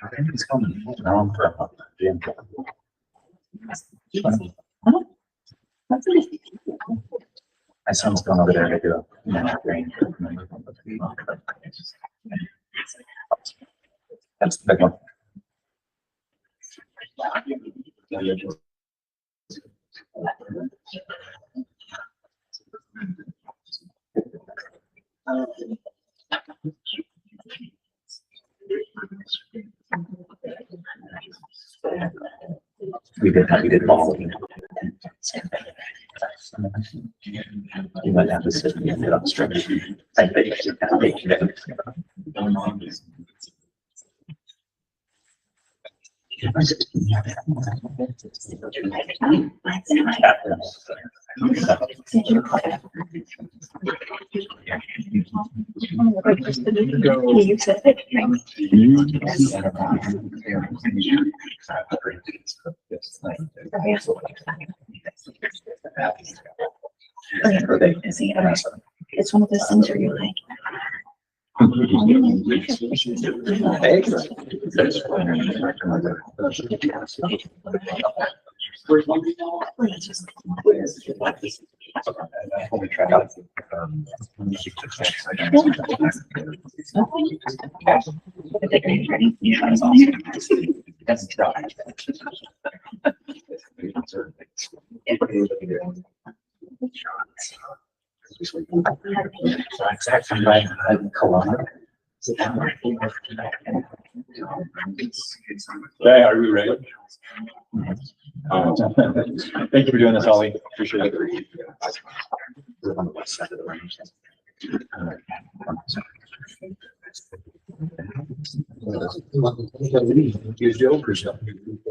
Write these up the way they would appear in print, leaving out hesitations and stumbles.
I think it's coming. Now I'm for my son's going over there to do a brain. That's the big one. We did all of it. You might have to sit and get up straight. I bet you should have make it. It's one of those things where you're like, That's dry. Exactly right. Hey, are we ready? Thank you for doing this, Ollie. Appreciate it.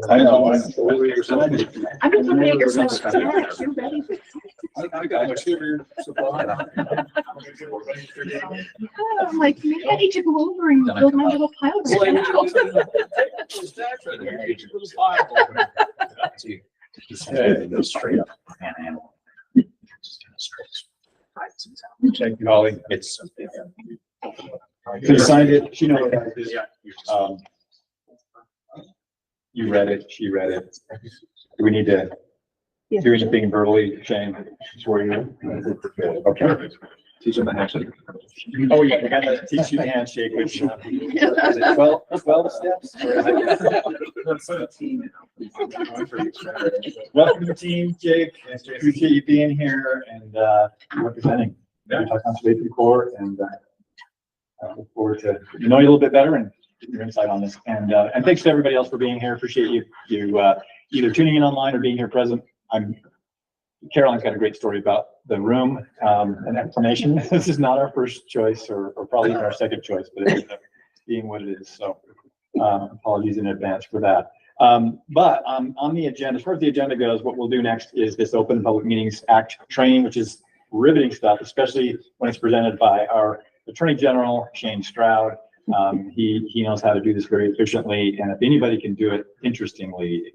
I know. I'm just looking at yourself. You're ready. I got my sugar supply. I'm like, maybe I need to go over and build my little pile. Go straight up. Thank you, Holly. It's You signed it. She knows what that is. You read it. She read it. Do we need to do anything verbally, Shane? Swear you. Okay. Teach them the handshake. Oh yeah, we got to teach you the handshake, which 12 steps. Welcome to the team, Jake. Appreciate you being here and representing Utah Conservation Corps, and I look forward to know you a little bit better and get your insight on this. And thanks to everybody else for being here. Appreciate you either tuning in online or being here present. Caroline's got a great story about the room and explanation. This is not our first choice or probably even our second choice, but it ended up being what it is. So apologies in advance for that. But on the agenda, as far as the agenda goes, what we'll do next is this Open Public Meetings Act training, which is riveting stuff, especially when it's presented by our Attorney General, Shane Stroud. He knows how to do this very efficiently, and if anybody can do it interestingly,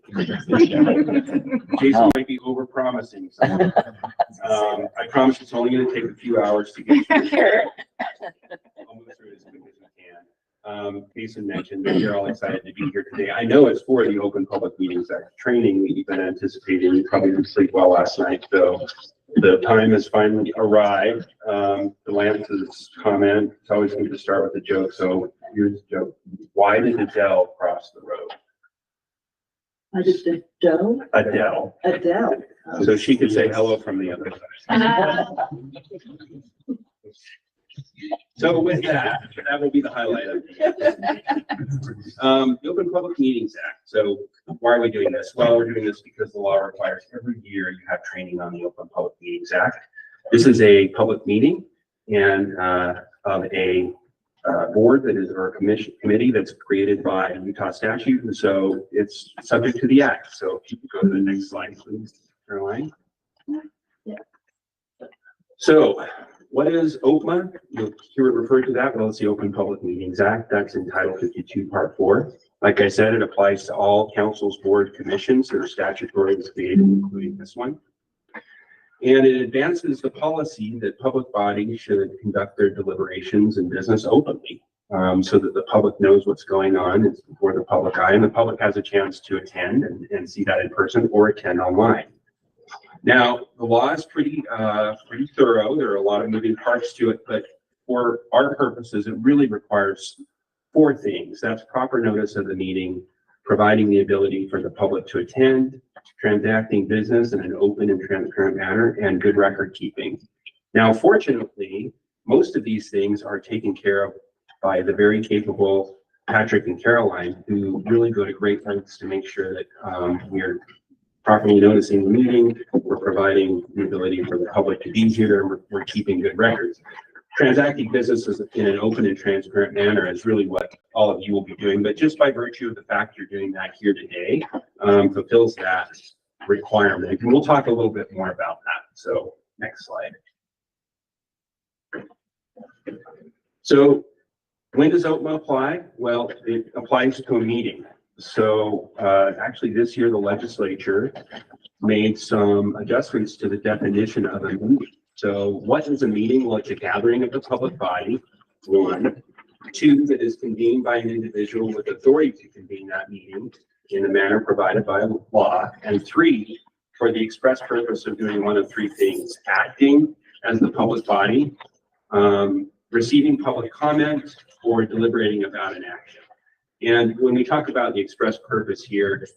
Jason might be over promising. I promise it's only going to take a few hours to get through. I'll move through it as quick as we can. Jason mentioned that you're all excited to be here today. I know it's for the Open Public Meetings Act training that you've been anticipating. You probably didn't sleep well last night, so the time has finally arrived. Lance's comment, it's always good to start with a joke. So here's the joke. Why did Adele cross the road? I did Adele. Adele. Adele. So she could say hello from the other side. So with that will be the highlight of the Open Public Meetings Act. So why are we doing this? Well, we're doing this because the law requires every year you have training on the Open Public Meetings Act. This is a public meeting and of a board that is, or committee that's created by Utah statute, and so it's subject to the act. So if you could go to the next slide, please, Caroline. Yeah. So what is OPMA? You'll hear it referred to that. Well, it's the Open Public Meetings Act. That's in Title 52, Part 4. Like I said, it applies to all councils, board, commissions that are statutorily created, including this one. And it advances the policy that public bodies should conduct their deliberations and business openly, so that the public knows what's going on. It's before the public eye, and the public has a chance to attend and see that in person or attend online. Now, the law is pretty thorough. There are a lot of moving parts to it, but for our purposes, it really requires 4 things. That's proper notice of the meeting, providing the ability for the public to attend, transacting business in an open and transparent manner, and good record keeping. Now, fortunately, most of these things are taken care of by the very capable Patrick and Caroline, who really go to great lengths to make sure that we are properly noticing the meeting, we're providing the ability for the public to be here, and we're keeping good records. Transacting businesses in an open and transparent manner is really what all of you will be doing, but just by virtue of the fact you're doing that here today, fulfills that requirement. And we'll talk a little bit more about that. So next slide. So when does OPMA apply? Well, it applies to a meeting. So actually this year, the legislature made some adjustments to the definition of a meeting. So what is a meeting? Well, it's a gathering of the public body, 1. 2, that is convened by an individual with authority to convene that meeting in the manner provided by law. And 3, for the express purpose of doing one of 3 things: acting as the public body, receiving public comment, or deliberating about an action. And when we talk about the express purpose here,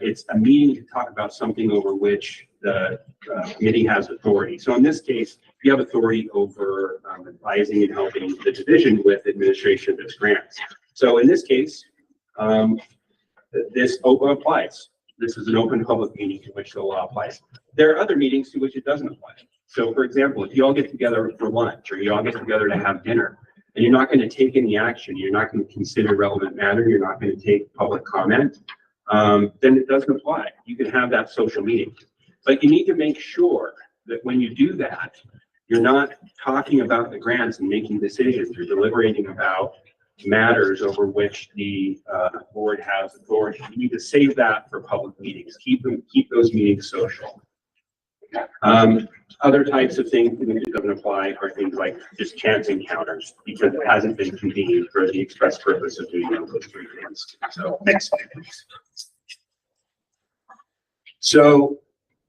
it's a meeting to talk about something over which the committee has authority. So in this case, you have authority over advising and helping the division with administration of its grants. So in this case, this OPMA applies. This is an open public meeting to which the law applies. There are other meetings to which it doesn't apply. So for example, if you all get together for lunch, or you all get together to have dinner, and you're not going to take any action, you're not going to consider relevant matter, you're not going to take public comment, then it doesn't apply. You can have that social meeting. But you need to make sure that when you do that, you're not talking about the grants and making decisions. You're deliberating about matters over which the board has authority. You need to save that for public meetings. Keep those meetings social. Other types of things that doesn't apply are things like just chance encounters, because it hasn't been convened for the express purpose of doing those 3 things. So next slide, please. So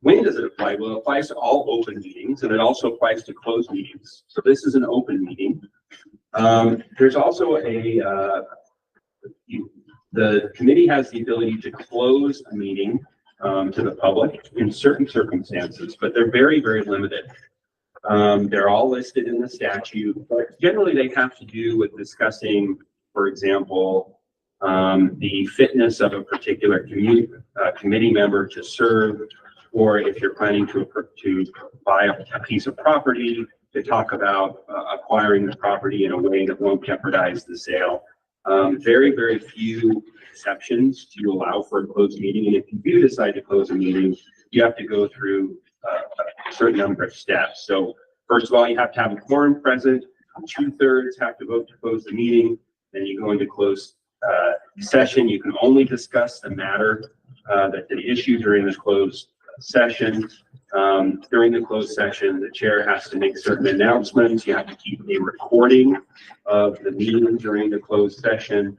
when does it apply? Well, it applies to all open meetings, and it also applies to closed meetings. So this is an open meeting. There's also the committee has the ability to close a meeting to the public in certain circumstances, but they're very, very limited. They're all listed in the statute, but generally they have to do with discussing, for example, the fitness of a particular committee member to serve, or if you're planning to buy a piece of property, to talk about acquiring the property in a way that won't jeopardize the sale. Very, very few exceptions to allow for a closed meeting. And if you do decide to close a meeting, you have to go through a certain number of steps. So first of all, you have to have a quorum present. 2/3 have to vote to close the meeting. Then you go into closed session. You can only discuss the matter that the issue during the closed session. During the closed session, the chair has to make certain announcements. You have to keep a recording of the meeting during the closed session,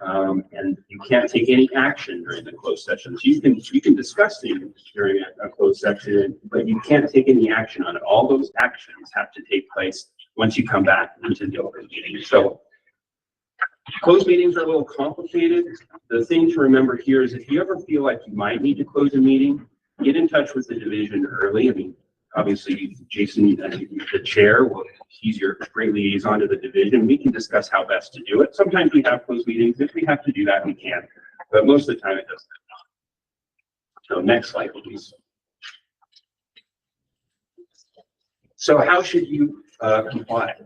and you can't take any action during the closed session. So you can discuss things during a closed session, but you can't take any action on it. All those actions have to take place once you come back into the open meeting. So closed meetings are a little complicated. The thing to remember here is if you ever feel like you might need to close a meeting, get in touch with the division early. I mean, obviously, Jason, the chair, he's your great liaison to the division. We can discuss how best to do it. Sometimes we have closed meetings. If we have to do that, we can. But most of the time, it doesn't. So next slide, please. So how should you comply?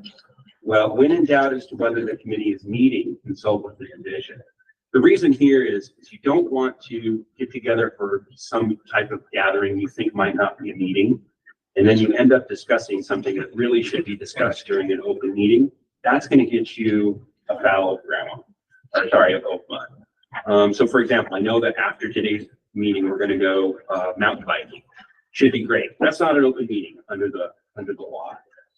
Well, when in doubt as to whether the committee is meeting, consult with the division. The reason here is you don't want to get together for some type of gathering you think might not be a meeting, and then you end up discussing something that really should be discussed during an open meeting. That's going to get you a foul of ground, or sorry, of OPMA. So for example, I know that after today's meeting, we're going to go mountain biking. Should be great. That's not an open meeting under the law.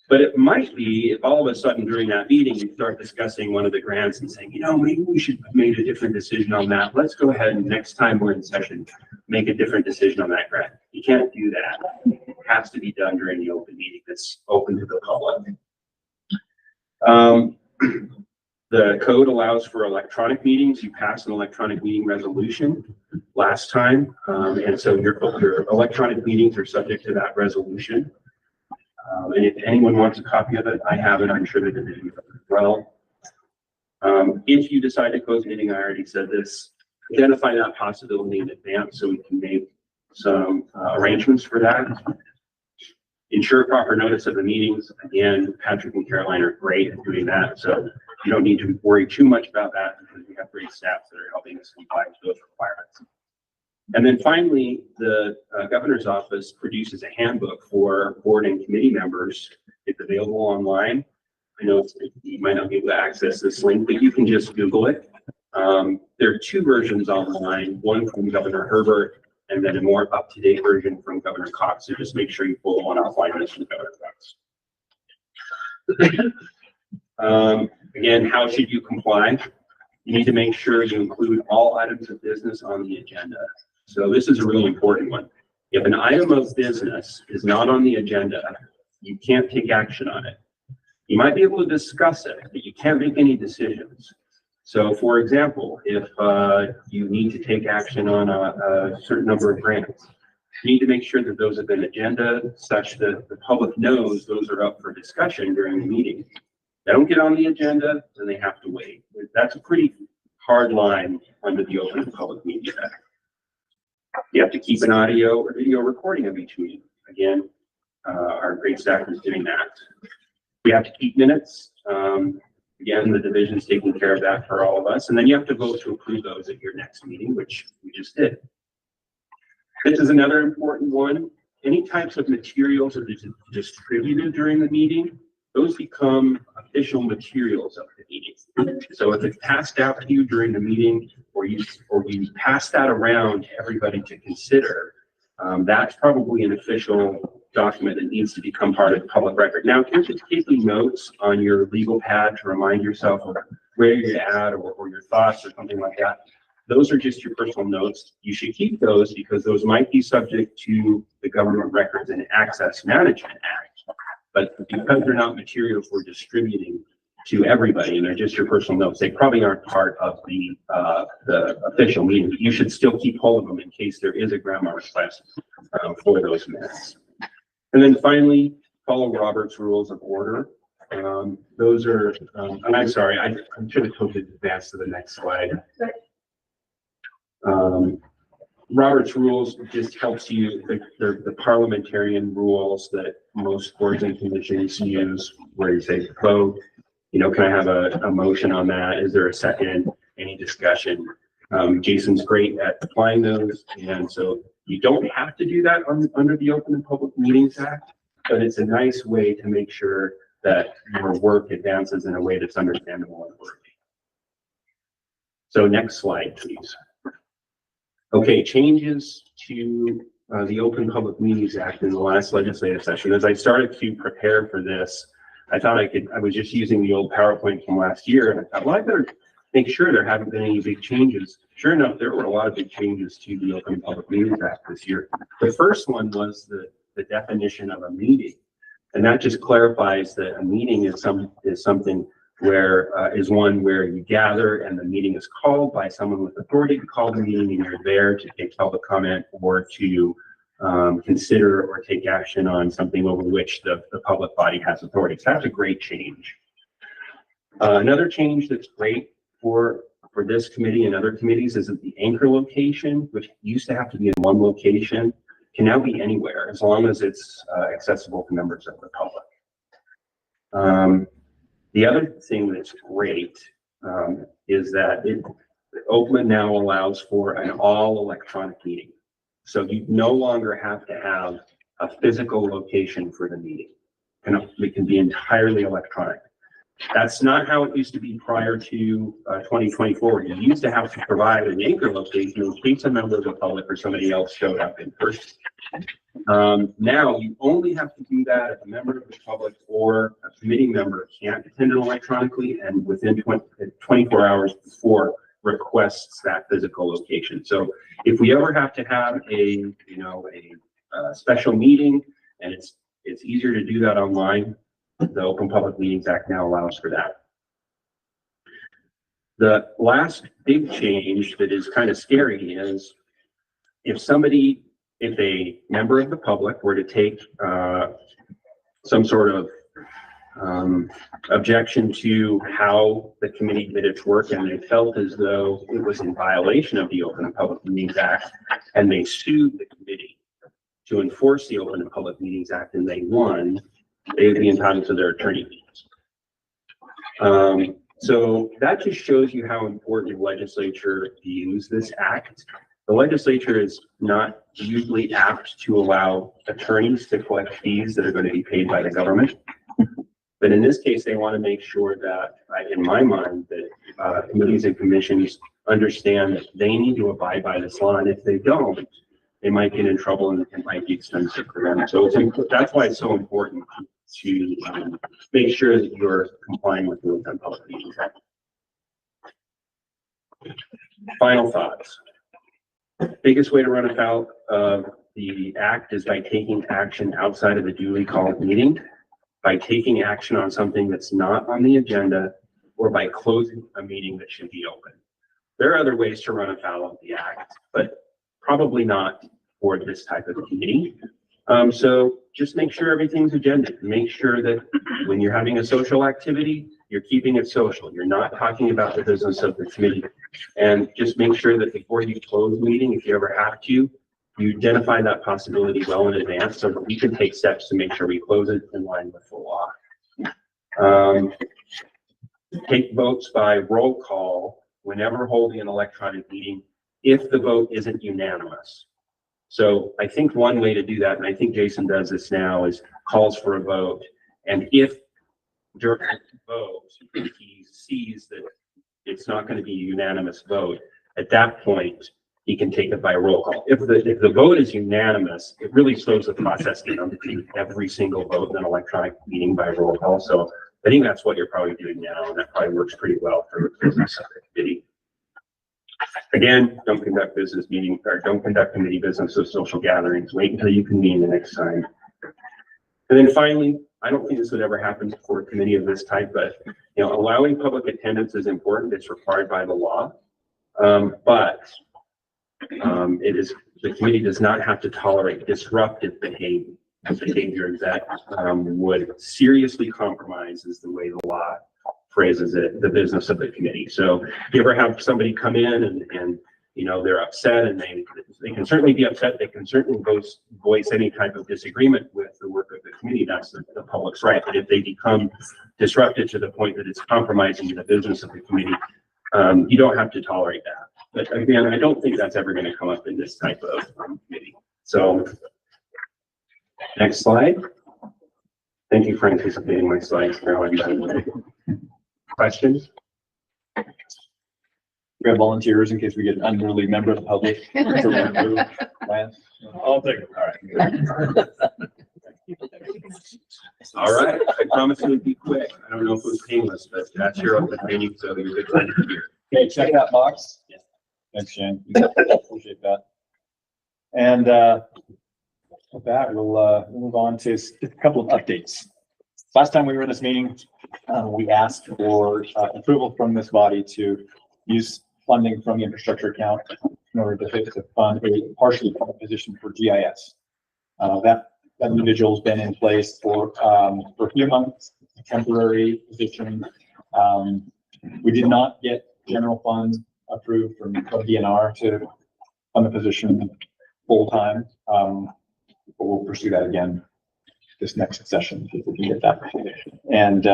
But it might be if all of a sudden during that meeting, you start discussing one of the grants and saying, you know, maybe we should have made a different decision on that. Let's go ahead and next time we're in session, make a different decision on that grant. You can't do that. It has to be done during the open meeting that's open to the public. The code allows for electronic meetings. You passed an electronic meeting resolution last time. And so your electronic meetings are subject to that resolution. And if anyone wants a copy of it, I have it. I'm sure they did as well. If you decide to close the meeting, I already said this, identify that possibility in advance so we can make some arrangements for that. Ensure proper notice of the meetings. Again, Patrick and Caroline are great at doing that. So you don't need to worry too much about that because we have great staff that are helping us comply with those requirements. And then finally, the governor's office produces a handbook for board and committee members. It's available online. I know you might not be able to access this link, but you can just Google it. There are two versions online, one from Governor Herbert and then a more up-to-date version from Governor Cox. So just make sure you pull the one offline that's from Governor Cox. Again, how should you comply? You need to make sure you include all items of business on the agenda. So this is a really important one. If an item of business is not on the agenda, you can't take action on it. You might be able to discuss it, but you can't make any decisions. So for example, if you need to take action on a certain number of grants, you need to make sure that those have been agenda such that the public knows those are up for discussion during the meeting. They don't get on the agenda, then they have to wait. That's a pretty hard line under the Open Public Media Act. You have to keep an audio or video recording of each meeting. Again, our great staff is doing that. We have to keep minutes. Again, the division's taking care of that for all of us. And then you have to vote to approve those at your next meeting, which we just did. This is another important one. Any types of materials that are distributed during the meeting, those become official materials of the meeting. So if it's passed out to you during the meeting, or you pass that around to everybody to consider, that's probably an official document that needs to become part of the public record. Now, if you're just taking notes on your legal pad to remind yourself of where you're at or your thoughts or something like that, those are just your personal notes. You should keep those because those might be subject to the Government Records and Access Management Act. But because they're not materials we're distributing to everybody and they're just your personal notes, they probably aren't part of the official meeting. But you should still keep hold of them in case there is a grammar request for those minutes. And then finally, follow Robert's Rules of Order. Those are, and I'm sorry, I should have told you to advance to the next slide. Robert's Rules just helps you, the parliamentarian rules that most boards and commissions use, where you say vote, you know, can I have a motion on that? Is there a second? Any discussion? Jason's great at applying those, and so you don't have to do that under the Open and Public Meetings Act, but it's a nice way to make sure that your work advances in a way that's understandable and worthy. So next slide, please. Okay, changes to the Open Public Meetings Act in the last legislative session. As I started to prepare for this, I thought I was just using the old PowerPoint from last year, and I thought, well, I better make sure there haven't been any big changes. Sure enough, there were a lot of big changes to the Open Public Meetings Act this year. The first one was the definition of a meeting, and that just clarifies that a meeting is something where is one where you gather and the meeting is called by someone with authority to call the meeting, and you're there to take public comment or to consider or take action on something over which the public body has authority. So that's a great change. Another change that's great for this committee and other committees is that the anchor location, which used to have to be in one location, can now be anywhere as long as it's accessible to members of the public. The other thing that's great is that OPMA now allows for an all electronic meeting. So you no longer have to have a physical location for the meeting. It can be entirely electronic. That's not how it used to be prior to 2024. You used to have to provide an anchor location in case a member of the public or somebody else showed up in person. Now you only have to do that if a member of the public or a committee member can't attend it electronically and within 24 hours before requests that physical location. So if we ever have to have a special meeting and it's easier to do that online, the Open Public Meetings Act now allows for that. The last big change that is kind of scary is if a member of the public were to take some sort of objection to how the committee did its work and they felt as though it was in violation of the Open Public Meetings Act and they sued the committee to enforce the Open Public Meetings Act and they won, they would be entitled to their attorney fees. So that just shows you how important the legislature views this act. The legislature is not usually apt to allow attorneys to collect fees that are going to be paid by the government. But in this case, they want to make sure that, in my mind, that committees and commissions understand that they need to abide by this law. And if they don't, they might get in trouble and it might be expensive for them. So that's why it's so important to make sure that you're complying with the Open Public Meetings Act. Final thoughts. Biggest way to run afoul of the act is by taking action outside of the duly called meeting, by taking action on something that's not on the agenda, or by closing a meeting that should be open. There are other ways to run afoul of the act, but probably not for this type of committee. So just make sure everything's agenda. Make sure that when you're having a social activity, you're keeping it social. You're not talking about the business of the committee. And just make sure that before you close the meeting, if you ever have to, you identify that possibility well in advance so that we can take steps to make sure we close it in line with the law. Take votes by roll call whenever holding an electronic meeting if the vote isn't unanimous. So I think one way to do that, and I think Jason does this now, is calls for a vote. And if during the vote, he sees that it's not going to be a unanimous vote, at that point, he can take it by roll call. If the vote is unanimous, it really slows the process down to take every single vote in an electronic meeting by roll call. So I think that's what you're probably doing now, and that probably works pretty well for the business of the committee. Again, don't conduct business meetings or don't conduct committee business or social gatherings. Wait until you convene the next time. And then finally, I don't think this would ever happen for a committee of this type, but allowing public attendance is important. It's required by the law, but the committee does not have to tolerate disruptive behavior that would seriously compromise, is the way the law phrases it, the business of the committee. So if you ever have somebody come in and they're upset, and they can certainly be upset, they can certainly voice any type of disagreement with the work of the committee, that's the public's right. But if they become disrupted to the point that it's compromising the business of the committee, you don't have to tolerate that. But again, I don't think that's ever going to come up in this type of committee. So next slide. Thank you for anticipating my slides. Now I'm done. Questions? We have volunteers in case we get an unruly member of the public. I'll take it. All right. All right. I promise it would be quick. I don't know if it was painless, but that's your open meeting, so you're good to hear. Okay, check that box. Yeah. Thanks, Shane. Appreciate that. And with that, we'll move on to a couple of updates. Last time we were in this meeting, we asked for approval from this body to use funding from the infrastructure account in order to fund a partially funded position for GIS. That individual's been in place for a few months, a temporary position. We did not get general funds approved from DNR to fund the position full time, but we'll pursue that again this next session if we can get that. And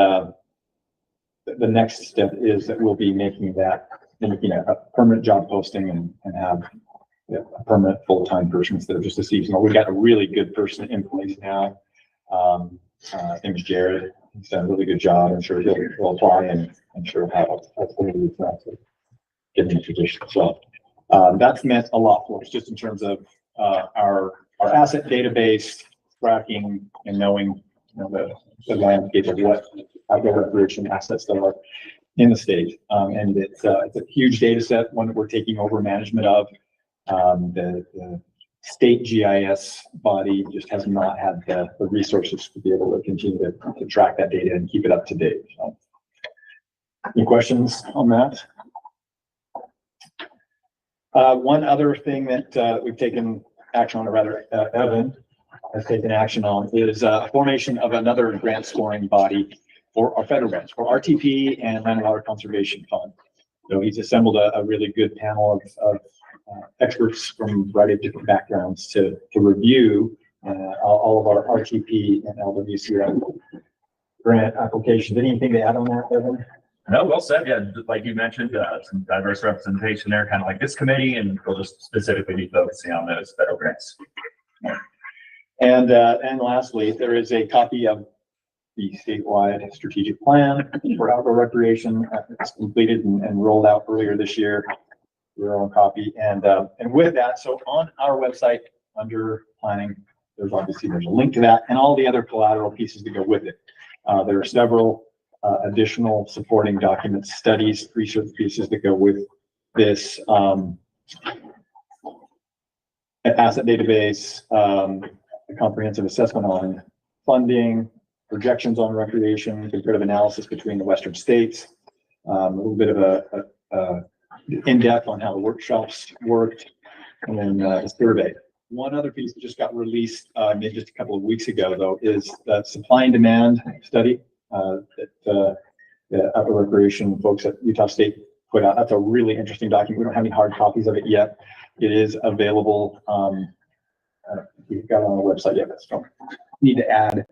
the next step is that we'll be making that, a permanent job posting and have a permanent full-time person instead of just a seasonal. We've got a really good person in place now. His name is Jared. He's done a really good job. I'm sure he'll apply and I'm sure he'll get in the position. So that's meant a lot for us just in terms of our asset database, tracking and knowing the landscape of what outdoor recreation assets there are in the state. And it's a huge data set, one that we're taking over management of. The state GIS body just has not had the resources to be able to continue to track that data and keep it up to date. So, any questions on that? One other thing that we've taken action on, or rather Evan has taken action on, is formation of another grant scoring body for our federal grants, for RTP and Land and Water Conservation Fund. So he's assembled a really good panel of experts from a variety of different backgrounds to review all of our RTP and LWCF grant applications. Anything to add on that, Evan? No, well said. Yeah, like you mentioned, some diverse representation there, kind of like this committee, and we'll just specifically be focusing on those federal grants. And lastly, there is a copy of the statewide strategic plan for outdoor recreation. It's completed and rolled out earlier this year. Your own copy, and with that, so on our website under planning, there's a link to that and all the other collateral pieces that go with it. There are several additional supporting documents, studies, research pieces that go with this asset database, a comprehensive assessment on funding, projections on recreation, comparative analysis between the Western states, a little bit of a in-depth on how the workshops worked, and then a survey. One other piece that just got released just a couple of weeks ago, though, is the supply and demand study that the outdoor recreation folks at Utah State put out. That's a really interesting document. We don't have any hard copies of it yet. It is available. We've got it on the website yet, but still need to add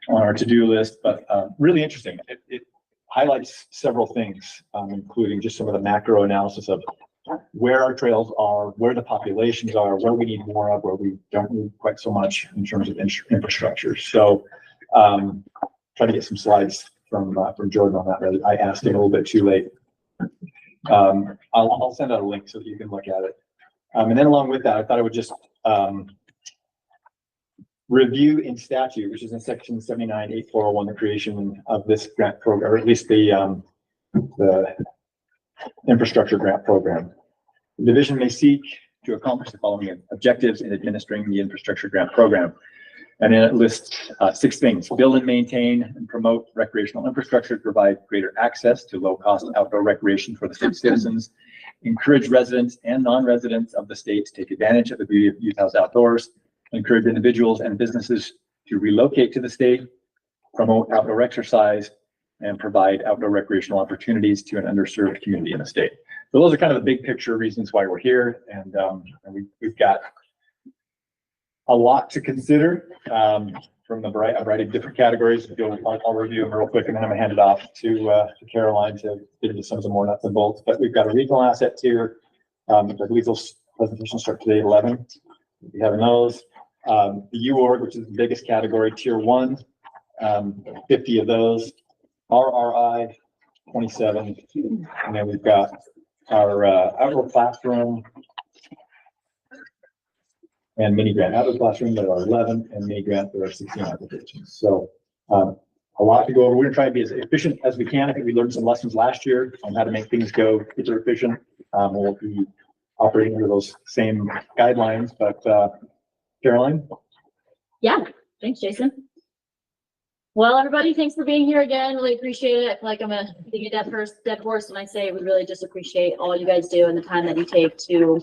on our to-do list, but really interesting. It highlights several things, including just some of the macro analysis of where our trails are, where the populations are, where we need more of, where we don't need quite so much in terms of infrastructure. So try to get some slides from Jordan on that. Really, I asked him a little bit too late. I'll send out a link so that you can look at it. And then along with that, I thought I would just review in statute, which is in section 79.8401, the creation of this grant program, or at least the infrastructure grant program. The division may seek to accomplish the following objectives in administering the infrastructure grant program. And then it lists 6 things: build and maintain and promote recreational infrastructure to provide greater access to low-cost outdoor recreation for the state's citizens, encourage residents and non-residents of the state to take advantage of the beauty of Utah's outdoors, encourage individuals and businesses to relocate to the state, promote outdoor exercise, and provide outdoor recreational opportunities to an underserved community in the state. So those are kind of the big picture reasons why we're here, and we've got a lot to consider from a variety of different categories. I'll review them real quick, and then I'm gonna hand it off to Caroline to get into some of the more nuts and bolts. But we've got a regional asset tier. I believe those presentations start today at 11. We have those. The UORG, which is the biggest category, tier 1, 50 of those. RRI, 27, and then we've got our outdoor classroom and mini grant. Outdoor classroom, there are 11, and mini grant, there are 16 applications. So a lot to go over. We're gonna try to be as efficient as we can. I think we learned some lessons last year on how to make things go super efficient. We'll be operating under those same guidelines, but Caroline? Yeah, thanks, Jason. Well, everybody, thanks for being here again. Really appreciate it. I feel like I'm a dead horse when I say we really just appreciate all you guys do and the time that you take to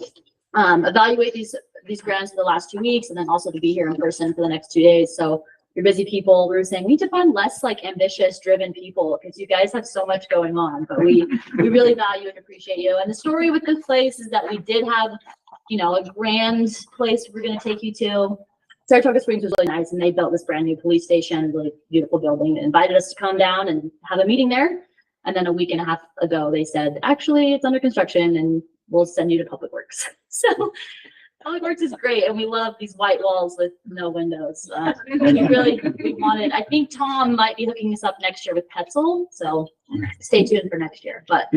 evaluate these grants for the last 2 weeks, and then also to be here in person for the next 2 days. So you're busy people. We were saying we need to find less like ambitious, driven people because you guys have so much going on. But we really value and appreciate you. And the story with this place is that we did have, a grand place we're going to take you to. Saratoga Springs was really nice, and they built this brand new police station, really beautiful building, and invited us to come down and have a meeting there. And then a week and a half ago, they said, actually, it's under construction and we'll send you to Public Works. So Public Works is great, and we love these white walls with no windows. We wanted, I think Tom might be hooking us up next year with Petzl, so stay tuned for next year. But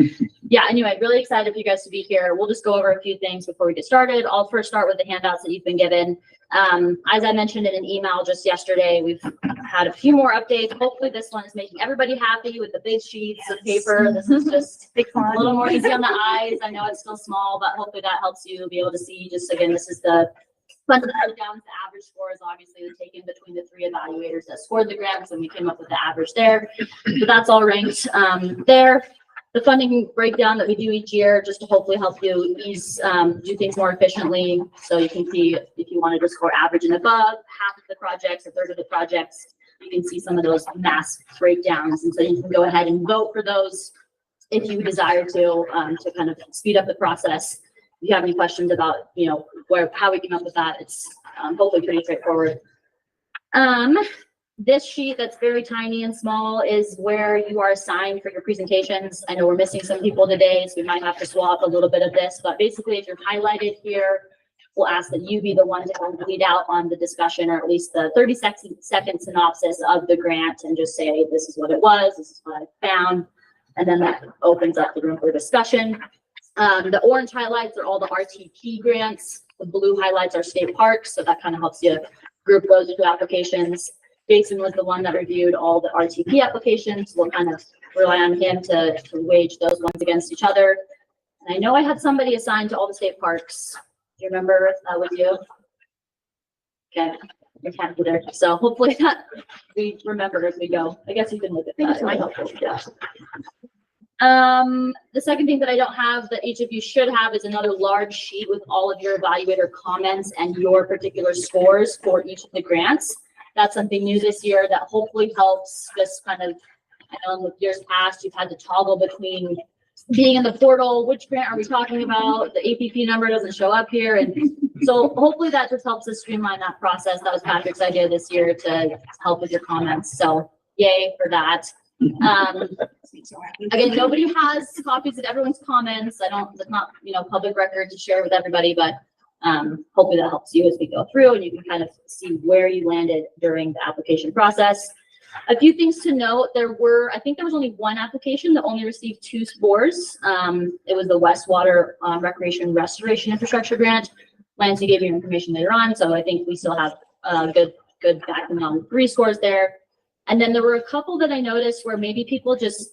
yeah, anyway, really excited for you guys to be here. We'll just go over a few things before we get started. I'll first start with the handouts that you've been given. As I mentioned in an email just yesterday, we've had a few more updates. Hopefully this one is making everybody happy with the big sheets of paper. This is just a little more easy on the eyes. I know it's still small, but hopefully that helps you be able to see. Just again, this is the funded breakdowns. The average scores, obviously, they're taken between the 3 evaluators that scored the grants, and we came up with the average there. So that's all ranked there. The funding breakdown that we do each year, just to hopefully help you do things more efficiently. So you can see if you wanted to score average and above, half of the projects, a third of the projects, you can see some of those mass breakdowns. And so you can go ahead and vote for those if you desire to kind of speed up the process. If you have any questions about, how we came up with that, it's hopefully pretty straightforward. This sheet that's very tiny and small is where you are assigned for your presentations. I know we're missing some people today, so we might have to swap a little bit of this, but basically if you're highlighted here, we'll ask that you be the one to lead out on the discussion, or at least the 30-second synopsis of the grant, and just say, this is what it was, this is what I found, and then that opens up the room for discussion. The orange highlights are all the RTP grants. The blue highlights are state parks, so that kind of helps you group those into applications. Jason was the one that reviewed all the RTP applications. We'll kind of rely on him to wage those ones against each other. And I know I had somebody assigned to all the state parks. Do you remember if that was you? Okay, we can't be there. So hopefully that we remember as we go. I guess you can look at that. The second thing that I don't have that each of you should have is another large sheet with all of your evaluator comments and your particular scores for each of the grants. That's something new this year that hopefully helps this kind of, I know in the years past, you've had to toggle between being in the portal, which grant are we talking about? The APP number doesn't show up here. And so hopefully that just helps us streamline that process. That was Patrick's idea this year to help with your comments. So yay for that. Again, nobody has copies of everyone's comments. It's not, public record to share with everybody, but hopefully that helps you as we go through and you can kind of see where you landed during the application process. A few things to note, I think there was only one application that only received 2 scores. It was the Westwater Recreation Restoration Infrastructure Grant. Lancy gave you information later on, so I think we still have good backing on 3 scores there. And then there were a couple that I noticed where maybe people just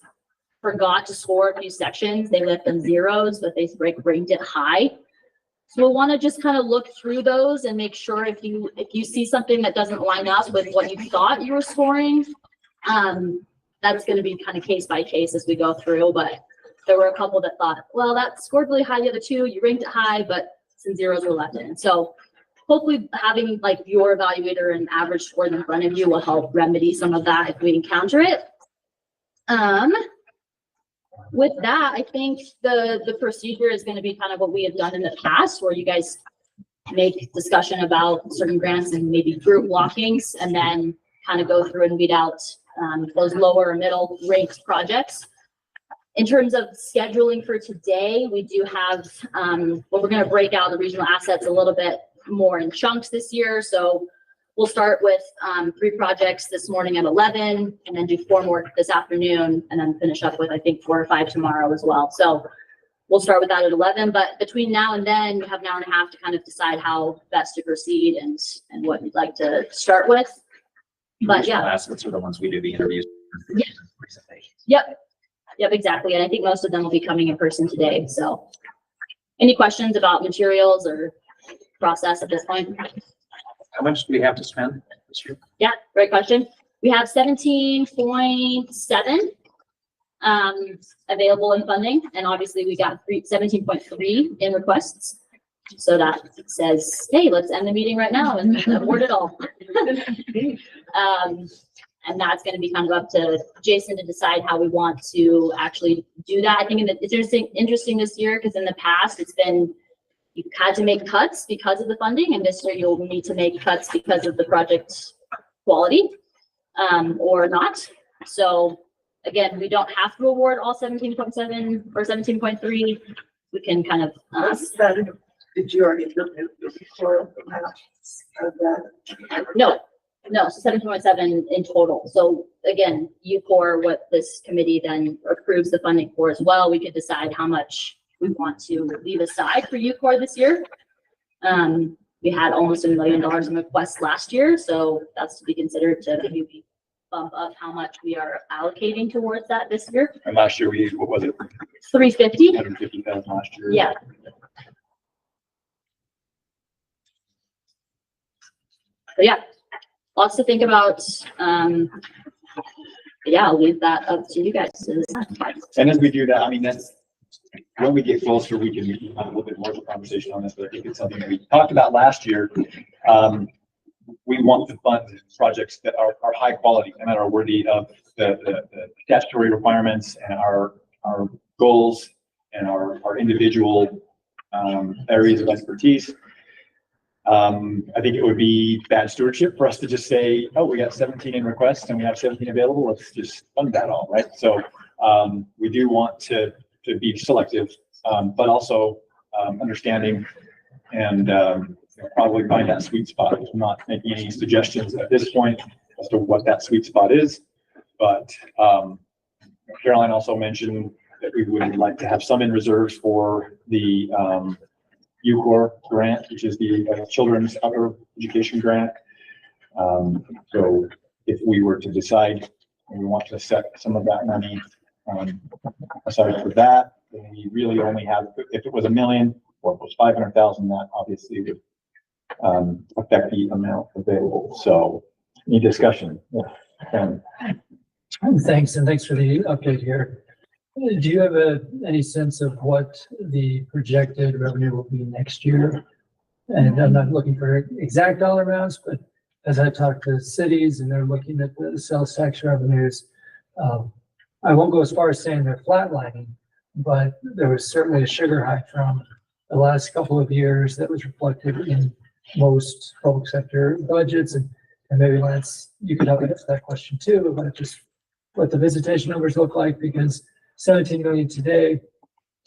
forgot to score a few sections. They left them zeros, but they ranked it high. So we'll want to just kind of look through those and make sure if you see something that doesn't line up with what you thought you were scoring, that's going to be kind of case by case as we go through. But there were a couple that thought, well, that scored really high the other 2, you ranked it high, but some zeros were left in. So hopefully having like your evaluator and average score in front of you will help remedy some of that if we encounter it. With that, I think the procedure is going to be kind of what we have done in the past, where you guys make discussion about certain grants and maybe group blockings, and then kind of go through and weed out those lower or middle ranked projects. In terms of scheduling for today, we do have, we're going to break out the regional assets a little bit more in chunks this year. So we'll start with 3 projects this morning at 11, and then do 4 more this afternoon, and then finish up with, I think, 4 or 5 tomorrow as well. So we'll start with that at 11, but between now and then, you have an hour and a half to kind of decide how best to proceed and what you'd like to start with. But yeah. Assets are the ones we do the interviews. Yeah. Yep, exactly. And I think most of them will be coming in person today. So any questions about materials or process at this point? How much do we have to spend this year? Yeah, great question. We have 17.7 available in funding, and obviously we got 17.3 in requests. So that says, hey, let's end the meeting right now and award it all. And that's going to be kind of up to Jason to decide how we want to actually do that. I think it's interesting this year because in the past it's been, you've had to make cuts because of the funding, and this year you'll need to make cuts because of the project quality or not. So again, we don't have to award all 17.7 or 17.3. We can kind of, Did you already look at the quorum amounts of that? no, so 17.7 in total. So again, for what this committee then approves the funding for as well, we could decide how much we want to leave aside for UCOR this year. We had almost $1 million in requests last year, so that's to be considered to maybe bump up how much we are allocating towards that this year. And last year we, what was it? 350. 150,000 last year. Yeah. But yeah, lots to think about. Yeah, I'll leave that up to you guys to decide. And as we do that, I mean, that's, when we get closer, we can have a little bit more of a conversation on this, but I think it's something that we talked about last year. We want to fund projects that are high quality and that are worthy of the statutory requirements and our goals and our individual areas of expertise. I think it would be bad stewardship for us to just say, oh, we got 17 in requests and we have 17 available. Let's just fund that all, right? So we do want to be selective, but also understanding and probably find that sweet spot. I'm not making any suggestions at this point as to what that sweet spot is, but Caroline also mentioned that we would like to have some in reserves for the UCOR grant, which is the Children's Outdoor Education Grant. So if we were to decide and we want to set some of that money aside for that, then we really only have, if it was $1 million or it was 500,000, that obviously would affect the amount available. So any discussion? Yeah. Thanks, and thanks for the update here. Do you have any sense of what the projected revenue will be next year? And I'm not looking for exact dollar amounts, but as I talk to cities and they're looking at the sales tax revenues, I won't go as far as saying they're flatlining, but there was certainly a sugar high from the last couple of years that was reflected in most public sector budgets. And maybe Lance, you could help answer that question too, about just what the visitation numbers look like, because 17 million today,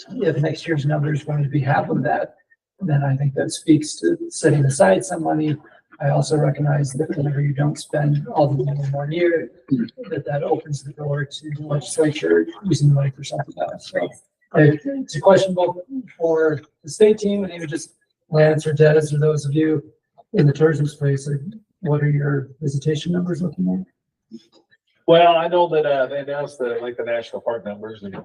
if next year's number is going to be half of that, then I think that speaks to setting aside some money. I also recognize that whenever you don't spend all the money in 1 year, that opens the door to the legislature using the money for something else. So it's a question both for the state team and even just Lance or Des or those of you in the tourism space. Like, what are your visitation numbers looking like? Well, I know that they announced the national park numbers, and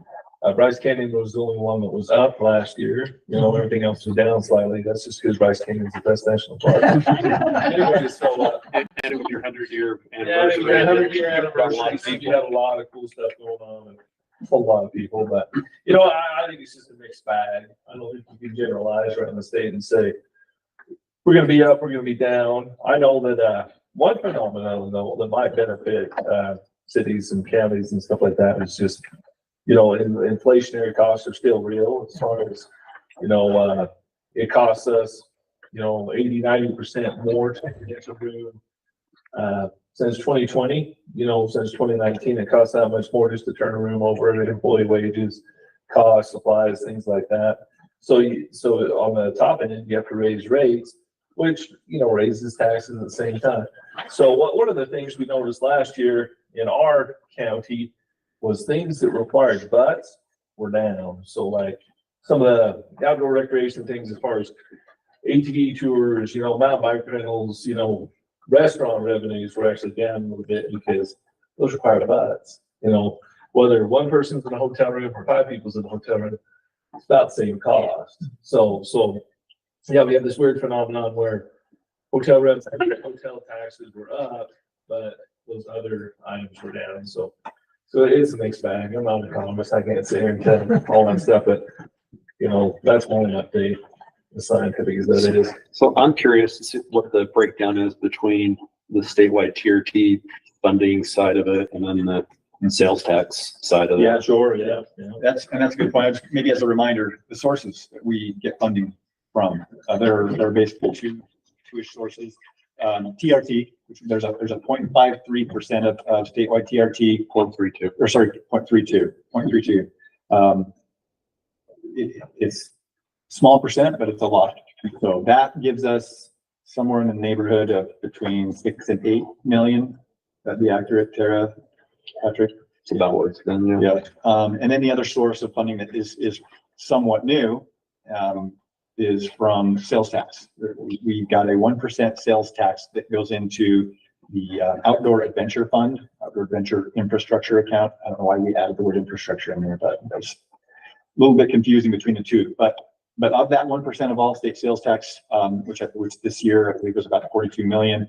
Bryce Canyon was the only one that was up last year. You know, everything else was down slightly. That's just because Bryce Canyon is the best national park. Anyway, so, And with your 100-year yeah, it was a 100-year anniversary. A lot of So you people. had a lot of cool stuff going on, and a lot of people. But you know, I think it's just a mixed bag. I don't think you can generalize around the state and say we're going to be up, we're going to be down. I know that one phenomenon though that might benefit cities and counties and stuff like that is just, you know, inflationary costs are still real as far as, you know, it costs us, you know, 80-90% more to get a room since 2020. You know, since 2019, it costs that much more just to turn a room over, the employee wages, costs, supplies, things like that. So on the top end, you have to raise rates, which, you know, raises taxes at the same time. So one of the things we noticed last year in our county was things that required butts were down. So like some of the outdoor recreation things as far as ATV tours, you know, mountain bike rentals, you know, restaurant revenues were actually down a little bit because those required butts. You know, whether one person's in a hotel room or 5 people's in a hotel room, it's about the same cost. So yeah, we have this weird phenomenon where hotel rents, hotel taxes were up, but those other items were down. So it is a mixed bag. I'm not an economist. I can't sit here and tell all that stuff, but you know, that's one update. As scientific as that is. So I'm curious to see what the breakdown is between the statewide TRT funding side of it and then the sales tax side of it. Yeah, sure. Yeah. That's a good point. Maybe as a reminder, the sources that we get funding from, they're basically two-ish sources. TRT, which there's a 0.53% of statewide TRT. 0.32. Or sorry, 0.32. It's small percent, but it's a lot. So that gives us somewhere in the neighborhood of between 6 and 8 million. That'd be accurate, Tara, Patrick? It's about what it's been, yeah. Yeah. And then the other source of funding that is somewhat new, is from sales tax. We got a 1% sales tax that goes into the outdoor adventure fund, outdoor adventure infrastructure account. I don't know why we added the word infrastructure in there, but that's a little bit confusing between the two. But of that 1% of all state sales tax, which this year I believe was about 42 million,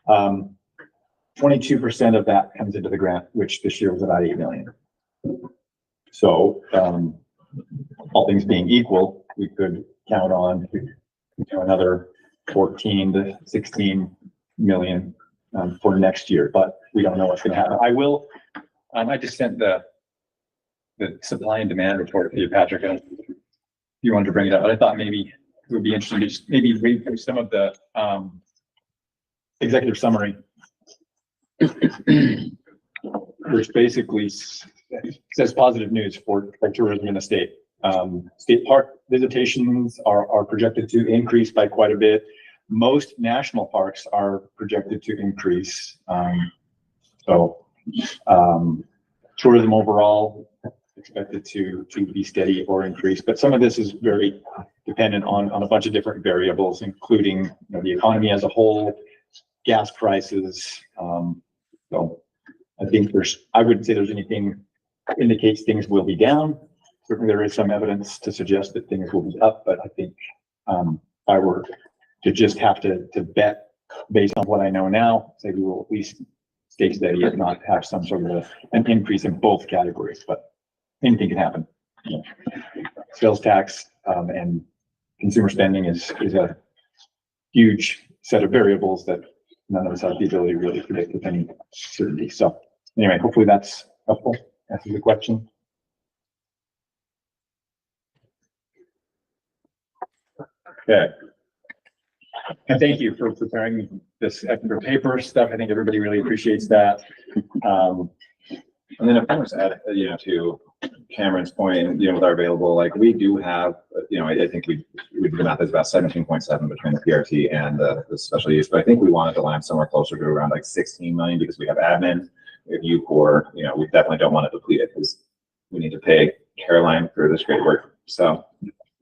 22% of that comes into the grant, which this year was about 8 million. So all things being equal, we could count on another 14 to 16 million for next year, but we don't know what's going to happen. I will. I just sent the supply and demand report for you, Patrick, and you wanted to bring it up, but I thought maybe it would be interesting to just maybe read through some of the executive summary, which basically says positive news for tourism in the state. State park visitations are projected to increase by quite a bit. Most national parks are projected to increase. Tourism overall expected to be steady or increase, but some of this is very dependent on a bunch of different variables, including the economy as a whole, gas prices. So I think I wouldn't say there's anything that indicates things will be down. Certainly there is some evidence to suggest that things will be up, but I think if I were to just have to bet based on what I know now, say we will at least stay steady, if not have some sort of an increase in both categories, but anything can happen. Sales tax and consumer spending is a huge set of variables that none of us have the ability to really predict with any certainty. So anyway, hopefully that's helpful. Answers the question. Okay. And thank you for preparing this extra paper stuff. I think everybody really appreciates that. And then if I was to add, to Cameron's point, with our available, we do have, I think we do the math is about 17.7 between the PRT and the special use, but I think we wanted to land somewhere closer to around 16 million because we have admin, we have UCOR, we definitely don't want to deplete it because we need to pay Caroline for this great work. So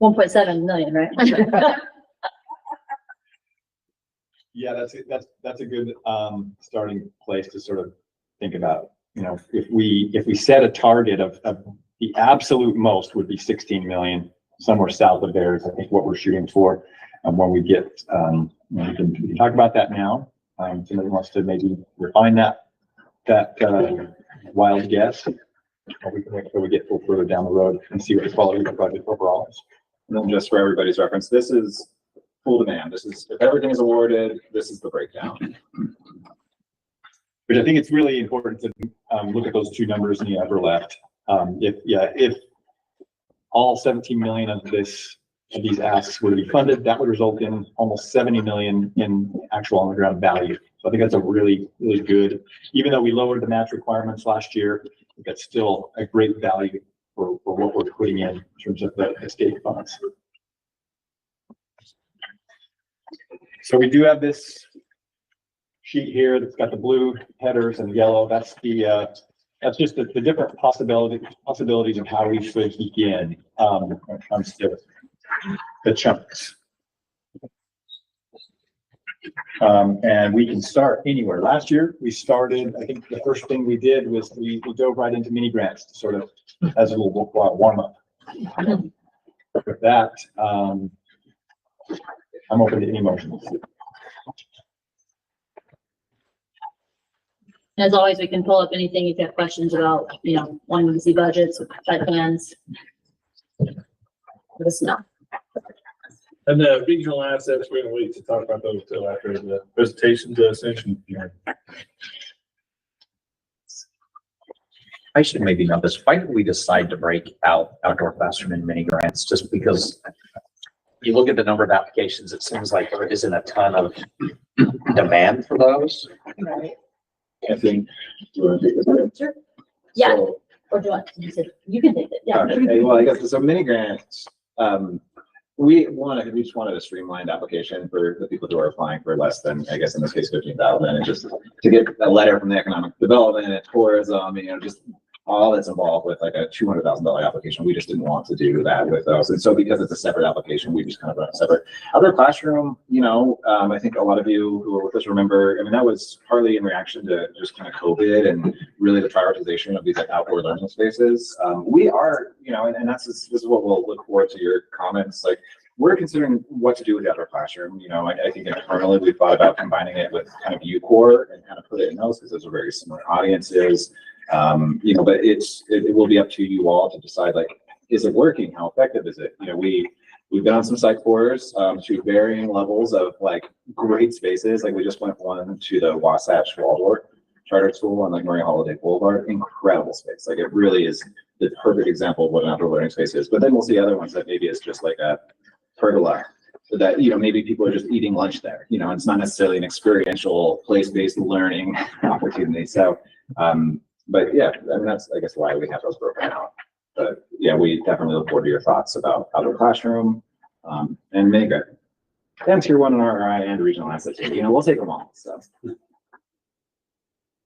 1.7 million, right? Yeah, that's a good starting place to sort of think about. If we set a target of the absolute most would be 16 million, somewhere south of there is I think what we're shooting for. When we get, we can talk about that now. Somebody wants to maybe refine that wild guess. Or we can wait until we get a little further down the road and see what the quality of the budget overall is. And then just for everybody's reference, this is full demand. This is, if everything is awarded, this is the breakdown. But I think it's really important to look at those two numbers in the upper left. If all 17 million of these asks were to be funded, that would result in almost 70 million in actual on the ground value. So I think that's a really, really good, even though we lowered the match requirements last year, that's still a great value for what we're putting in terms of the state funds. So we do have this sheet here that's got the blue headers and yellow. That's just the different possibilities of how we should begin when it comes to the chunks. And we can start anywhere. Last year we started, I think the first thing we did was we dove right into mini grants to sort of as a little warm up. With that, I'm open to any motions. As always, we can pull up anything if you have questions about, wanting to see budgets, site plans. Let us know. And the regional assets, we're gonna wait to talk about those till after the presentation to ascension. I should maybe know this. Why did we decide to break out outdoor classroom and mini grants? Just because you look at the number of applications, it seems like there isn't a ton of demand for those. Right. I think. Sure. Yeah, or do you can take it, yeah. Okay, well, I guess, so mini grants, we just wanted a streamlined application for the people who are applying for less than, I guess, in this case, 15,000, and just to get a letter from the economic development and tourism, just all that's involved with like a $200,000 application. We just didn't want to do that with those. And so because it's a separate application, we just kind of run a separate. Other classroom, I think a lot of you who were with us remember, that was partly in reaction to just kind of COVID and really the prioritization of these like outdoor learning spaces. We are, and this is what we'll look forward to your comments. Like, we're considering what to do with the outdoor classroom. I think internally we've thought about combining it with kind of UCore and kind of put it in those because those are very similar audiences. But it will be up to you all to decide, like, is it working? How effective is it? We've been on some site tours to varying levels of like great spaces. Like, we just went one to the Wasatch Waldorf Charter School on like Maria Holiday Boulevard. Incredible space. Like, it really is the perfect example of what an outdoor learning space is. But then we'll see other ones that maybe is just like a pergola. So that, maybe people are just eating lunch there. It's not necessarily an experiential place-based learning opportunity. So, but yeah, that's, I guess, why we have those broken out. But yeah, we definitely look forward to your thoughts about outdoor classroom, and mini grant. And tier 1 and RI and regional assets. We'll take them all. So.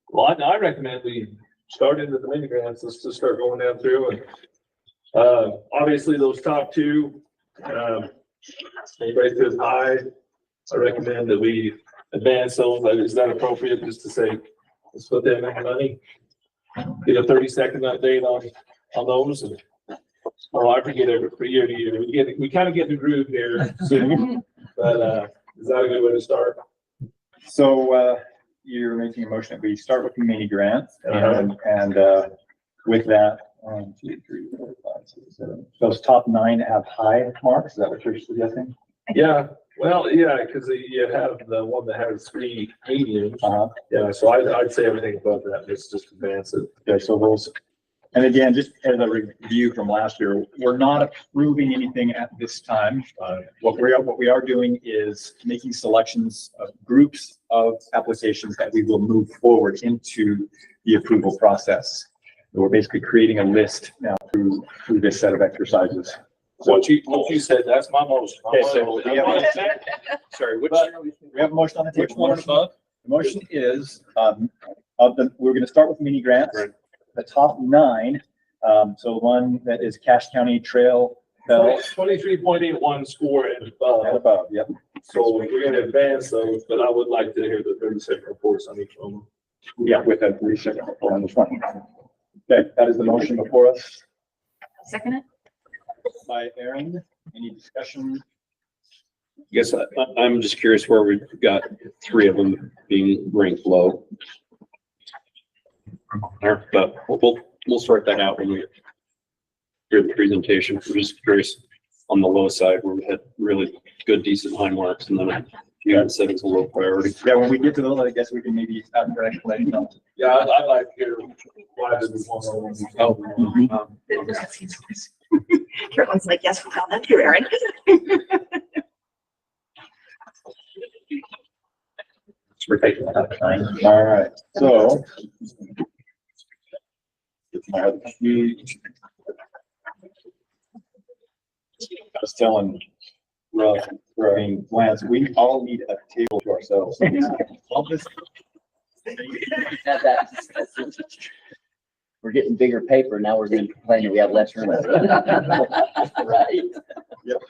Well, I recommend we start into the mini grants. Let's just start going down through, and obviously those top two, anybody says high, I recommend that we advance those. Is that appropriate just to say, let's put that in money? Get a 30-second update on those. And, I forget every year to year. We kind of get the groove here soon. But is that a good way to start? So you're making a motion that we start with the mini grant, and with that, 1, 2, 3, 4, 5, 6, 7. Those top 9 have high marks. Is that what you're suggesting? Yeah. Well, yeah, because you have the one that has 3 mediums. Yeah, so I'd say everything above that. Let's just advance it. Okay, so those, and again, just as a review from last year, we're not approving anything at this time. What we are doing is making selections of groups of applications that we will move forward into the approval process. So we're basically creating a list now through this set of exercises. What you said, that's my motion. Okay, so we have a motion on the table. Which one above? The motion is, we're going to start with mini grants. Right. The top 9, so one that is Cache County Trail Bell. 23.81 score and above. And above, yep. So we're going to advance those, but I would like to hear the 30-second reports on each one. Yeah, with a 3-second report on this one. Okay, that is the motion before us. Second it? By Aaron. Any discussion? Yes, I'm just curious where we've got 3 of them being ranked low. But we'll sort that out when we hear the presentation. I'm just curious on the low side where we had really good, decent high marks, and then you had said it's a low priority. Yeah, when we get to those, I guess we can maybe have an explanation on. Yeah, I'd like to hear why did we want to. Carolyn's like, yes, we found that too, Aaron. We're taking that out of time. All right, so. I was telling Lance, we all need a table to ourselves. All this. We're getting bigger paper. Now we're going to complain that we have less room. Right. Yep.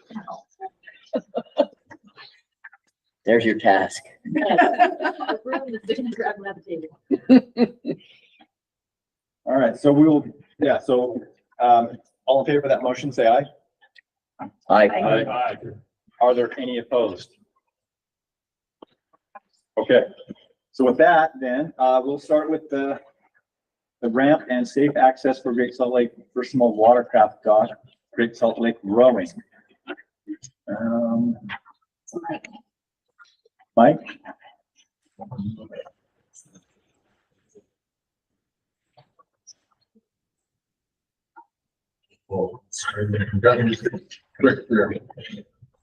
There's your task. All right, so we will, all in favor of that motion, say aye. Aye. Are there any opposed? Okay, so with that, then, we'll start with the ramp and safe access for Great Salt Lake personal watercraft dock, Great Salt Lake rowing. Mike?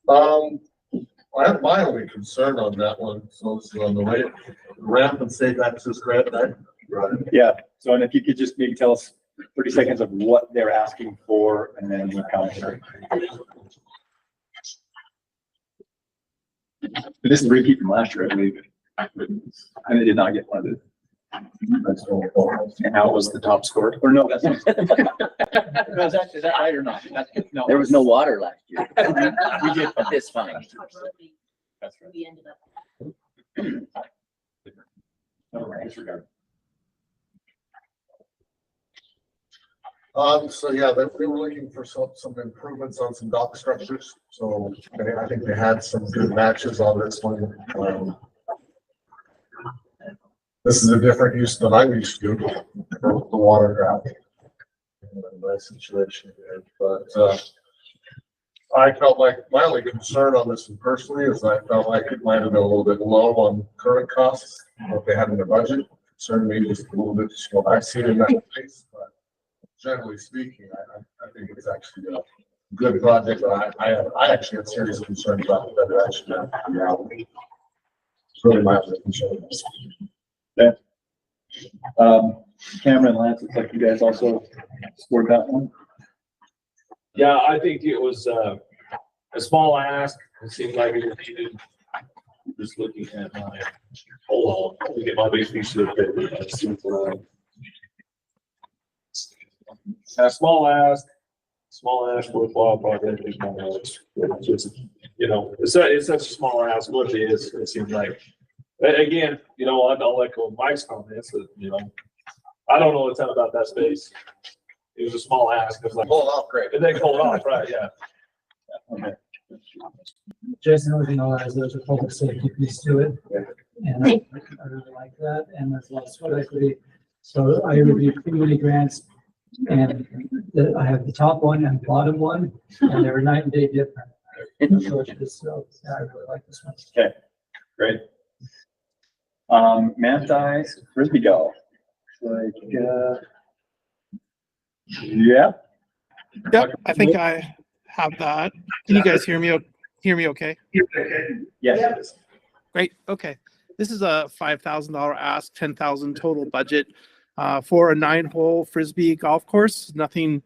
My only concern on that one, so this is on the way, ramp and safe access grant, Yeah, so and if you could just maybe tell us 30 seconds of what they're asking for and then we commentary. This is a repeat from last year, I believe. And it did not get funded. And how was the top score? Or no, that's not. No, is that right or not? No. There was no water last year. We did. This fine. That's right. We ended up. Never mind, disregard. So yeah, they were looking for some improvements on some dock structures. So I think they had some good matches on this one. This is a different use than I'm used to for the water draft. My situation here, but I felt like my only concern on this one personally is I felt like it might have been a little bit low on current costs, what they had in their budget. Concerned me just a little bit, just what I see in that place, but generally speaking, I think it's actually a good project. I actually had serious concerns about the direction of the reality. It's really my only concern. Yeah. Cameron, Lance, it's like you guys also scored that one. Yeah, I think it was a small ask. It seemed like it was needed. Just looking at my, hold on, let me get my big piece of it. A small ask worthwhile project. It's just, you know, it's such a small ask. What it is, it seems like. Again, you know, I'll echo Mike's comments that, you know, I don't know a ton about that space. It was a small ask. It was like, Pull it off great. and they pulled it off, right? Yeah. Okay. Jason, everything I'll add is there's a public safety piece to it. And I really like that. And there's a lot of sweat equity. So I reviewed community grants and I have the top one and bottom one, and they're night and day different. So yeah, I really like this one. Okay, great. Manti Frisbee golf. Like, yeah. Yep, I think I have that. Can you guys hear me? Hear me okay? Yes. Great. Okay. This is a $5,000 ask, 10,000 total budget for a 9-hole Frisbee golf course. Nothing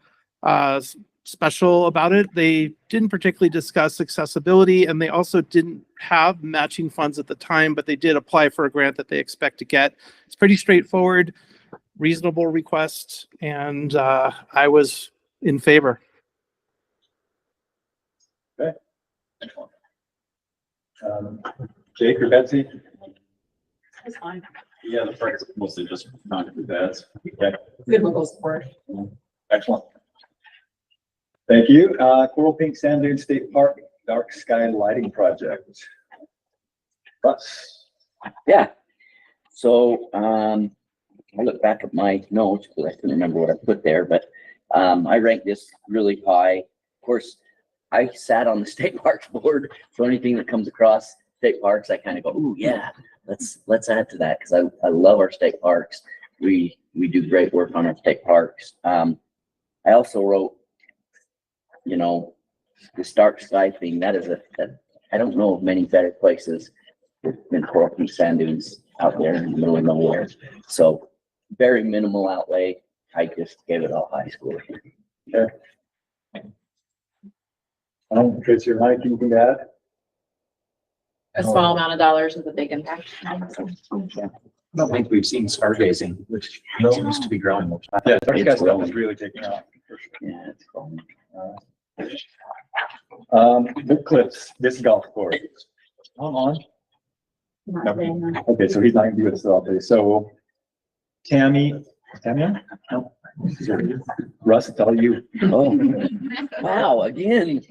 special about it. They didn't particularly discuss accessibility, and they also didn't have matching funds at the time, but they did apply for a grant that they expect to get. It's pretty straightforward, reasonable request, and I was in favor. Okay. Jake or Betsy? That's fine. Yeah, the park is mostly just not too bad. Okay. Good local sport. Excellent. Thank you. Coral Pink Sand Dune State Park Dark Sky Lighting Project. Russ. Yeah. So, I look back at my notes because I couldn't remember what I put there, but I ranked this really high. Of course, I sat on the state parks board, so anything that comes across state parks, I kind of go, "Ooh, yeah, let's add to that," because I love our state parks. We do great work on our state parks. I also wrote, you know, the dark sky thing. That is I don't know of many better places than Coral Pink Sand Dunes out there in the middle of nowhere. So very minimal outlay. I just gave it all high score. Okay. Tracy or Mike, anything to add? A small amount of dollars with a big impact. I don't think we've seen stargazing, which seems to be growing. Yeah, dark sky stuff is really taking off. Yeah, it's cool. Big Cliffs, this golf course. Come on. No. Okay, so he's not gonna do this all day. So Tammy? No. Russ, it's all you. Oh, wow, again.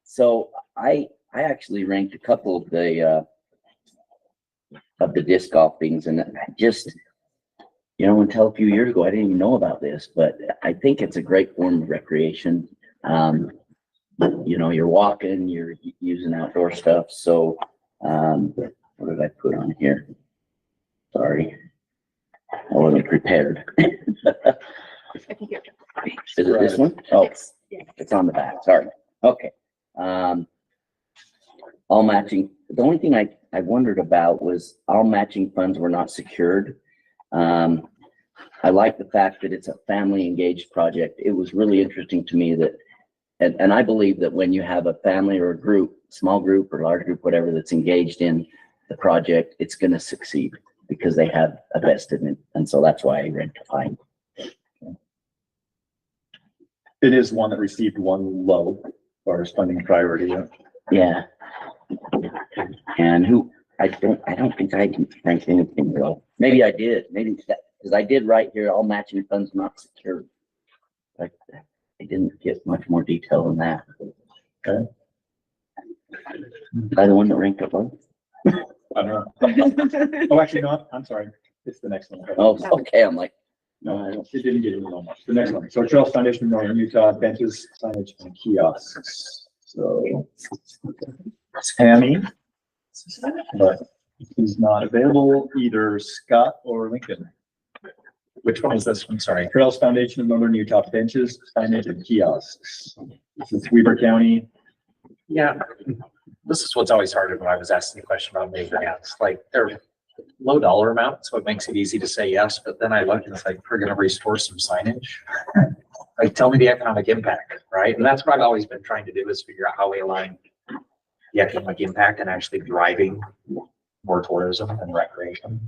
So I actually ranked a couple of the disc golf things, and I just, you know, until a few years ago, I didn't even know about this, but I think it's a great form of recreation. You know, you're walking, you're using outdoor stuff. So, what did I put on here? Sorry, I wasn't prepared. Is it this one? Oh, it's on the back. Sorry. Okay. all matching. The only thing I wondered about was all matching funds were not secured. I like the fact that it's a family engaged project. It was really interesting to me that, and I believe that when you have a family or a group, small group or large group, whatever, that's engaged in the project, it's going to succeed because they have a vested in it. And so that's why I ranked high. It is one that received one low as far as funding priority. Yeah. And who, I don't think I ranked anything low. Maybe I did, maybe that, because I did write here, all matching funds not secured. Like, I didn't get much more detail than that. Okay. By the one that ranked up low? I don't know. Oh, actually, no, I'm sorry. It's the next one. Oh, okay. I'm like, No, I don't, it didn't get any low much. The next one. So Trails Foundation of Northern Utah, benches, signage, and kiosks. So Tammy, but he's not available, either Scott or Lincoln. Which one is this one? Sorry. Trails Foundation of Northern Utah, benches, signage, and kiosks. This is Weber County. Yeah, this is what's always hard when I was asking the question about big grants. Like, they're low dollar amount, so it makes it easy to say yes, but then I look and it's like, we're gonna restore some signage. Like, tell me the economic impact, right? And that's what I've always been trying to do, is figure out how we align the economic impact and actually driving more tourism and recreation.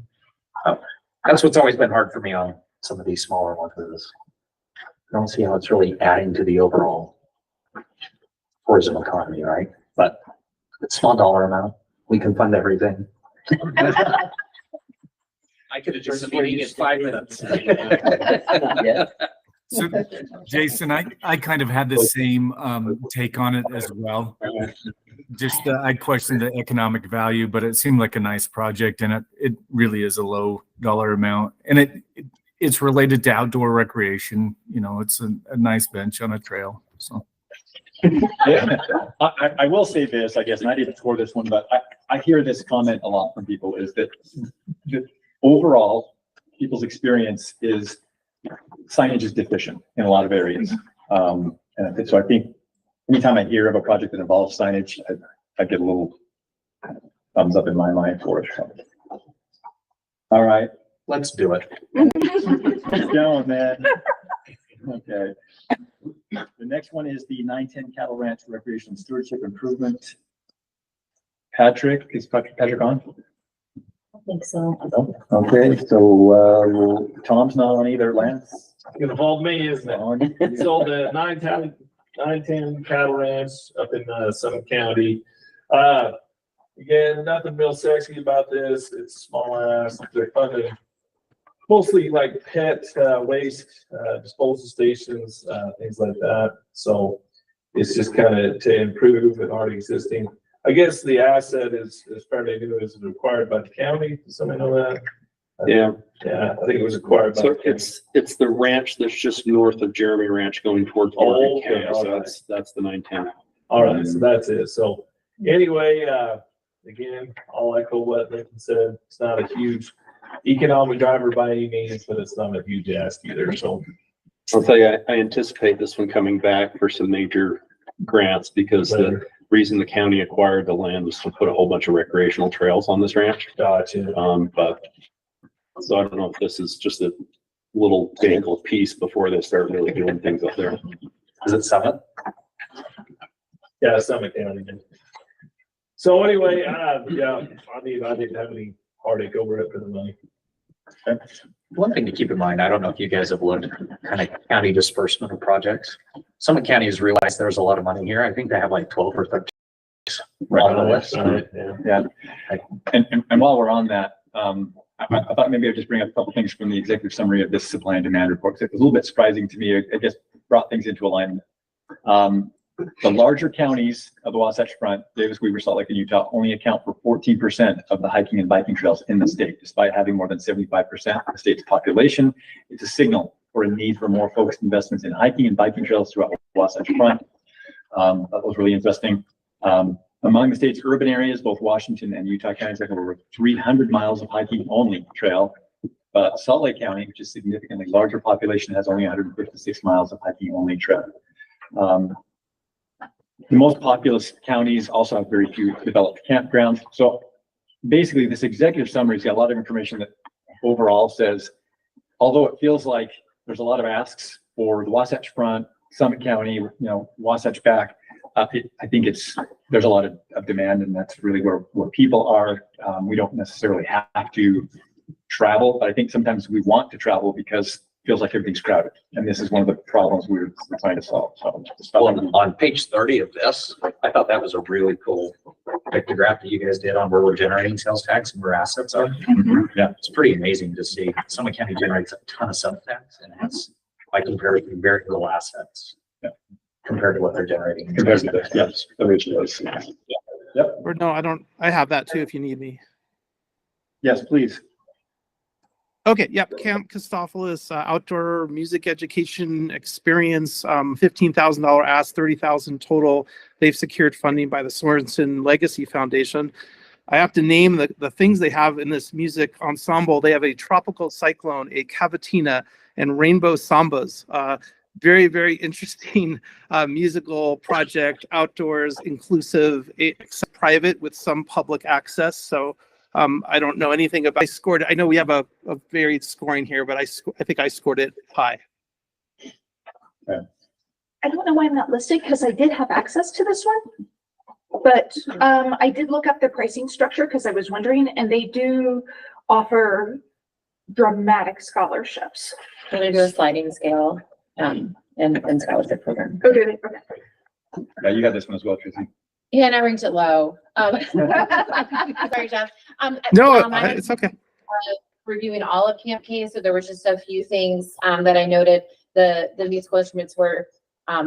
That's what's always been hard for me on some of these smaller ones, is I don't see how it's really adding to the overall tourism economy, right? But it's small dollar amount. We can fund everything. I could adjourn the meeting in 5 minutes. yeah. So, Jason, I kind of had the same take on it as well. Just I questioned the economic value, but it seemed like a nice project, and it really is a low dollar amount, and it's related to outdoor recreation. You know, it's a nice bench on a trail. So. Yeah. I will say this, I guess, and I didn't score this one, but I hear this comment a lot from people, is that overall people's experience is signage is deficient in a lot of areas. And so I think anytime I hear of a project that involves signage, I get a little thumbs up in my mind for it. All right. Let's do it. Keep going, man. Okay. The next one is the 910 Cattle Ranch Recreation Stewardship Improvement. Patrick, is Patrick on? I think so. Okay, so Tom's not on either. Lance? Gonna involve me, isn't it? So the 910 Cattle Ranch up in Summit County. Again, nothing real sexy about this. It's small ass. They're funded mostly like pet waste disposal stations, things like that. So it's just kind of to improve an already existing. I guess the asset is fairly new. Is required by the county? Does somebody know that? Yeah. Yeah, I think it was acquired by. So it's the ranch that's just north of Jeremy Ranch going towards Parkin Okay, County. So that's the 910. All right, so that's it. So anyway, again, I'll echo what Lincoln said. It's not a huge economic driver by any means, but it's not a huge ask either. So I'll tell you, I anticipate this one coming back for some major grants, because the reason the county acquired the land was to put a whole bunch of recreational trails on this ranch. Gotcha. But so I don't know if this is just a little dangle piece before they start really doing things up there. Is it Summit? Yeah, Summit County. So anyway, yeah, I didn't have any heartache over it for the money. Okay. One thing to keep in mind, I don't know if you guys have looked kind of county disbursement of projects. Summit County has realized there's a lot of money here. I think they have like 12 or 13 on the list. Yeah. And while we're on that, I thought maybe I'd just bring up a couple things from the executive summary of this supply and demand report. It was a little bit surprising to me. It just brought things into alignment. The larger counties of the Wasatch Front, Davis, Weaver, Salt Lake, and Utah, only account for 14% of the hiking and biking trails in the state, despite having more than 75% of the state's population. It's a signal for a need for more focused investments in hiking and biking trails throughout the Wasatch Front. That was really interesting. Among the state's urban areas, both Washington and Utah counties have over 300 miles of hiking only trail. But Salt Lake County, which is significantly larger population, has only 156 miles of hiking only trail. The most populous counties also have very few developed campgrounds. So basically, this executive summary's got a lot of information that overall says, although it feels like there's a lot of asks for the Wasatch Front, Summit County, Wasatch back, I think there's a lot of demand, and that's really where people are. We don't necessarily have to travel, but I think sometimes we want to travel because it feels like everything's crowded. And this is one of the problems we're trying to solve. So On page 30 of this, I thought that was a really cool pictograph that you guys did on where we're generating sales tax and where assets are. Yeah, it's pretty amazing to see. Summit County generates a ton of sales tax and has, by comparison, very little assets. Yeah. Compared to what they're generating. Compared to this, yes, originally. Yep. Or no, I have that too if you need me. Yes, please. Okay, yep, Camp Christophilus, outdoor music education experience, $15,000 ask, $30,000 total. They've secured funding by the Sorensen Legacy Foundation. I have to name the things they have in this music ensemble. They have a tropical cyclone, a cavatina, and rainbow sambas. Very, very interesting musical project, outdoors, inclusive, it's private with some public access. So I don't know anything about. I know we have a varied scoring here, but I think I scored it high. Okay. I don't know why I'm not listed because I did have access to this one. But I did look up the pricing structure because I was wondering, and they do offer dramatic scholarships. So they do a sliding scale and scholarship program. Oh, do they? Okay. Yeah, you got this one as well, Tracy. Yeah, and I ranked it low. Sorry, Jeff. No, I it's okay. Reviewing all of Camp K, so there was just a few things that I noted. The musical instruments were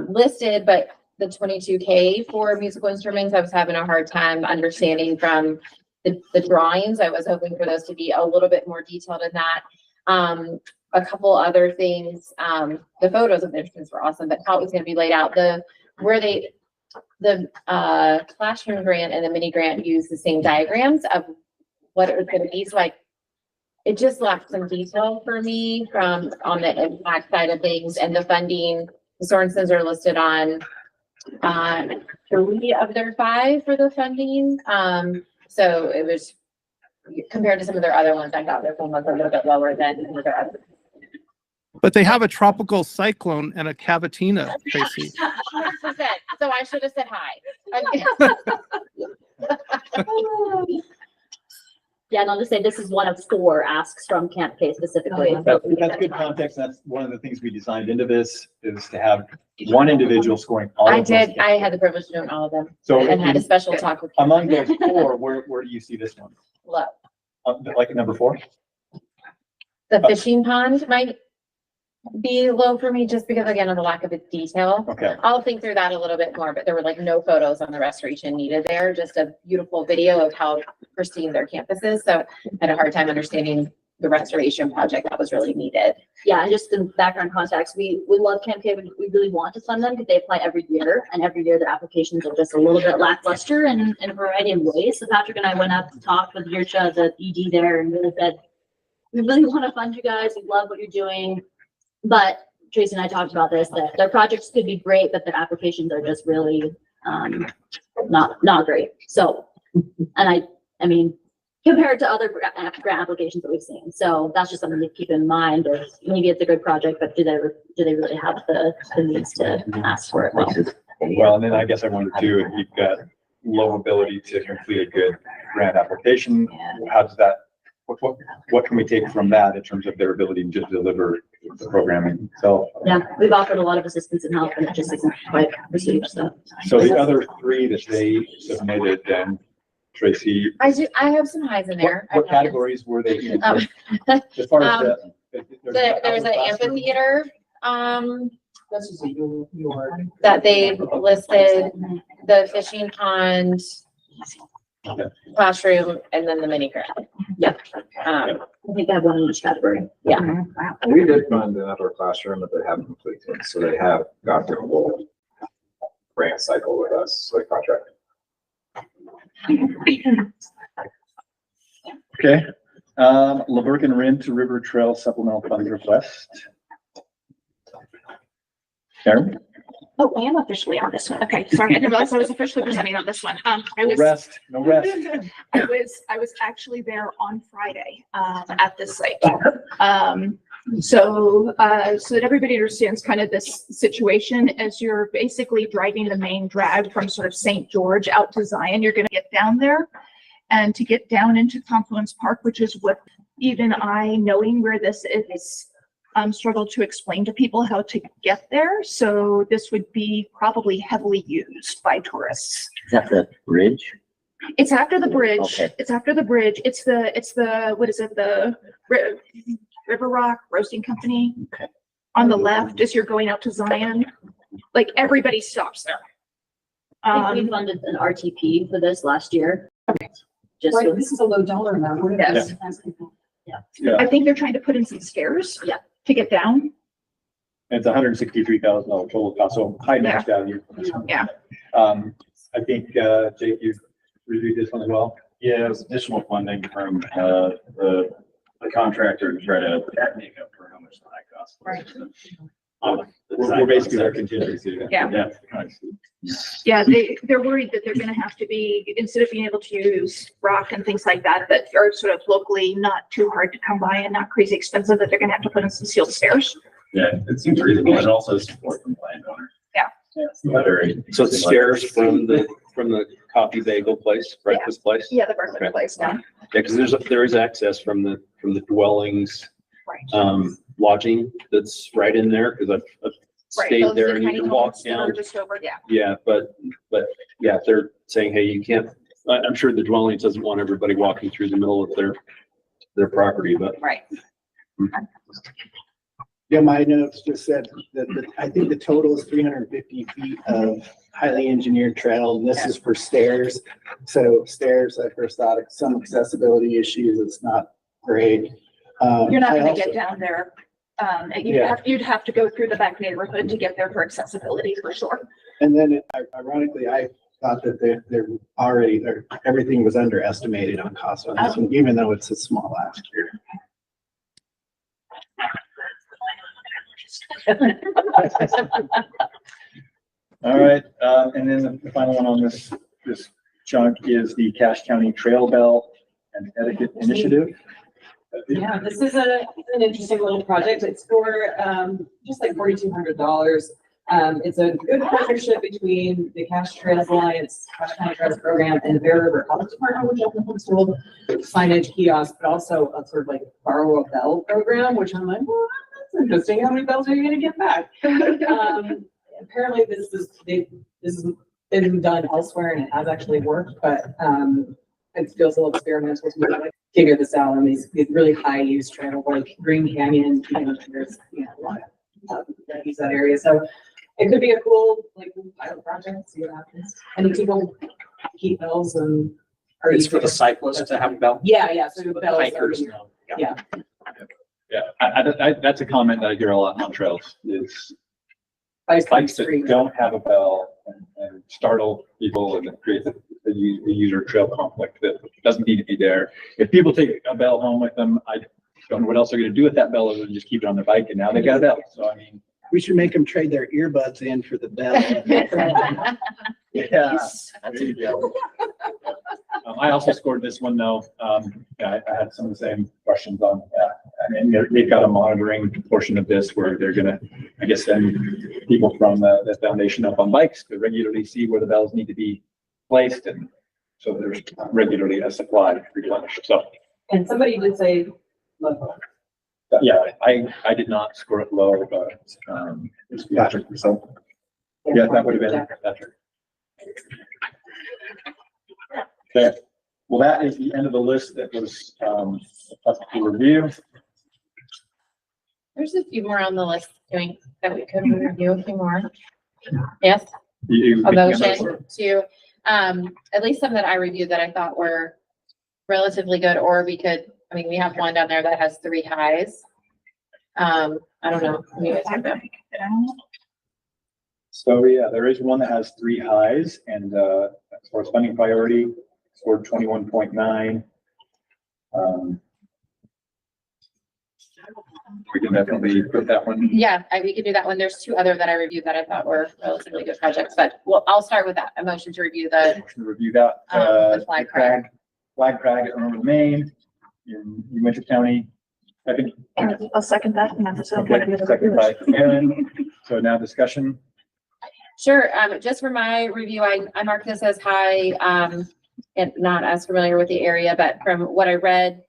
listed, but the 22K for musical instruments, I was having a hard time understanding from the drawings. I was hoping for those to be a little bit more detailed in that. A couple other things, the photos of the instruments were awesome, but how it was going to be laid out, the classroom grant and the mini grant use the same diagrams of what it was going to be. So it just lacked some detail for me on the impact side of things, and the funding. The Sorensens are listed on 3 of their 5 for the funding. So it was compared to some of their other ones, I thought their one was a little bit lower than some of their others. But they have a tropical cyclone and a cavatina, Tracy. 100%. So I should have said hi. Yeah, and I'll just say this is one of 4 asks from Camp K specifically. That's good context. That's one of the things we designed into this, is to have one individual scoring all of those. I had the privilege of doing all of them. So and had a special talk with among those 4, where do you see this one? Low. Like at number 4? The fishing pond might be low for me just because, again, of the lack of the detail. Okay. I'll think through that a little bit more, but there were like no photos on the restoration needed there, just a beautiful video of how pristine their campus is. So I had a hard time understanding the restoration project that was really needed. Yeah, and just in background context, we love Camp K. We really want to fund them because they apply every year, and every year their applications are just a little bit lackluster in a variety of ways. So Patrick and I went up and talked with Yurcha, the ED there, and really said, we really want to fund you guys. We love what you're doing. But Tracy and I talked about this, that their projects could be great, but their applications are just really not great. So, and I mean, compared to other grant applications that we've seen. So that's just something to keep in mind. Or maybe it's a good project, but do they really have the means to ask for it? Well, and then I guess I wondered too, if you've got low ability to complete a good grant application, how does that, what can we take from that in terms of their ability to deliver the programming? So yeah, we've offered a lot of assistance and help, and it just isn't quite received. So the other 3 that they submitted, then Tracy, I have some highs in there. what categories were they in? As far as there was an amphitheater that they listed, the fishing pond, classroom, and then the mini grant. Yep. I think I have one in each category. Yeah. We did fund an outdoor classroom, but they haven't completed, so they have got their whole grant cycle with us, like contract. Okay. Laverkin Rim to River Trail supplemental fund request. Karen? Oh, I am officially on this one. Okay, sorry, I didn't realize I was officially presenting on this one. I was. No rest. I was actually there on Friday, at this site. So that everybody understands kind of this situation, as you're basically driving the main drag from sort of St. George out to Zion, you're gonna get down there. And to get down into Confluence Park, which is what even I, knowing where this is, struggled to explain to people how to get there. So this would be probably heavily used by tourists. Is that the bridge? It's after the bridge. Okay. It's after the bridge. It's the, what is it? The River Rock Roasting Company. Okay. On the left, as you're going out to Zion, like everybody stops there. I think we funded an RTP for this last year. Okay. Just Right, with- this is a low dollar amount. Yes. Yeah. I think they're trying to put in some stairs. Yeah. To get down. It's $163,000 total cost, so high match value. Yeah. I think, Jake, you reviewed this one as well. Yeah, it was additional funding from, the contractor to try to make up for how much the high cost was. Right. We're basically our contingency. Yeah. Yeah. Yeah, they're worried that they're gonna have to be, instead of being able to use rock and things like that, that are sort of locally not too hard to come by and not crazy expensive, that they're gonna have to put in some sealed stairs. Yeah, it seems reasonable, and also support from the landowner. Yeah. So it's stairs from the coffee bagel place, breakfast place? Yeah, the breakfast place now. Yeah, because there is access from the dwellings, Right. lodging that's right in there, because I've Right, stayed those there are and you tiny can walk homes that are down. just over, yeah. Yeah, but yeah, they're saying, hey, you can't, I'm sure the dwellings doesn't want everybody walking through the middle of their property, but. Right. Yeah, my notes just said that I think the total is 350 feet of highly engineered trail, and this is for stairs. So stairs, I first thought of some accessibility issues, it's not great. You're not I gonna also- get down there. Yeah. You'd have to go through the back neighborhood to get there for accessibility for sure. And then ironically, I thought that they're already, everything was underestimated on cost on this one, even though it's a small ask here. All right, and then the final one on this chunk is the Cache County Trail Bell and Etiquette Initiative. Yeah, this is an interesting little project. It's for, just like $4,200. It's a good partnership between the Cache Trails Alliance, Cache County Trails Program, and the Bear River Health Department, which I think is sold signage kiosk, but also a sort of like borrow a bell program, which I'm like, well, that's interesting. How many bells are you gonna get back? Apparently this has been done elsewhere and it has actually worked, but, it feels a little experimental to me, like figure this out on these really high use trail, like Green Canyon, there's, a lot of that use that area. So it could be a cool, like, pilot project, see what happens. And people keep bells and. It's for the cyclists to have a bell. Yeah, so the bells. Hikers. Yeah. Yeah, that's a comment that I hear a lot on trails is bikes that Street. don't have a bell and startle people and create a user trail conflict that doesn't need to be there. If people take a bell home with them, I don't know what else they're gonna do with that bell other than just keep it on their bike, and now they've got a bell. So I mean, We should make them trade their earbuds in for the bell. yeah. There you go. I also scored this one though. I had some of the same questions on that. And they've got a monitoring portion of this where they're gonna, I guess, send people from the foundation up on bikes to regularly see where the bells need to be placed, and so there's regularly a supply replenished. So And somebody did say, look, yeah, I did not score it low, but it's Patrick. So yeah, that would have been Patrick. Okay, well, that is the end of the list that was up to review. There's a few more on the list doing that we could review, a few more. Yes, You- a motion to, at least some that I reviewed that I thought were relatively good, or we could, I mean, we have one down there that has 3 highs. I don't know. You guys have them. So yeah, there is one that has 3 highs, and as far as funding priority, scored 21.9. We can definitely put that one. Yeah, we could do that one. There's two other that I reviewed that I thought were relatively good projects, but well, I'll start with that. A motion to review the, Motion to review that. the flag crag. Flag crag at Arnold, Maine, in New Winter County. I think. I'll second that. And that's Okay, second by Aaron. So now discussion. Sure. Just for my review, I marked this as high, and not as familiar with the area, but from what I read,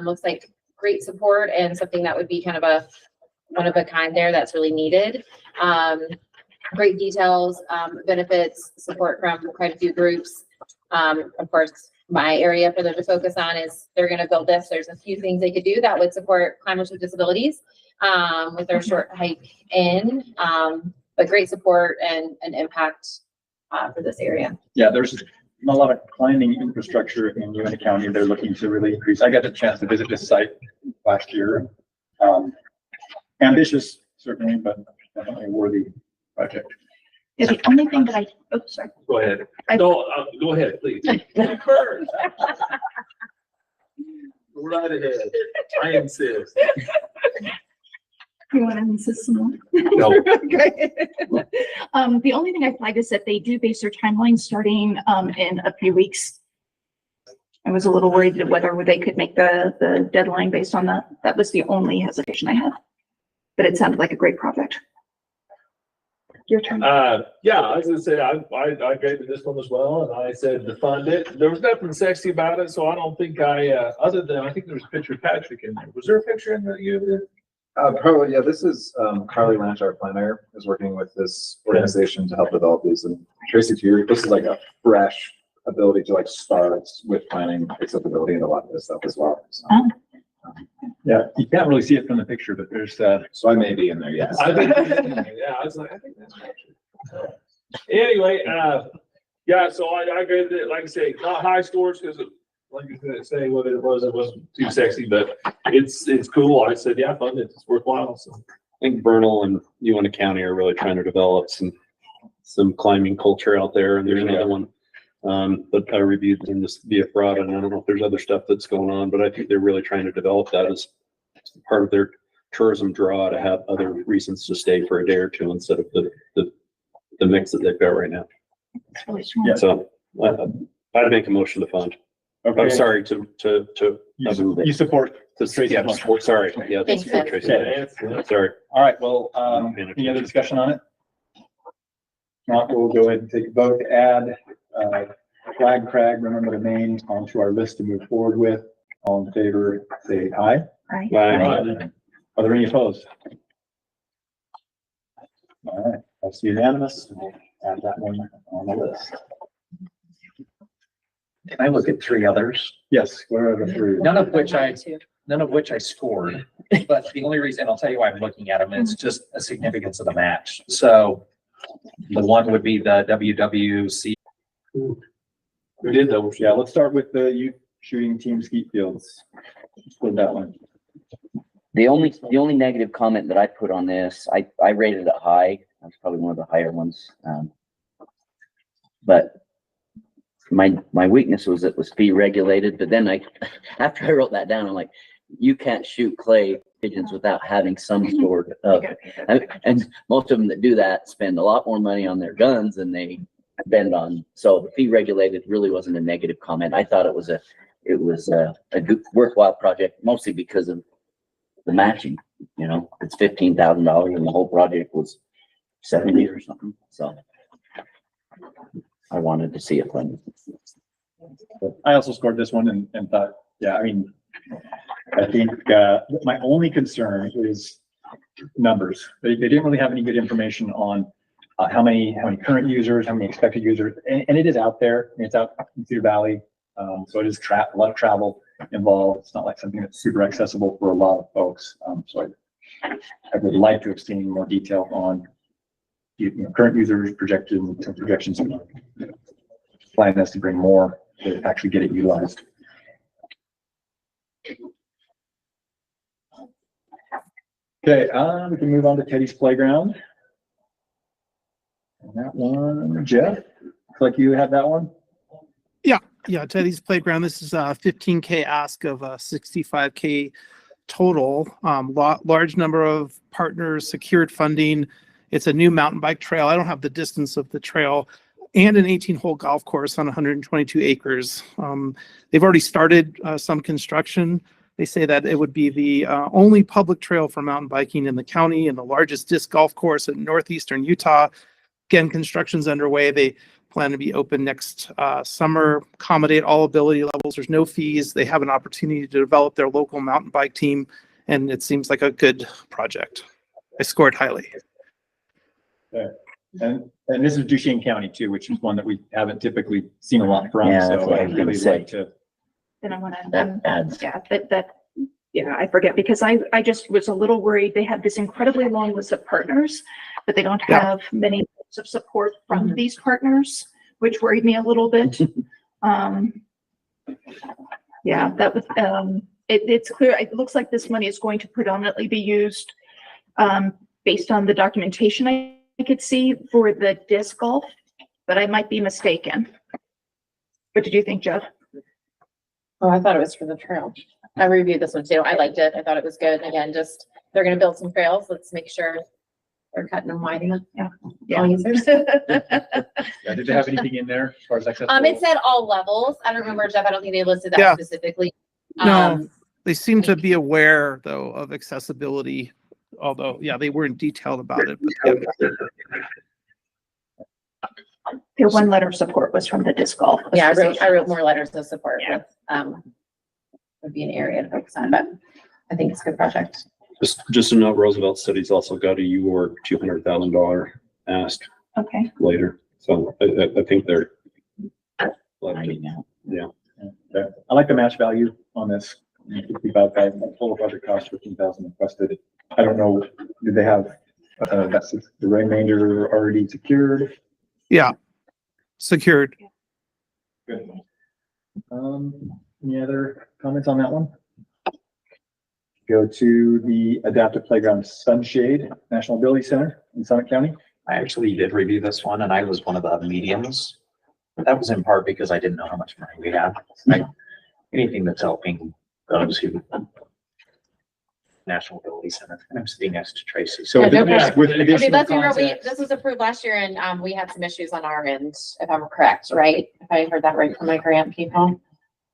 looks like great support and something that would be kind of a one of a kind there that's really needed. Great details, benefits, support from quite a few groups. Of course, my area for them to focus on is they're going to build this. There's a few things they could do that would support climbers with disabilities with their short hike in, but great support and an impact for this area. Yeah, there's not a lot of climbing infrastructure in Uinta County. They're looking to really increase. I got a chance to visit this site last year. Ambitious, certainly, but definitely a worthy project. Yeah, the only thing that sorry. Go ahead. I- No, go ahead, please. First. Right ahead. I insist. You want to insist some more? No. Okay. The only thing I flagged is that they do base their timeline starting in a few weeks. I was a little worried that whether they could make the deadline based on that. That was the only hesitation I had. But it sounded like a great project. Your turn. Yeah, I was gonna say, I graded this one as well, and I said to fund it. There was nothing sexy about it, so I don't think other than, I think there was a picture of Patrick in there. Was there a picture in that you did? Probably, yeah, this is, Carly Lanch, our planner, is working with this organization to help develop these, and Tracy, this is like a fresh ability to like start with planning accessibility and a lot of this stuff as well. So, Yeah, you can't really see it from the picture, but there's so I may be in there, yes. I think, yeah, I was like, I think that's Patrick. Anyway, yeah, so I graded it, like I say, not high scores, because like you say, what it wasn't too sexy, but it's cool. I said, yeah, fun, it's worthwhile, so. I think Vernal and Uinta County are really trying to develop some climbing culture out there, and there's another one. But I reviewed in this via fraud, and I don't know if there's other stuff that's going on, but I think they're really trying to develop that as part of their tourism draw, to have other reasons to stay for a day or two instead of the mix that they've got right now. That's really smart. Yeah. So I'd make a motion to fund. Okay. I'm sorry to you support to Tracy's yeah, motion. sorry. Yeah, that's Thanks, for Tracy. Okay. Sorry. All right, well, any other discussion on it? Not, we'll go ahead and take a vote to add flag crag, remember the Maine, onto our list to move forward with. All in favor, say aye. Aye. Bye. Are there any opposed? All right, that's unanimous. We'll add that one on the list. Can I look at three others? Yes, where are the three? None of which I scored, but the only reason, I'll tell you why I'm looking at them, is just a significance of the match. So the one would be the WWC. Who did those? Yeah, let's start with the youth shooting team skeet fields. Let's put that one. The only negative comment that I put on this, I rated it high. That's probably one of the higher ones. But my weakness was it was fee regulated, but then after I wrote that down, I'm like, you can't shoot clay pigeons without having some sort of, and most of them that do that spend a lot more money on their guns than they spend on. So the fee regulated really wasn't a negative comment. I thought it was a good, worthwhile project, mostly because of the matching. You know, it's $15,000 and the whole project was 70 or something. So I wanted to see it funded. I also scored this one and thought, yeah, I mean, I think my only concern is numbers. They didn't really have any good information on how many current users, how many expected users, and it is out there. It's out in Cedar Valley, so it is a lot of travel involved. It's not like something that's super accessible for a lot of folks. So I would like to have seen more detail on current users, projections. Plan is to bring more to actually get it utilized. Okay, we can move on to Teddy's Playground. And that one, Jeff, looks like you have that one. Yeah, Teddy's Playground. This is a 15K ask of a 65K total, large number of partners, secured funding. It's a new mountain bike trail. I don't have the distance of the trail, and an 18-hole golf course on 122 acres. They've already started some construction. They say that it would be the only public trail for mountain biking in the county and the largest disc golf course in northeastern Utah. Again, construction's underway. They plan to be open next summer, accommodate all ability levels. There's no fees. They have an opportunity to develop their local mountain bike team, and it seems like a good project. I scored highly. Okay. And this is Duchesne County too, which is one that we haven't typically seen a lot from. Yeah, that's So what I I'd was gonna really say. like to. Then I want That to, adds. yeah, I forget because I just was a little worried. They have this incredibly long list of partners, but they don't Yeah. have many types of support from these partners, which worried me a little bit. Yeah, that was, it's clear. It looks like this money is going to predominantly be used, based on the documentation I could see for the disc golf, but I might be mistaken. What did you think, Jeff? Oh, I thought it was for the trail. I reviewed this one too. I liked it. I thought it was good. Again, just, they're gonna build some trails. Let's make sure they're cutting them wide enough. Yeah. All users. Yeah, did they have anything in there as far as accessible? It said all levels. I don't remember, Jeff. I don't think they listed that Yeah. specifically. No, they seem to be aware though of accessibility, although, yeah, they weren't detailed about it. But yeah. Their one letter of support was from the disc golf. Yeah, I Association. wrote more letters of support with, would be an area to focus on, but I think it's a good project. Just a note, Roosevelt City's also got a UOR $200,000 ask Okay. later. So I think they're. Yeah. Okay. I like the match value on this. 55,000, total project cost 15,000 requested. I don't know, do they have, that's the remainder already secured? Yeah, secured. Good. Any other comments on that one? Go to the Adaptive Playground Sunshade National Ability Center in Summit County. I actually did review this one and I was one of the mediums. That was in part because I didn't know how much money we had. Like, anything that's helping those who National Ability Center, and I'm sitting next to Tracy. So Yeah, with Okay, additional let's remember, context, this was approved last year and, we had some issues on our end, if I'm correct, right? If I heard that right from my grant people.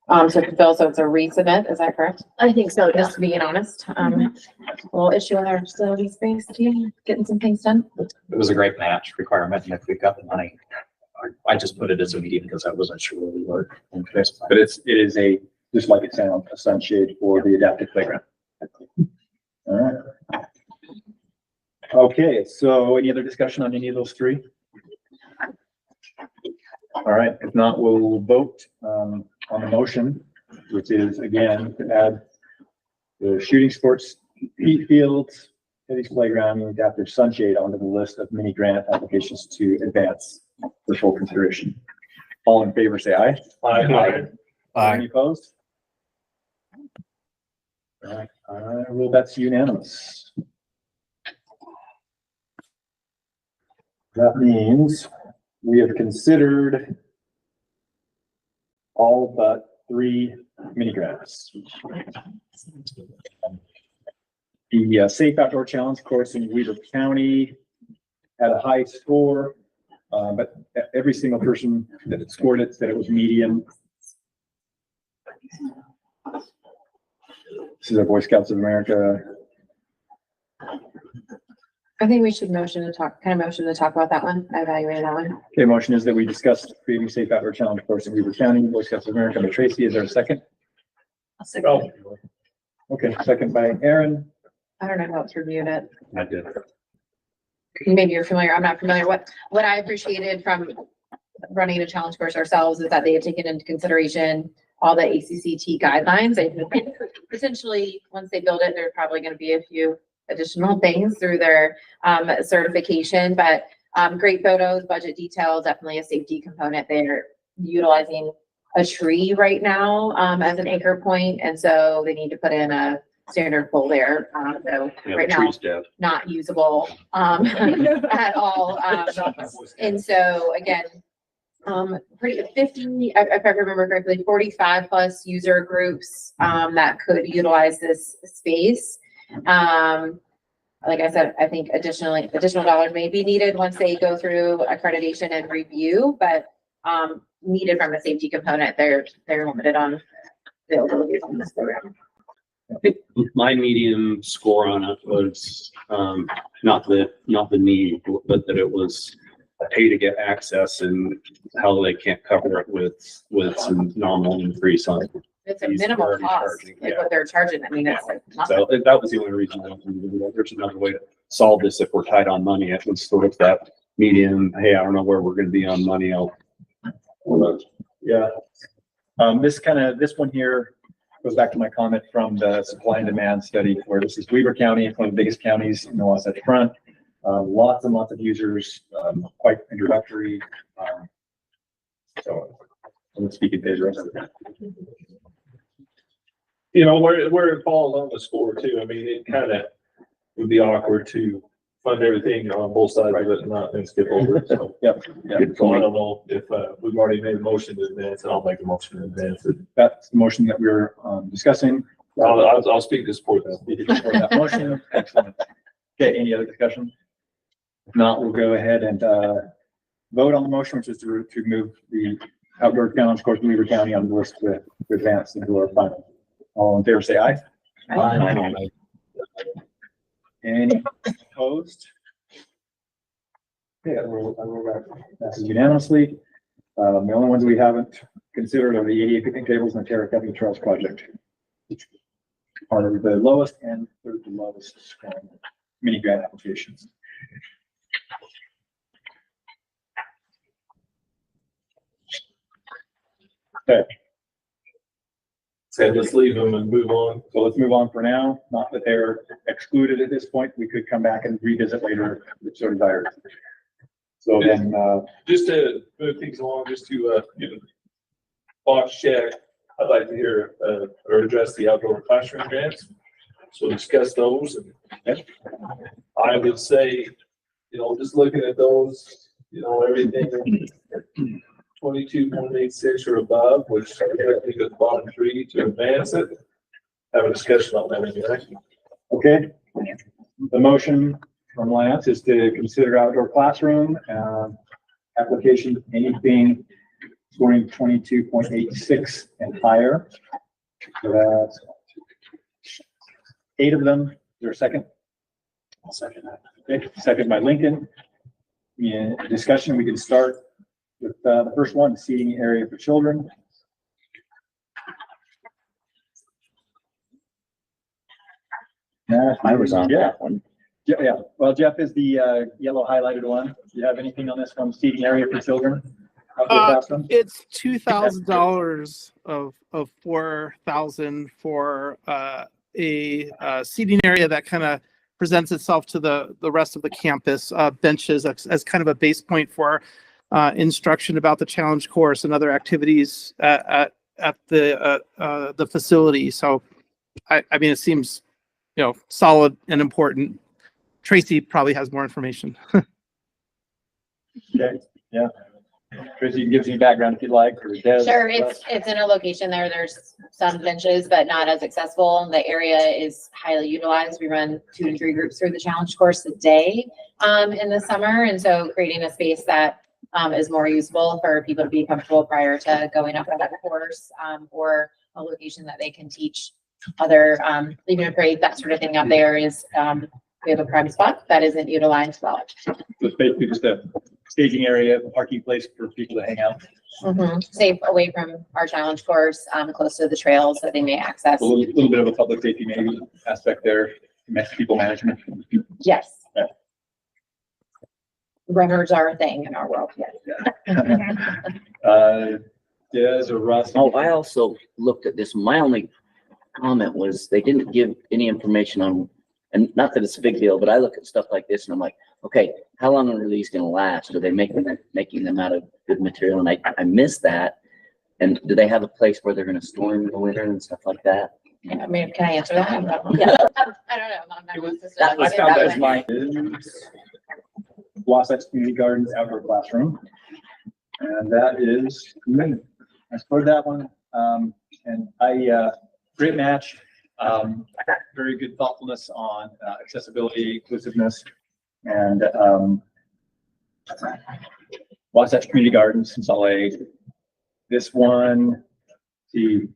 So to Phil, so it's a resubmit, is that correct? I think so, yeah. Just being honest, we'll issue our facility space team, getting some things done. It was a great match requirement, and if we've got the money, I just put it as a medium because I wasn't sure where we were. but it is a, just like it sounds, a sunshade for the adaptive playground. All right. Okay, so any other discussion on any of those three? All right, if not, we'll vote on the motion, which is again to add the shooting sports heat fields, Eddie's playground, and adaptive sunshade onto the list of mini grant applications to advance for full consideration. All in favor, say aye. Aye. Any opposed? All right, well, that's unanimous. That means we have considered all but 3 mini grants. The Safe Outdoor Challenge course in Weaver County had a high score, but every single person that scored it said it was medium. This is a Boy Scouts of America. I think we should motion to talk about that one. I evaluated that one. Okay, motion is that we discussed creating Safe Outdoor Challenge course in Weaver County, Boy Scouts of America by Tracy. Is there a second? I'll second. Okay, second by Aaron. I don't know how it's reviewed it. I did. Maybe you're familiar. I'm not familiar. What I appreciated from running a challenge course ourselves is that they had taken into consideration all the ACCT guidelines. And potentially, once they build it, there's probably going to be a few additional things through their certification, but great photos, budget detail, definitely a safety component. They're utilizing a tree right now as an anchor point, and so they need to put in a standard pole there. So right now, not usable at all. And so again, pretty 50, if I remember correctly, 45 plus user groups, that could utilize this space. Like I said, I think additional dollars may be needed once they go through accreditation and review, but, needed from a safety component, they're limited on availability on this program. I think my medium score on it was, not the need, but that it was a pay to get access and how they can't cover it with some nominal increase on it. It's a minimal cost, like what they're charging. I mean, it's like nothing. So that was the only reason. There's another way to solve this if we're tight on money. It was sort of that medium, hey, I don't know where we're gonna be on money. Yeah. This one here goes back to my comment from the supply and demand study, where this is Weber County, one of the biggest counties in the Wasatch Front. Lots and lots of users, quite introductory. So let's speak in favor of that. You know, where it falls on the score too. I mean, it kind of would be awkward to fund everything on both sides of it and not then skip over it. So, Yep. so I don't know if we've already made a motion to advance, and I'll make a motion to advance it. That's the motion that we're discussing. I'll speak to support that. Support that motion. Excellent. Okay, any other discussion? If not, we'll go ahead and vote on the motion, which is to move the outdoor challenge course in Weber County on the list to advance into our final. All in favor, say aye. Aye. Any opposed? Okay, that's unanimously. The only ones we haven't considered are the 88 picnic tables and the Terra Company Trails project. Part of the lowest and third to lowest scoring mini grant applications. Okay. So let's leave them and move on. So let's move on for now. Not that they're excluded at this point. We could come back and revisit later if so desired. So then, just to move things along, just to give a box check, I'd like to hear or address the outdoor classroom grants. So discuss those. And I would say, you know, just looking at those, you know, everything 22.86 or above, which I think is the bottom three to advance it. Have a discussion on that anyway. okay. The motion from Lance is to consider outdoor classroom application, anything scoring 22.86 and higher. So that's 8 of them. Is there a second? I'll second that. Okay, second by Lincoln. In discussion, we can start with the first one, seating area for children. I was on that one. Yeah. Well, Jeff is the yellow highlighted one. Do you have anything on this one, seating area for children? It's $2,000 of $4,000 for a seating area that kind of presents itself to the rest of the campus, benches as kind of a base point for instruction about the challenge course and other activities at the facility. So, I mean, it seems, you know, solid and important. Tracy probably has more information. Okay, yeah. Tracy, you can give us any background if you'd like. Or Des, Sure, it's in a location there. There's some benches, but not as accessible. The area is highly utilized. We run 2 to 3 groups through the challenge course a day in the summer. And so creating a space that is more usable for people to be comfortable prior to going up on that course, or a location that they can teach other, even a grade, that sort of thing out there is, we have a prime spot that isn't utilized well. So it's basically just a staging area, a parking place for people to hang out. Safe away from our challenge course, close to the trails that they may access. A little bit of a public safety maybe aspect there, people management. Yes. Runners are a thing in our world, yes. Des or Russ? Oh, I also looked at this. My only comment was they didn't give any information on, and not that it's a big deal, but I look at stuff like this and I'm like, okay, how long are these going to last? Are they making them out of good material? And I missed that. And do they have a place where they're going to store them in the winter and stuff like that? Yeah, I mean, can I answer that? Yeah, I don't know. I found that as my Wasatch Community Gardens outdoor classroom. And that is me. I scored that one. And great match. Very good thoughtfulness on accessibility, inclusiveness, and Wasatch Community Gardens in Salt Lake. This one, the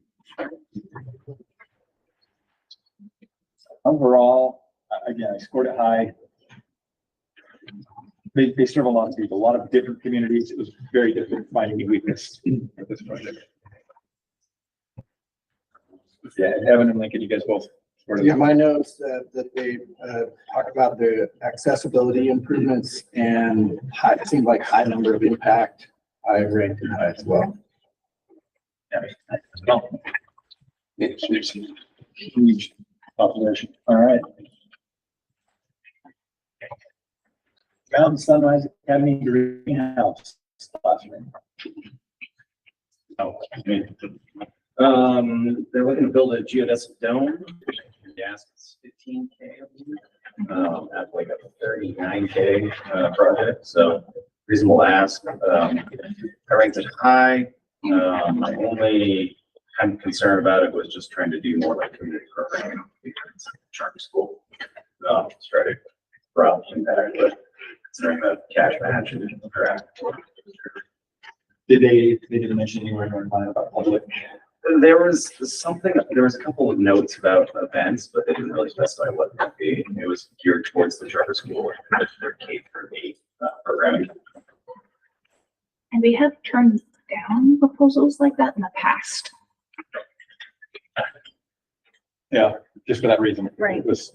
overall, again, I scored it high. They serve a lot of people, a lot of different communities. It was very difficult finding a weakness for this project. Yeah, and Evan and Lincoln, you guys both. Yeah, my notes that they talk about the accessibility improvements and high, it seemed like high number of impact. I ranked it high as well. Yeah, it's huge population. All right. Mountain Sunrise Academy Greenhouse classroom. Oh, they're looking to build a geodesic dome. The ask is 15K, at like a 39K project. So reasonable ask. I ranked it high. My only kind of concern about it was just trying to do more like community programming because charter school. Just try to broaden impact, but considering the cash match and draft. They didn't mention anywhere in our plan about public? There was a couple of notes about events, but they didn't really specify what that would be. It was geared towards the charter school and their K-8 programming. And we have turned down proposals like that in the past. Yeah, just for that reason. Right. It was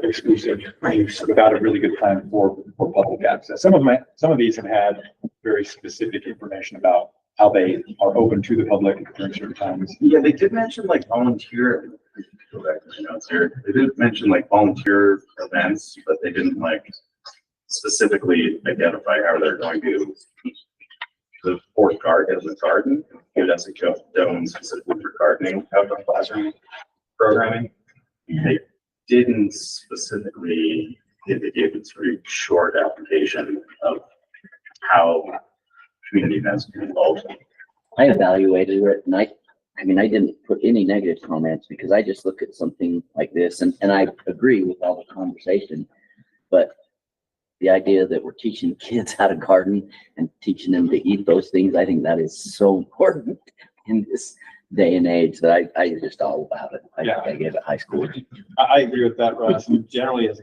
exclusive, without a really good plan for public access. Some of these have had very specific information about how they are open to the public during certain times. Yeah, they did mention like volunteer. Go back to my notes here. They did mention like volunteer events, but they didn't like specifically identify how they're going to the fourth garden as a garden. Geodesic dome specifically for gardening out of classroom programming. They didn't specifically indicate it's very short application of how community events can be involved. I evaluated it and I didn't put any negative comments because I just look at something like this and I agree with all the conversation, but the idea that we're teaching kids how to garden and teaching them to eat those things, I think that is so important in this day and age that I just all about it. I gave it high school. I agree with that, Russ. And generally, I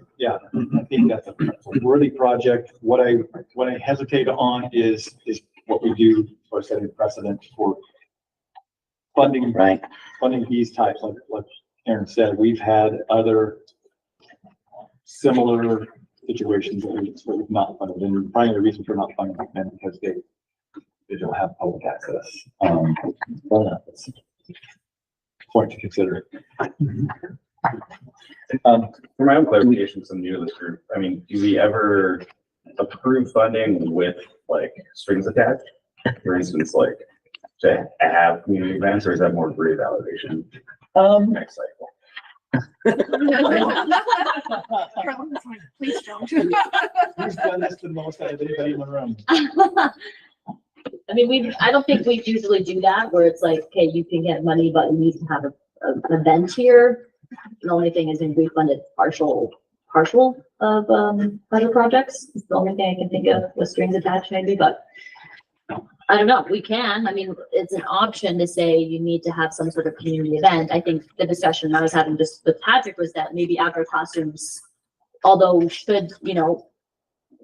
think that's a worthy project. What I hesitate on is what we do for setting precedent for funding, funding these types, like Aaron said. We've had other similar situations that we've not funded, and the primary reason for not funding them because they don't have public access. That's a point to consider. For my own clarification, since I'm new to this group, I mean, do we ever approve funding with like strings attached? For instance, like to have community events, or is that more reevaluation next cycle? Please don't. Who's done this the most out of anybody in the room? I mean, I don't think we usually do that where it's like, okay, you can get money, but you need to have an event here. The only thing is we funded partial of other projects. It's the only thing I can think of with strings attached maybe, but I don't know. We can. I mean, it's an option to say you need to have some sort of community event. I think the discussion I was having just with Patrick was that maybe outdoor classrooms, although should,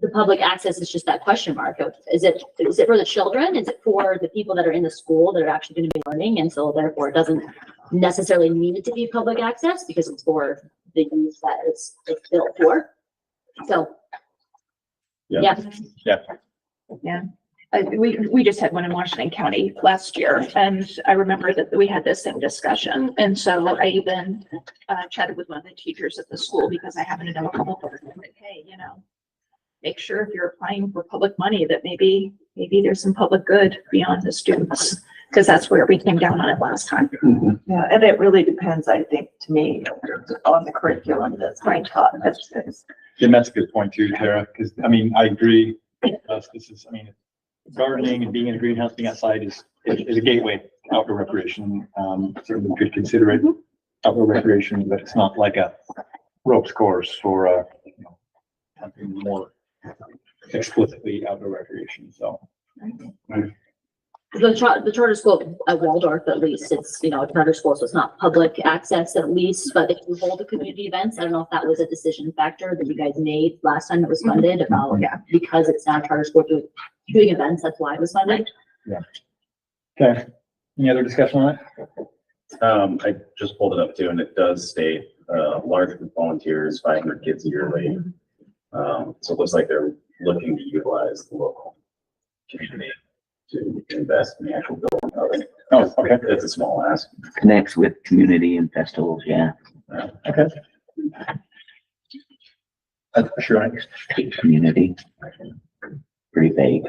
the public access is just that question mark of, is it for the children? Is it for the people that are in the school that are actually going to be learning? And so therefore it doesn't necessarily need to be public access because it's for the use that it's built for. So, yeah. We just had one in Washington County last year, and I remember that we had this same discussion. And so I even chatted with one of the teachers at the school because I happen to know a couple of them. Like, hey, make sure if you're applying for public money that maybe there's some public good beyond the students, because that's where we came down on it last time. Yeah, and it really depends, I think, to me, on the curriculum that's being taught. And that's a good point too, Tara, because I agree. gardening and being in a greenhouse, being outside is a gateway to outdoor recreation. Certainly we could consider it outdoor recreation, but it's not like a ropes course or something more explicitly outdoor recreation, so. The charter school at Waldorf, at least, it's, a charter school, so it's not public access at least, but if you hold the community events, I don't know if that was a decision factor that you guys made last time it was funded about, because it's now a charter school doing events, that's why it was funded. Yeah. Okay. Any other discussion on it? I just pulled it up too, and it does state, large group volunteers, 500 kids yearly. So it looks like they're looking to utilize the local community to invest in the actual building of it. Oh, okay. It's a small ask. Connects with community and festivals, yeah. Okay. Sure. Community. Pretty vague.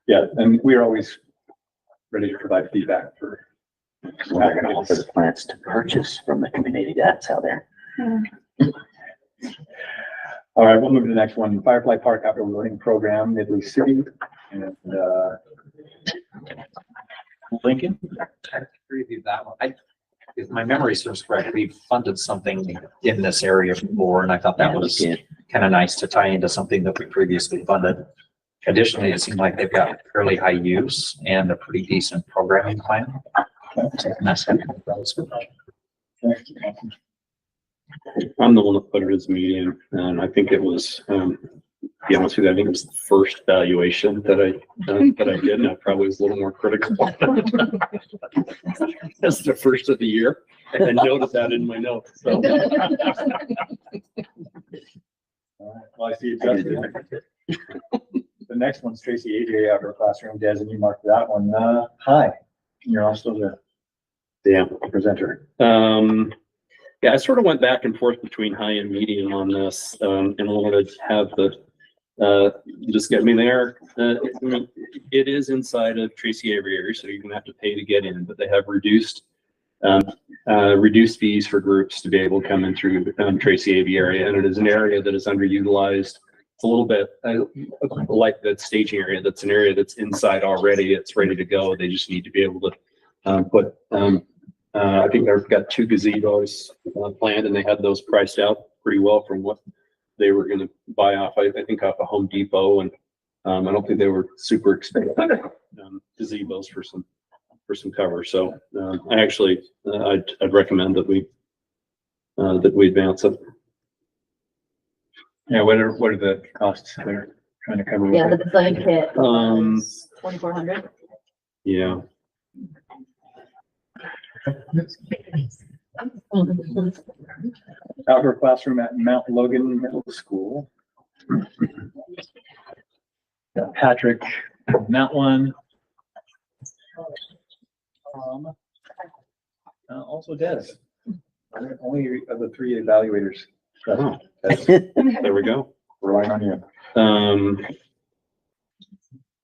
Yeah, and we're always ready to provide feedback for. Well, they're gonna offer the plants to purchase from the community, that's how they're. All right, we'll move to the next one. Firefly Park Outdoor Learning Program, Midley City, and Lincoln. I reviewed that one. If my memory serves correct, we funded something in this area before, and I thought that was kind of nice to tie into something that we previously funded. Additionally, it seemed like they've got fairly high use and a pretty decent programming plan. So that's good. That was good. I'm the one that put it as medium, and I think it was, to be honest with you, I think it was the first valuation that I did, and I probably was a little more critical. That's the first of the year, and I noted that in my notes, so. all right, well, I see it, Justin. The next one's Tracy AJ Outdoor Classroom. Des, and you marked that one. Hi, you're also the presenter. Yeah, I sort of went back and forth between high and medium on this, and wanted to have just get me there. It is inside of Tracy Aviary, so you're gonna have to pay to get in, but they have reduced fees for groups to be able to come in through Tracy Aviary, and it is an area that is underutilized. It's a little bit like that staging area. That's an area that's inside already. It's ready to go. They just need to be able to put. I think they've got 2 gazebos planned, and they had those priced out pretty well from what they were going to buy off. I think off of Home Depot, and I don't think they were super expensive gazebos for some cover. So I actually I'd recommend that we advance it. Yeah, what are the costs they're trying to cover? Yeah, the design kit, 2,400. Yeah. Outdoor classroom at Mount Logan Middle School. Got Patrick, that one. Also Des. Only of the 3 evaluators. Oh, there we go. Relying on you.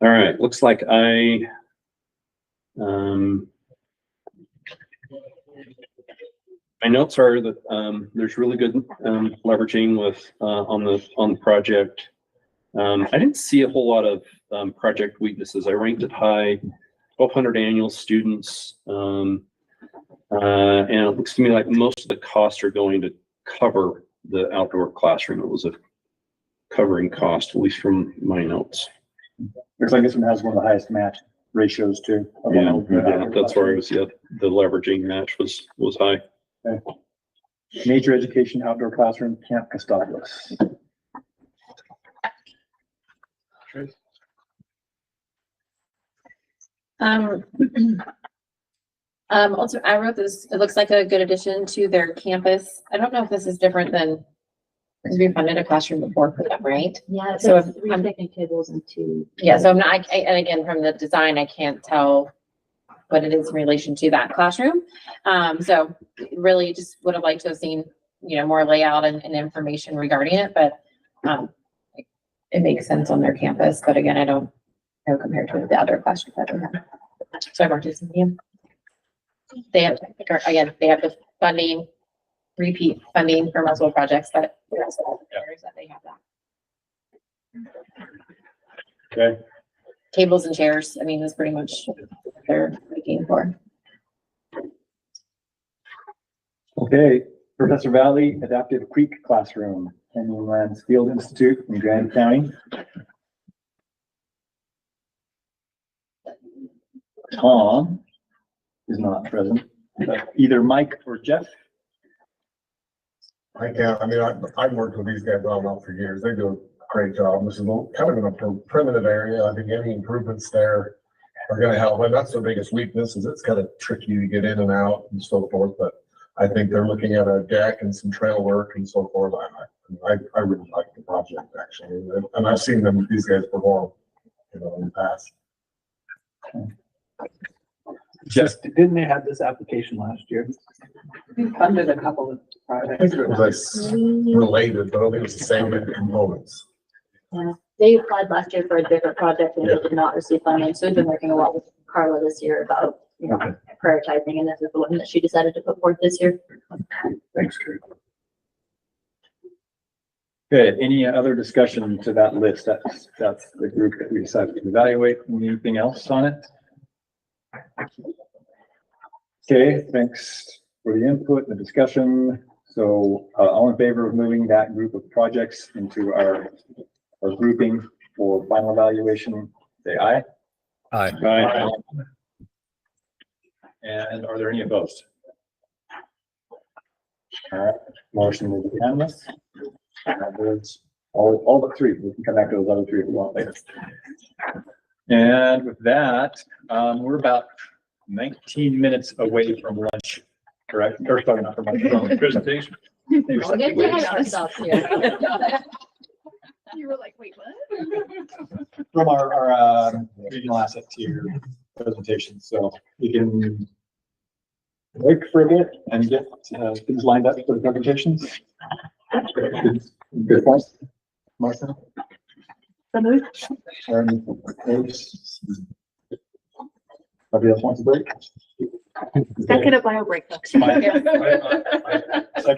All right, looks like my notes are that there's really good leveraging with on the project. I didn't see a whole lot of project weaknesses. I ranked it high, 1,200 annual students, and it looks to me like most of the costs are going to cover the outdoor classroom. It was a covering cost, at least from my notes. Looks like this one has one of the highest match ratios too. Yeah, that's where I was. Yeah, the leveraging match was high. Okay. Nature education, outdoor classroom, Camp Gustavus. Also, I wrote this, it looks like a good addition to their campus. I don't know if this is different than, because we funded a classroom before for them, right? Yeah, so so 3 picnic tables and 2. Yeah, so I'm not, and again, from the design, I can't tell what it is in relation to that classroom. So really just would have liked to have seen, more layout and information regarding it, but it makes sense on their campus. But again, I don't know compared to the other classrooms that we have. So I marked it as medium. They have, again, they have the funding, repeat funding for multiple projects, but there's also areas that they have that. Okay. Tables and chairs, I mean, that's pretty much what they're looking for. Okay, Professor Valley Adaptive Creek Classroom, Lands Field Institute in Grand County. Tom is not present, but either Mike or Jeff. I can't, I mean, I've worked with these guys on and off for years. They do a great job. This is kind of in a primitive area. I think any improvements there are gonna help. And that's their biggest weakness, is it's kind of tricky to get in and out and so forth. But I think they're looking at a deck and some trail work and so forth. I really like the project actually. And I've seen these guys perform, in the past. Just, didn't they have this application last year? We funded a couple of I projects. think it was like related, but I don't think it was the same components. Yeah, they applied last year for a different project and they did not receive funding, so we've been working a lot with Carla this year about, prioritizing, and this is the one that she decided to put forth this year. Thanks, Kurt. Okay, any other discussion to that list? That's the group that we decided to evaluate. Anything else on it? Okay, thanks for the input and the discussion. So all in favor of moving that group of projects into our grouping for final evaluation, say aye. Aye. Aye. And are there any opposed? All right, motion is unanimous. There's all but three. We can come back to those other three if we want later. And with that, we're about 19 minutes away from lunch, correct? Or sorry, not from lunch, from presentation. We'll get to hang ourselves here. You were like, wait, what? From our regional asset tier presentation. So you can break for a bit and get things lined up for the presentations. Good point. Martha? Somebody else wants a break? Second of bio break, folks. Second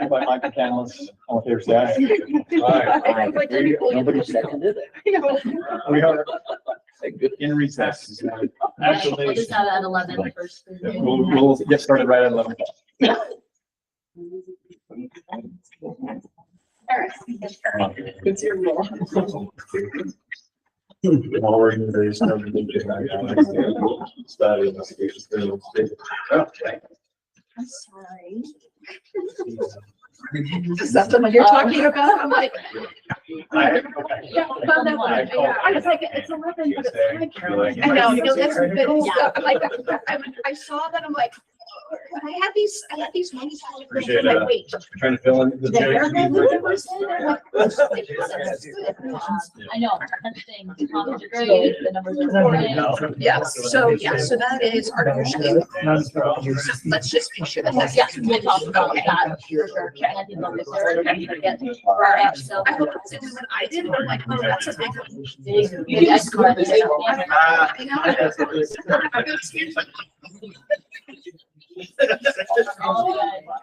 by Mike McCandless. All in favor, say aye. Nobody seconded it. We are in recess. We'll just have it at 11 first. We'll get started right at 11. It's your role. All organizations have been started investigations. I'm sorry. Is that the one you're talking about? I'm like. I was like, it's 11, but it's 5. I know, that's good. I'm like, I saw that, I'm like, I had these ones. Appreciate like, it. wait. Trying to fill in the. I know, that's the thing, the comments are great, the numbers are great. Yes, so that is our understanding. Let's just make sure that that's. Yeah, we'll talk about that for sure. And I think on this area, we're gonna get for our Excel. I hope it's in when I did, I'm like, oh, that's a big. Big excellent.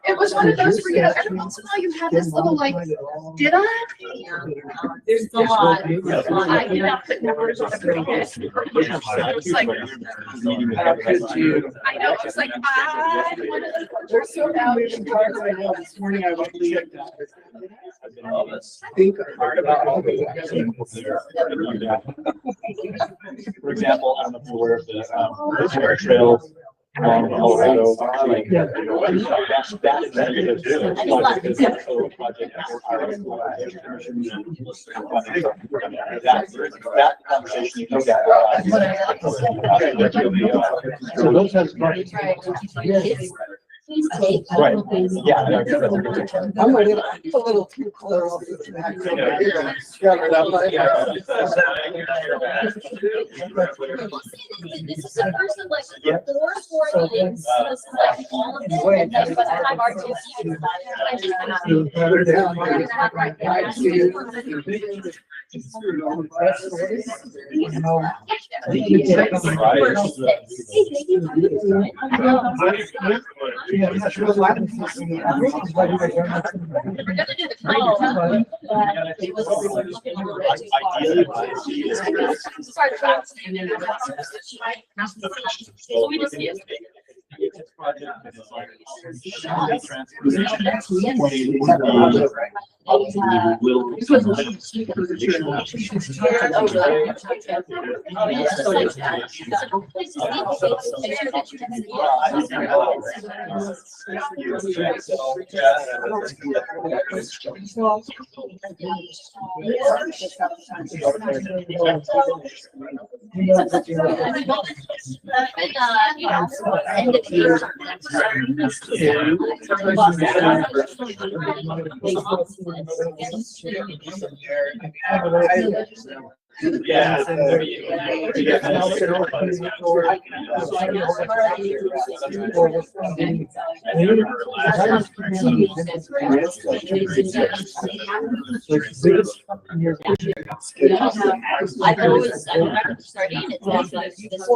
It was one of those where, every once in a while you have this little like, did I? There's a lot. I did not put numbers on a pretty good. It's like, I know, it's like, we're so out. This morning I went to think hard about all the. For example, I don't know if you're aware of the trails. Colorado, like, that conversation. So those have. Please take. Right. Yeah. I'm a little too close. This is the first of like 4 meetings. This is like all of them. And then by the time RTP is We're gonna do the call, but it was looking a little bit too far. So we just need to- End of year. Yeah. I always, I remember starting, it's like, this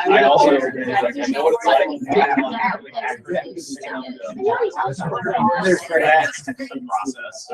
I also. Process.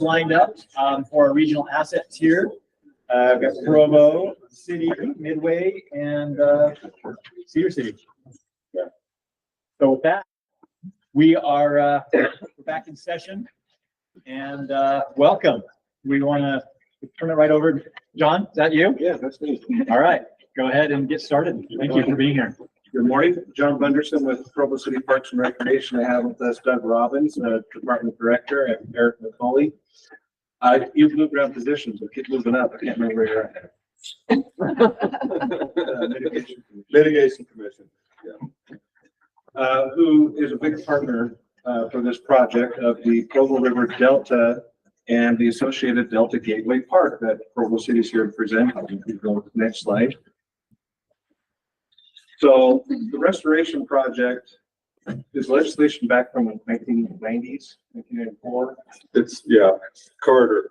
lined up for our regional assets here. I've got Provo, City, Midway, and Cedar City. So with that, we are we're back in session, and welcome. We want to turn it right over. John, is that you? Yeah, that's me. All right, go ahead and get started. Thank you for being here. Good morning, John Bunderson with Provo City Parks and Recreation. I have with us Doug Robbins, Department Director, and Eric McCauley. You've moved around positions, but keep moving up. I can't remember where you're at. Mitigation Commission, yeah. Who is a big partner for this project of the Provo River Delta and the associated Delta Gateway Park that Provo City is here to present. You can go to the next slide. So the restoration project is legislation back from the 1990s, 1994. It's, yeah, Carter,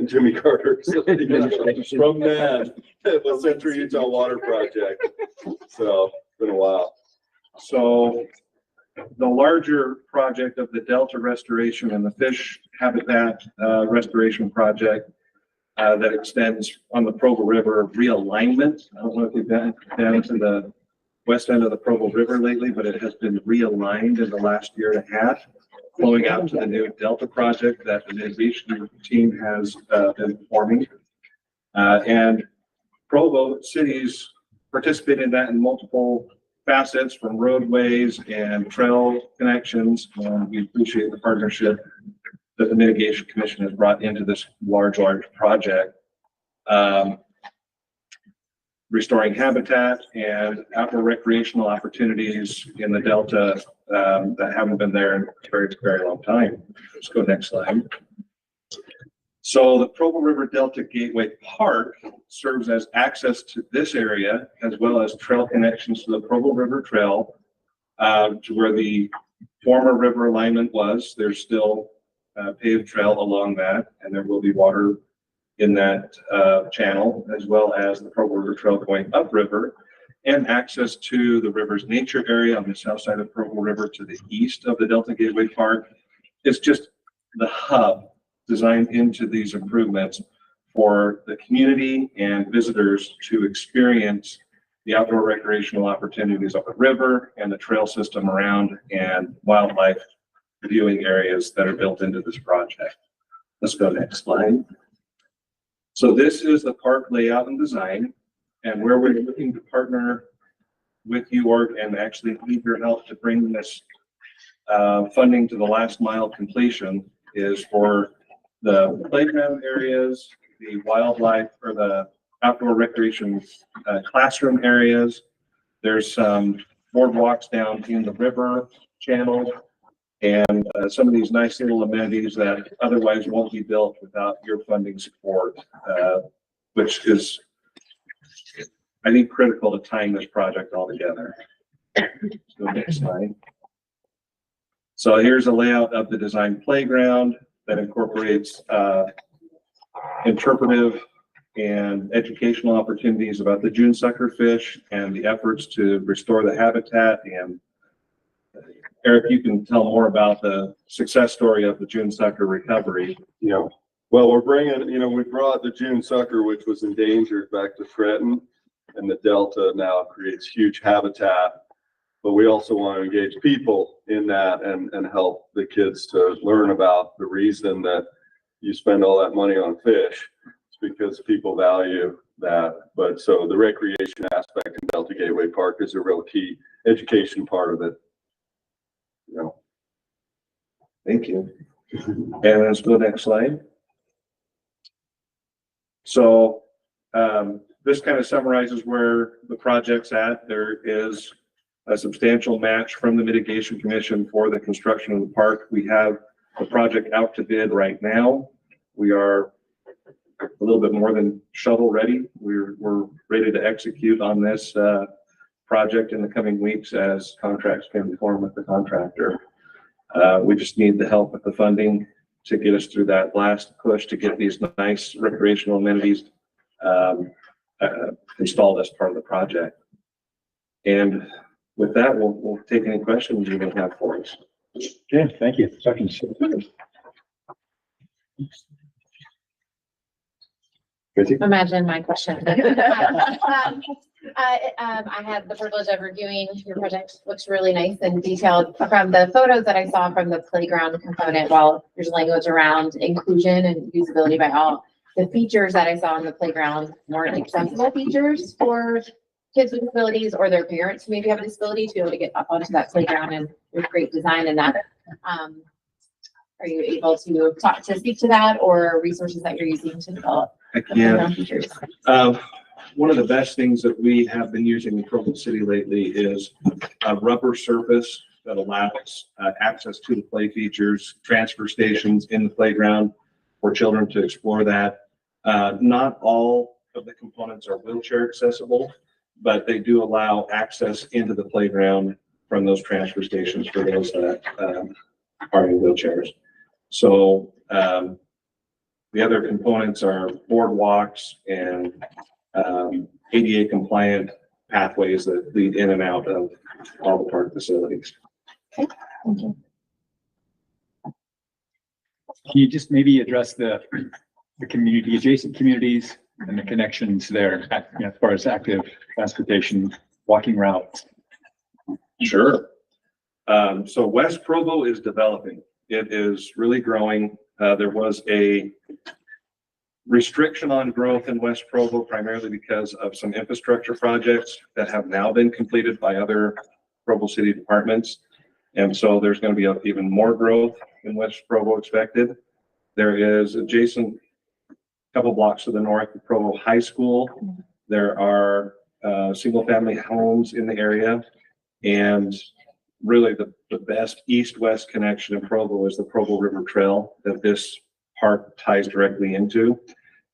Jimmy Carter. From that, the Central Utah Water Project. So it's been a while. So the larger project of the Delta restoration and the fish habitat restoration project that extends on the Provo River realignment. I don't know if you've been down to the west end of the Provo River lately, but it has been realigned in the last year and a half, flowing out to the new Delta project that the mitigation team has been forming. And Provo cities participate in that in multiple facets, from roadways and trail connections. And we appreciate the partnership that the Mitigation Commission has brought into this large project. Restoring habitat and outdoor recreational opportunities in the Delta that haven't been there in a very, very long time. Let's go next slide. So the Provo River Delta Gateway Park serves as access to this area, as well as trail connections to the Provo River Trail, to where the former river alignment was. There's still paved trail along that, and there will be water in that channel, as well as the Provo River Trail going upriver, and access to the river's nature area on the south side of Provo River to the east of the Delta Gateway Park. It's just the hub designed into these improvements for the community and visitors to experience the outdoor recreational opportunities of the river and the trail system around, and wildlife viewing areas that are built into this project. Let's go next slide. So this is the park layout and design, and where we're looking to partner with you and actually need your help to bring this funding to the last mile completion is for the playground areas, the wildlife, or the outdoor recreation classroom areas. There's some boardwalks down in the river channel, and some of these nice little amenities that otherwise won't be built without your funding support, which is, I think, critical to tying this project all together. Let's go next slide. So here's a layout of the design playground that incorporates interpretive and educational opportunities about the June sucker fish and the efforts to restore the habitat. And Eric, you can tell more about the success story of the June sucker recovery. Yeah. Well, we're bringing, we brought the June sucker, which was endangered, back to Fretton, and the Delta now creates huge habitat. But we also want to engage people in that and help the kids to learn about the reason that you spend all that money on fish. It's because people value that. But so the recreation aspect in Delta Gateway Park is a real key education part of it. Thank you. And let's go next slide. So this kind of summarizes where the project's at. There is a substantial match from the Mitigation Commission for the construction of the park. We have the project out to bid right now. We are a little bit more than shovel ready. We're ready to execute on this project in the coming weeks as contracts can form with the contractor. We just need the help with the funding to get us through that last push to get these nice recreational amenities installed as part of the project. And with that, we'll take any questions you may have for us. Okay, thank you. Second. Tracy? Imagine my question. I had the privilege of reviewing your project. Looks really nice and detailed. From the photos that I saw from the playground component, while there's language around inclusion and usability by all, the features that I saw on the playground weren't accessible features for kids with disabilities or their parents who maybe have a disability to be able to get up onto that playground, and there's great design in that. Are you able to speak to that, or resources that you're using to develop the playground features? One of the best things that we have been using in Provo City lately is a rubber surface that allows access to the play features, transfer stations in the playground for children to explore that. Not all of the components are wheelchair accessible, but they do allow access into the playground from those transfer stations for those that are in wheelchairs. So the other components are boardwalks and ADA compliant pathways that lead in and out of all the park facilities. Okay, thank you. Can you just maybe address the community, adjacent communities and the connections there, as far as active transportation, walking routes? Sure. So West Provo is developing. It is really growing. There was a restriction on growth in West Provo primarily because of some infrastructure projects that have now been completed by other Provo City departments. And so there's going to be even more growth in West Provo expected. There is adjacent couple blocks to the north of Provo High School. There are single family homes in the area, and really the best east-west connection in Provo is the Provo River Trail that this park ties directly into,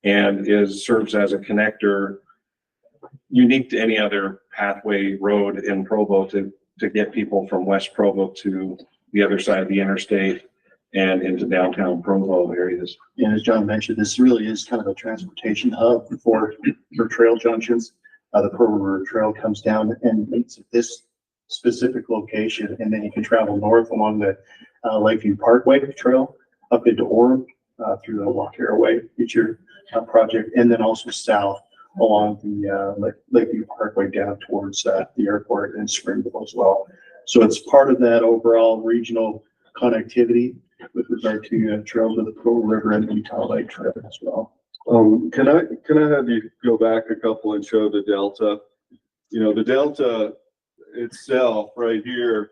and serves as a connector unique to any other pathway road in Provo to get people from West Provo to the other side of the interstate and into downtown Provo areas. And as John mentioned, this really is kind of a transportation hub for trail junctions. The Provo River Trail comes down and meets at this specific location, and then you can travel north along the Lakeview Parkway Trail up into Orem through the Walk Airway feature project, and then also south along the Lakeview Parkway down towards the airport and Springville as well. So it's part of that overall regional connectivity with regard to trails of the Provo River and the Utah Lake Trail as well. Can I have you go back a couple and show the Delta? You know, the Delta itself right here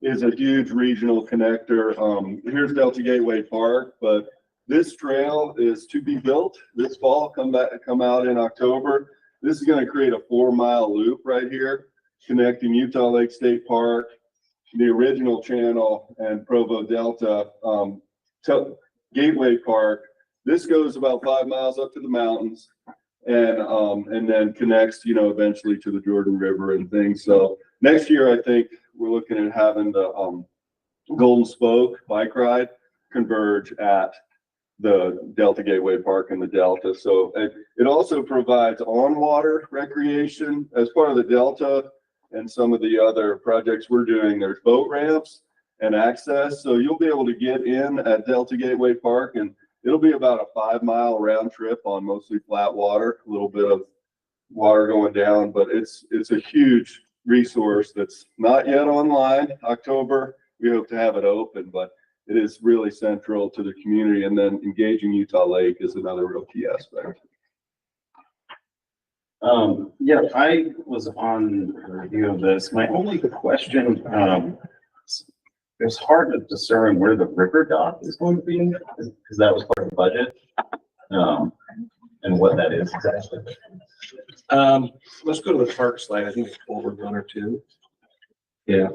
is a huge regional connector. Here's Delta Gateway Park, but this trail is to be built this fall, come out in October. This is going to create a 4-mile loop right here connecting Utah Lake State Park, the original channel, and Provo Delta Gateway Park. This goes about 5 miles up to the mountains and then connects, you know, eventually to the Jordan River and things. So next year, I think we're looking at having the Golden Spoke bike ride converge at the Delta Gateway Park and the Delta. So it also provides on-water recreation as part of the Delta and some of the other projects we're doing. There's boat ramps and access. So you'll be able to get in at Delta Gateway Park, and it'll be about a 5-mile round trip on mostly flat water, a little bit of water going down, but it's a huge resource that's not yet online. October, we hope to have it open, but it is really central to the community. And then engaging Utah Lake is another real key aspect. Yeah, I was on a review of this. My only question, it's hard to discern where the river dock is going to be, because that was part of the budget, and what that is exactly. Let's go to the park slide. I think it's forward 1 or 2. Yeah.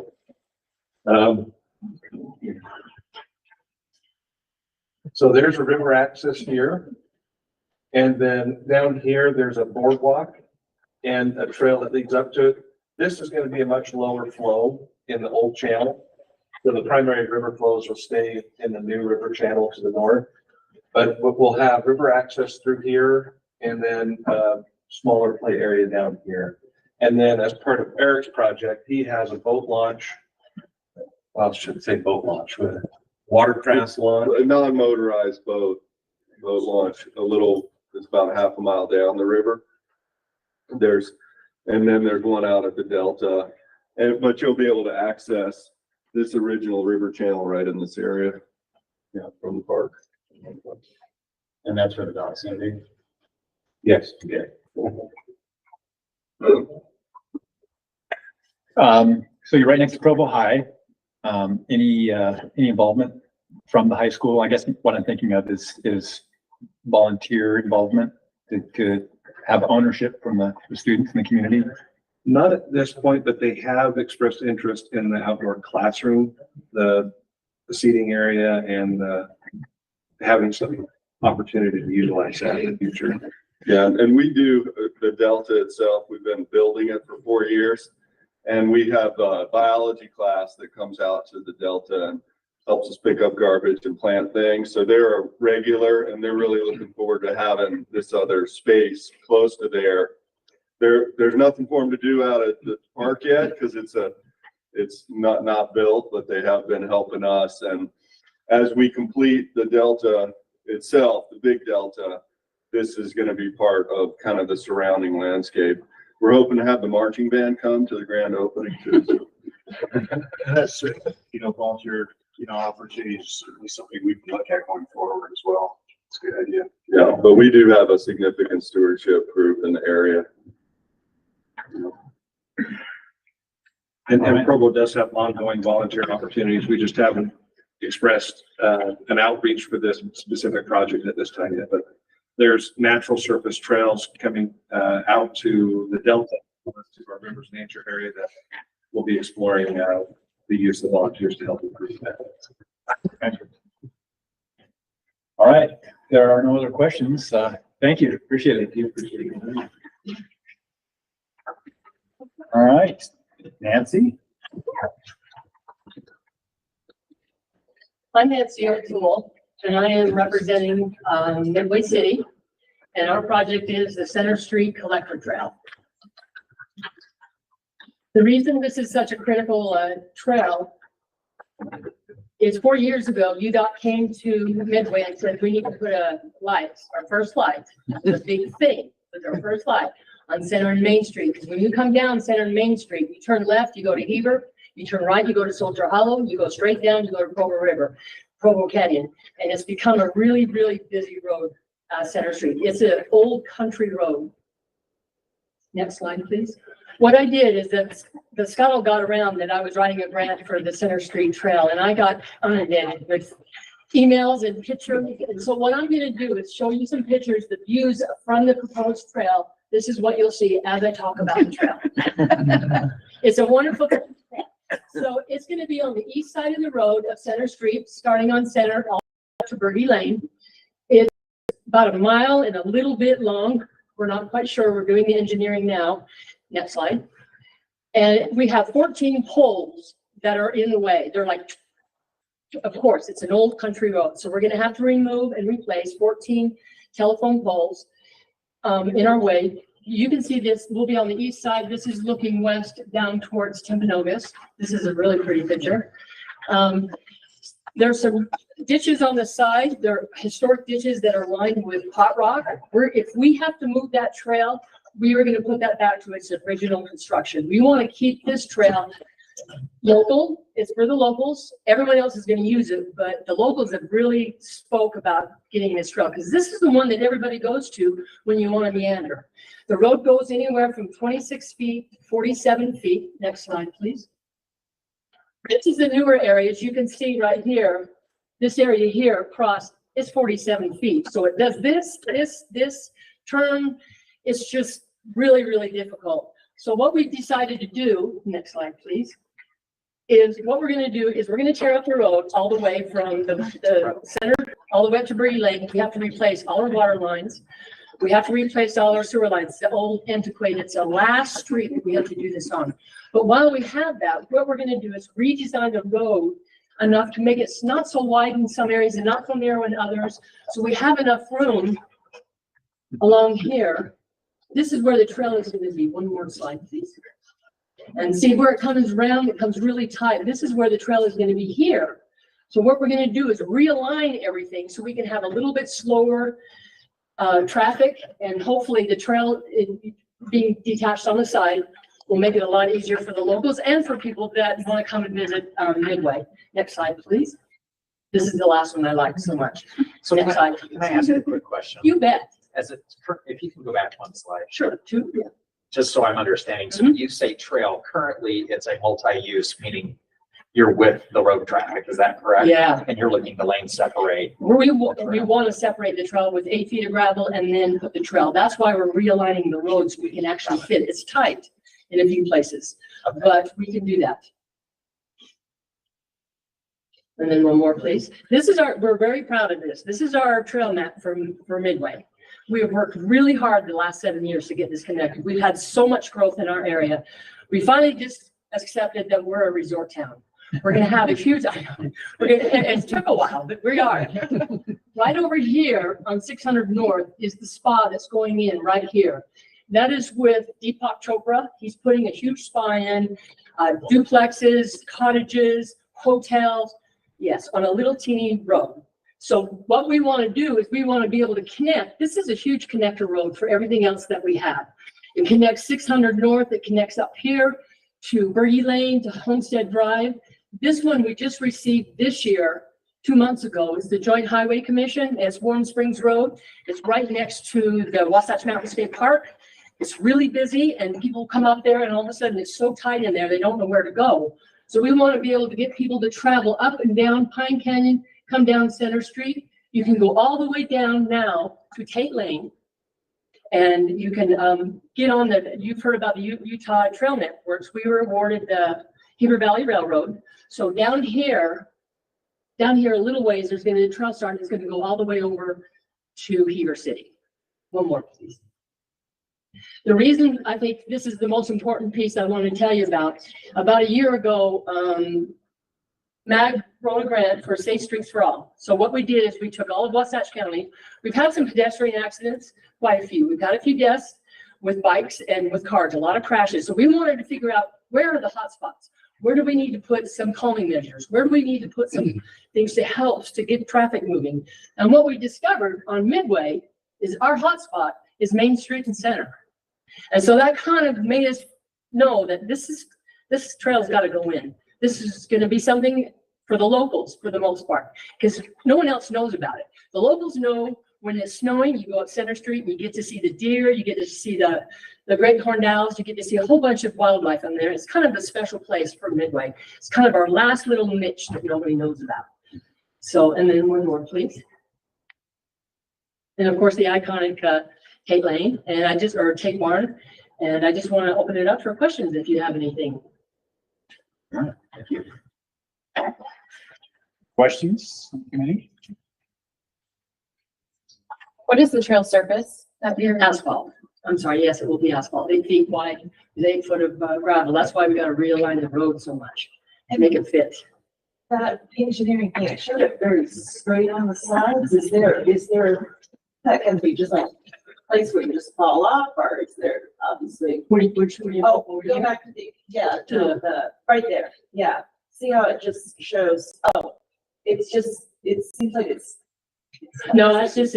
So there's a river access here. And then down here, there's a boardwalk and a trail that leads up to it. This is going to be a much lower flow in the old channel. So the primary river flows will stay in the new river channel to the north. But we'll have river access through here, and then a smaller play area down here. And then as part of Eric's project, he has a boat launch well, I should say boat launch, with watercraft launch. A non-motorized boat launch, it's about half a mile down the river. And then there's one out at the Delta, but you'll be able to access this original river channel right in this area. Yeah, from the park. And that's where the dock's gonna be. Yes, yeah. So you're right next to Provo High. Any involvement from the high school? I guess what I'm thinking of is volunteer involvement to have ownership from the students in the community. Not at this point, but they have expressed interest in the outdoor classroom, the seating area, and having some opportunity to utilize that in the future. Yeah, and we do the Delta itself. We've been building it for 4 years. And we have a biology class that comes out to the Delta and helps us pick up garbage and plant things. So they're a regular, and they're really looking forward to having this other space close to there. There's nothing for them to do out at the park yet because it's not built, but they have been helping us. And as we complete the Delta itself, the big Delta, this is going to be part of kind of the surrounding landscape. We're hoping to have the marching band come to the grand opening too. That's, volunteer, opportunities is certainly something we can look at going forward as well. It's a good idea. Yeah, but we do have a significant stewardship group in the area. And Provo does have ongoing volunteer opportunities. We just haven't expressed an outreach for this specific project at this time yet, but there's natural surface trails coming out to the Delta, to our Rivers Nature area, that we'll be exploring the use of volunteers to help improve that. Thank you. All right, there are no other questions. Thank you, appreciate it. All right, Nancy. I'm Nancy O'Toole, and I am representing Midway City, and our project is the Center Street Collector Trail. The reason this is such a critical trail is 4 years ago, UDOT came to Midway and said, we need to put a light, our first light, the big thing, was our first light on Center and Main Street. Because when you come down Center and Main Street, you turn left, you go to Heber, you turn right, you go to Soldier Hollow, you go straight down, you go to Provo River, Provo Canyon, and it's become a really, really busy road, Center Street. It's an old country road. Next slide, please. What I did is that the scuttle got around that I was writing a grant for the Center Street Trail, and I got inundated with emails and pictures. And so what I'm going to do is show you some pictures, the views from the proposed trail. This is what you'll see as I talk about the trail. It's a wonderful trail. So it's going to be on the east side of the road of Center Street, starting on Center all the way to Birdie Lane. It's about a mile and a little bit long. We're not quite sure. We're doing the engineering now. Next slide. And we have 14 poles that are in the way. They're like, of course, it's an old country road. So we're going to have to remove and replace 14 telephone poles in our way. You can see this, we'll be on the east side. This is looking west down towards Timpanogos. This is a really pretty picture. There's some ditches on the side. They're historic ditches that are lined with pot rock. If we have to move that trail, we are going to put that back to its original construction. We want to keep this trail local. It's for the locals. Everyone else is going to use it, but the locals have really spoke about getting this trail because this is the one that everybody goes to when you want to meander. The road goes anywhere from 26 feet to 47 feet. Next slide, please. This is the newer area. As you can see right here, this area here across is 47 feet. So it does this turn. It's just really, really difficult. So what we decided to do, next slide, please, is what we're going to do is we're going to tear up the road all the way from the center all the way up to Birdie Lake. We have to replace all our water lines. We have to replace all our sewer lines, the old antiquated. It's the last street that we have to do this on. But while we have that, what we're going to do is redesign the road enough to make it not so wide in some areas and not so narrow in others. So we have enough room along here. This is where the trail is going to be. One more slide, please. And see where it comes around, it comes really tight. This is where the trail is gonna be here. So what we're gonna do is realign everything so we can have a little bit slower traffic, and hopefully the trail being detached on the side will make it a lot easier for the locals and for people that want to come and visit Midway. Next slide, please. This is the last one I like so much. So Next slide. can I ask you a quick question? You bet. As it, if you can go back one slide. Sure, two, yeah. Just so I'm understanding. So when you say trail, currently it's a multi-use, meaning you're with the road traffic, is that correct? Yeah. And you're looking to lane separate. We want to separate the trail with 8 feet of gravel and then put the trail. That's why we're realigning the road so we can actually fit. It's tight in a few places, but we can do that. And then one more, please. This is we're very proud of this. This is our trail map for Midway. We have worked really hard the last 7 years to get this connected. We've had so much growth in our area. We finally just accepted that we're a resort town. We're going to have a huge, it took a while, but we are. Right over here on 600 North is the spa that's going in right here. That is with Deepak Chopra. He's putting a huge spa in, duplexes, cottages, hotels, yes, on a little teeny road. So what we want to do is we want to be able to connect. This is a huge connector road for everything else that we have. It connects 600 North, it connects up here to Bergie Lane, to Homestead Drive. This one we just received this year, 2 months ago, is the Joint Highway Commission. It's Warm Springs Road. It's right next to the Wasatch Mountain State Park. It's really busy and people come up there and all of a sudden it's so tight in there, they don't know where to go. So we want to be able to get people to travel up and down Pine Canyon, come down Center Street. You can go all the way down now to Tate Lane. And you can get on you've heard about the Utah Trail Networks. We were awarded the Heber Valley Railroad. So down here a little ways, there's going to be a trail start. It's going to go all the way over to Heber City. One more, please. The reason I think this is the most important piece I want to tell you about a year ago, MAG wrote a grant for Safe Streets for All. So what we did is we took all of Wasatch County. We've had some pedestrian accidents, quite a few. We've got a few deaths with bikes and with cars, a lot of crashes. So we wanted to figure out where are the hot spots? Where do we need to put some calming measures? Where do we need to put some things to help to get traffic moving? And what we discovered on Midway is our hot spot is Main Street and Center. And so that kind of made us know that this trail's got to go in. This is going to be something for the locals for the most part, because no one else knows about it. The locals know when it's snowing, you go up Center Street, and you get to see the deer, you get to see the great horned owls, you get to see a whole bunch of wildlife in there. It's kind of a special place for Midway. It's kind of our last little niche that nobody knows about. So, and then one more, please. And of course, the iconic Tate Lane, and or Tate Barn, and I just want to open it up for questions if you have anything. All right, thank you. Questions, committee? What is the trail surface up here? Asphalt. I'm sorry, yes, it will be asphalt, 8 feet wide, 8 foot of gravel. That's why we got to realign the road so much and make it fit. That engineering thing, it showed it very straight on the sides. Is there, that can be just like a place where you just fall off, or is there obviously? Oh, go back to the right there. Yeah. See how it just shows, it seems like it's. No, it's just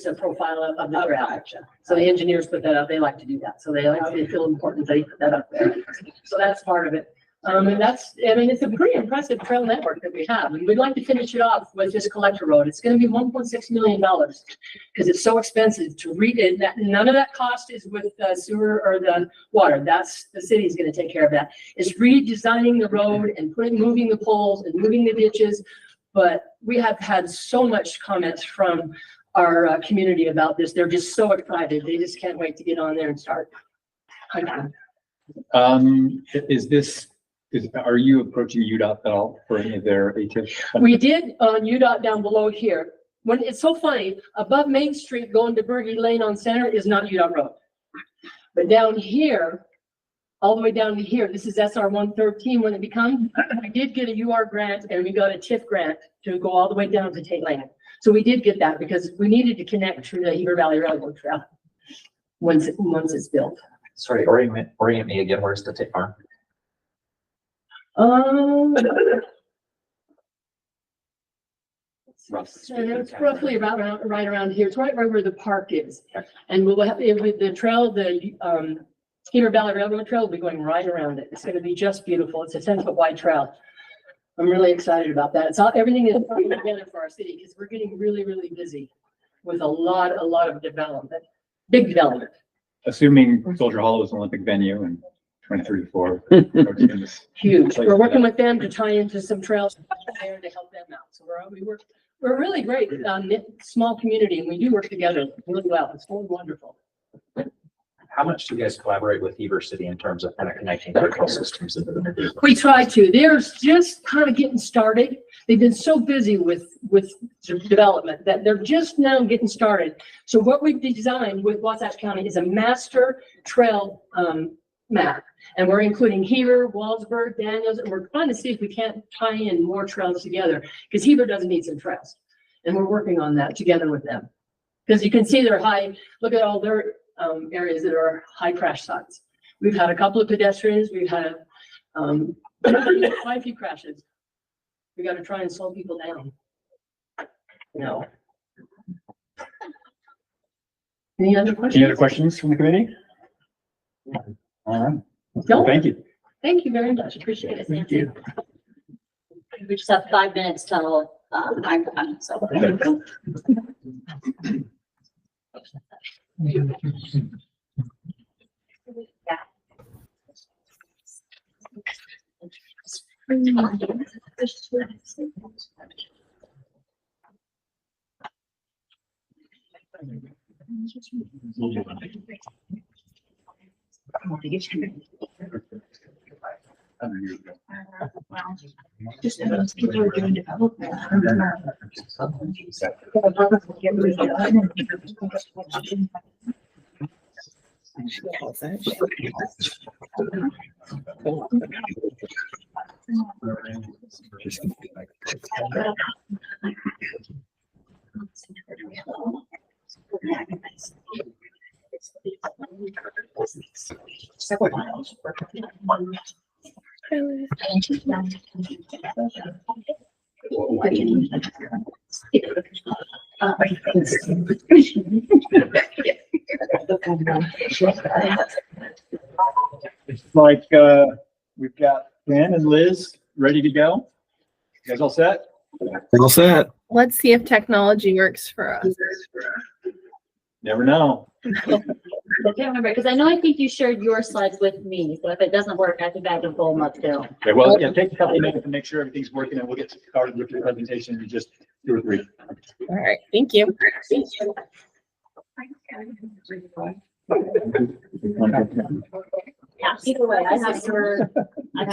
a profile of the trail. So the engineers put that up. They like to do that. So they feel important. They put that up there. So that's part of it. And it's a pretty impressive trail network that we have. And we'd like to finish it off with this collector road. It's going to be $1.6 million because it's so expensive to read it. None of that cost is with the sewer or the water. That's the city's going to take care of that. It's redesigning the road and moving the poles and moving the ditches. But we have had so much comments from our community about this. They're just so excited. They just can't wait to get on there and start. Are you approaching UDOT at all for any of their ATIP? We did on UDOT down below here. When it's so funny, above Main Street going to Bergie Lane on Center is not UDOT road. But down here, all the way down to here, this is SR 113 when it becomes, we did get a UR grant and we got a TIF grant to go all the way down to Tate Lane. So we did get that because we needed to connect to the Heber Valley Railroad Trail once it's built. Sorry, orient me again. Where's the Tate Barn? It's roughly right around here. It's right where the park is. And we'll have, with the trail, the Heber Valley Railroad Trail will be going right around it. It's gonna be just beautiful. It's a 10-foot wide trail. I'm really excited about that. It's all, everything is coming together for our city because we're getting really, really busy with a lot of development, big development. Assuming Soldier Hollow is an Olympic venue in 2034. Huge. We're working with them to tie into some trails there to help them out. So we're really great, small community, and we do work together really well. It's really wonderful. How much do you guys collaborate with Heber City in terms of kind of connecting critical systems? We try to. They're just kind of getting started. They've been so busy with development that they're just now getting started. So what we've designed with Wasatch County is a master trail map. And we're including Heber, Waldsburg, Daniels, and we're trying to see if we can't tie in more trails together because Heber doesn't need some trails. And we're working on that together with them. Because you can see they're high, look at all their areas that are high crash sites. We've had a couple of pedestrians, we've had quite a few crashes. We got to try and slow people down. No. Any other questions? Any other questions from the committee? All right. No. Thank you. Thank you very much. Appreciate it. Thank you. We just have 5 minutes till I'm done, so. Just those people are doing development. It's like we've got Dan and Liz ready to go. You guys all set? All set. Let's see if technology works for us. Never know. I can't remember, because I think you shared your slides with me, so if it doesn't work, I think I can pull them up too. Okay, well, yeah, take a couple of minutes to make sure everything's working and we'll get started with your presentation in just 2 or 3. All right, thank you. Yeah, either way, I have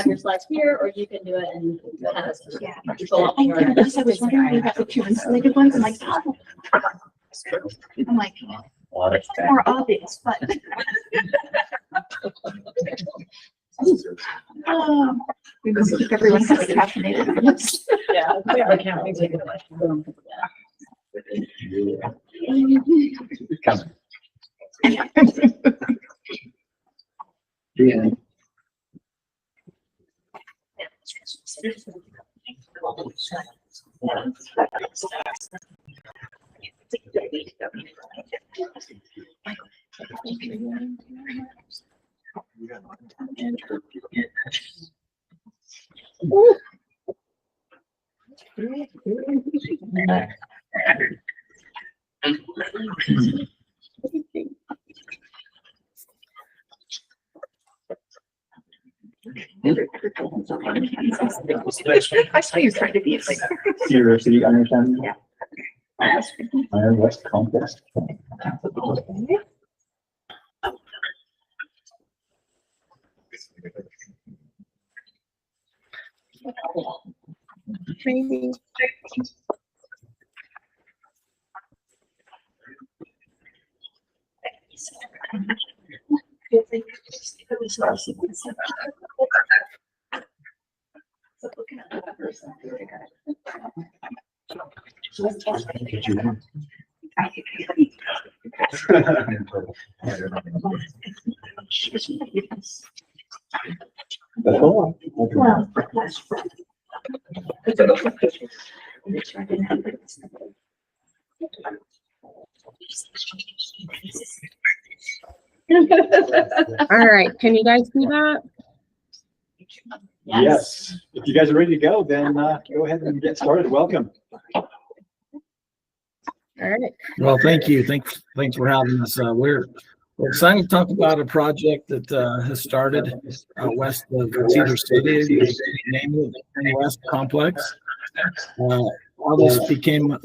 your slides here, or you can do it and have us. Yeah. Control up your- I was wondering about the 2 insulated ones. I'm like, it's more obvious, but. Because everyone has caffeinated. Yeah, I can't wait to take it away. Yeah. I saw you trying to be like. University understanding? Yeah. Iron West Complex. Maybe. That's all. Well, All right, can you guys see that? Yes. If you guys are ready to go, then go ahead and get started. Welcome. All right. Well, thank you. Thanks for having us. We're excited to talk about a project that has started west of Cedar City, namely the West Complex. How this became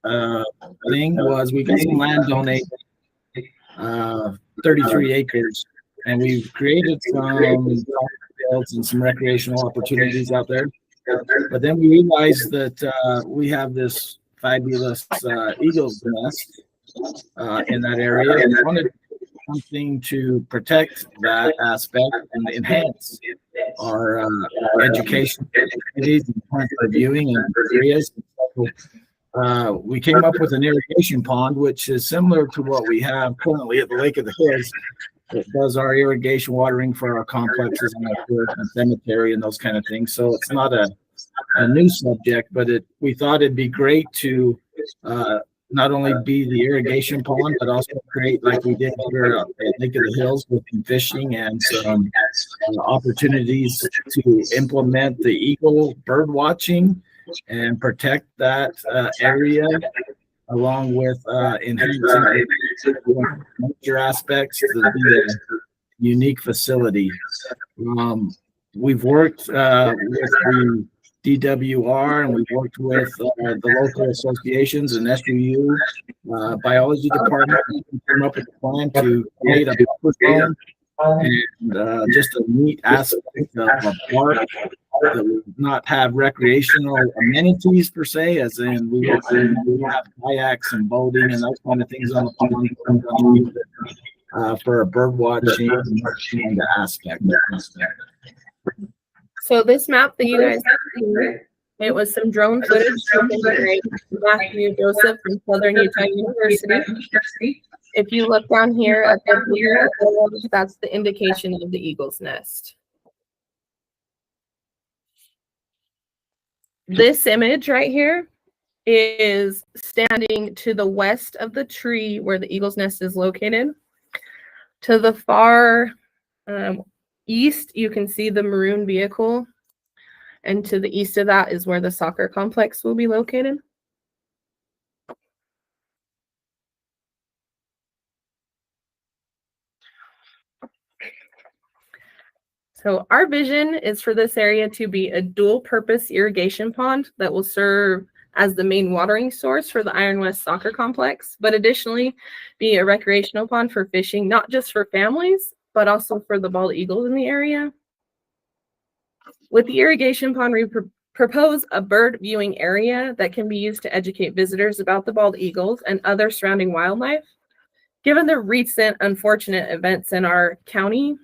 a thing was we got some land donated, 33 acres, and we've created some fields and some recreational opportunities out there. But then we realized that we have this fabulous eagle's nest in that area, and wanted something to protect that aspect and enhance our education activities and plant reviewing and areas. We came up with an irrigation pond, which is similar to what we have currently at the Lake of the Hills. It does our irrigation watering for our complexes and our church and cemetery and those kind of things. So it's not a new subject, but we thought it'd be great to not only be the irrigation pond, but also create, like we did here at Lake of the Hills, with fishing and some opportunities to implement the eagle bird watching and protect that area, along with enhancing major aspects to be a unique facility. We've worked with the DWR, and we've worked with the local associations and SUU biology department. We came up with a plan to create a buffer zone and just a neat aspect of a park that would not have recreational amenities per se, as in we have kayaks and boating and those kind of things on the pond for a bird watching and the aspect. So this map that you guys see, it was some drone footage taken by Matthew Joseph from Southern Utah University. If you look down here at the blue, that's the indication of the eagle's nest. This image right here is standing to the west of the tree where the eagle's nest is located. To the far east, you can see the maroon vehicle. And to the east of that is where the soccer complex will be located. So our vision is for this area to be a dual purpose irrigation pond that will serve as the main watering source for the Iron West soccer complex, but additionally be a recreational pond for fishing, not just for families, but also for the bald eagles in the area. With the irrigation pond, we propose a bird viewing area that can be used to educate visitors about the bald eagles and other surrounding wildlife. Given the recent unfortunate events in our county,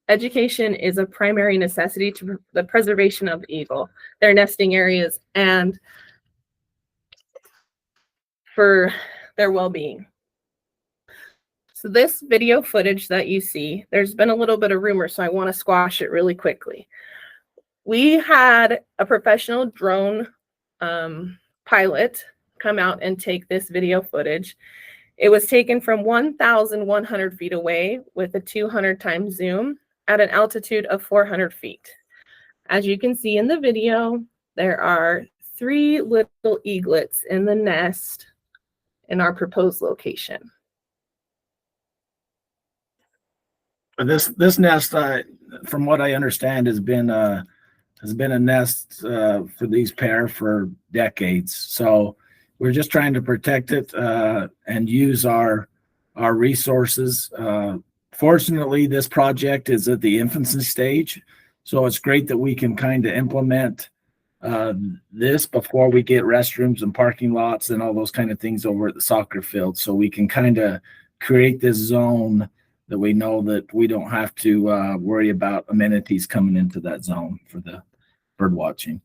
education is a primary necessity to the preservation of the eagle, their nesting areas, and for their well-being. So this video footage that you see, there's been a little bit of rumor, so I want to squash it really quickly. We had a professional drone pilot come out and take this video footage. It was taken from 1,100 feet away with a 200 times zoom at an altitude of 400 feet. As you can see in the video, there are 3 little eaglets in the nest in our proposed location. This nest, from what I understand, has been a nest for these pair for decades. So we're just trying to protect it and use our resources. Fortunately, this project is at the infancy stage, so it's great that we can kind of implement this before we get restrooms and parking lots and all those kind of things over at the soccer field. So we can kind of create this zone that we know that we don't have to worry about amenities coming into that zone for the bird watching.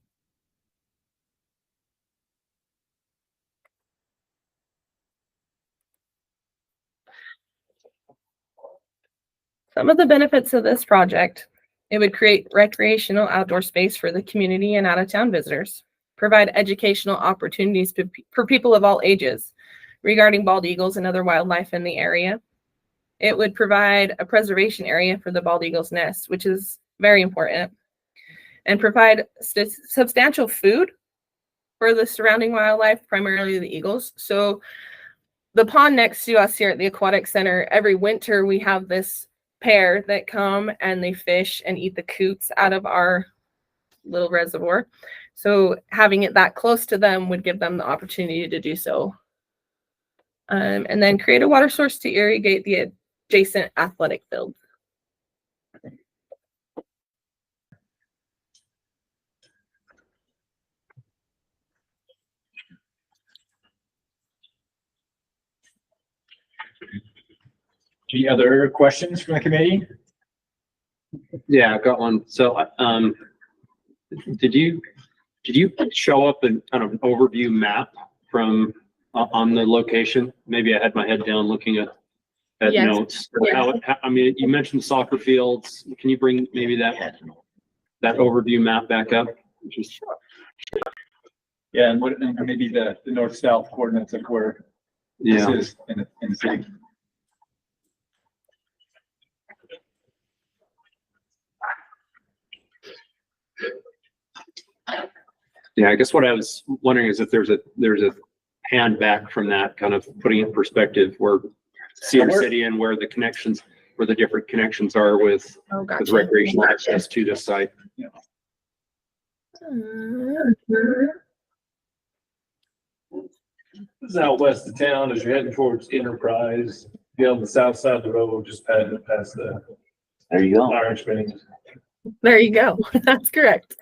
Some of the benefits of this project It would create recreational outdoor space for the community and out-of-town visitors, provide educational opportunities for people of all ages regarding bald eagles and other wildlife in the area. It would provide a preservation area for the bald eagle's nest, which is very important, and provide substantial food for the surrounding wildlife, primarily the eagles. So the pond next to us here at the Aquatic Center, every winter we have this pair that come and they fish and eat the coots out of our little reservoir. So having it that close to them would give them the opportunity to do so. And then create a water source to irrigate the adjacent athletic field. Any other questions from the committee? Yeah, I've got one. So, did you show up in kind of an overview map from on the location? Maybe I had my head down looking at Yes. notes. Yes. I mean, you mentioned soccer fields. Can you bring maybe that overview map back up? Just Yeah, and maybe the north-south coordinates of where this is in the city. Yeah, I guess what I was wondering is if there's a hand back from that, kind of putting it in perspective where Cedar City and where the connections, where the different connections are with, with recreational access to this site. Yeah. This is out west of town as you're heading towards Enterprise. Be on the south side of the road, just past the. There you go. Iron Springs. There you go. That's correct.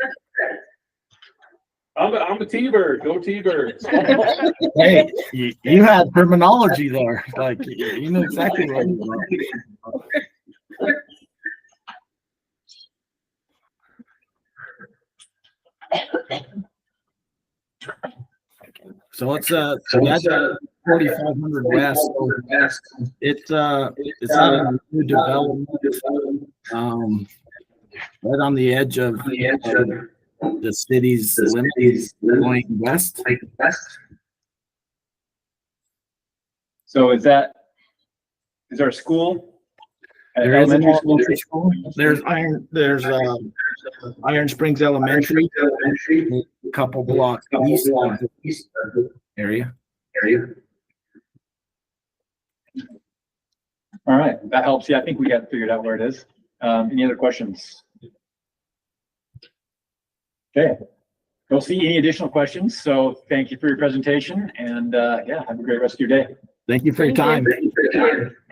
I'm a T-bird. Go T-birds. Hey, you had terminology there. Like you know exactly what you want. So it's that's 4,500 west. So it's not a new development. Right on the edge of the city's limits going west. So is there a school? There is an elementary school. There's Iron Springs Elementary, a couple blocks east of the area. All right, that helps. Yeah, I think we got figured out where it is. Any other questions? Okay, don't see any additional questions. So thank you for your presentation and yeah, have a great rest of your day. Thank you for your time.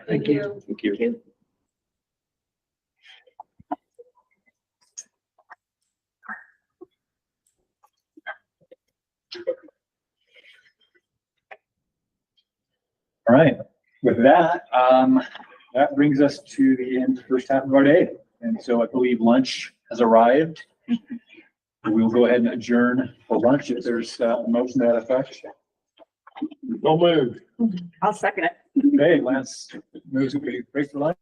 Thank you. Thank you. All right, with that, that brings us to the end of the first half of our day. And so I believe lunch has arrived. We will go ahead and adjourn for lunch if there's a motion to that effect. Don't move. I'll second it. Okay, Lance moves to break for lunch.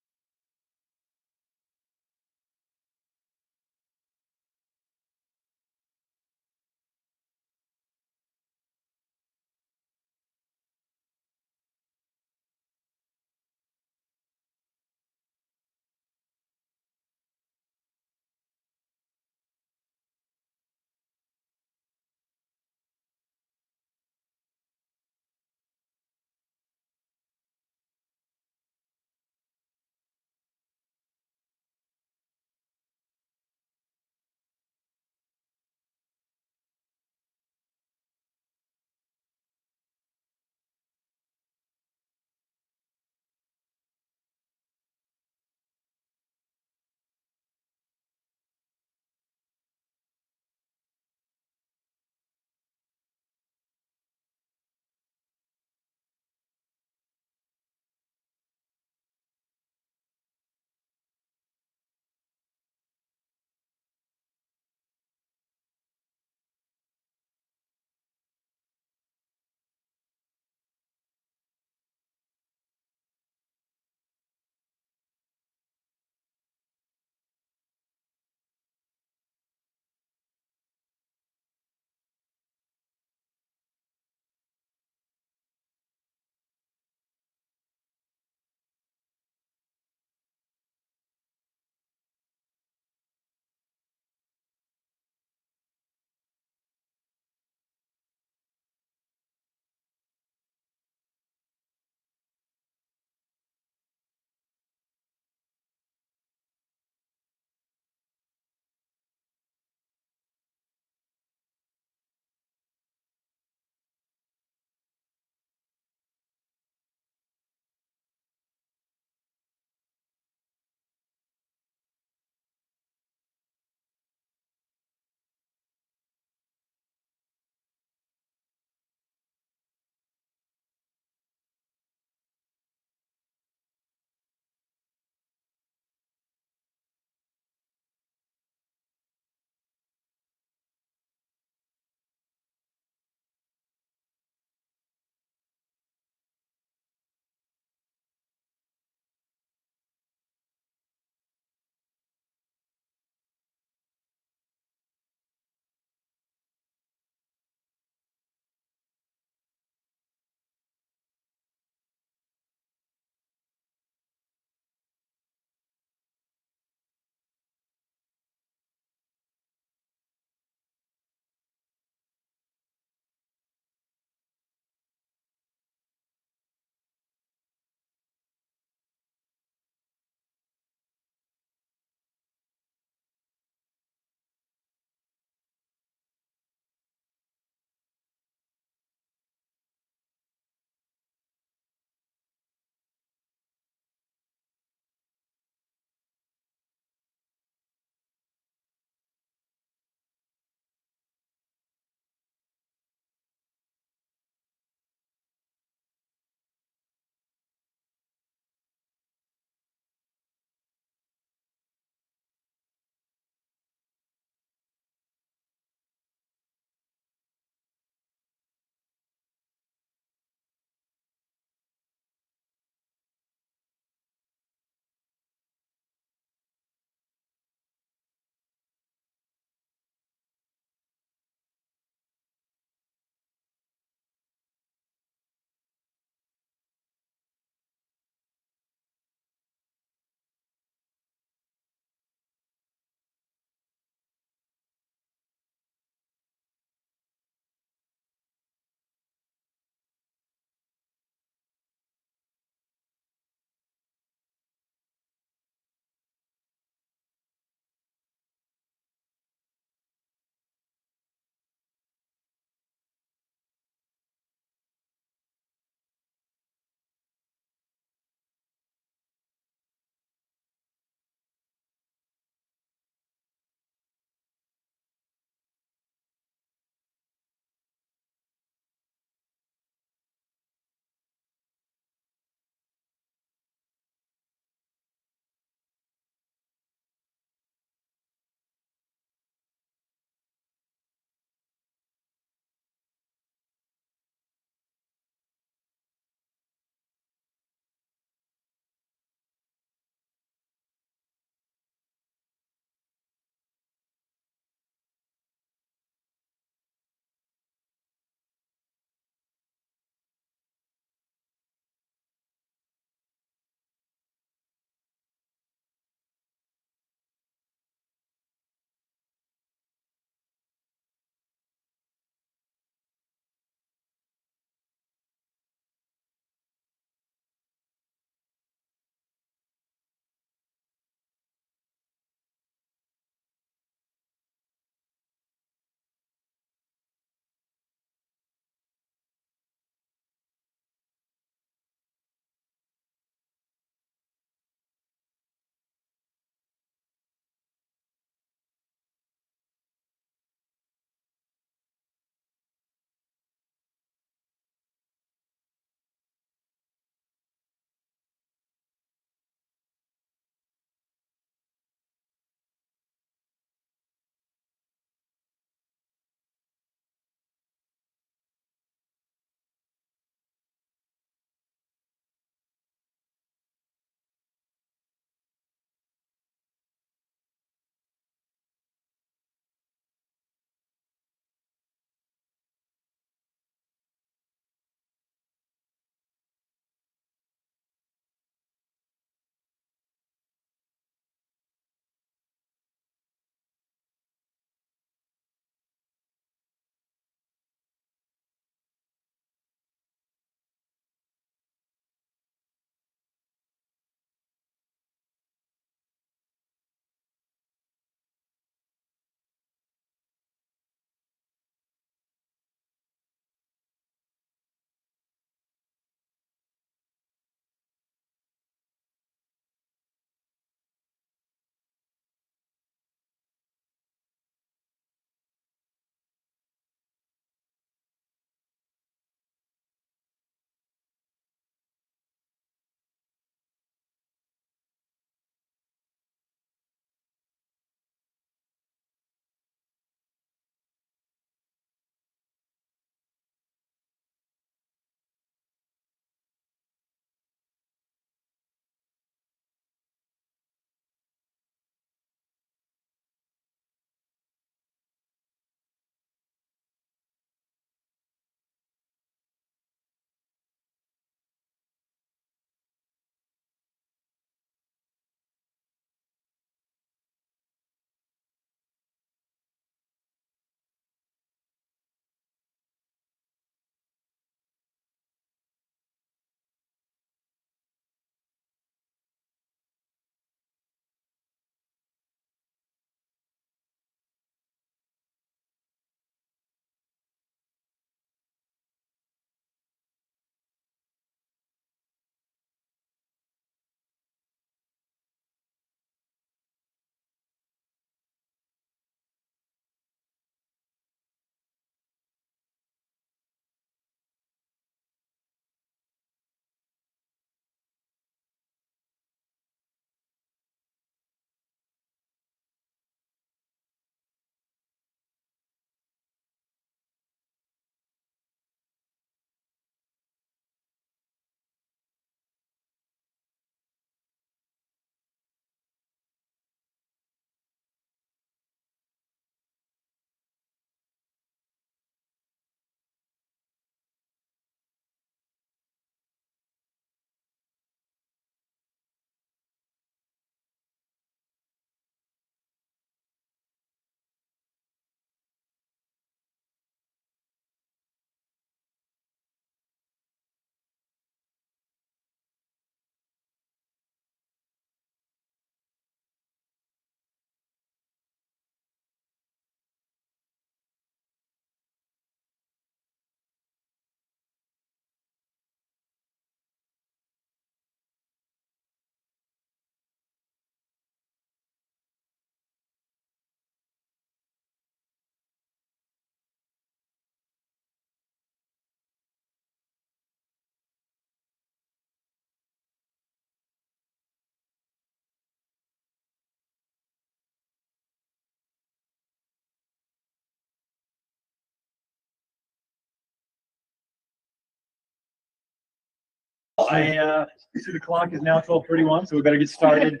I see the clock is now 12:31, so we better get started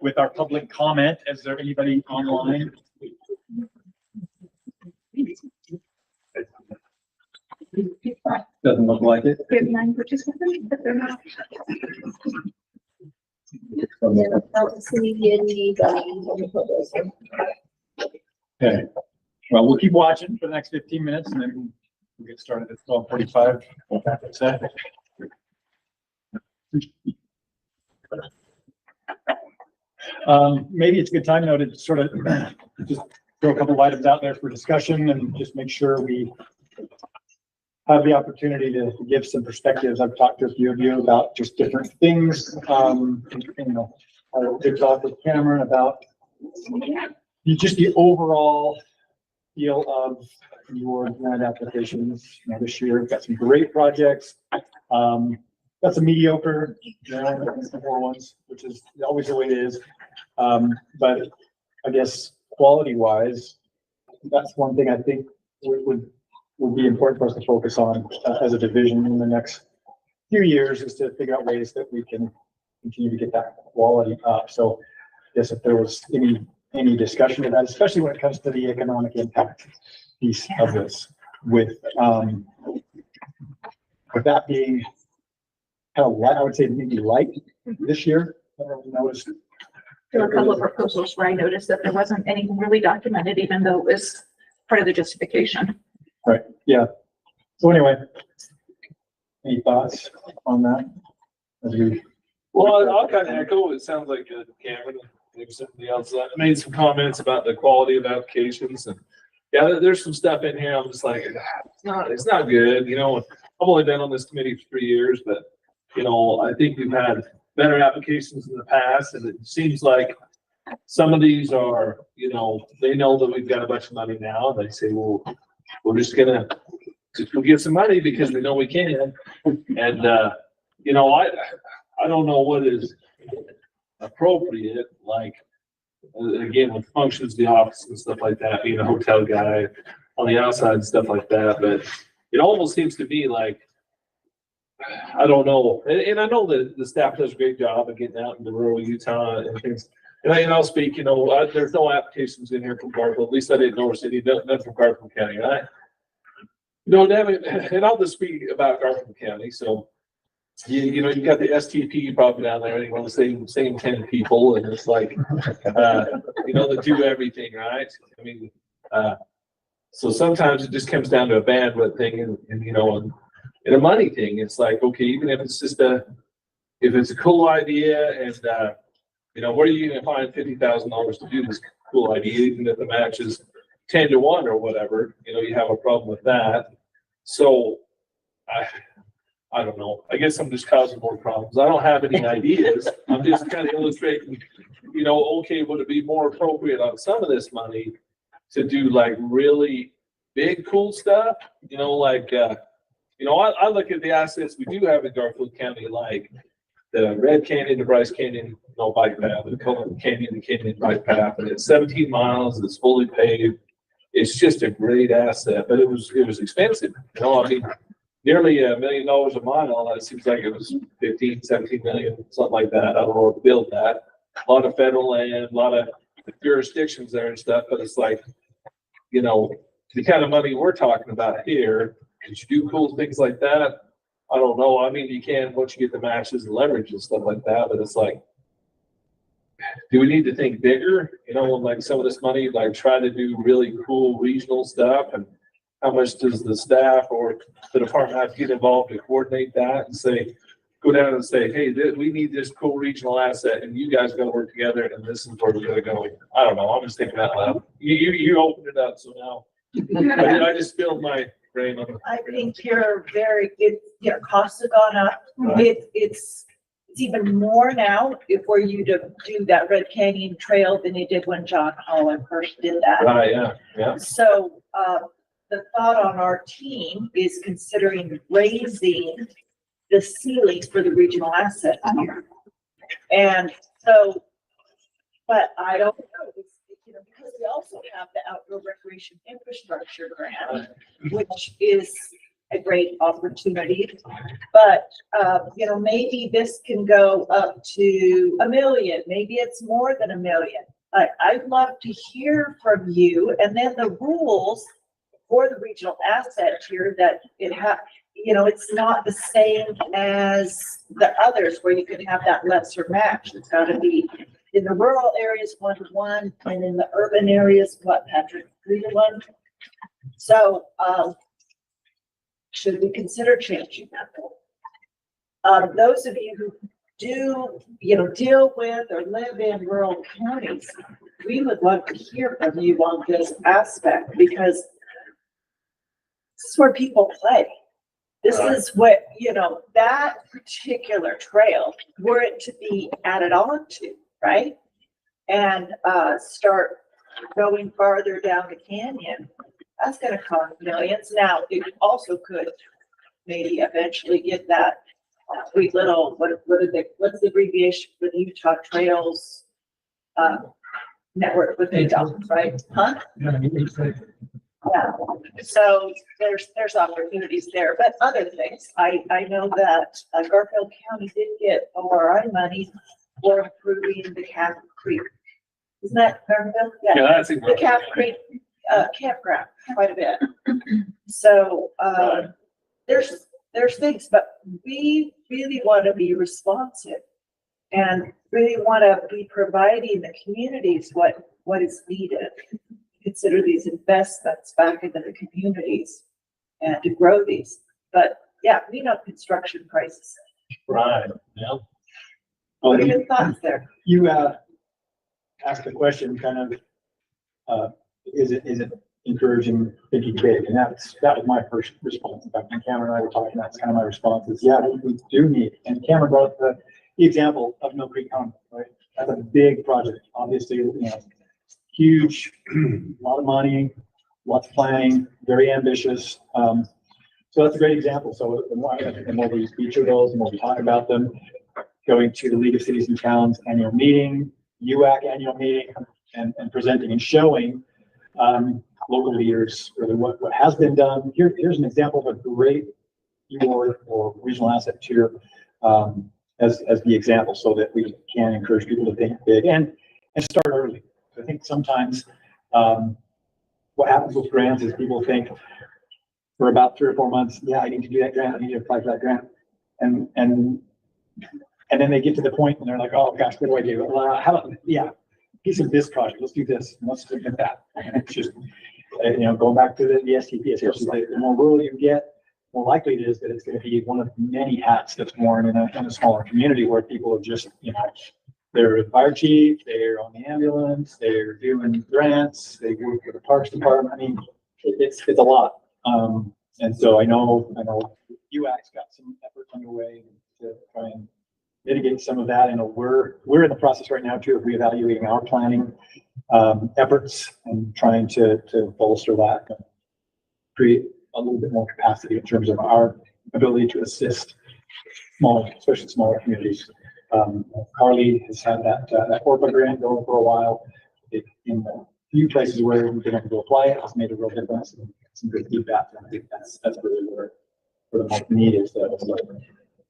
with our public comment. Is there anybody online? Doesn't look like it. We have 9 participants, but they're not. Okay, well, we'll keep watching for the next 15 minutes and then we'll get started at 12:45. Maybe it's a good time now to sort of just throw a couple of items out there for discussion and just make sure we have the opportunity to give some perspectives. I've talked to a few of you about just different things. You know, I did talk with Cameron about just the overall feel of your grant applications. You know, this year we've got some great projects. Got some mediocre, you know, some poor ones, which is always the way it is. But I guess quality wise, that's one thing I think would be important for us to focus on as a division in the next few years, is to figure out ways that we can continue to get that quality up. So I guess if there was any discussion of that, especially when it comes to the economic impact piece of this, with that being kind of light, I would say maybe light this year. I don't really notice. There were a couple of proposals where I noticed that there wasn't anything really documented, even though it was part of the justification. Right, yeah. So anyway, any thoughts on that? Well, I'll kind of echo, it sounds like Cameron, maybe somebody else made some comments about the quality of applications, and yeah, there's some stuff in here, I'm just like, it's not good, you know. I've only been on this committee for 3 years, but you know, I think we've had better applications in the past, and it seems like some of these are, you know, they know that we've got a bunch of money now, and they say, well, we're just gonna go get some money because we know we can. And you know, I don't know what is appropriate, like again, with functions, the office and stuff like that, being a hotel guy on the outside and stuff like that, but it almost seems to be like, I don't know, and I know that the staff does a great job of getting out into rural Utah and things. And I'll speak, you know, there's no applications in here from Garfield. At least I didn't notice any, none from Garfield County. And I'll just speak about Garfield County. So, you know, you got the STP problem down there, you know, the same 10 people, and it's like, you know, they do everything, right? I mean, so sometimes it just comes down to a bandwidth thing, and you know, and a money thing. It's like, okay, even if it's just if it's a cool idea, and you know, where are you gonna find $50,000 to do this cool idea, even if the match is 10 to 1 or whatever, you know, you have a problem with that. So I don't know. I guess I'm just causing more problems. I don't have any ideas. I'm just kind of illustrating, you know, okay, would it be more appropriate on some of this money to do like really big, cool stuff? You know, like, you know, I look at the assets we do have in Garfield County, like the Red Canyon to Bryce Canyon, no bike path, the Cullen Canyon to Canyon bike path, and it's 17 miles, it's fully paved. It's just a great asset, but it was expensive. You know, I mean, nearly $1 million a mile. It seems like it was 15, 17 million, something like that. I don't know what to build that. A lot of federal land, a lot of jurisdictions there and stuff, but it's like, you know, the kind of money we're talking about here, could you do cool things like that? I don't know. I mean, you can once you get the matches and leverage and stuff like that, but it's like, do we need to think bigger? You know, like some of this money, like try to do really cool regional stuff, and how much does the staff or the department have to get involved to coordinate that and say, go down and say, hey, we need this cool regional asset, and you guys got to work together, and this is where we're going to go. I don't know. I'm just thinking out loud. You opened it up, so now I just spilled my brain on it. I think you're your costs have gone up. Right. It's even more now for you to do that Red Canyon Trail than you did when John Holland first did that. Right, yeah. So the thought on our team is considering raising the ceilings for the regional asset here. And so, but I don't know, you know, because we also have the outdoor recreation infrastructure grant, which is a great opportunity. But, you know, maybe this can go up to 1 million, maybe it's more than 1 million. I'd love to hear from you, and then the rules for the regional asset here that you know, it's not the same as the others where you can have that lesser match. It's gotta be in the rural areas 1-to-1, and in the urban areas, what, Patrick, 3-to-1? So, should we consider changing that? Those of you who do, you know, deal with or live in rural counties, we would love to hear from you on this aspect, because this is where people play. This is what, you know, that particular trail, were it to be added on to, right? And start going farther down the canyon, that's gonna cost millions. Now, it also could maybe eventually get that sweet little, what's the abbreviation for the Utah Trails network with the dollars, right? Huh? Yeah, so there's opportunities there, but other things, I know that Garfield County did get ORI money for improving the Calf Creek. Isn't that Garfield? Yeah, that's the Calf Creek campground quite a bit. So there's things, but we really want to be responsive and really want to be providing the communities what is needed. Consider these investments back into the communities and to grow these. But yeah, we know construction prices. Right, yeah. What are your thoughts there? You asked the question kind of, is it encouraging thinking big? And that was my first response. In fact, when Cameron and I were talking, that's kind of my response is, yeah, we do need, and Cameron brought up the example of Mill Creek Common, right? That's a big project, obviously, you know, huge, a lot of money, lots of planning, very ambitious. So that's a great example. So the more we feature those, the more we talk about them, going to the League of Cities and Towns annual meeting, UAC annual meeting, and presenting and showing local leaders really what has been done. Here's an example of a great award or regional asset tier as the example, so that we can encourage people to think big and start early. I think sometimes what happens with grants is people think for about 3 or 4 months, yeah, I need to do that grant, I need to apply for that grant. And then they get to the point and they're like, oh gosh, what do I do? How about, yeah, piece of this project, let's do this, and let's do that. And it's just, you know, going back to the STP, especially the more rural you get, more likely it is that it's going to be one of many hats that's worn in a smaller community where people are just, you know, they're the fire chief, they're on the ambulance, they're doing grants, they work with the parks department. I mean, it's a lot. And so I know UAC's got some efforts underway to try and mitigate some of that. And we're in the process right now too of reevaluating our planning efforts and trying to bolster that, and create a little bit more capacity in terms of our ability to assist especially smaller communities. Carly has had that ORPA grant going for a while. In the few places where we've been able to apply it, it's made a real difference and some good feedback. And I think that's really where the need is,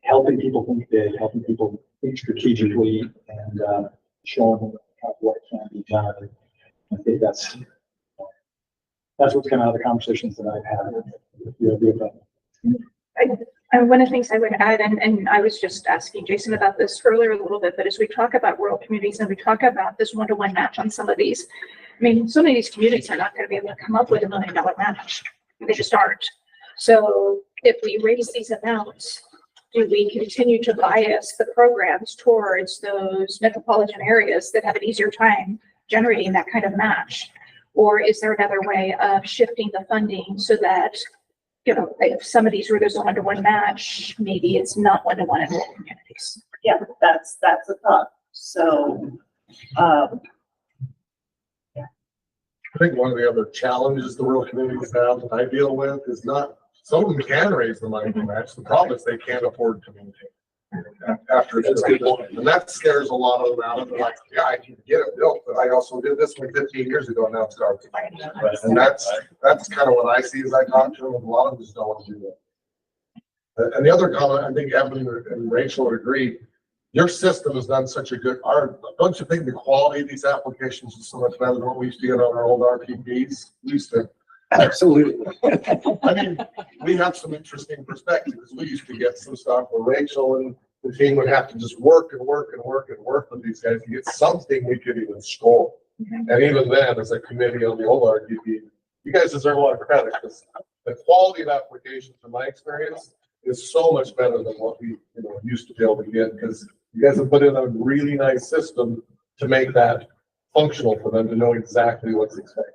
helping people think big, helping people think strategically, and showing them what can be done. I think that's what's come out of the conversations that I've had with you. One of the things I would add, and I was just asking Jason about this earlier a little bit, but as we talk about rural communities and we talk about this 1-to-1 match on some of these, I mean, some of these communities are not going to be able to come up with $1 million match. They just aren't. So if we raise these amounts, do we continue to bias the programs towards those metropolitan areas that have an easier time generating that kind of match? Or is there another way of shifting the funding so that, you know, if some of these where there's a 1-to-1 match, maybe it's not 1-to-1 in rural communities? Yeah, that's a thought. So, I think one of the other challenges the rural communities have that I deal with is not, some of them can raise the money to match. The problem is they can't afford to maintain after it's good. And that scares a lot of them out of it. Like, yeah, I can get it built, but I also did this one 15 years ago, and now it's garbage. And that's kind of what I see as I talk to them. A lot of them just don't want to do that. And the other comment, I think Evan and Rachel would agree, your system has done such a good, don't you think the quality of these applications is so much better than what we used to get on our old RTPs? We used to. Absolutely. I mean, we have some interesting perspectives. We used to get some stuff where Rachel and the team would have to just work with these guys to get something we could even score. And even then, as a committee on the old RTP, you guys deserve a lot of credit because the quality of applications, in my experience, is so much better than what we used to be able to get because you guys have put in a really nice system to make that functional for them to know exactly what's expected.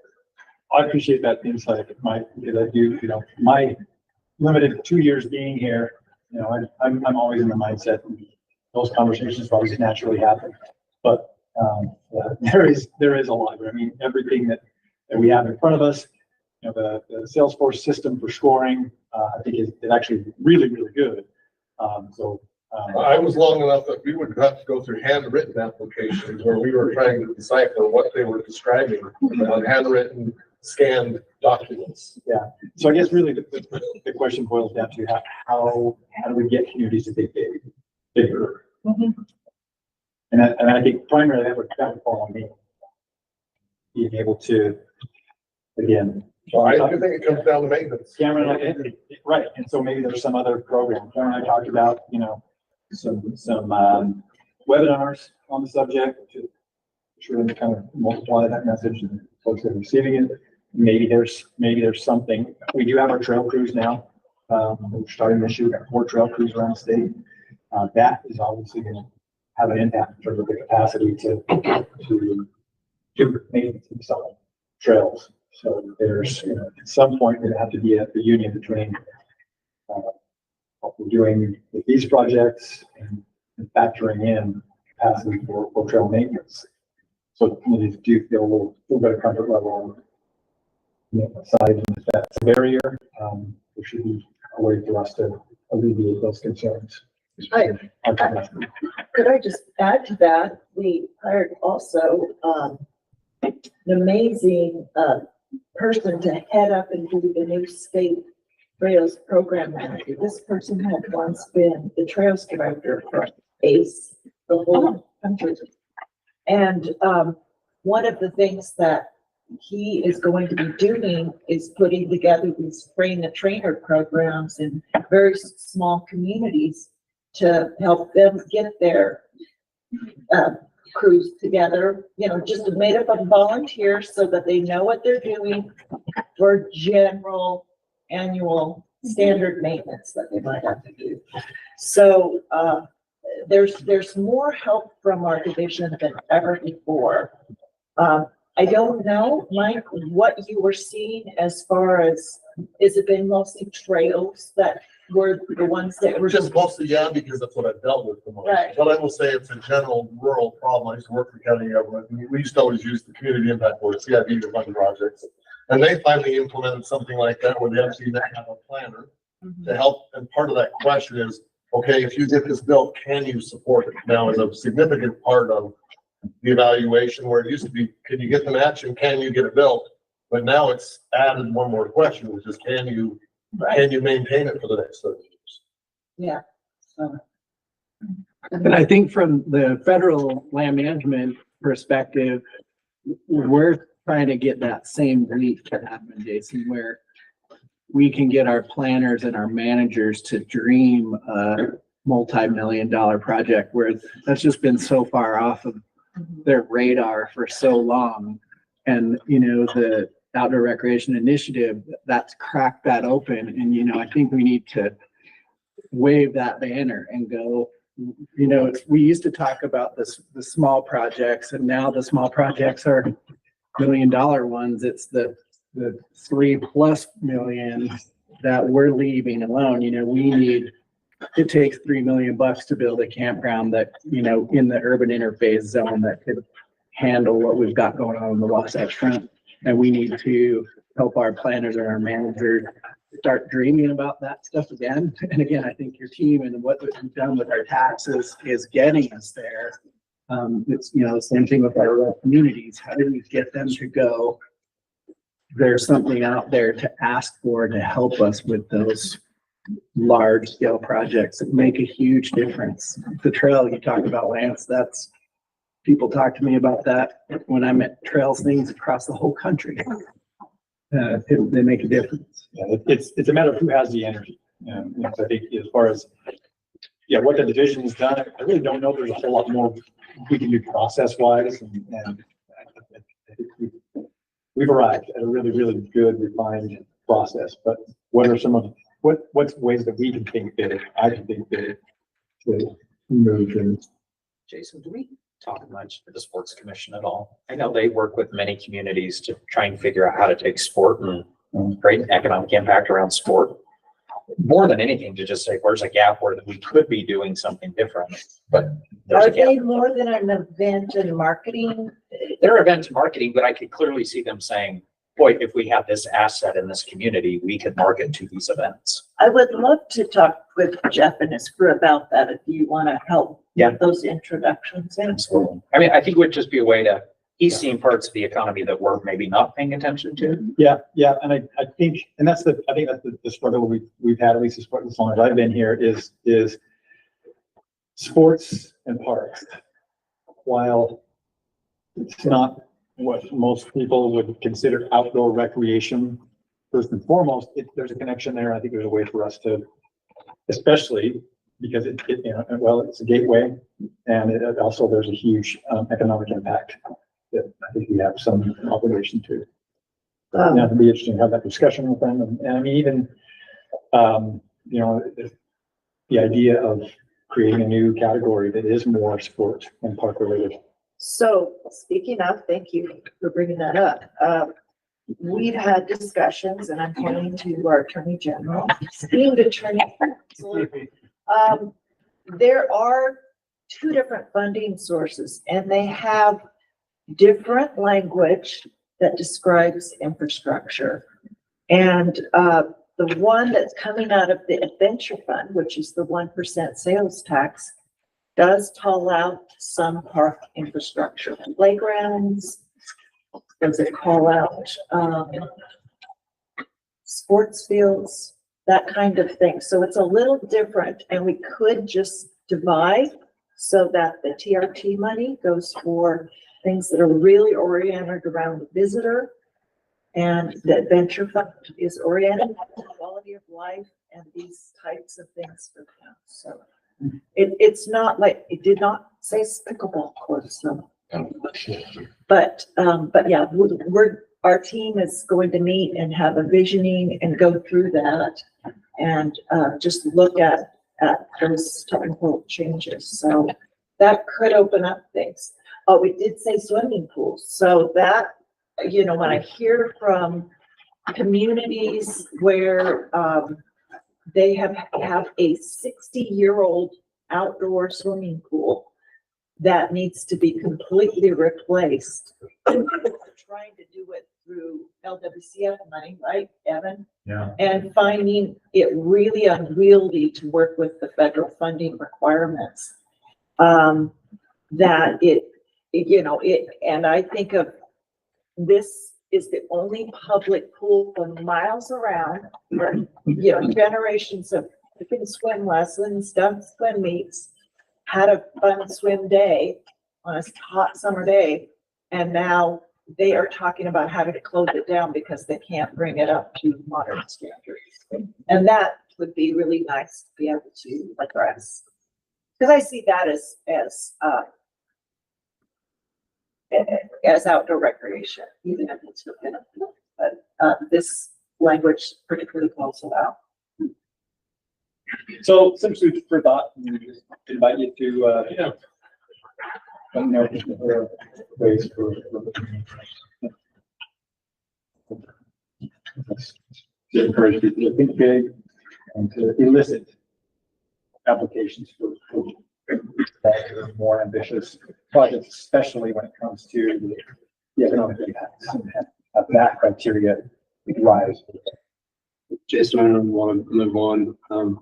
I appreciate that insight, Mike, because I do, my limited 2 years being here, I'm always in the mindset, those conversations probably naturally happen. But there is a lot. I mean, everything that we have in front of us, the Salesforce system for scoring, I think is actually really, really good. I was long enough that we would have to go through handwritten applications where we were trying to decipher what they were describing on handwritten scanned documents. Yeah. So I guess really the question boils down to how do we get communities to think bigger? And I think primarily that would fall on me. Being able to, again. I think it comes down to maintenance. Cameron, right. And so maybe there's some other program. Cameron and I talked about, some webinars on the subject to try to kind of multiply that message and folks that are receiving it. Maybe there's something. We do have our trail crews now. We're starting this year. We've got 4 trail crews around the state. That is obviously going to have an impact in terms of the capacity to do maintenance and some trails. So there's at some point going to have to be a union between what we're doing with these projects and factoring in capacity for trail maintenance. So communities do feel a little better comfort level aside, and if that's a barrier, there should be a way for us to alleviate those concerns. Could I just add to that? We hired also an amazing person to head up and do the new state trails program manager. This person had once been the trails director for ACE, the whole country. And one of the things that he is going to be doing is putting together these train the trainer programs in very small communities to help them get their crews together, just made up of volunteers so that they know what they're doing for general annual standard maintenance that they might have to do. So there's more help from our division than ever before. I don't know, Mike, what you were seeing as far as, is it been mostly trails that were the ones that were just mostly, because that's what I've dealt with the most. Right. But I will say it's a general rural problem. I used to work for county government. And we used to always use the community impact board, CIB, to fund projects. And they finally implemented something like that where they actually have a planner to help. And part of that question is, okay, if you get this built, can you support it? Now is a significant part of the evaluation where it used to be, can you get the match and can you get it built? But now it's added one more question, which is, can you maintain it for the next 30 years? Yeah. And I think from the federal land management perspective, we're trying to get that same reach to happen, Jason, where we can get our planners and our managers to dream a multi-million-dollar project where that's just been so far off of their radar for so long. And, the Outdoor Recreation Initiative, that's cracked that open. And, I think we need to wave that banner and go, we used to talk about the small projects, and now the small projects are $1 million ones. It's the 3+ million that we're leaving alone. It takes $3 million to build a campground that, in the urban interface zone that could handle what we've got going on the Wasatch Front. And we need to help our planners and our managers start dreaming about that stuff again. And again, I think your team and what we've done with our taxes is getting us there. It's, the same thing with our rural communities. How do we get them to go, there's something out there to ask for to help us with those large scale projects that make a huge difference. The trail you talked about, Lance, people talk to me about that when I'm at trails things across the whole country. They make a difference. Yeah, it's a matter of who has the energy. And so I think as far as, what the division has done, I really don't know if there's a whole lot more we can do process wise. And I think we've arrived at a really, really good refined process, but what are some of, what's ways that we can think that I can think that to move things? Jason, do we talk much to the sports commission at all? I know they work with many communities to try and figure out how to take sport and create an economic impact around sport. More than anything, to just say, where's a gap where we could be doing something different, but there's Are a gap. they more than an event and marketing? They're event marketing, but I could clearly see them saying, boy, if we have this asset in this community, we could market to these events. I would love to talk with Jeff and his crew about that if you want to help get those introductions in. Absolutely. I mean, I think it would just be a way to, he's seeing parts of the economy that we're maybe not paying attention to. Yeah. And I think that's the struggle we've had, at least as long as I've been here, is sports and parks. While it's not what most people would consider outdoor recreation, first and foremost, there's a connection there. I think there's a way for us to, especially because it's a gateway, and it also there's a huge economic impact that I think we have some obligation to. It'd be interesting to have that discussion with them, and I mean even the idea of creating a new category that is more sport and park related. So speaking of, thank you for bringing that up. We've had discussions, and I'm pointing to our Attorney General, esteemed attorney. There are two different funding sources, and they have different language that describes infrastructure. And the one that's coming out of the Adventure Fund, which is the 1% sales tax, does call out some park infrastructure, playgrounds. Does it call out sports fields, that kind of thing? So it's a little different, and we could just divide so that the TRT money goes for things that are really oriented around the visitor, and the Adventure Fund is oriented on quality of life and these types of things for them. So it's not like, it did not say pickleball courts, so. But yeah, our team is going to meet and have a visioning and go through that and just look at those technical changes. So that could open up things. Oh, we did say swimming pools. So that, when I hear from communities where they have a 60-year-old outdoor swimming pool that needs to be completely replaced. We're trying to do it through LWCF money, right, Evan? Yeah. And finding it really unwieldy to work with the federal funding requirements. That and I think of this is the only public pool for miles around where, generations of freaking swim lessons, done swim meets, had a fun swim day on a hot summer day. And now they are talking about having to close it down because they can't bring it up to modern standards. And that would be really nice to be able to address. Because I see that as outdoor recreation, even if it's for benefit. But this language particularly calls it out. So some food for thought, and we just invite you to let me know if there are ways for to encourage people to think big and to elicit applications for more ambitious projects, especially when it comes to the economic impacts. Have that criteria rise. Jason, I don't want to move on.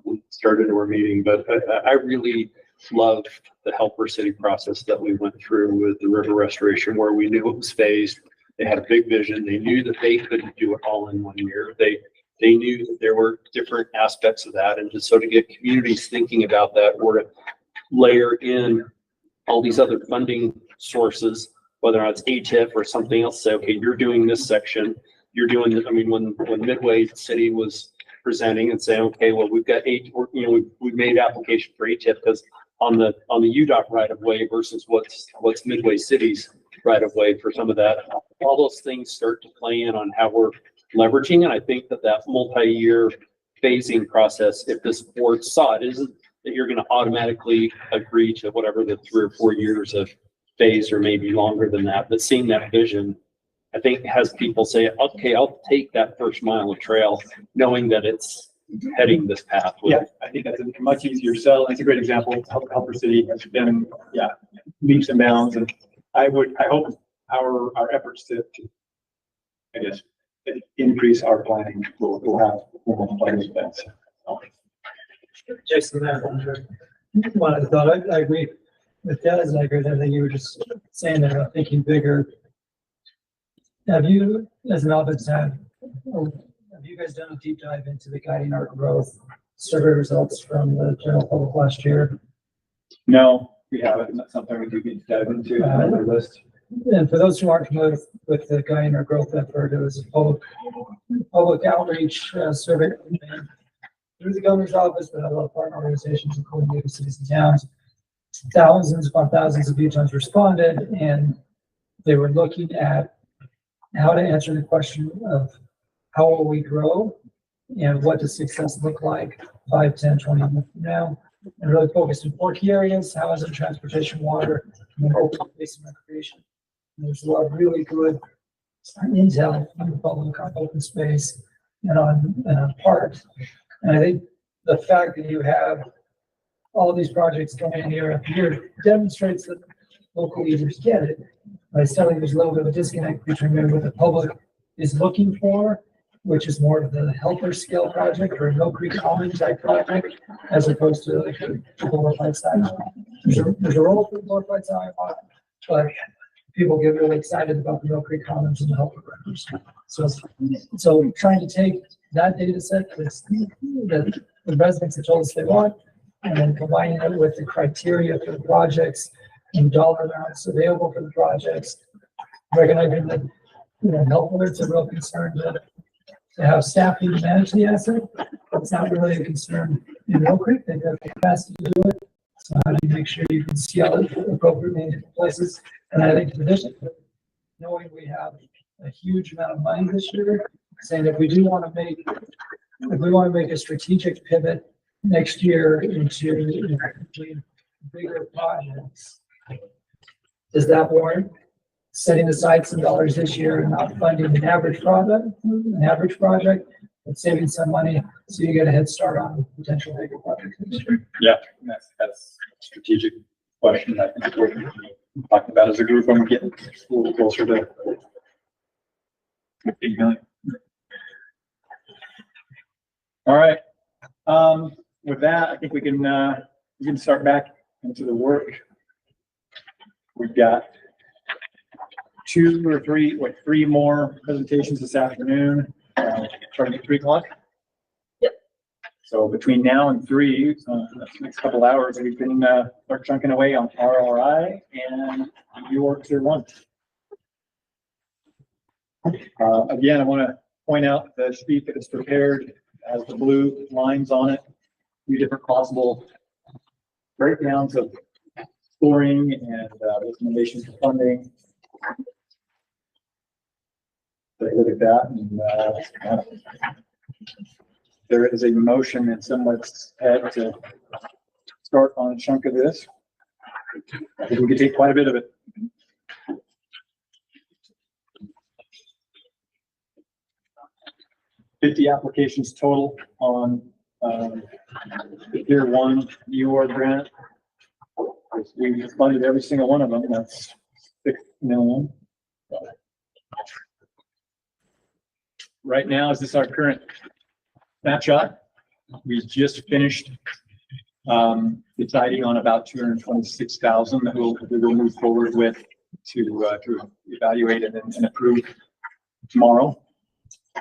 We started our meeting, but I really loved the helper city process that we went through with the river restoration, where we knew it was phased. They had a big vision. They knew that they couldn't do it all in 1 year. They they knew that there were different aspects of that. And just so to get communities thinking about that, or to layer in all these other funding sources, whether or not it's ATIF or something else, say, okay, you're doing this section, you're doing it. I mean, when Midway City was presenting and saying, okay, well, we've got we've made application for ATIF because on the UDOT right of way versus what's Midway City's right of way for some of that, all those things start to play in on how we're leveraging. And I think that multi-year phasing process, if this board saw it, isn't that you're going to automatically agree to whatever the 3 or 4 years of phase, or maybe longer than that, but seeing that vision, I think has people say, okay, I'll take that first mile of trail knowing that it's heading this path. Yeah, I think that's a much easier sell. It's a great example. Helper City has been, leaps and bounds. And I hope our efforts to I guess, increase our planning will have planning events. Jason, one I thought, I agree with Des, and I agree with everything you were just saying there about thinking bigger. Have you, as an office, have you guys done a deep dive into the Guiding Our Growth survey results from the general public last year? No, we haven't. That's something we do need to dive into on our list. And for those who aren't familiar with the Guiding Our Growth effort, it was a public outreach survey through the governor's office, but a lot of partner organizations, including local cities and towns. Thousands upon thousands of Utahns responded, and they were looking at how to answer the question of how will we grow and what does success look like 5, 10, 20 years from now, and really focused in 4 key areas: housing, transportation, water, and open space and recreation. And there's a lot of really good intel on the public on open space and on parks. And I think the fact that you have all these projects coming in year after year demonstrates that local leaders get it. But I still think there's a little bit of a disconnect between maybe what the public is looking for, which is more of the helper scale project or a Mill Creek Common type project, as opposed to like a glorified side. There's a role for the glorified side, but people get really excited about the Mill Creek Commons and the helper records. So trying to take that data set that the residents have told us they want, and then combining it with the criteria for the projects and dollar amounts available for the projects, recognizing that, helpers are real concerned to have staff who manage the asset. It's not really a concern in Mill Creek. They've got the capacity to do it. So how do you make sure you can scale it appropriately in different places? And I think in addition, knowing we have a huge amount of money this year, saying if we want to make a strategic pivot next year into bigger projects, does that warrant setting aside some dollars this year and not funding an average project, but saving some money so you get a head start on potential bigger projects next year? Yeah, that's a strategic question. I think we're talking about as a group when we get a little closer to 8 million. All right. With that, I think we can start back into the work. We've got 2 or 3 more presentations this afternoon, starting at 3 o'clock. Yep. So between now and 3, the next couple hours, we can start chunking away on RLRI and your Tier 1. Again, I want to point out the sheet that is prepared has the blue lines on it, 2 different possible breakdowns of scoring and recommendations for funding. Take a look at that, and there is a motion in someone's head to start on a chunk of this. I think we could take quite a bit of it. $50 applications total on the Tier 1 UR grant. We funded every single one of them. That's $6 million. Right now, is this our current snapshot? We just finished deciding on about 226,000 that we will move forward with to evaluate and approve tomorrow.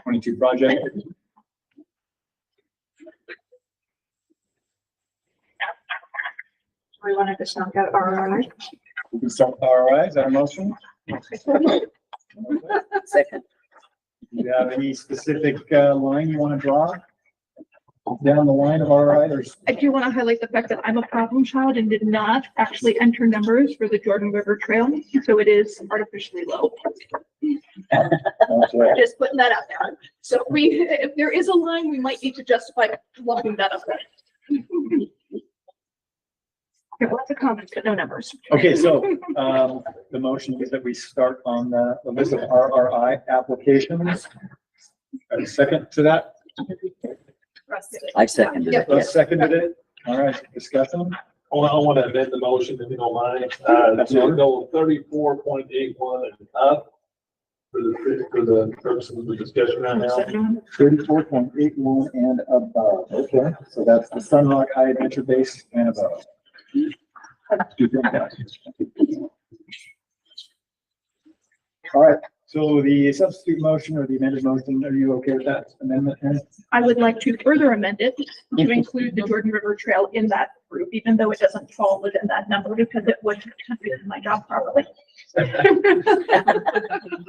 22 project. We wanted to knock out RRI. We can start with ROI. Is that a motion? Second. Do you have any specific line you want to draw down the line of ROI? There's I do want to highlight the fact that I'm a problem child and did not actually enter numbers for the Jordan River Trail, so it is artificially low. Just putting that out there. So if there is a line, we might need to justify lumping that up there. There are lots of comments, but no numbers. Okay, so the motion is that we start on the list of RRI applications. A second to that? I seconded it. Russ seconded it. All right, discussion. I want to amend the motion if you don't mind. To go 34.81 and up for the purposes of the discussion right now. 34.81 and above. Okay, so that's the Sunrock High Adventure Base and above. All right, so the substitute motion or the amended motion, are you okay with that amendment, Aaron? I would like to further amend it to include the Jordan River Trail in that group, even though it doesn't fall within that number, because it would do my job properly.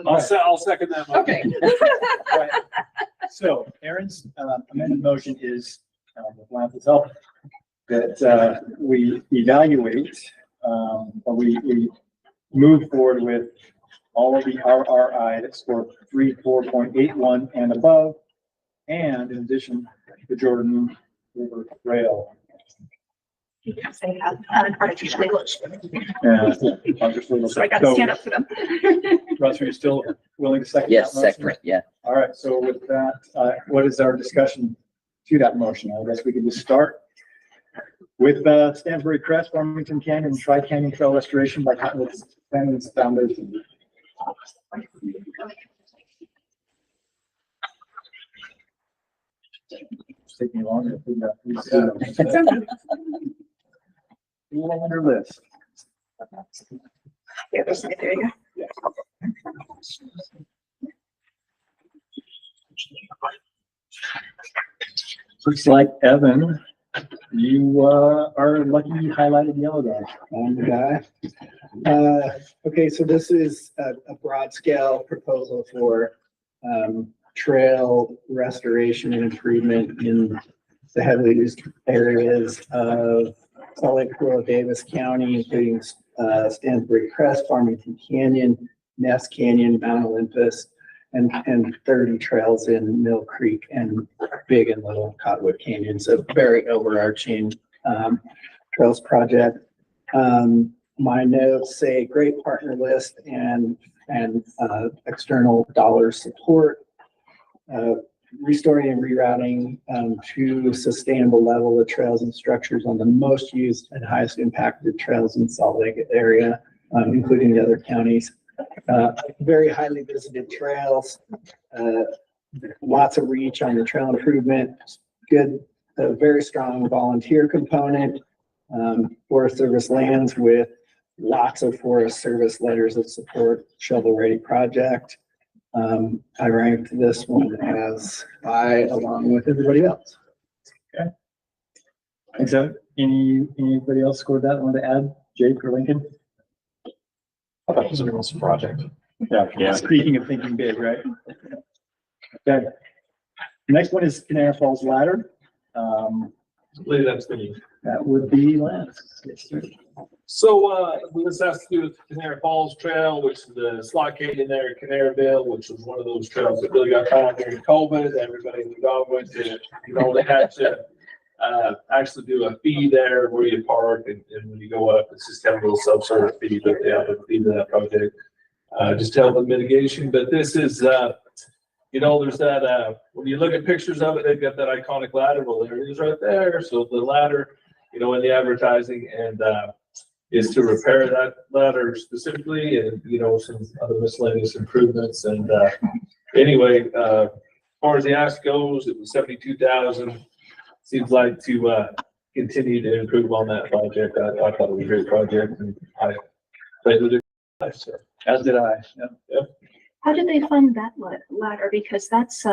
I'll second that. Motion. Okay. Right. So Aaron's amended motion is, with Lance's help, that we evaluate, or we move forward with all of the RRI that score 4.81 and above, and in addition, the Jordan River Trail. You can say that, artificially low. So I got to stand up for them. Russ, are you still willing to second? Yes, that motion? second, yeah. All right, so with that, what is our discussion to that motion? I guess we can just start with Stansbury Crest, Farmington Canyon, Tri-Canyon Trail Restoration by Cottonwood Family's Foundation. It's taking longer to figure out who's longer list. Yeah, there you go. Looks like Evan, you are lucky you highlighted yellow guy. I'm the guy. Okay, so this is a broad scale proposal for trail restoration and improvement in the heavily used areas of Salt Lake, Rural Davis County, including Stansbury Crest, Farmington Canyon, Ness Canyon, Mount Olympus, and 30 trails in Mill Creek and Big and Little Cottonwood Canyon. So very overarching trails project. My notes say great partner list and external dollar support. Restoring and rerouting to sustainable level of trails and structures on the most used and highest impacted trails in Salt Lake area, including the other counties. Very highly visited trails, lots of reach on the trail improvement, good, very strong volunteer component, Forest Service lands with lots of Forest Service letters of support, shovel-ready project. I ranked this one as I, along with everybody else. Okay. And so anybody else scored that? Want to add, Jake or Lincoln? I thought it was an awesome project. Yeah. Speaking of thinking big, right? Okay. The next one is Canary Falls Ladder. That's the. That would be Lance. Yes, sir. So, this has to do with Canary Falls Trail, which is the slot canyon there in Canaryville, which was one of those trails that really got found during COVID. Everybody in the dog went to, they had to actually do a fee there where you park, and when you go up, it's just kind of a little subsurface fee, but they have a fee to that project. Just to help with mitigation. But this is, there's that, when you look at pictures of it, they've got that iconic ladder. Well, there it is right there. So the ladder, in the advertising, and is to repair that ladder specifically, and some other miscellaneous improvements. And anyway, as far as the ask goes, it was 72,000. Seems like to continue to improve on that project. I thought it was a great project, and I played with it. As did I. Yep. How did they fund that ladder? Because that's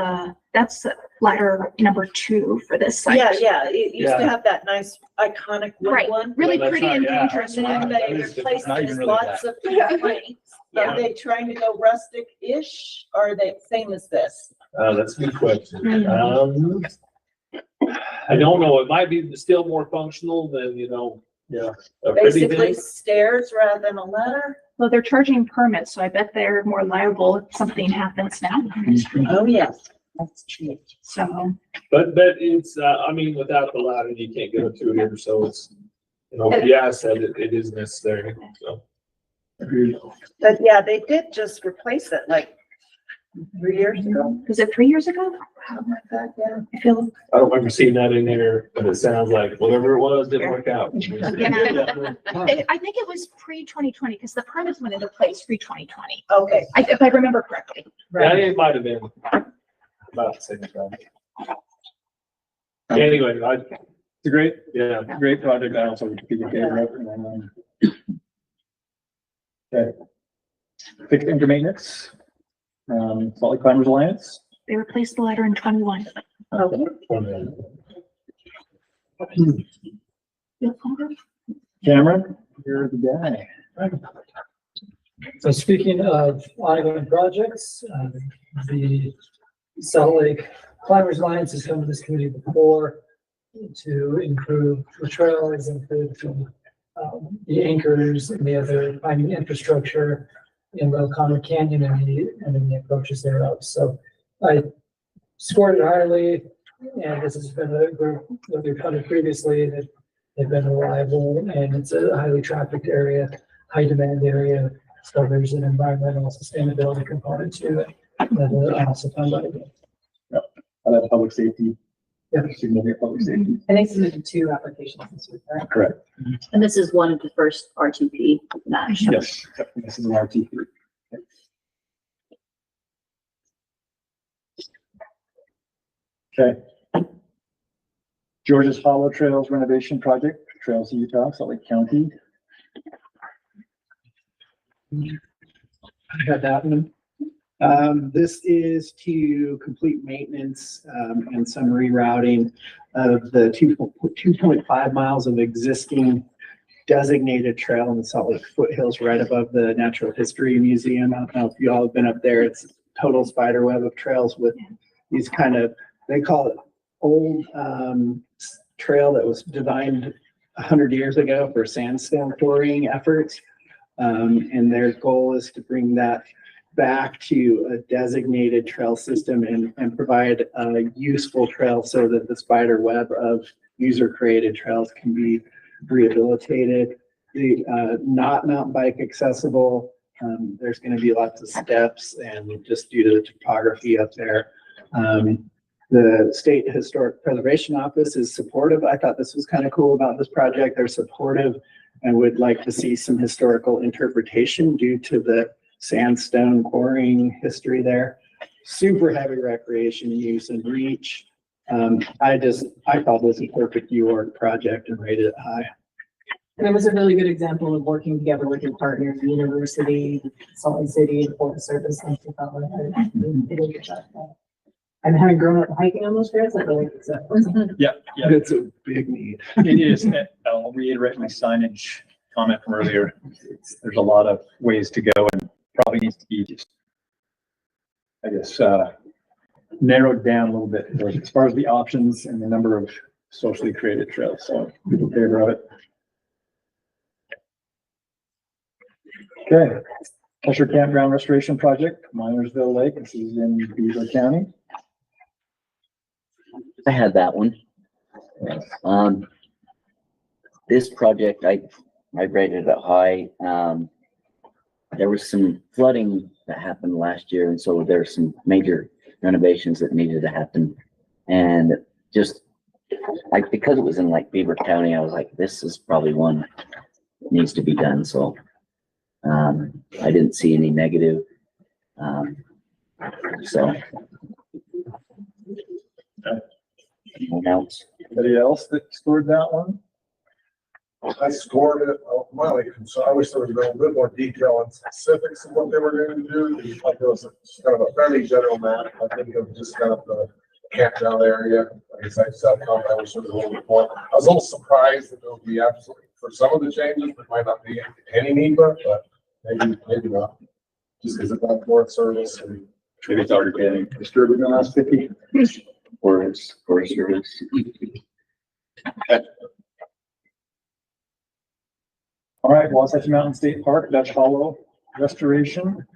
ladder number 2 for this site. Yeah, it used to have that nice iconic wood Right, one. really that's pretty not- and yeah. dangerous And then one. they That is replaced not it even with really lots that. of complaints. Yeah. Are they trying to go rustic-ish, or are they same as this? That's a good question. I don't know. It might be still more functional than, yeah. a pretty Basically thing. stairs rather than a ladder? Well, they're charging permits, so I bet they're more liable if something happens now. Oh, yes, that's true. So, But it's, I mean, without the ladder, you can't get up to it here, so it's, yeah, I said it is necessary, so. But yeah, they did just replace it like 3 years ago. was it 3 years ago? Something like that, yeah. I feel, I don't remember seeing that in there, but it sounds like whatever it was didn't work out. I think it was pre-2020 because the permits went into place pre-2020. Okay. If I remember correctly. Yeah, it might have been about the same time. Anyway, It's a great, yeah, great project. I also would be in favor of it. And, okay. Fixed indoor maintenance. Salt Lake Climbers Alliance. They replaced the ladder in 21. Cameron, you're the guy. So speaking of ongoing projects, the Salt Lake Climbers Alliance has come to this committee before to improve the trails, improve the anchors and the other climbing infrastructure in the O'Connor Canyon and the approaches thereof. So I scored it highly, and this has been a group that we've covered previously that they've been reliable, and it's a highly trafficked area, high demand area. So there's an environmental sustainability component to it that will also come by. I love public safety. Yeah. Significant public safety. And they submitted 2 applications this week, right? Correct. And this is one of the first RTP match. Yes, this is an RT3. Okay. George's Hollow Trails renovation project, Trails of Utah, Salt Lake County. I got that one. This is to complete maintenance, and some rerouting of the 2.5 miles of existing designated trail in the Salt Lake foothills right above the Natural History Museum. I don't know if you all have been up there. It's total spider web of trails with these kind of, they call it old, trail that was designed 100 years ago for sandstone quarrying efforts. And their goal is to bring that back to a designated trail system and provide a useful trail so that the spider web of user created trails can be rehabilitated. The not mountain bike accessible. There's going to be lots of steps, and just due to the topography up there. The State Historic Preservation Office is supportive. I thought this was kind of cool about this project. They're supportive and would like to see some historical interpretation due to the sandstone quarrying history there. Super heavy recreation use and reach. I thought this was a perfect UORG project and rated it high. And it was a really good example of working together with your partners, the university, Salt Lake City, the Forest Service, and so on. They did a good job. And having grown up hiking on those trails, I feel like it's Yeah, yeah. It's a big need. It is. I'll reiterate my signage comment from earlier. There's a lot of ways to go and probably needs to be just, I guess, narrowed down a little bit as far as the options and the number of socially created trails. So people in favor of it. Okay. Kesher Campground Restoration Project, Minersville Lake. This is in Beaver County. I had that one. This project, I rated it high. There was some flooding that happened last year, and so there's some major renovations that needed to happen. And just because it was in like Beaver County, I was like, this is probably one that needs to be done. So I didn't see any negative. So anyone else? Anybody else that scored that one? I scored it, so I wish there was a little bit more detail and specifics of what they were going to do. Like it was kind of a fairly general map. I think of just kind of the campground area. I guess I saw comment, I was sort of a little bit more. I was a little surprised that there'll be absolutely, for some of the changes, there might not be any NEPA, but maybe not. Just because it's not Forest Service and. Maybe it's already getting disturbed in the last 50. Forest Service. All right, Wasatch Mountain State Park, Dutch Hollow restoration.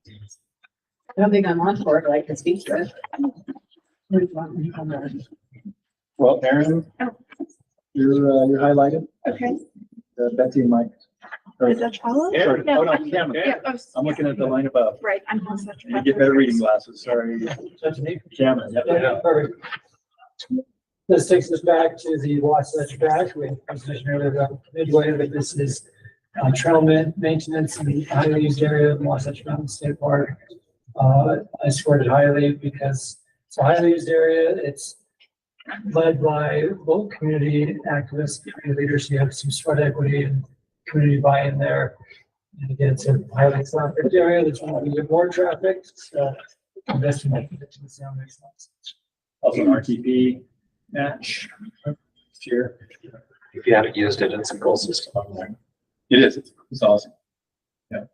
I don't think I'm on for it, but I can speak to it. Well, Aaron, you're highlighted. Okay. Betsy and Mike. The Dutch Hollow? Yeah. Yeah, Oh, no, I'm- camera. yeah, I was- I'm looking at the line above. Right, I'm on such. You get better reading glasses, sorry. Camera. Yeah, perfect. This takes us back to the Wasatch Track. We mentioned earlier about midway, but this is trail maintenance in the highly used area of the Wasatch Mountain State Park. I scored it highly because it's a highly used area. It's led by local community activists, community leaders. You have some sweat equity and community buy-in there. And again, it's a highly trafficked area. There's going to be more traffic. So investing in the sound makes sense. Also an RTP match here. If you haven't used it, it's a cool system on there. It is. It's awesome. Yeah.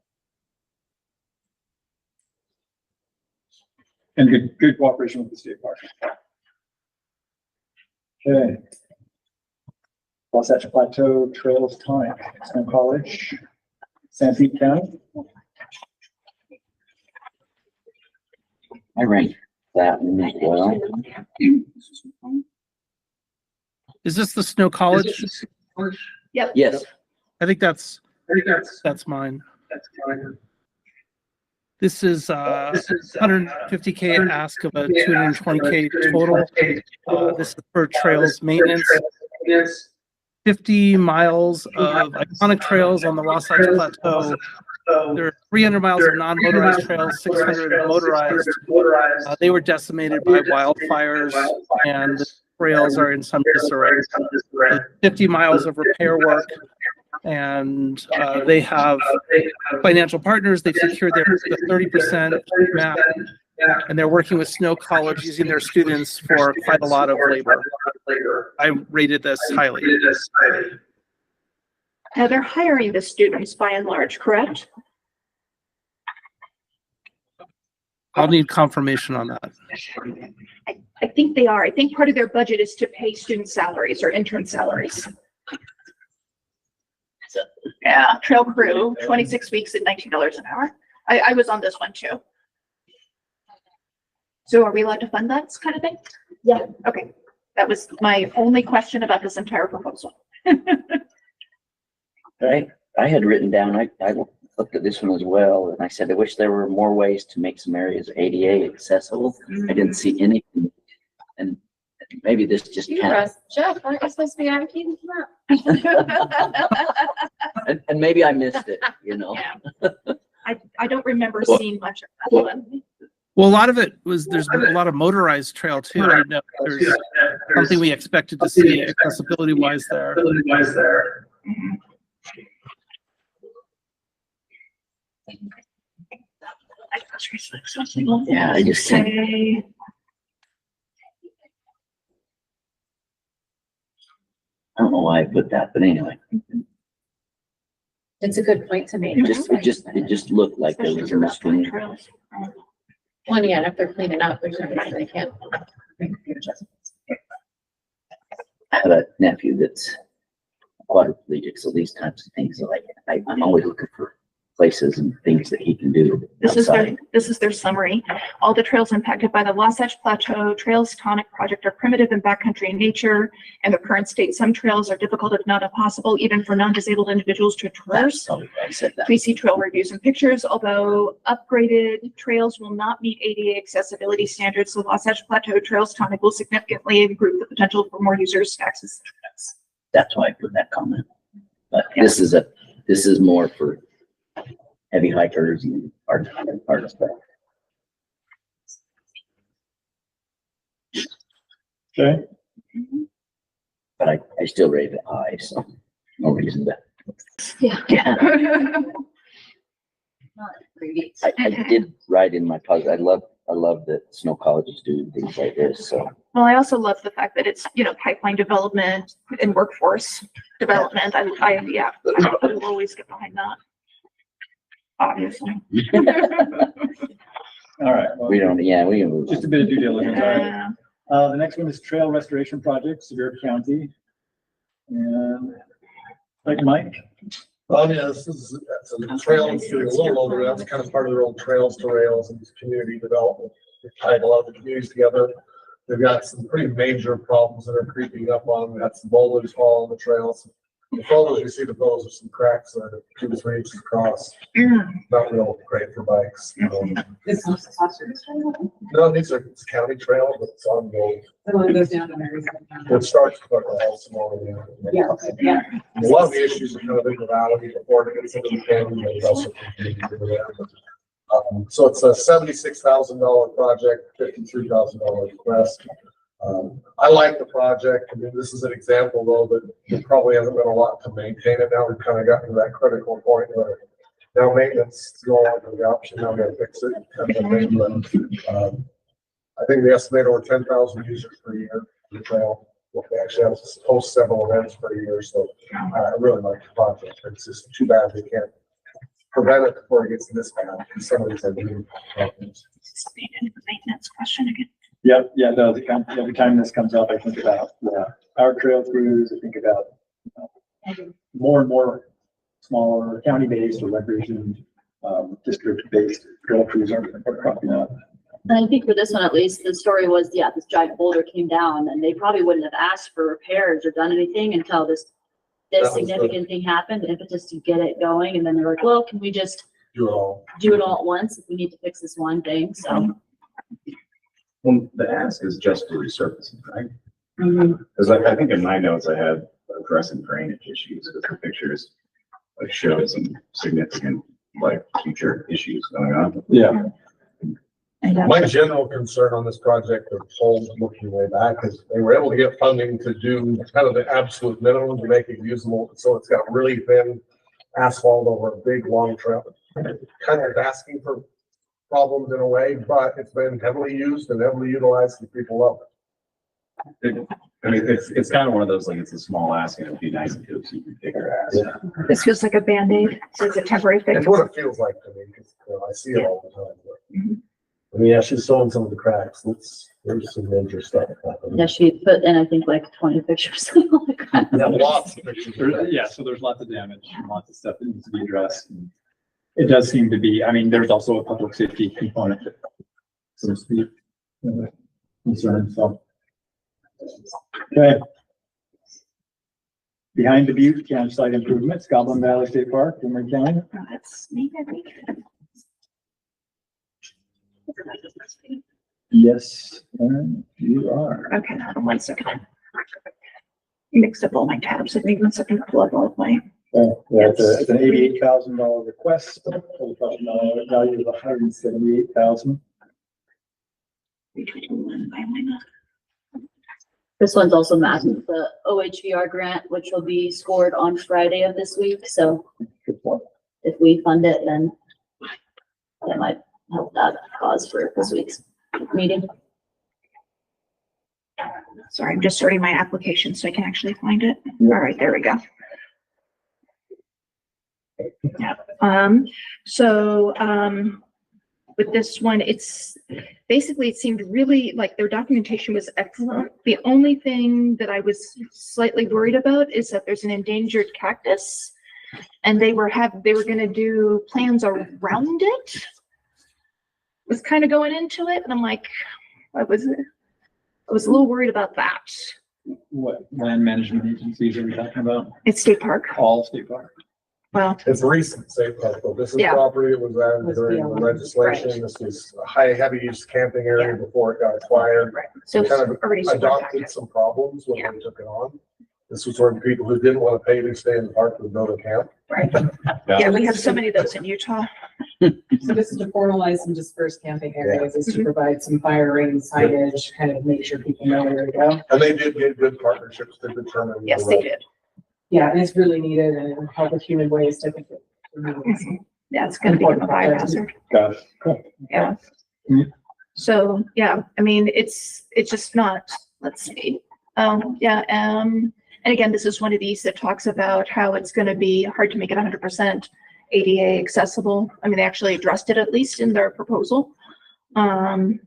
And good cooperation with the state park. Okay. Wasatch Plateau Trails Tonic, Snow College, San Pete County. I ranked that one as well. Is this the Snow College? Yep. Yes. I think that's mine. This is 150K ask of a 220K total. This is for trails maintenance. 50 miles of iconic trails on the Wasatch Plateau. There are 300 miles of non-motorized trails, 600 motorized. They were decimated by wildfires, and the trails are in some disarray. 50 miles of repair work, and they have financial partners. They've secured their 30% match, and they're working with Snow College using their students for quite a lot of labor. I rated this highly. Now they're hiring the students by and large, correct? I'll need confirmation on that. I think they are. I think part of their budget is to pay student salaries or intern salaries. Yeah, trail crew, 26 weeks at $19 an hour. I was on this one too. So are we allowed to fund that kind of thing? Yeah. Okay. That was my only question about this entire proposal. Right. I had written down, I looked at this one as well, and I said, I wish there were more ways to make some areas ADA accessible. I didn't see anything. And maybe this just You kind of, Russ, Jeff, aren't you supposed to be advocating for that? and maybe I missed it, you know? I don't remember seeing much of that one. Well, a lot of it was, there's a lot of motorized trail too. I know there's something we expected to see accessibility wise there. Yeah, I just say. I don't know why I put that, but anyway, It's a good point to make. it just looked like there was a mistake. Well, yeah, and if they're cleaning up, there's no reason they can't make a few adjustments. I have a nephew that's quadriplegic, so these types of things, like, I'm always looking for places and things that he can do This outside. is their summary. All the trails impacted by the Wasatch Plateau Trails Tonic project are primitive and backcountry in nature. In their current state, some trails are difficult, if not impossible, even for non-disabled individuals to traverse. I said that. Please see trail reviews and pictures. Although upgraded trails will not meet ADA accessibility standards, the Wasatch Plateau Trails Tonic will significantly improve the potential for more users to access the trails. That's why I put that comment. But this is more for heavy hikers and artists. Okay. But I still rate it high, so no reason to. Yeah. Not 3 weeks. I did write in my puzzle. I love that snow colleges do things like this, so. Well, I also love the fact that it's, pipeline development and workforce development. I will always get behind that. Obviously. All right. well, We can move Just a on. bit of due diligence. All right. Yeah. The next one is trail restoration project, Sevier County. And like Mike. Yeah, this is, that's a trail, it's doing a little older, that's kind of part of their old trails to rails and community development. They tied a lot of the communities together. They've got some pretty major problems that are creeping up on them. We've got some boulders all on the trails. The photos, you see the photos of some cracks that are 2 to 3 inches across. Not real great for bikes. It's not phosphorus. No, these are, it's county trail, but it's ongoing. The one that goes down to Mary's. It starts with a whole small. Yeah, okay, yeah. A lot of the issues are kind of in the valley before it gets into the canyon. There's also so it's a $76,000 project, $53,000 request. I like the project. I mean, this is an example though, that there probably hasn't been a lot to maintain it now. We've kind of gotten to that critical point where now maintenance is no longer the option. Now we gotta fix it. I think they estimate over 10,000 users per year for the trail. They actually have to host several events per year, so I really like the project. It's just too bad they can't prevent it before it gets this bad, because some of these are new problems. Maintenance question again. Yep, yeah, no, every time this comes up, I think about our trail crews, I think about more and more smaller county-based or recreation district-based trail crews are cropping up. And I think for this one, at least, the story was, this giant boulder came down and they probably wouldn't have asked for repairs or done anything until this significant thing happened, the impetus to get it going. And then they're like, well, can we just do it all at once if we need to fix this one thing? So. Well, the ask is just for resurfacing, right? Because I think in my notes I had addressing drainage issues, because the pictures show some significant future issues going on. Yeah. My general concern on this project of polls looking way back is they were able to get funding to do kind of the absolute minimum to make it usable. So it's got really thin asphalt over a big long trail. Kind of asking for problems in a way, but it's been heavily used and heavily utilized and people love it. I mean, it's kind of one of those, it's a small ask and it'd be nice if it was even bigger ask. Yeah. This feels like a Band-Aid, so it's a temporary fix. That's what it feels like to me, because I see it all the time. But, I mean, she's showing some of the cracks. There's some major stuff happening. Yeah, she put in, I think, 20 pictures. Yeah, lots of pictures. Yeah, so there's lots of damage and lots of stuff that needs to be addressed. And it does seem to be, there's also a public safety component that seems to be concerned, so. Okay. Behind the Butte, campsite improvements, Goblin Valley State Park, Emory County. That's me, I think. Yes, you are. Okay, hold on 1 second. Mixed up all my tabs. I think 1 second to pull up all of my. Yeah, it's an $88,000 request, total value of $178,000. This one's also matched with the OHVR grant, which will be scored on Friday of this week. So if we fund it, then that might help that cause for this week's meeting. Sorry, I'm just sorting my application so I can actually find it. All right, there we go. With this one, it's basically, it seemed really like their documentation was excellent. The only thing that I was slightly worried about is that there's an endangered cactus and they were going to do plans around it. Was kind of going into it and I'm like, I was a little worried about that. What land management agencies are we talking about? It's state park. All state park. Well, it's recent state park, though. This is Yeah. property that was added during the legislation. Right. This was a heavy use camping area before it got acquired. Right. So We kind it's of already super adopted impacted. some problems when we took it on. This was where the people who didn't want to pay to stay in the park would build a camp. Right. Yeah, we have so many of those in Utah. So this is to formalize some dispersed camping areas, is to provide some fire ring signage, kind of make sure people know where to go. And they did get good partnerships to determine. Yes, they did. Yeah, and it's really needed and it'll help with human waste, I think. Yeah, it's gonna become a fire hazard. Got it. Cool. Yeah. So, yeah, I mean, it's just not, let's see. And again, this is one of these that talks about how it's gonna be hard to make it 100% ADA accessible. I mean, they actually addressed it at least in their proposal. The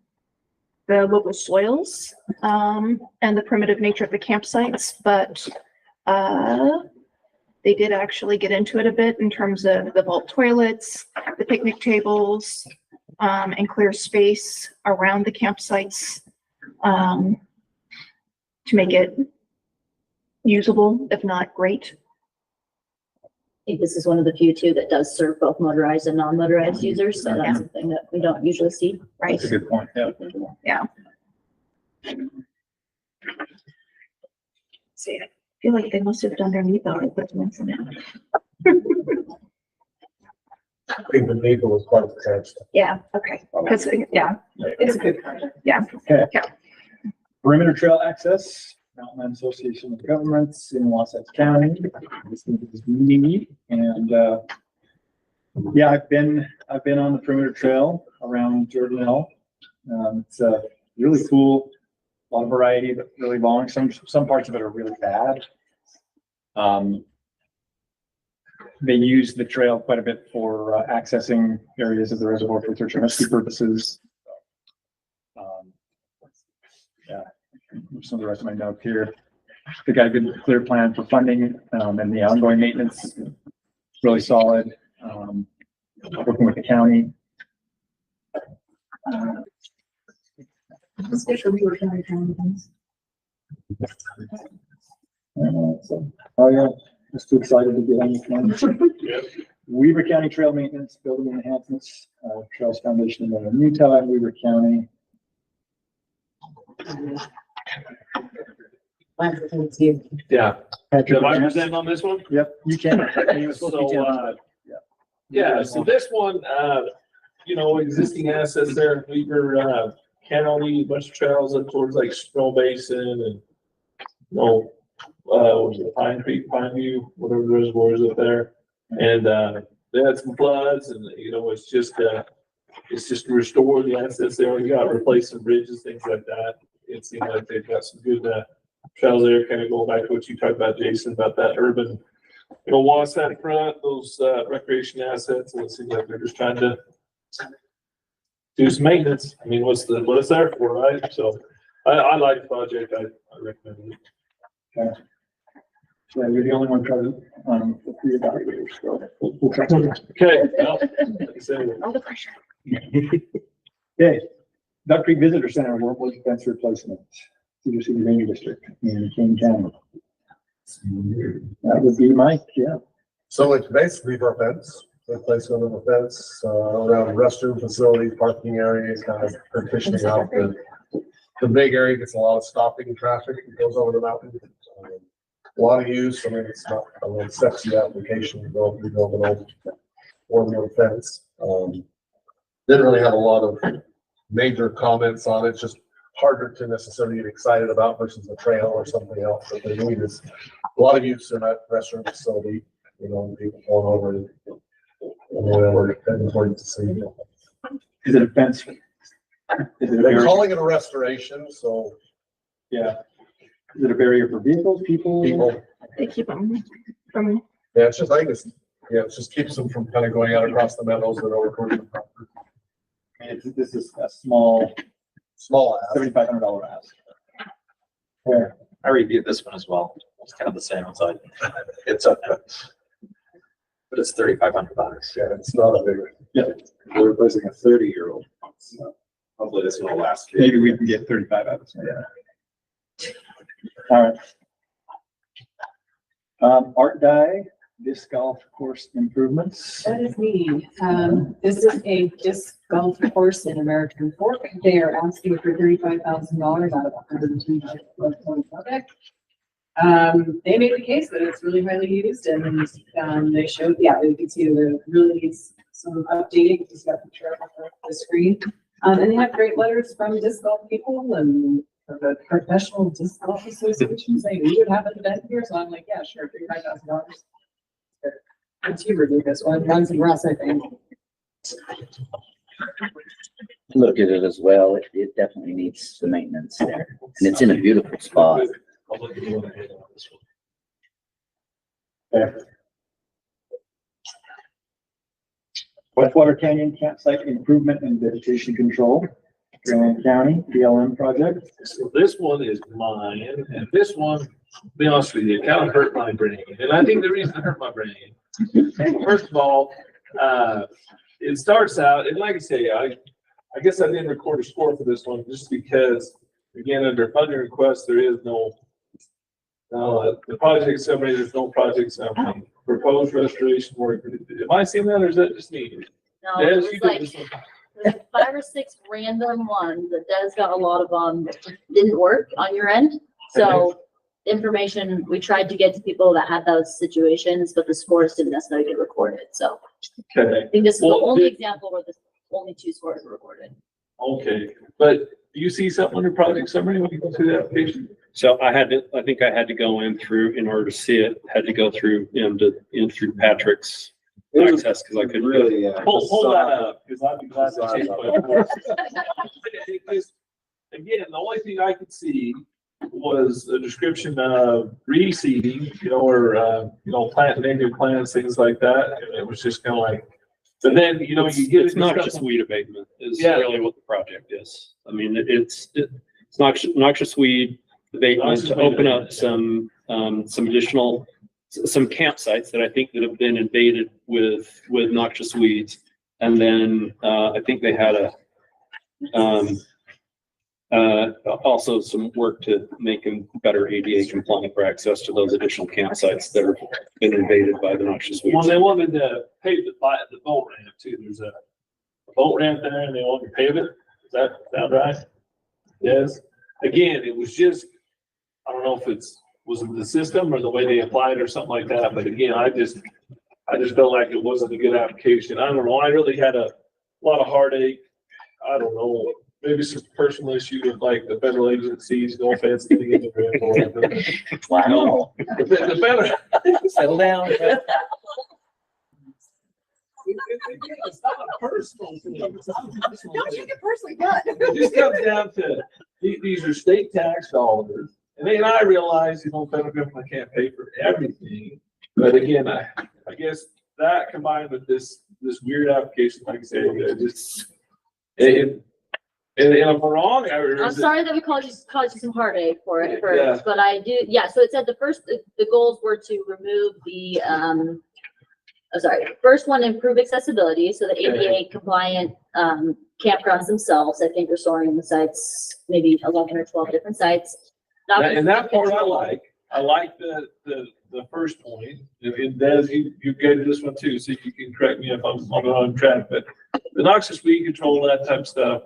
local soils, and the primitive nature of the campsites, but, they did actually get into it a bit in terms of the vault toilets, the picnic tables, and clear space around the campsites, to make it usable, if not great. I think this is one of the few too that does serve both motorized and non-motorized users, so that's something that we don't usually see. Right. That's a good point. Yeah. Yeah. See, I feel like they must have done their knee belt, but it's in it. I think the legal was part of the text. Yeah, okay, because, yeah, it's a good project, yeah. Okay. Yeah. Perimeter trail access, Mountain Land Association of Governments in Wasatch County. This is me, and yeah, I've been on the perimeter trail around Jordanelle. It's really cool, a lot of variety, but really long. Some parts of it are really bad. They use the trail quite a bit for accessing areas of the reservoir for search and rescue purposes. Yeah, some of the rest of my notes here. They got a good, clear plan for funding, and the ongoing maintenance, really solid. Working with the county. Oh yeah, just too excited to get on this one. Weaver County Trail Maintenance, Building Enhancements, Trails Foundation in Utah and Weaver County. Yeah. Am I presenting on this one? Yep, you can. Yeah, so this one, you know, existing assets there in Weaver County, a bunch of trails up towards like Stroud Basin and, you know, what was it, Pine Creek, Pine View, whatever the reservoir is up there. And they had some floods and, you know, it's just to restore the assets they already got, replace some bridges, things like that. It seems like they've got some good trails there, kind of going back to what you talked about, Jason, about that urban, you know, Wasatch front, those recreation assets, and it seems like they're just trying to do some maintenance. I mean, what it's there for, right? So I like the project. I recommend it. Okay. Yeah, you're the only one trying to the three evaluators. So we'll try to. Okay. Well, like I said, All the pressure. Okay. Duck Creek Visitor Center workforce fence replacement. Cedar City Ranger District in King County. That would be Mike, yeah. So it's basically for fence, replacement of a fence, around restroom facilities, parking areas, kind of partitioning out the big area. Gets a lot of stopping traffic that goes over the mountain. A lot of use. I mean, it's not a little sexy application to build an old one-wheel fence. Didn't really have a lot of major comments on it. It's just harder to necessarily get excited about versus a trail or something else. But they need is a lot of use in that restroom facility. You know, people going over and oil or important to see. Is it a fence? They're calling it a restoration, so. Yeah. Is it a barrier for vehicles, people? People. They keep them from. Yeah, it's just, it just keeps them from kind of going out across the meadows and over towards the property. This is a small ask. $7,500 ask. Yeah, I reviewed this one as well. It's kind of the same inside. It's okay. But it's $3,500. Yeah, it's not a big. Yeah. We're replacing a 30-year-old. So hopefully this will last. Maybe we can get 35 out of it. Yeah. All right. Art Dye, disc golf course improvements. That is me. This is a disc golf course in American Fork. They are asking for $35,000 out of a $102 project. They made the case that it's really highly used, and they showed, yeah, you can see that it really needs some updating. Just got the picture up on the screen. And they have great letters from disc golf people and the Professional Disc Golf Association saying we would have an event here. So I'm like, yeah, sure, $35,000. It's you review this one, runs and Russ, I think. Looked at it as well. It definitely needs the maintenance there. And it's in a beautiful spot. I'll look at the one I had on this one. Westwater Canyon Campsite Improvement and Vegetation Control, Grand County, BLM project. So this one is mine, and this one, to be honest with you, it kind of hurt my brain. And I think the reason it hurt my brain, first of all, it starts out, and like I say, I guess I didn't record a score for this one just because, again, under funding requests, there is no, the project summary, there's no project summary. Proposed restoration work. Am I seeing that or is that just me? No, Yes, it you was did like, this one. it was like 5 or 6 random ones that Des got a lot of that didn't work on your end. So information, we tried to get to people that had those situations, but the scores didn't necessarily get recorded. So Okay. I think this is the Well, only example where the only 2 scores were recorded. Okay, but do you see something under project summary when you go through the application? So I think I had to go in through, to see it, had to go through through Patrick's access because I couldn't really. Hold that up, because I'd be glad to change my voice. Again, the only thing I could see was a description of reseeding, or, plant native plants, things like that. And it was just kind of like, but then, you get. It's not just weed abatement is really what the project is. I mean, it's noxious weed abatement to open up some additional, some campsites that I think that have been invaded with noxious weeds. And then, I think they had also some work to make them better ADA compliant for access to those additional campsites that have been invaded by the noxious weeds. Well, they wanted to pave the boat ramp too. There's a boat ramp there and they want to pave it. Does that sound right? Yes. Again, it was just, I don't know if was it the system or the way they applied or something like that. But again, I just felt like it wasn't a good application. I don't know. I really had a lot of heartache. I don't know. Maybe it's just a personal issue with like the federal agencies, no offense to the immigrant. Wow. The better. Settle down. It's not a personal thing. It's not a personal Don't thing. take it personally, but. It just comes down to, these are state tax dollars. And then I realize, federal government can't pay for everything. But again, I guess that combined with this weird application, like I said, and if I'm wrong, I'm sorry that we caused you some heartache for it first, but I do, so it said the goals were to remove the, first one, improve accessibility, so the ADA compliant, campgrounds themselves, I think, are storing the sites, maybe 11 or 12 different sites. And that part I like. I like the first point. It does, you gave this one too, so you can correct me if I'm on the wrong track, but the noxious weed control, that type of stuff,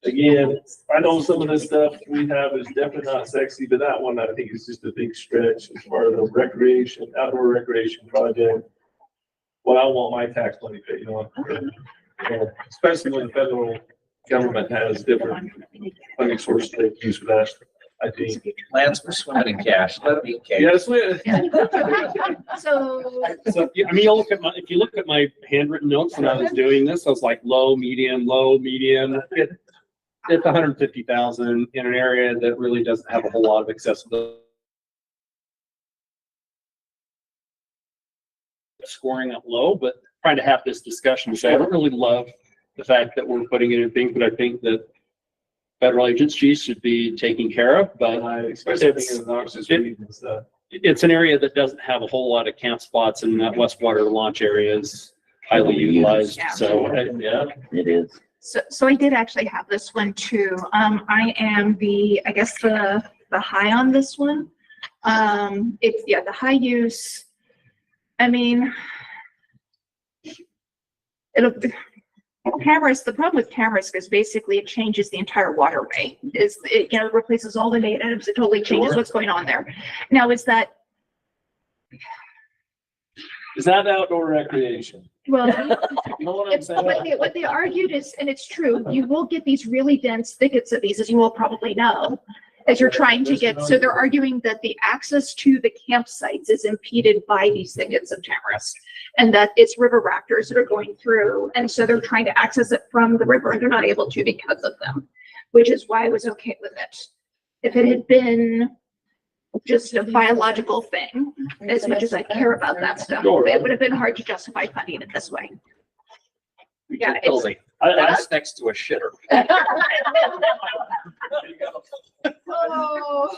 again, I know some of this stuff we have is definitely not sexy, but that one I think is just a big stretch as far as the outdoor recreation project. Well, I want my tax money paid, especially when the federal government has different funding sources they use for that. I think. Plans for swimming in cash. Let me. Yes, So. I mean, if you look at my handwritten notes when I was doing this, I was like low, medium. It's 150,000 in an area that really doesn't have a whole lot of accessibility. Scoring up low, but trying to have this discussion. So I don't really love the fact that we're putting it in things, but I think that federal agencies should be taken care of, but it's an area that doesn't have a whole lot of camp spots, and that Westwater launch area is highly utilized. So it is. So I did actually have this one too. I am the high on this one. It's the high use. I mean, the problem with cameras is basically it changes the entire waterway. It replaces all the natives. It totally changes what's going on there. Now, is that outdoor recreation? Well, you know what I'm saying? what they argued is, and it's true, you will get these really dense thickets of these, as you will probably know. as you're trying to get, so they're arguing that the access to the campsites is impeded by these thickets of tamarisk. And that it's river raptors that are going through. And so they're trying to access it from the river and they're not able to because of them, which is why I was okay with it. If it had been just a biological thing, as much as I care about that stuff, it would have been hard to justify funding it this way. Yeah, it's, That's next to a shitter. oh.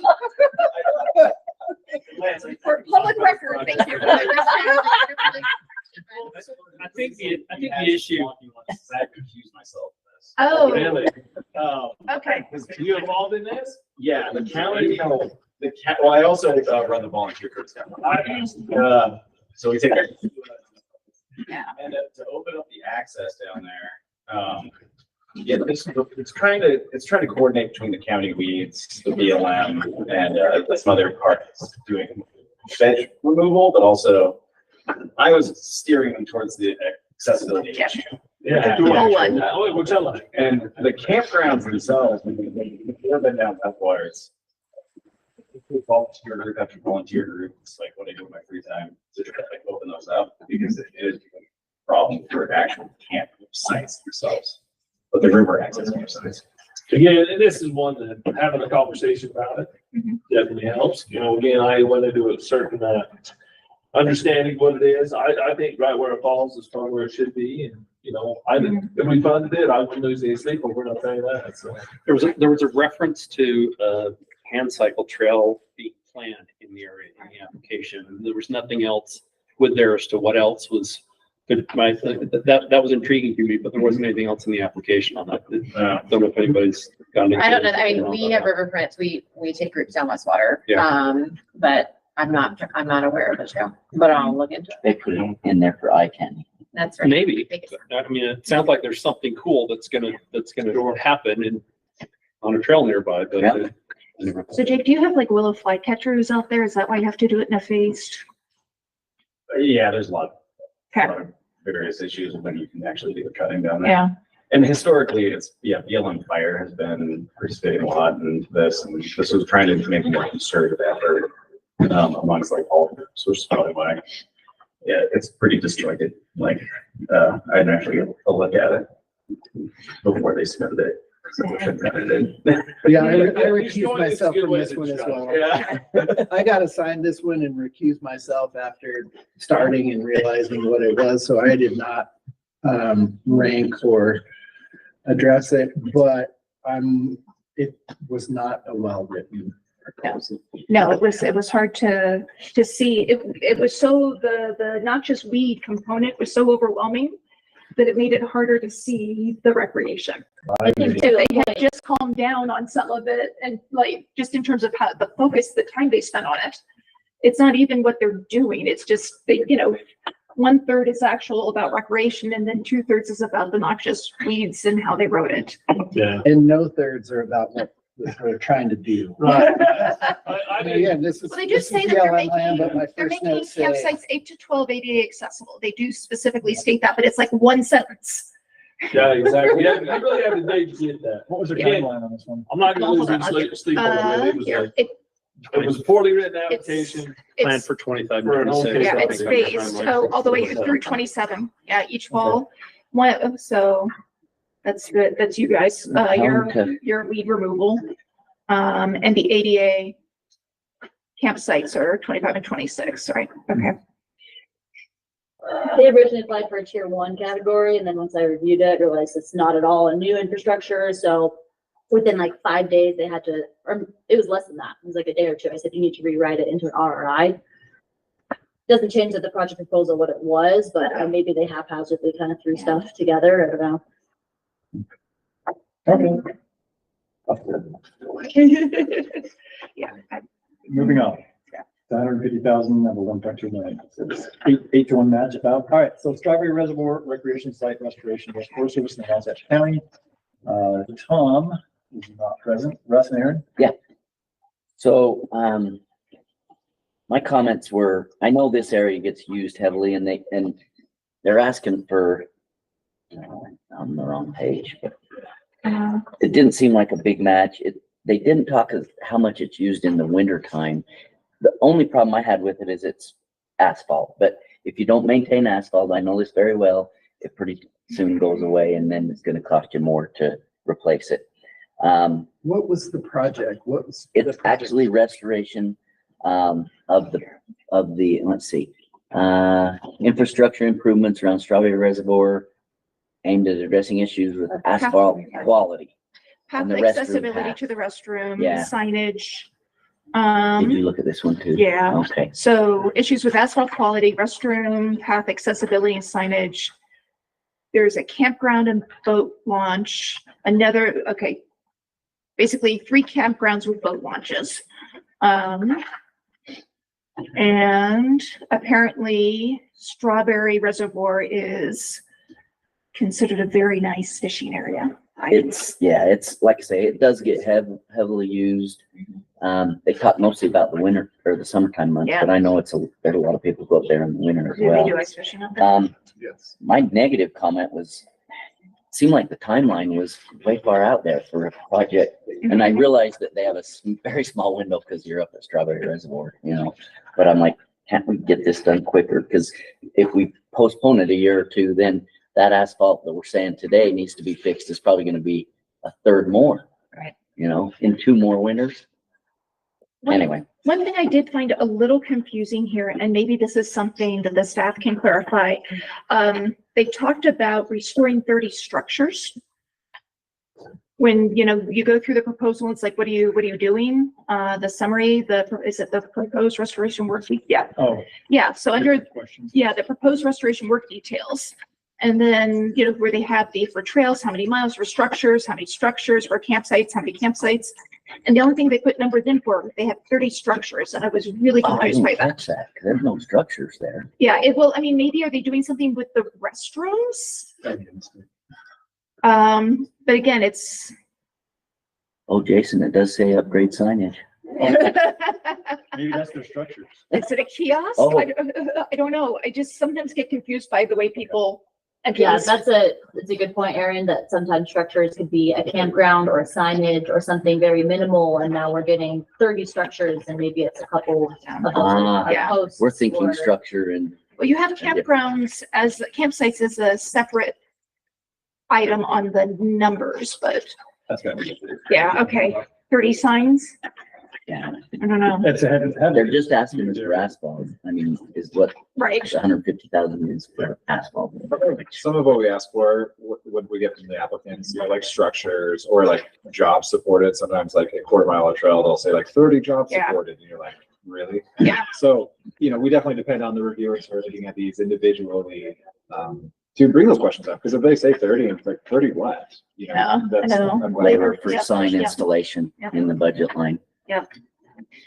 For public record, thank you. I think the issue. Oh. Really? Okay. Are you involved in this? Yeah, the county, well, I also run the volunteer groups down. So we take. Yeah. And to open up the access down there, yeah, it's trying to coordinate between the county weeds, the BLM, and some other parts doing veg removal, but also I was steering them towards the accessibility issue. Yeah. And the campgrounds themselves, we've been down Bethwaters. Volunteer group after volunteer group, it's like what I do in my free time to try to open those up because it is a problem for actual camp sites themselves. But the river access campsites. Again, and this is one that having a conversation about it definitely helps. You know, again, I want to do a certain understanding what it is. I think right where it falls is probably where it should be. And, you know, if we funded it, I wouldn't lose any sleep over not saying that. So There was a reference to hand cycle trail being planned in the area in the application. There was nothing else with there as to what else was good. That was intriguing to me, but there wasn't anything else in the application on that. Don't know if anybody's gone into. I don't know. I mean, we have riverfronts. We take groups down Westwater. Yeah. But I'm not aware of it too, but I'll look into it. They put it in there for eye candy. That's right. Maybe. I mean, it sounds like there's something cool that's gonna happen on a trail nearby, but. So Jake, do you have like willow flycatchers out there? Is that why you have to do it in a phased? Yeah, there's a lot Okay. of various issues when you can actually do the cutting down there. Yeah. And historically, BLM fire has been participating a lot in this, and this was trying to make a more concerted effort amongst like all groups, which is probably why. Yeah, it's pretty disjointed. Like, I'd actually get a look at it before they submitted it. Yeah, I recused myself from this one as well. Yeah. I got assigned this one and recused myself after starting and realizing what it was, so I did not rank or address it, but it was not a well-written proposal. No, it was hard to see. It was so the not just weed component was so overwhelming that it made it harder to see the recreation. I think if they had just calmed down on some of it and like just in terms of how the focus, the time they spent on it, it's not even what they're doing. It's just they, 1/3 is actual about recreation and then 2/3 is about the noxious weeds and how they wrote it. Yeah. And no thirds are about what they're trying to do. Right. Again, this is. Well, they just this say is that they're BLM land, but making, my they're first making notes say- campsites 8 to 12 ADA accessible. They do specifically state that, but it's like one sentence. Yeah, exactly. Yeah, you really have to dig to get that. What was the Again, timeline on this one? I'm not gonna lose Hold on, any sleep over it. It was here, like, it was a poorly written application. Planned It's, for 25 For an minutes. okay yeah, it's phased, so all the way through 27. Yeah, each fall. One, so that's good. That's you guys, your weed removal. And the ADA campsites are 25 and 26, right? Okay. They originally applied for a tier 1 category, and then once I reviewed it, realized it's not at all a new infrastructure. So within like 5 days, they had to, or it was less than that. It was like a day or two. I said, you need to rewrite it into an RRI. Doesn't change that the project proposal what it was, but maybe they haphazardly kind of threw stuff together. I don't know. Okay. Yeah. Moving on. 150,000 of a 1.2 million. So it's 8-to-1 match about. All right, so Strawberry Reservoir Recreation Site Restoration, West Forest Service in Wasatch County. Tom is not present. Russ and Aaron? Yeah. So, my comments were, I know this area gets used heavily and they're asking for, I'm on the wrong page, but it didn't seem like a big match. they didn't talk of how much it's used in the winter time. The only problem I had with it is it's asphalt, but if you don't maintain asphalt, I know this very well, it pretty soon goes away and then it's gonna cost you more to replace it. What was the project? What was? It's actually restoration, of the, let's see, infrastructure improvements around Strawberry Reservoir aimed at addressing issues with asphalt quality. Path And the restroom accessibility path. to the restroom, Yeah. signage. Did you look at this one too? Yeah. Okay. So issues with asphalt quality, restroom, path accessibility and signage. There's a campground and boat launch, basically 3 campgrounds with boat launches. And apparently Strawberry Reservoir is considered a very nice fishing area. It's like I say, it does get heavily used. They talk mostly about the winter or the summertime months, Yeah. but I know there's a lot of people go up there in the winter as Do they well. do ice fishing up there? Yes. My negative comment was, seemed like the timeline was way far out there for a project. And I realized that they have a very small window because you're up at Strawberry Reservoir, but I'm like, can't we get this done quicker? Because if we postpone it a year or two, then that asphalt that we're saying today needs to be fixed is probably going to be a third more. Right. In 2 more winters. Anyway. One thing I did find a little confusing here, and maybe this is something that the staff can clarify. They talked about restoring 30 structures. When, you go through the proposal, it's like, what are you doing? The summary, is it the proposed restoration worksheet? Yeah. Oh. Yeah, so under, Questions. the proposed restoration work details. And then, where they have for trails, how many miles for structures, how many structures for campsites, how many campsites. And the only thing they put numbers in for, they have 30 structures, and I was really I confused by didn't that. catch that, 'cause there's no structures there. Yeah, maybe are they doing something with the restrooms? But again, it's. Oh, Jason, it does say upgrade signage. Maybe that's their structures. Is it a kiosk? Oh. I don't know. I just sometimes get confused by the way people. Yeah, that's a good point, Erin, that sometimes structures could be a campground or a signage or something very minimal, and now we're getting 30 structures and maybe it's a couple of Yeah. posts. We're thinking or- structure and Well, you have campgrounds as campsites as a separate item on the numbers, but That's got to be. yeah, okay. 30 signs? yeah, I don't know. That's they're just asking us for asphalt. I mean, is what Right. 150,000 is for asphalt. Some of what we ask for, what we get from the applicants, like structures or like job supported, sometimes like a quarter-mile trail, they'll say like 30 jobs Yeah. supported, and you're like, really? Yeah. So, we definitely depend on the reviewers who are looking at these individually, to bring those questions up, because if they say 30, and it's like 30 what? Yeah, I know. Labor for Yep. sign Yep. installation Yep. in the budget line. Yep.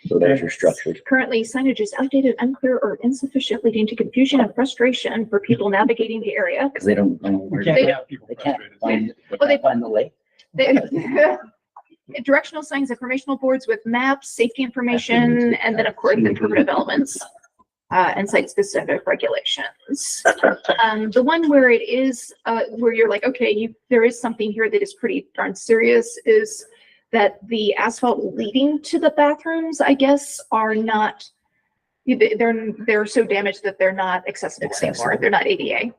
So there's your structures. Currently, signage is outdated, unclear, or insufficient, leading to confusion and frustration for people navigating the area. Because they don't know where Can't They- have people they can't frustrated. find the lake. Directional signs, informational boards with maps, safety information, and then of course interpretive elements. And site-specific regulations. The one where it is, where you're like, okay, there is something here that is pretty darn serious, is that the asphalt leading to the bathrooms, I guess, are not, they're so damaged that they're not accessible anymore. They're not ADA.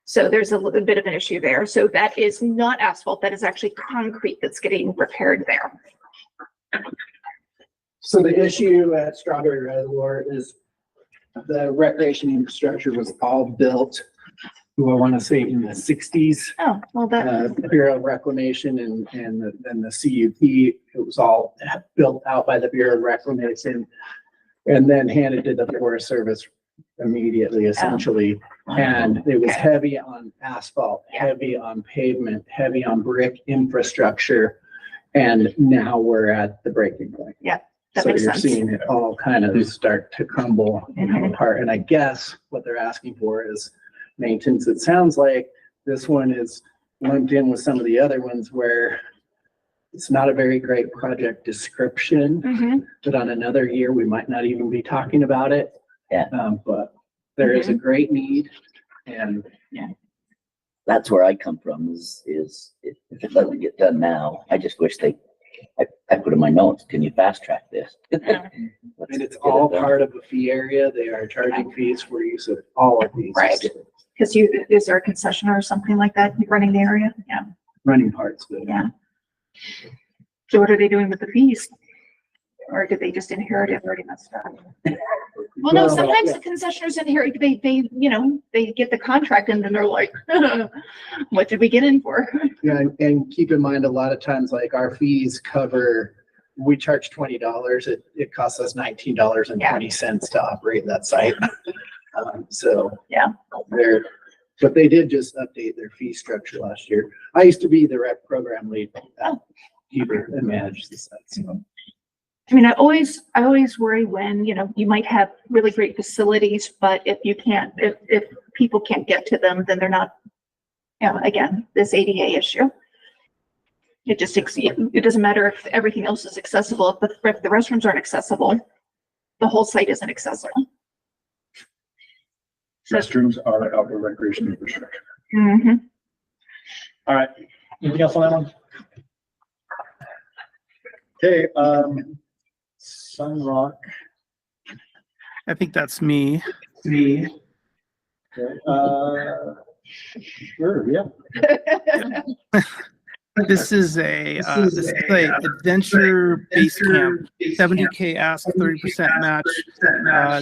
So there's a little bit of an issue there. So that is not asphalt, that is actually concrete that's getting repaired there. So the issue at Strawberry Reservoir is the recreation infrastructure was all built, I want to say in the 60s. Oh, well, that. Bureau of Reclamation and the CUP, it was all built out by the Bureau of Reclamation and then handed to the Forest Service immediately, essentially. And it was heavy on asphalt, heavy on pavement, heavy on brick infrastructure. And now we're at the breaking point. Yeah. That So makes you're sense. seeing it all kind of start to crumble and come apart. And I guess what they're asking for is maintenance. It sounds like this one is lumped in with some of the other ones where it's not a very great project description, but on another year, we might not even be talking about it. Yeah. But there is a great need and That's where I come from is if it doesn't get done now, I just wish I put in my notes, can you fast track this? And it's all part of the fee area. They are charging fees for use of all of these. Right. Because is there a concession or something like that running the area? Yeah. Running parts, but yeah. So what are they doing with the fees? Or did they just inherit it already messed up? Well, no, sometimes the concessioners inherit, they, they get the contract and then they're like, what did we get in for? Yeah, and keep in mind, a lot of times, like our fees cover, we charge $20. It costs us $19.20 to operate that site. So yeah, but they did just update their fee structure last year. I used to be the rep program lead at Heber and manage the site. So. I mean, I always worry when, you might have really great facilities, but if people can't get to them, then they're not, again, this ADA issue. It doesn't matter if everything else is accessible. If the restrooms aren't accessible, the whole site isn't accessible. Restrooms are outdoor recreation infrastructure. Mm-hmm. All right. Anything else on that one? Okay, Sunrock. I think that's me. Okay, sure, yeah. This is a adventure base camp, 70K ask, 30% match.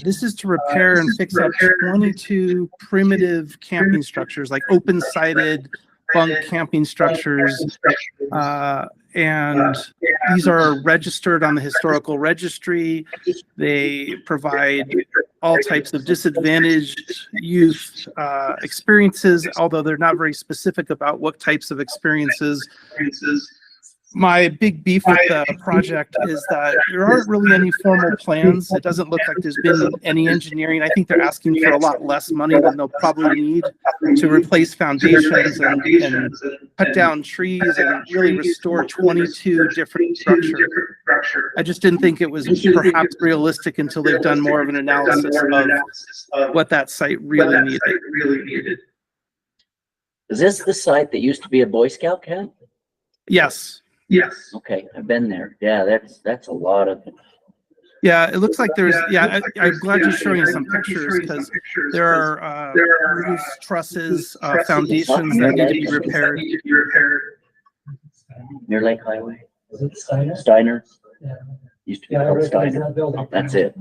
This is to repair and fix up 22 primitive camping structures, like open-sided bunk camping structures. And these are registered on the historical registry. They provide all types of disadvantaged youth experiences, although they're not very specific about what types of experiences. My big beef with the project is that there aren't really any formal plans. It doesn't look like there's been any engineering. I think they're asking for a lot less money than they'll probably need to replace foundations and cut down trees and really restore 22 different structures. I just didn't think it was perhaps realistic until they've done more of an analysis of what that site really needed. Is this the site that used to be a Boy Scout camp? Yes. Yes. Okay, I've been there. Yeah, that's a lot of. Yeah, it looks like there's. Yeah, I'm glad you're showing us some pictures because there are roof trusses, foundations that need to be repaired. Near Lake Highway. Is it Steiner? Steiner. Yeah. Used to be called Steiner. That's it.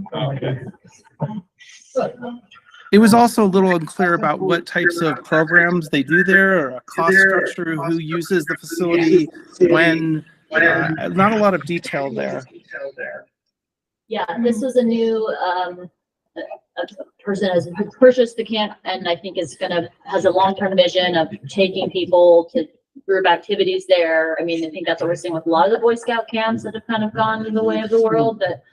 It was also a little unclear about what types of programs they do there, or a cost structure, who uses the facility, when. Not a lot of detail there. Yeah, this was a new a person has purchased the camp, and I think has a long-term vision of taking people to group activities there. I mean, I think that's what we're seeing with a lot of the Boy Scout camps that have kind of gone the way of the world, that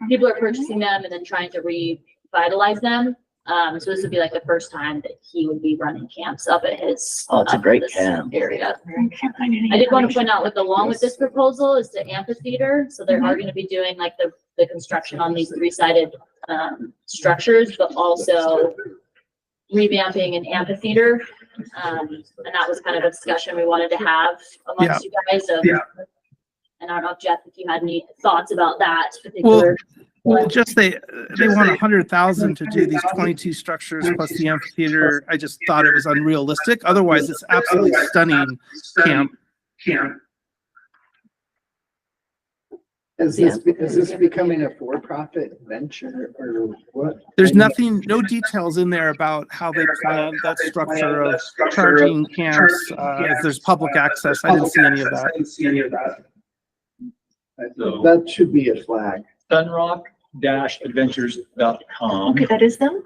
people are purchasing them and then trying to revitalize them. So this would be like the first time that he would be running camps up at his it's a great camp area. I did want to point out, along with this proposal is the amphitheater. So they are going to be doing like the construction on these three-sided structures, but also revamping an amphitheater. And that was kind of a discussion we wanted to have amongst you guys. So, and I don't know, Jeff, if you had any thoughts about that particular. Well, just they want 100,000 to do these 22 structures plus the amphitheater. I just thought it was unrealistic. Otherwise, it's absolutely stunning camp. Is this becoming a for-profit venture or what? There's no details in there about how they plan that structure of charging camps. If there's public access, I didn't see any of that. That should be a flag. Sunrock-adventures.com. Okay, that is them?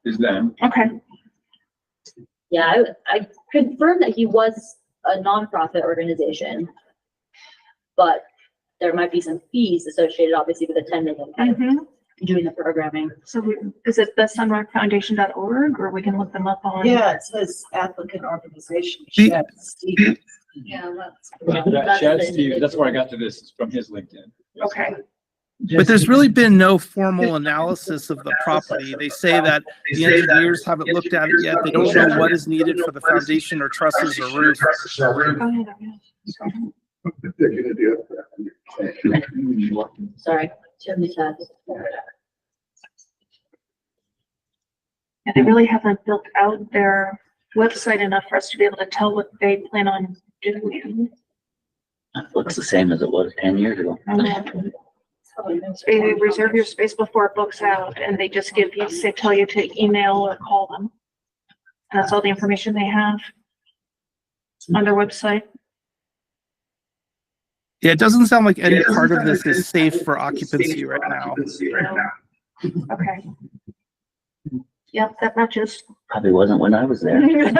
Is them. Okay. Yeah, I confirmed that he was a nonprofit organization, but there might be some fees associated, obviously, with attending and doing the programming. So is it the sunrockfoundation.org, or we can look them up on? Yeah, it says applicant organization. Yeah, Chad Steve, that's where I got to this, from his LinkedIn. Okay. But there's really been no formal analysis of the property. They say that the engineers haven't looked at it yet. They don't know what is needed for the foundation or trusses or roof. They're gonna do it. Sorry, too many tabs. And they really haven't built out their website enough for us to be able to tell what they plan on doing. It looks the same as it was 10 years ago. They reserve your space before it books out, and they just give you, they tell you to email or call them. And that's all the information they have on their website. Yeah, it doesn't sound like any part of this is safe for occupancy right now. Okay. Yep, that matches. Probably wasn't when I was there. It's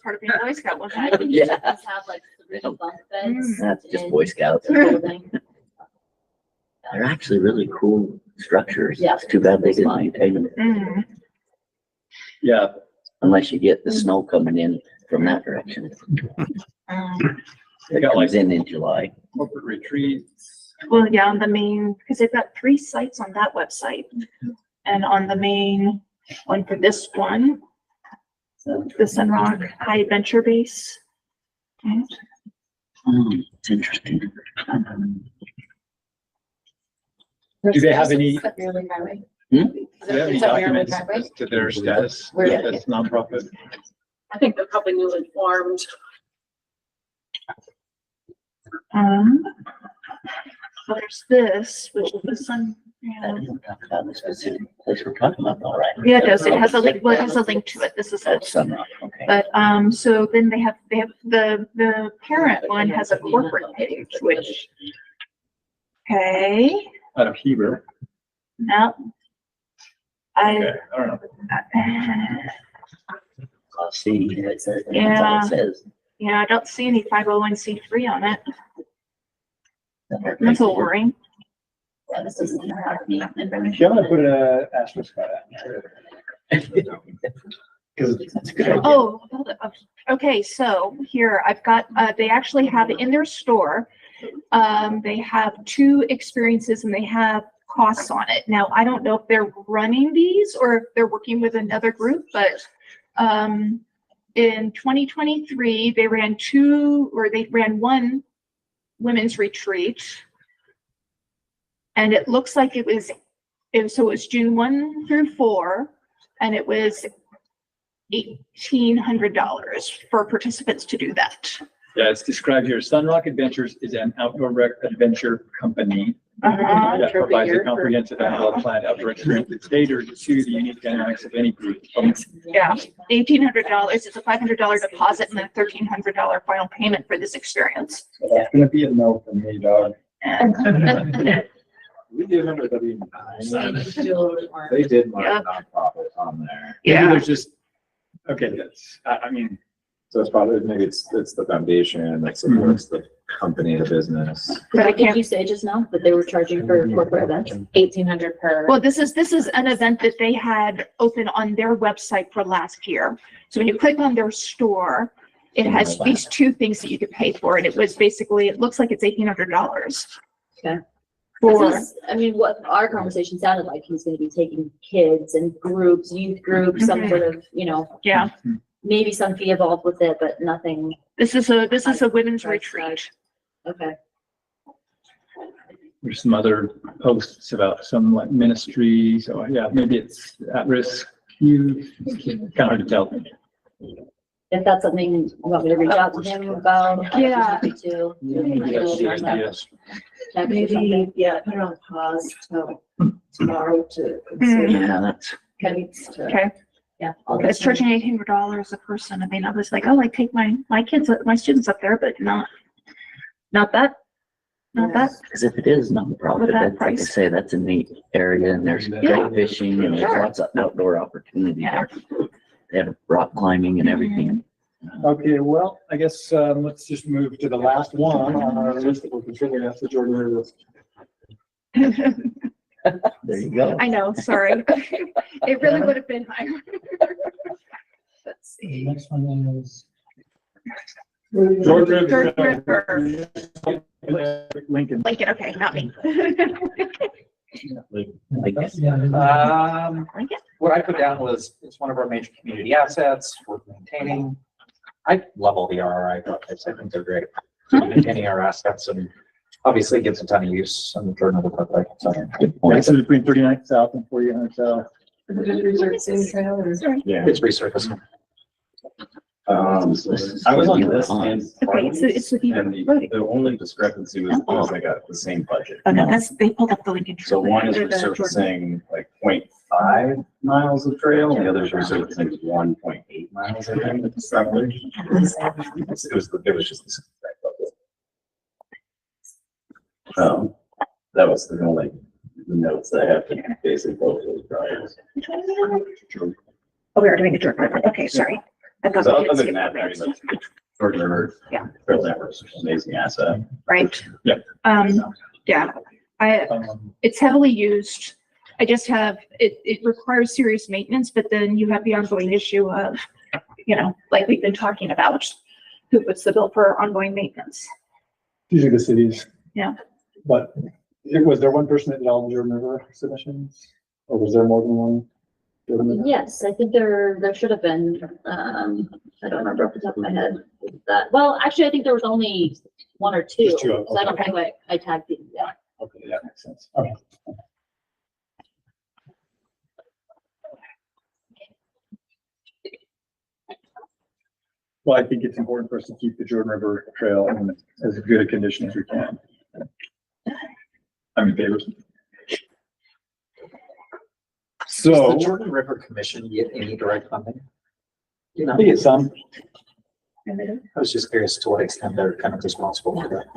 part of being a Boy Scout, wasn't it? Yeah. Just have like 3 bunk beds. That's just Boy Scouts. They're actually really cool structures. Yeah. It's too bad they didn't maintain them. Mm. Yeah. Unless you get the snow coming in from that direction. They It got like comes in July. corporate retreats. Well, yeah, on the main, because they've got 3 sites on that website. And on the main one for this one, so the Sunrock High Adventure Base. Okay. It's interesting. Do they have any, Is that Yearly Highway? Hmm? do they have any Is that Yearly documents Highway? as to their status Where- as nonprofit? I think they're probably newly formed. So there's this, which is the Sun. That doesn't talk about the specific place we're talking about, all right? Yeah, it does. It has a link. Well, it has a link to it. This is it. Sunrock, okay. But, so then they have the parent one has a corporate page, which, okay, Out of Heber. now. Okay, I don't know. I'll see. That's all Yeah. it says. Yeah, I don't see any 501c3 on it. That's a little worrying. Yeah, this doesn't have me. Should I put a asterisk by that? Because it's a good idea. Oh, hold up. Okay, so here I've got, they actually have in their store, they have 2 experiences and they have costs on it. Now, I don't know if they're running these or if they're working with another group, but, in 2023, they ran 1 women's retreat. And it looks like it was June 1 through 4, and it was $1,800 for participants to do that. Yeah, it's described here. Sunrock Adventures is an outdoor adventure company Uh-huh. that provides a comprehensive and well-planned outdoor experience that caters to the unique dynamics of any group. Yeah, $1,800. It's a $500 deposit and then $1,300 final payment for this experience. It's gonna be a no from me, dog. We do remember W9. Do a little bit more. They did mark Yeah. nonprofit on there. Maybe Yeah. there's just, okay, that's, I mean, So it's probably, maybe it's the foundation that supports the company, the business. But I What did can't. you say just now that they were charging for corporate events? 1,800 per. Well, this is an event that they had open on their website for last year. So when you click on their store, it has these 2 things that you could pay for, and it was basically, it looks like it's $1,800. Okay. For, This is- I mean, what our conversation sounded like, he's gonna be taking kids and groups, youth groups, some sort of, yeah, maybe some fee involved with it, but nothing. this is a women's retreat. Okay. there's some other posts about some like ministries, or yeah, maybe it's at risk youth, kind of hard to tell. If that's something you want me to reach out to him about. I'd be Yeah. happy to. Maybe that's the idea. Check or something. Maybe, yeah, put it on pause till tomorrow to. Yeah, that's. Okay. Yeah. It's charging $1,800 a person. I mean, I was like, oh, I take my kids, my students up there, but not that. Because if it is nonprofit, With that that's, like I price. say, that's a neat area and there's Yeah. fishing and there's Sure. lots of outdoor opportunity Yeah. there. They have rock climbing and everything. Okay, well, I guess, let's just move to the last one on our list that we're considering. That's the Jordan list. There you go. I know, sorry. It really would have been higher. Let's The see. next one is. George River. Lincoln. Lincoln, okay, not me. What I put down was, it's one of our major community assets, worth maintaining. I love all the RRI projects, I think they're great. Maintaining our assets and Obviously it gets a ton of use on the Jordan River Parkway. So, good point. That's between 39th South and 4800 South. Is it just resurfacing trail or? Yeah. It's resurfacing. I was on this and Okay, it's the Beaver and Rodeo. the only discrepancy was I got the same budget. Oh, no, they pulled up the Lincoln So Trail. one is Or the Jordan. resurfacing like 0.5 miles of trail, the other is resurfacing 1.8 miles, I think, roughly. It was just this. That was the only notes that I have to basically both of those projects. Oh, we are doing a Jordan River. Okay, sorry. I thought So we did other than skip that, over I it. mean, the Jordan River Yeah. Trail Network is an amazing asset. Right. Yeah. Yeah, it's heavily used. I just have, it requires serious maintenance, but then you have the ongoing issue of, like we've been talking about, who puts the bill for ongoing maintenance? Usually the cities. Yeah. But was there one person that did all the Jordan River submissions? Or was there more than one? Jordan River? Yes, I think there should have been, I don't remember off the top of my head that, well, actually, I think there was only one or two. Just two, okay. So I don't think I tagged these, yeah. Okay, that makes sense. Okay. Well, I think it's important for us to keep the Jordan River Trail in as good a condition as we can. I'm in favor. Does So, the Jordan River Commission get any direct funding? I think it's some. I was just curious to what extent they're kind of responsible for that.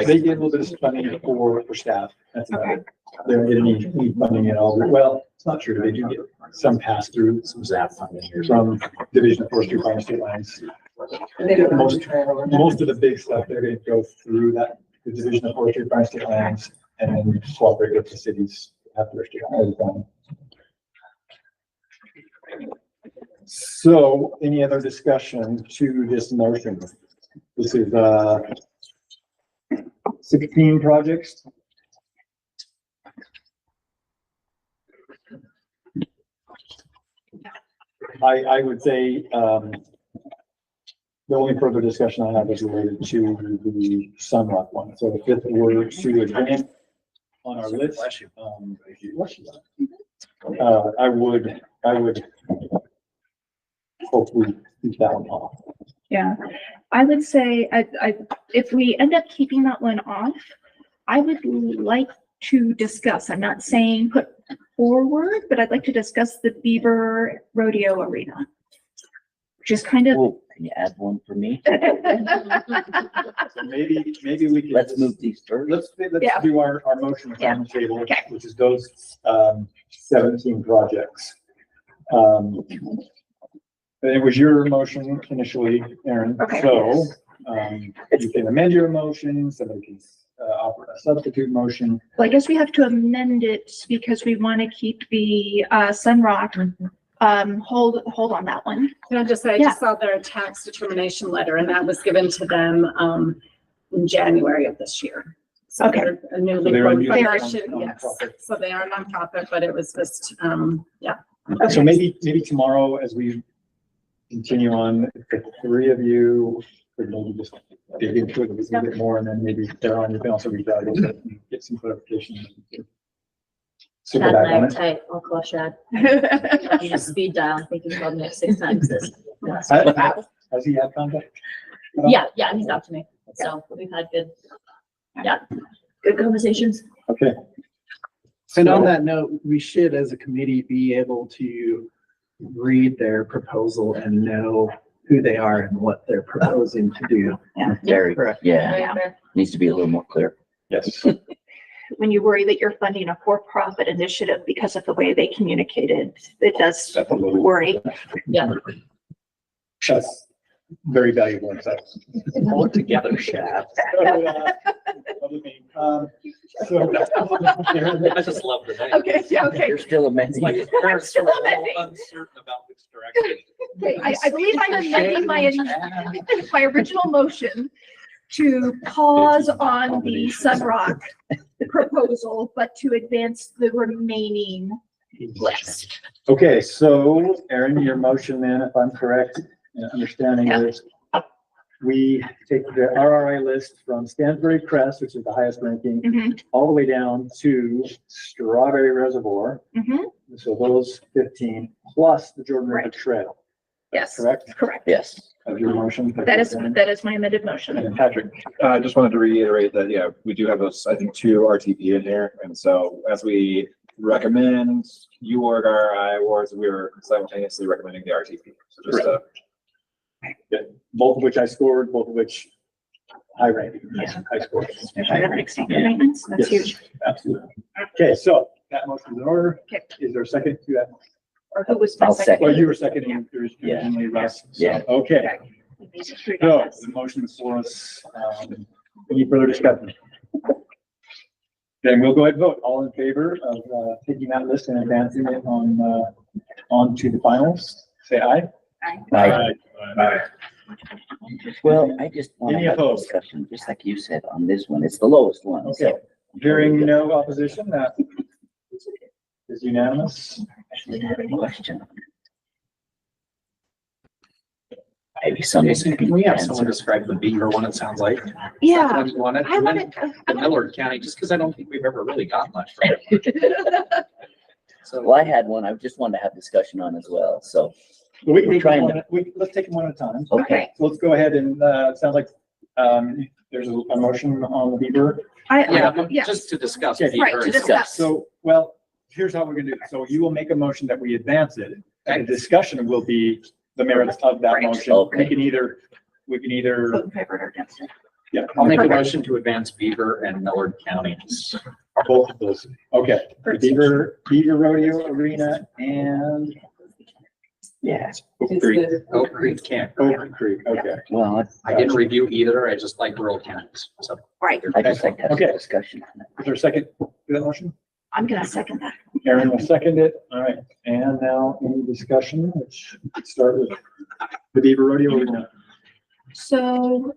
They get a little bit of funding for staff. That's about it. They don't get any funding at all. Well, it's not true. They do get some pass through, some ZAP funding from Division of Forestry, Farm State Lines. Most of the big stuff, they're going to go through that, the Division of Forestry, Farm State Lands, and then cooperate with the cities after all the time. So any other discussion to this motion? This is 16 projects. I would say the only further discussion I have is related to the Sunrock one. So if it were to advance on our list, I would hopefully keep that one off. Yeah, I would say, if we end up keeping that one off, I would like to discuss, I'm not saying put forward, but I'd like to discuss the Beaver Rodeo Arena. Which is kind of. Oh, can you add one for me? So maybe we can. Let's move these first. Let's Yeah. do our motion Yeah. on the table, Okay. which is those 17 projects. It was your motion initially, Aaron. Okay. So you can amend your motion, somebody can offer a substitute motion. Well, I guess we have to amend it because we want to keep the Sunrock. Hold on that one. Can I just say, I Yeah. just saw their tax determination letter and that was given to them, in January of this year. So Okay. they're a newly. So they're a new Yes, nonprofit. so they are a nonprofit, but it was just, yeah. So maybe tomorrow as we continue on, the three of you could maybe just dig into it a little bit more and then maybe Darren, you can also reach out and get some clarification. Super Chad back and I on are it. tight. I'll call Chad. You just speed dial. I think he's called me like 6 times this. Has he had contact? Yeah, he's out to me. So we've had good conversations. Okay. And on that note, we should, as a committee, be able to read their proposal and know who they are and what they're proposing to do. Very, Correct. yeah, needs to be a little more clear. Yes. When you worry that you're funding a for-profit initiative because of the way they communicated, it does worry. Yeah. That's very valuable insight. Pull it together, Shad. I just love the name. Okay, yeah, okay. You're still amending. Like, it. they're still so amending. uncertain about which direction. Okay, I believe I'm amending my original motion to pause on the Sunrock proposal, but to advance the remaining list. Okay, so Aaron, your motion then, if I'm correct, in understanding is we take the RRI list from Stansbury Crest, which is the highest ranking, Mhm. all the way down to Strawberry Reservoir. Mhm. So those 15 plus the Jordan River Right. Trail, Yes, correct? correct. Yes. Of your motion? That is my amended motion. And Patrick, I just wanted to reiterate that, yeah, we do have those, I think, 2 RTP in here. And so as we recommend you org RI awards, we were simultaneously recommending the RTP. So just, both of which I scored, both of which high ranking. Yeah. I scored. Especially that extended maintenance, that's Yes, huge. absolutely. Okay, so that motion is in order. Okay. Is there a second to that? Or who was my I'll second? Well, you were seconding originally, Russ. So, Yeah. Okay, so the motion before us, any further discussion? Then we'll go ahead and vote. All in favor of taking that list and advancing it on to the finals, say aye. Aye. Aye. Well, I just want to Any have a opposed? discussion, just like you said on this one. It's the lowest one. Okay, So hearing no opposition, that is unanimous. actually, I have a question. Maybe somebody Jason, can we have someone answer. describe the Beaver one, it sounds like? Yeah, Someone wanted, I and then wanted, the Millard County, just because I don't think we've ever really got much from it. So, Well, I had one. I just wanted to have discussion on as well. So, We We're trying to- let's take them one at a time. okay. So let's go ahead and, it sounds like, there's a motion on the Beaver. yeah, yeah, just to discuss. Okay, right, Beaver to and stuff. discuss. So, well, here's how we're gonna do it. So you will make a motion that we advance it. And the discussion will be the merits of that Right. motion. Okay. We can either, vote in favor or against it. yeah, I'll make a motion to advance Beaver and Millard counties. both of those. Okay, the Beaver Rodeo Arena and, yeah, Oak It's Creek, the- Oak Creek Camp. Oak Creek, okay. Well, I didn't review either, I just like rural counties, so. Right, I just like to have Okay. some discussion on it. Is there a second to that motion? I'm gonna second that. Aaron will second it. All right, and now any discussion, which could start with the Beaver Rodeo Arena. So,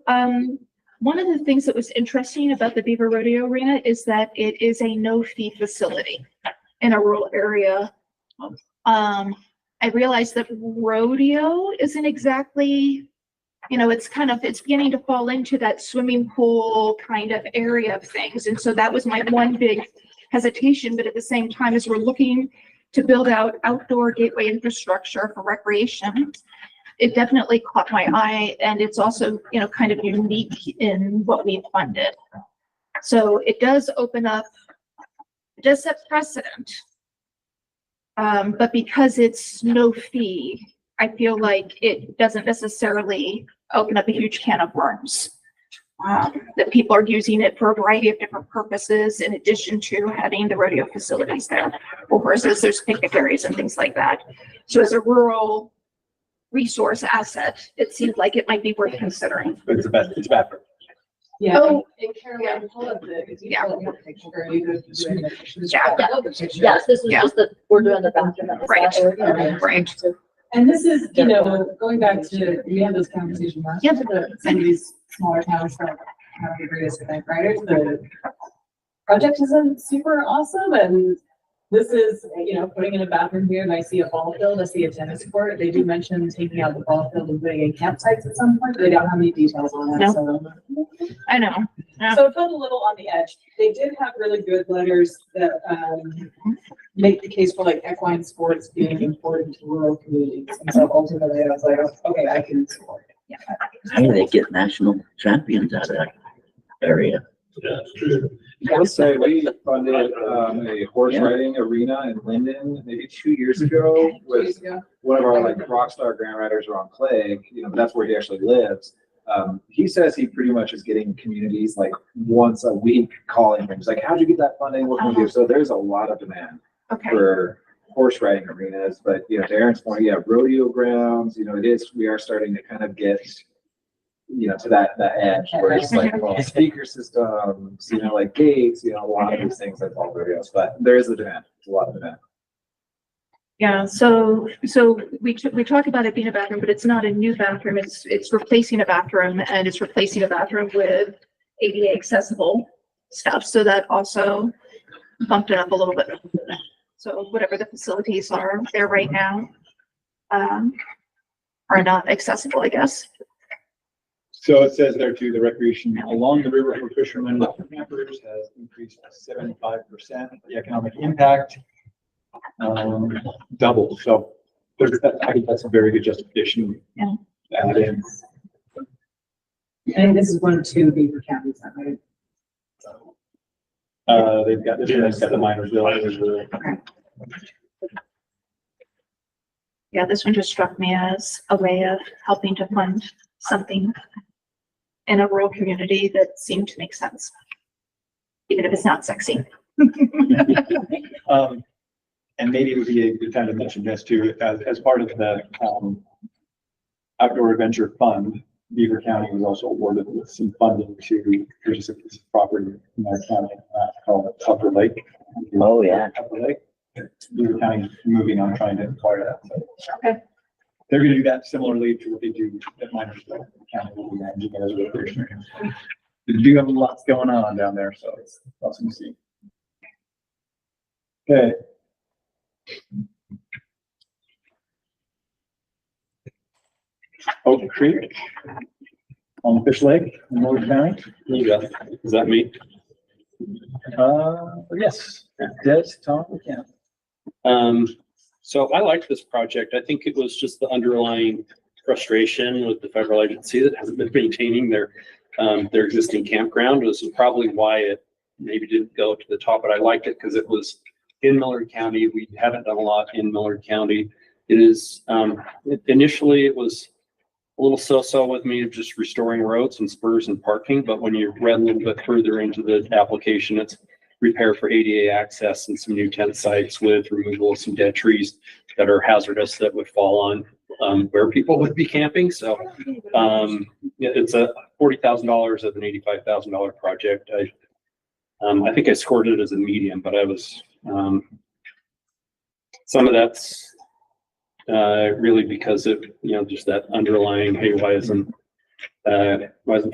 one of the things that was interesting about the Beaver Rodeo Arena is that it is a no-fee facility in a rural area. I realized that rodeo isn't exactly, it's beginning to fall into that swimming pool kind of area of things. And so that was my one big hesitation, but at the same time, as we're looking to build out outdoor gateway infrastructure for recreation, it definitely caught my eye, and it's also, kind of unique in what we've funded. So it does open up, it does set precedent. But because it's no fee, I feel like it doesn't necessarily open up a huge can of worms. That people are using it for a variety of different purposes in addition to having the rodeo facilities there. Well, versus there's picnic areas and things like that. So as a rural resource asset, it seems like it might be worth considering. But it's bad for. Yeah. Oh, And Caroline, pull up the, if you Yeah. pull up the picture, or you go to the- Yeah. I love the picture. Yes, this is Yeah. just we're doing the bathroom. at the Right. side. Right. And this is, going back to, we had this conversation last year, some of these smaller towns that have the greatest event riders, the project isn't super awesome, and this is, putting in a bathroom here, and I see a ball field, I see a tennis court, they do mention taking out the ball field and putting in campsites at some point, but they don't have any details on that, No. so. I know. Yeah. So it felt a little on the edge. They did have really good letters that make the case for like equine sports being important to rural communities. And so ultimately I was like, okay, I can support it. Yeah. How do they get national champions out of that area? Yeah, it's true. I will say, we funded a horse riding arena in Linden maybe 2 years ago with one of our like rock star grant riders, Ron Clegg, that's where he actually lives. He says he pretty much is getting communities like once a week calling him. He's like, how'd you get that funding? What can we do? So there's a lot of demand for horse riding arenas, but to Aaron's point, rodeo grounds, we are starting to kind of get, to that edge where it's like, well, speaker systems, like gates, a lot of these things that all rodeos, but there is a demand, a lot of demand. Yeah, so we talk about it being a bathroom, but it's not a new bathroom. It's replacing a bathroom, and it's replacing a bathroom with ADA accessible stuff. So that also bumped it up a little bit. So whatever the facilities are there right now are not accessible, I guess. So it says there too, the recreation along the river for fishermen and campers has increased 75%. The economic impact doubled. So I think that's a very good justification. Yeah. to add in. And this is 1 of 2 Beaver counties, right? They've got the miners bill. Yeah, this one just struck me as a way of helping to fund something in a rural community that seemed to make sense, even if it's not sexy. And maybe it would be a good time to mention this too, as part of the Outdoor Adventure Fund, Beaver County was also awarded with some funding to purchase a piece of property in our county called Upper Lake. Oh, yeah. Upper Lake. Beaver County moving on trying to acquire that. So Okay. they're going to do that similarly to what they do at Minersville County. Will be managing it as a recreation area. They do have lots going on down there, so it's awesome to see. Okay. Oak Creek on Fish Lake in North County. Is that me? Yes. Des, Tom, yeah. So I liked this project. I think it was just the underlying frustration with the federal agency that hasn't been maintaining their existing campground. This is probably why it maybe didn't go to the top, but I liked it because it was in Millard County. We haven't done a lot in Millard County. It is, initially it was a little so-so with me of just restoring roads and spurs and parking, but when you read a little bit further into the application, it's repair for ADA access and some new tent sites with removal of some dead trees that are hazardous that would fall on where people would be camping. So it's a $40,000 of an $85,000 project. I think I scored it as a medium, but I was some of that's really because of just that underlying, hey, why isn't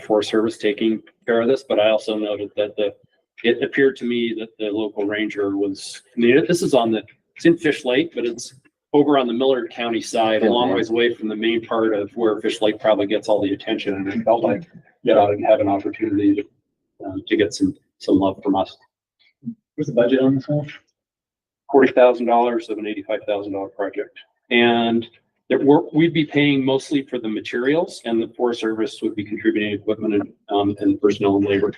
Forest Service taking care of this? But I also noted that it appeared to me that the local ranger was, this is it's in Fish Lake, but it's over on the Millard County side, a long ways away from the main part of where Fish Lake probably gets all the attention, and it felt like it ought to have an opportunity to get some love from us. What's the budget on this one? $40,000 of an $85,000 project. And we'd be paying mostly for the materials, and the Forest Service would be contributing equipment and personnel and labor.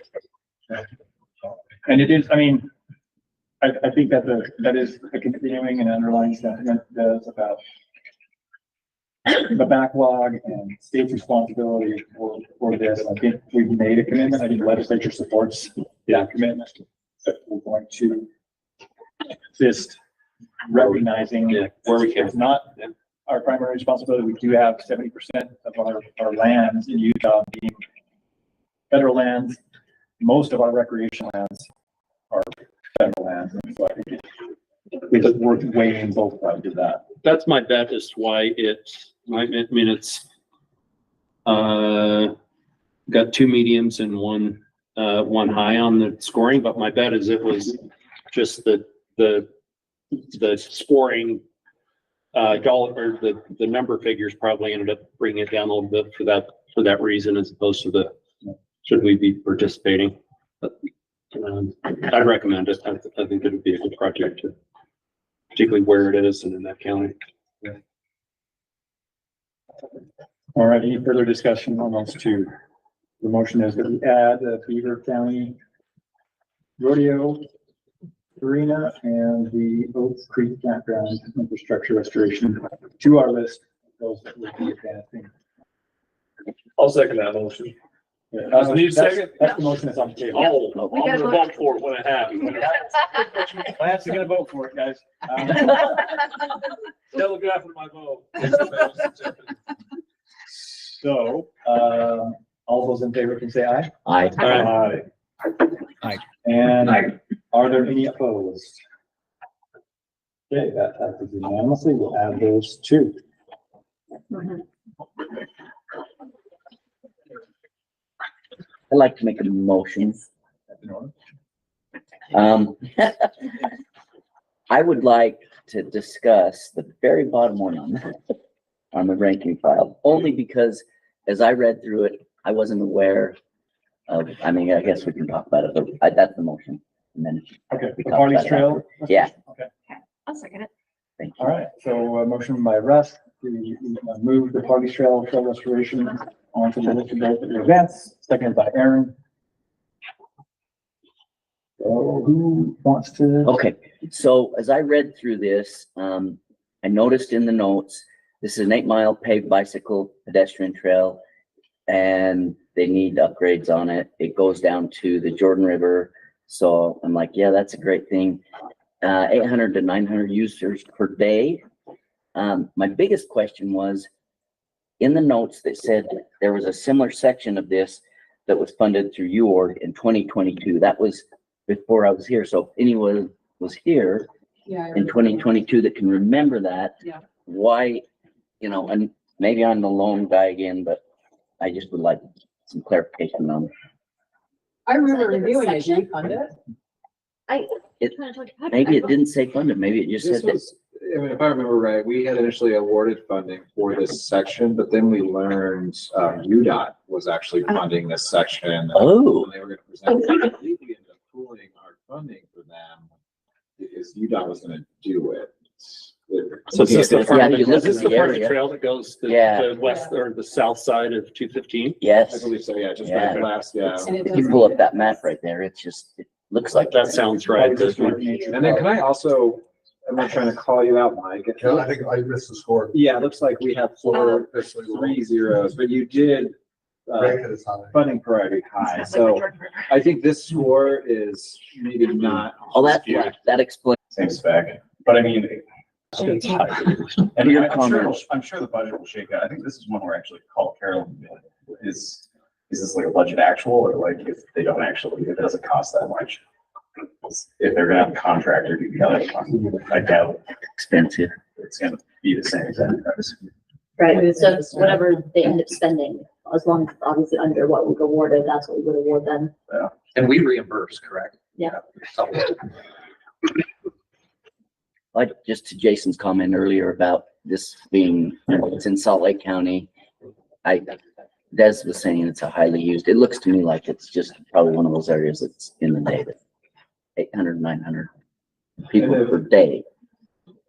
And it is, I think that is a continuing and underlying sentiment that's about the backlog and state's responsibility for this. I think we've made a commitment. I think the legislature supports that commitment. We're going to assist recognizing where we can. It's not our primary responsibility. We do have 70% of our lands in Utah being federal lands. Most of our recreation lands are federal lands. And so I think it's worth weighing both sides of that. That's my bet as to why it's got 2 mediums and one high on the scoring, but my bet is it was just the scoring dollar, or the number figures probably ended up bringing it down a little bit for that reason, as opposed to should we be participating. But I'd recommend it. I think it would be a good project, particularly where it is and in that county. All right, any further discussion on those two? The motion is that we add the Beaver County Rodeo Arena and the Oak Creek Campground infrastructure restoration to our list of those that would be advancing. I'll second that motion. Yeah, Need a second? That's the motion that's on the table. Oh, I'm gonna vote for it when it happens. Lance, you're gonna vote for it, guys. Telegraph for my vote. So, all those in favor can say aye. Aye. Aye. Aye. And are there any opposed? Okay, that passes unanimously. We'll add those two. I'd like to make a motion. I would like to discuss the very bottom one on the ranking file, only because as I read through it, I wasn't aware of, I mean, I guess we can talk about it, but that's the motion. And then. Okay, we the talk Parley's about it Trail? after. Yeah. Okay. I'll second it. Thank All right, so a motion by Russ to move the Parley's Trail restoration onto the list of events, seconded by Aaron. So who wants to? Okay, so as I read through this, I noticed in the notes, this is an 8-mile paved bicycle pedestrian trail, and they need upgrades on it. It goes down to the Jordan River. So I'm like, yeah, that's a great thing. 800 to 900 users per day. My biggest question was, in the notes that said there was a similar section of this that was funded through UORG in 2022. That was before I was here. So if anyone was here in 2022 that can remember that, why, you know, and maybe I'm the lone guy again, but I just would like some clarification on it. I remember reviewing it. Did you fund it? Maybe it didn't say funded, maybe it just This said that. was, I mean, if I remember right, we had initially awarded funding for this section, but then we learned UDOT was actually funding this section. Oh. And they were gonna present, I believe we ended up pooling our funding for them because UDOT was gonna do it. So is this the part, you look is this at the the part of the area. trail that goes to Yeah. the west or the south side of 215? Yes. I believe so, yeah, just Yeah. right last, yeah. If you pull up that map right there, it's just, it looks like. That sounds right. And then can I also, I'm not trying to call you out, Mike. Yeah, I think I missed the score. Yeah, it looks like we have 3 zeros, but you did funding priority high. So I think this score is maybe not. Oh, that explains. Same spec, but I mean. And Your I'm sure, comment. I'm sure the budget will shake out. I think this is one where actually call Carol. Is this like a budget actual, or like if they don't actually, if it doesn't cost that much? If they're gonna have a contractor do the other one, I doubt expensive. It's gonna be the same exact price. Right, so it's whatever they end up spending, as long as obviously under what we've awarded, that's what we would award them. Yeah. And we reimburse, correct? Yeah. Like just to Jason's comment earlier about this being, you know, it's in Salt Lake County. Des was saying it's a highly used, it looks to me like it's just probably one of those areas that's in the data. 800, 900 people per day.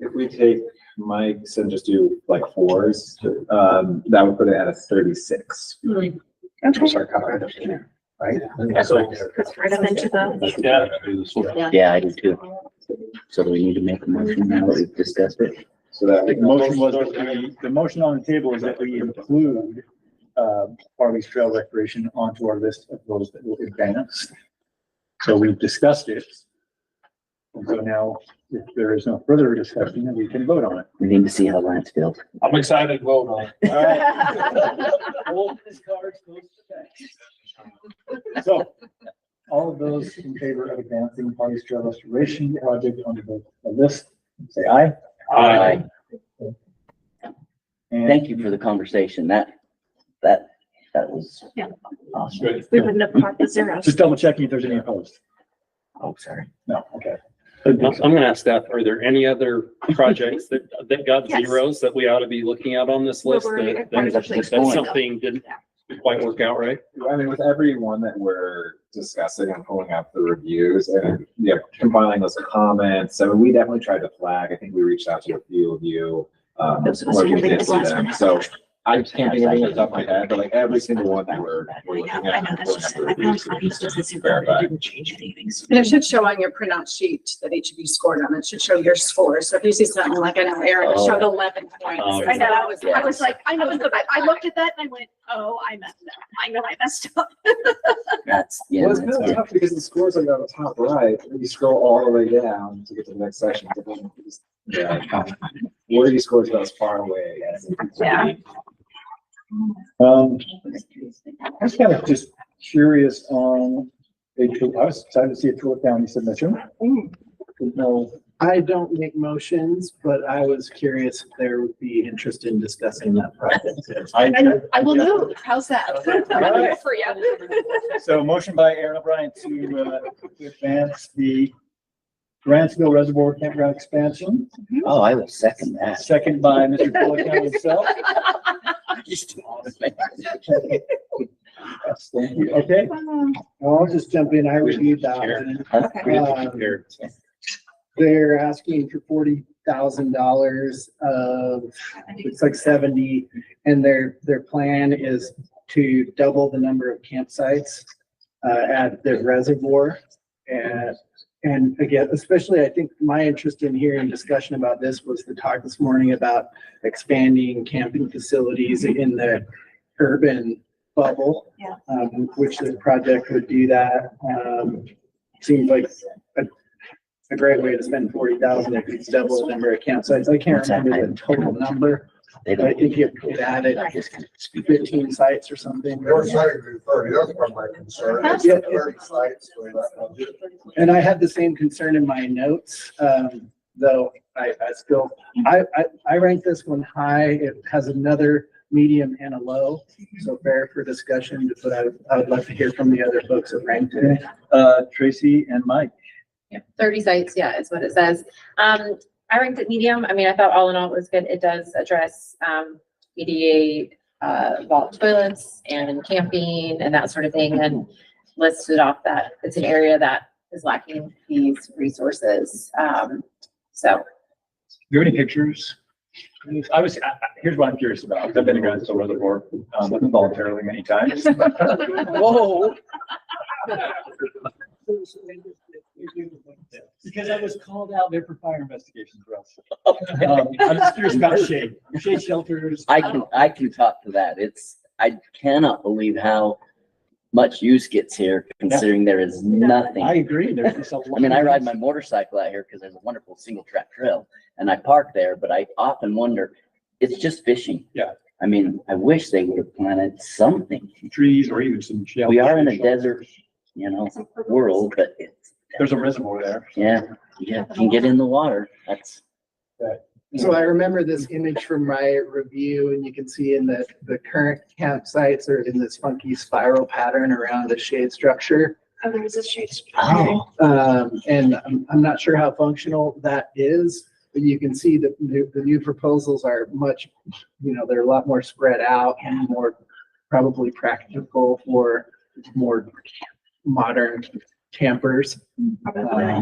If we take Mike's and just do like 4s, that would put it at a 36. Okay. Right? So it's right up into the. Yeah, I do too. So do we need to make a motion now that we've discussed it? So that The motion was, the motion on the table is that we include Parley's Trail Recreation onto our list of those that will advance. So we've discussed it. And so now, if there is no further discussion, then we can vote on it. We need to see how Lance feels. I'm excited to vote on it. All right. Hold his cards close to that. So, all of those in favor of advancing Parley's Trail Restoration Project onto the list, say aye. Aye. And thank you for the conversation. That was awesome. We wouldn't have caught the zeros. Just double checking if there's any opposed. Oh, sorry. No, okay. I'm gonna ask that, are there any other projects that got Yes. zeros that we ought to be looking at on this list? That something didn't quite work out right? I mean, with every one that we're discussing and pulling up the reviews and compiling those comments, I mean, we definitely tried to flag. I think we reached out to a few of you. Where we did see them. So I can't think of anything off the top of my head, but like every single one that we're looking at. And it should show on your printout sheet that each of you scored on. It should show your score. So if you see something like, I know Aaron showed 11 points. I know, I was like, I looked at that and I went, oh, I messed up. I know I messed up. That's, yeah. Well, it's kind of tough because the scores are on the top right, and you scroll all the way down to get to the next section. Where do you score those far away? Yeah. I was kind of just curious on I was excited to see a Tulip County submission. No, I don't make motions, but I was curious if there would be interest in discussing that project. I will move. How's that? I'm here for you. So motion by Aaron O'Brien to advance the Grantsville Reservoir Campground expansion. Oh, I will second that. Second by Mr. Tulip County himself. us. Thank you. Okay. I'll just jump in. I reviewed that. They're asking for $40,000 it's like 70, and their plan is to double the number of campsites at the reservoir. And again, especially I think my interest in hearing discussion about this was the talk this morning about expanding camping facilities in the urban bubble, which the project would do that. Seems like a great way to spend 40,000 if it's double the number of campsites. I can't remember the total number. I think it added 15 sites or something. We're trying to do 30, that's part of my concern. It's 30 sites for that budget. And I had the same concern in my notes, though I rank this one high. It has another medium and a low, so fair for discussion, but I would love to hear from the other folks that ranked it. Tracy and Mike. Yeah, 30 sites, yeah, is what it says. I ranked it medium. I mean, I thought all in all it was good. It does address EDA vault toilets and camping and that sort of thing, and listed off that it's an area that is lacking these resources. So. Do any pictures? Here's what I'm curious about, because I've been to Gunsville Reservoir voluntarily many times. Whoa. Because I was called out there for fire investigations, Russ. I'm just curious about shade shelters. I can talk to that. I cannot believe how much use gets here, considering there is nothing. I agree. There's just a lot. I mean, I ride my motorcycle out here because there's a wonderful single track trail, and I park there, but I often wonder, it's just fishing. Yeah. I mean, I wish they would have planted something. Some trees or even some shelter. We are in a desert, world, but there's a reservoir there. Yeah, you can get in the water. That's. So I remember this image from my review, and you can see in the current campsites are in this funky spiral pattern around the shade structure. Oh, there's a shade structure. And I'm not sure how functional that is, but you can see that the new proposals are much, they're a lot more spread out and more probably practical for more modern campers.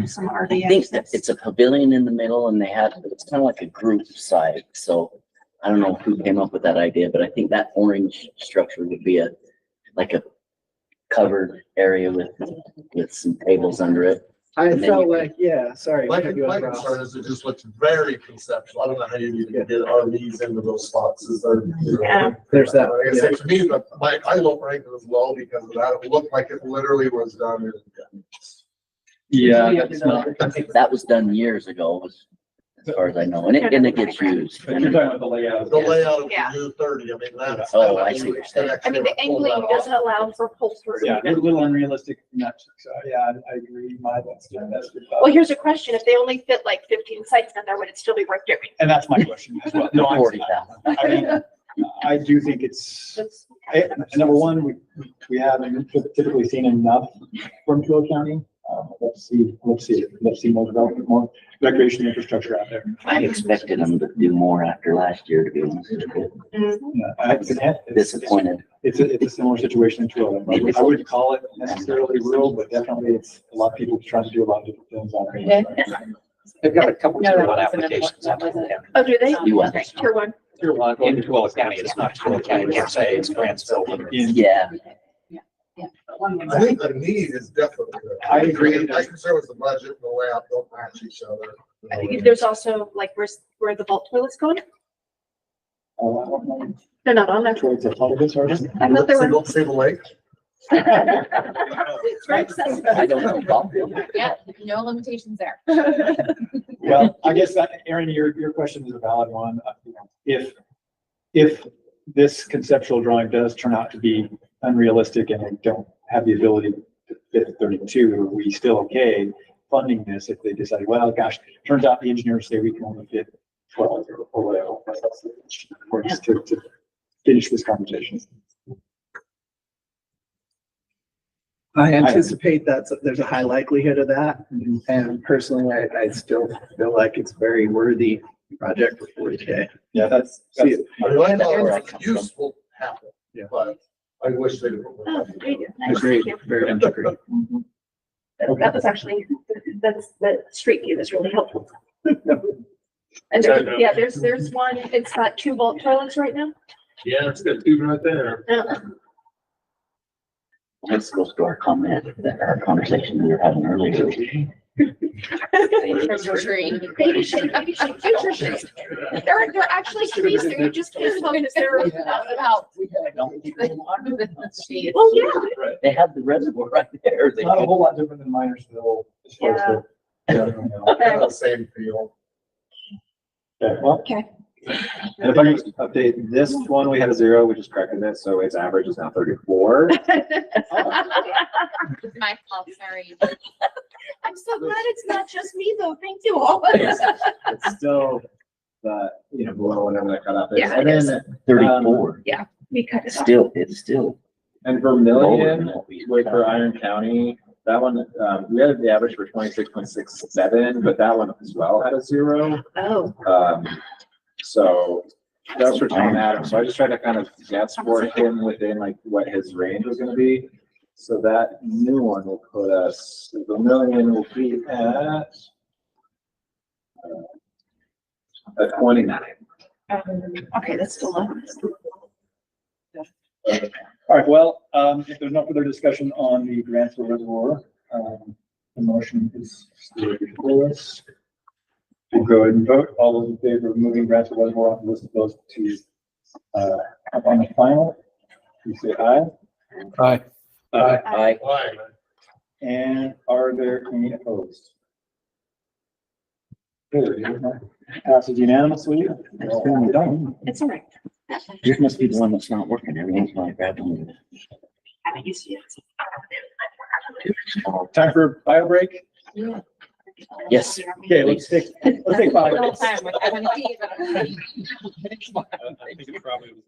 Some I think that it's a pavilion in the middle, and it's kind of like a group site. So I don't know who came up with that idea, but I think that orange structure would be like a covered area with some tables under it. I felt like, sorry. My concern is it just looks very conceptual. I don't know how you even get RVs into those spots. There's that. Like I said, to me, I don't rank it as low because of that. It looked like it literally was done in. Yeah, that's not. That was done years ago, as far as I know, and it gets used. But you're talking about the layout. The layout of the new 30, I mean, that's. Oh, I see what you're saying. I mean, the angling doesn't allow for pull through. Yeah, a little unrealistic. So yeah, I agree. That's good. Well, here's a question. If they only fit like 15 sites in there, would it still be worth doing? And that's my question as well. No, 40,000. I mean, I do think it's, number one, we haven't typically seen enough from Kilo County. Let's see more development, more recreation infrastructure out there. I expected them to do more after last year, to be honest with you. Disappointed. It's a similar situation in Trillium. I wouldn't call it necessarily rural, but definitely it's a lot of people trying to do a lot of different things out there. They've got a couple tier one applications. Oh, do they? You want? Tier one. Tier one in Twilla County. It's not Twilla County, I can't say it's Grantsville. Yeah. I think the need is definitely there. I agree. My concern was the budget and the layout don't match each other. There's also like where the vault toilets going? They're not on there. I thought they were. Don't say the lake. It's very accessible. I don't know. Yeah, no limitations there. Well, I guess that, Aaron, your question is a valid one. If this conceptual drawing does turn out to be unrealistic and they don't have the ability to fit 32, are we still okay funding this if they decide, well, gosh, turns out the engineers say we can only fit 12 or whatever. For us to finish this conversation. I anticipate there's a high likelihood of that. And personally, I still feel like it's a very worthy project for 40K. Yeah, that's I mean, I know it's useful happen, but I wish they'd. Oh, very good. Nice. Agreed. Thank you. Very much agreed. That was actually, the street view is really helpful. And there's, yeah, there's one, it's got 2 vault toilets right now. Yeah, it's got two right there. This goes to our comment, our conversation we were having earlier. Christmas tree. Baby shake, future shake. They're actually trees that you just can't tell because they're about. Well, yeah. They have the reservoir right there. It's not a whole lot different than Minersville as far as The same feel. Okay. And if I can just update, this one, we had a 0, we just corrected it, so its average is now 34. It's my fault, sorry. I'm so glad it's not just me though. Thank you all. It's still, below whatever that cutoff is. Yeah, And it is. then, 34. Yeah, we cut it off. It's still. and Vermilion, for Iron County, that one, we had the average for 26.67, but that one as well had a 0. Oh. So that's for Tom Adams. So I just tried to kind of guess for him within like what his range was gonna be. So that new one will put us, Vermilion will be at 29. Okay, that's still low. All right, well, if there's no further discussion on the Grantsville Reservoir, the motion is still before us. We'll go ahead and vote. All those in favor of moving Grantsville Reservoir off the list of those to up on the final, please say aye. Aye. Aye. And are there any opposed? Good. Passes unanimously. It's all right. This must be the one that's not working. Everything's not grabbing. Time for bio break? Yes. Okay, let's take 5 minutes. Time, like, I want to see, but I'm ready. I think it probably was.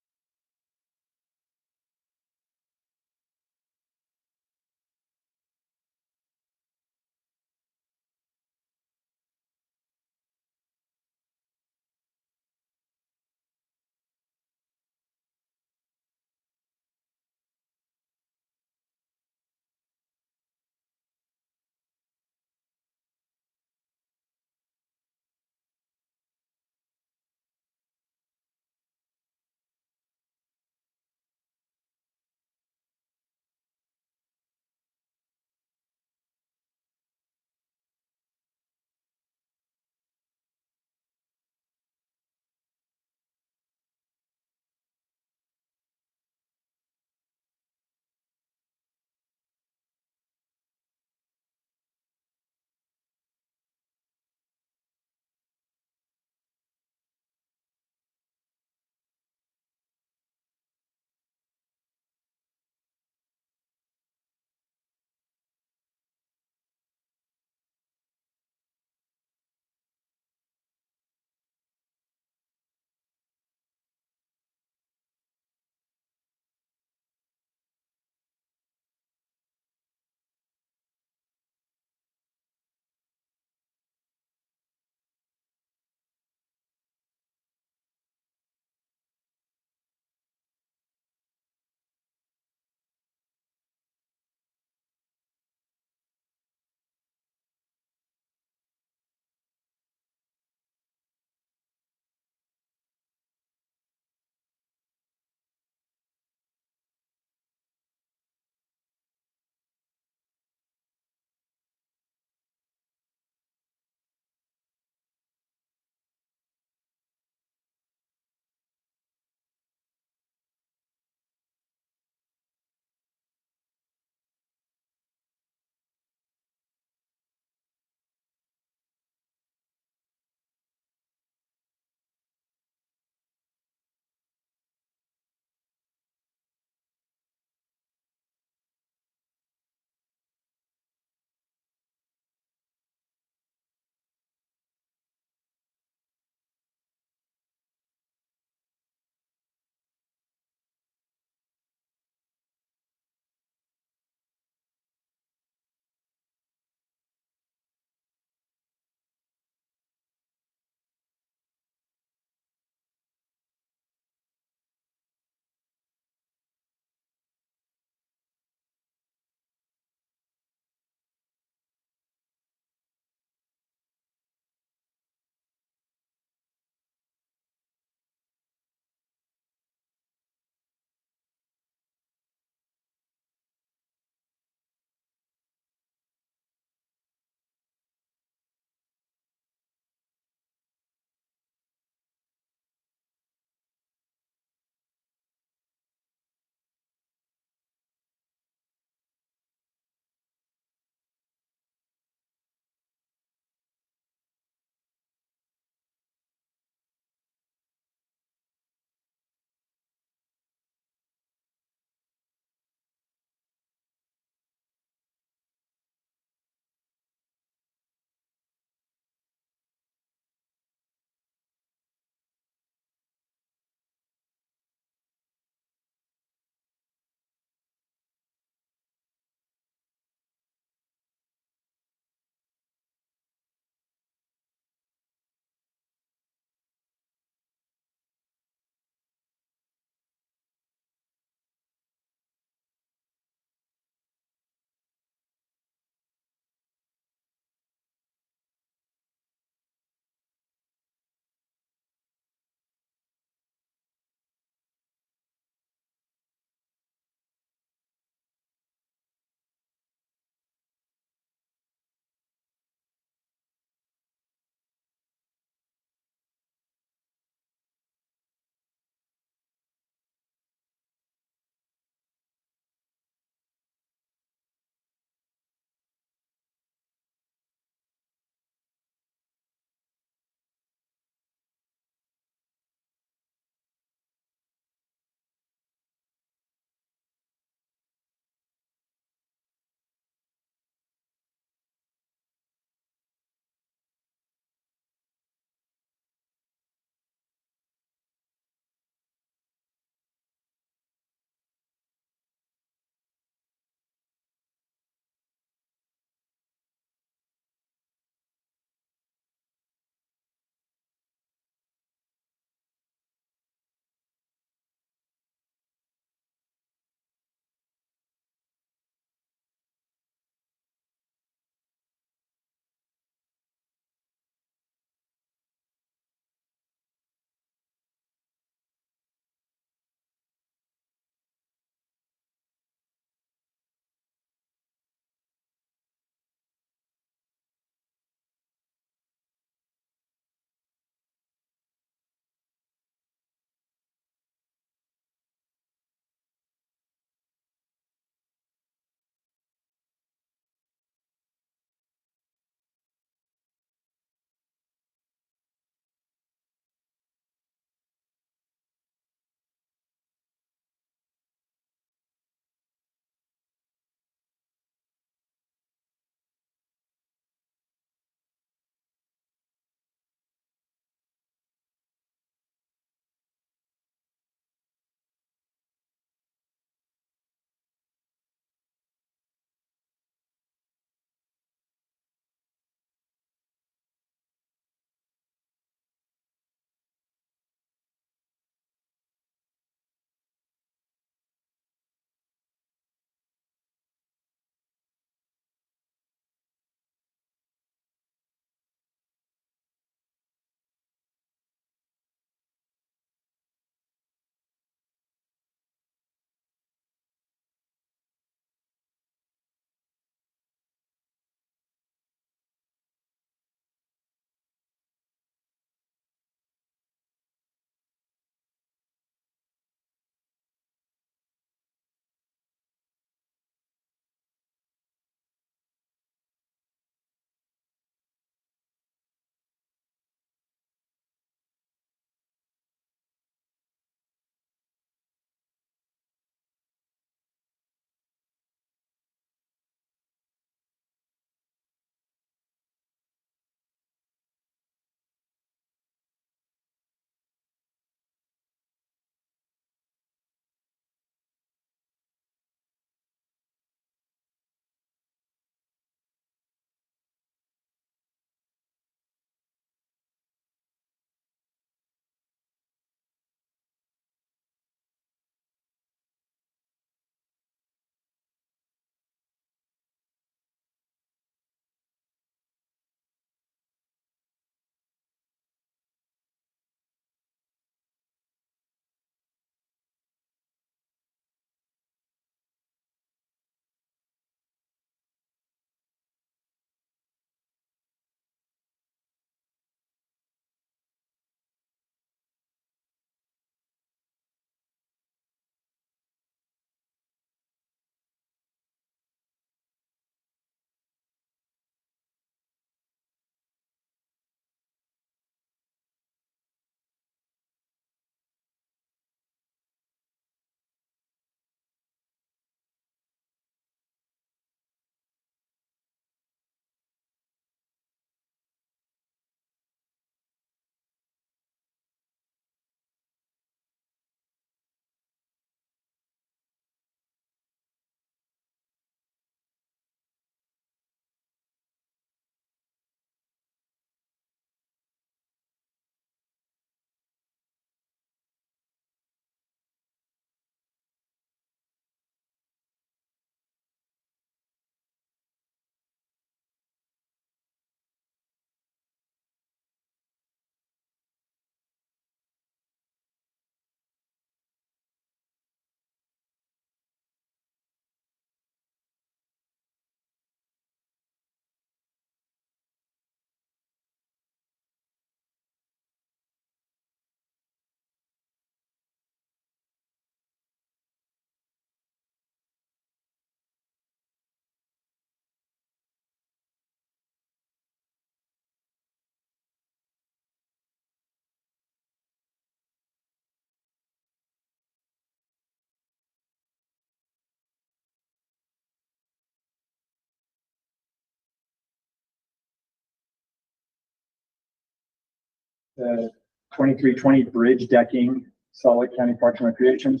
the 2320 bridge decking, Solid County Parks and Recreation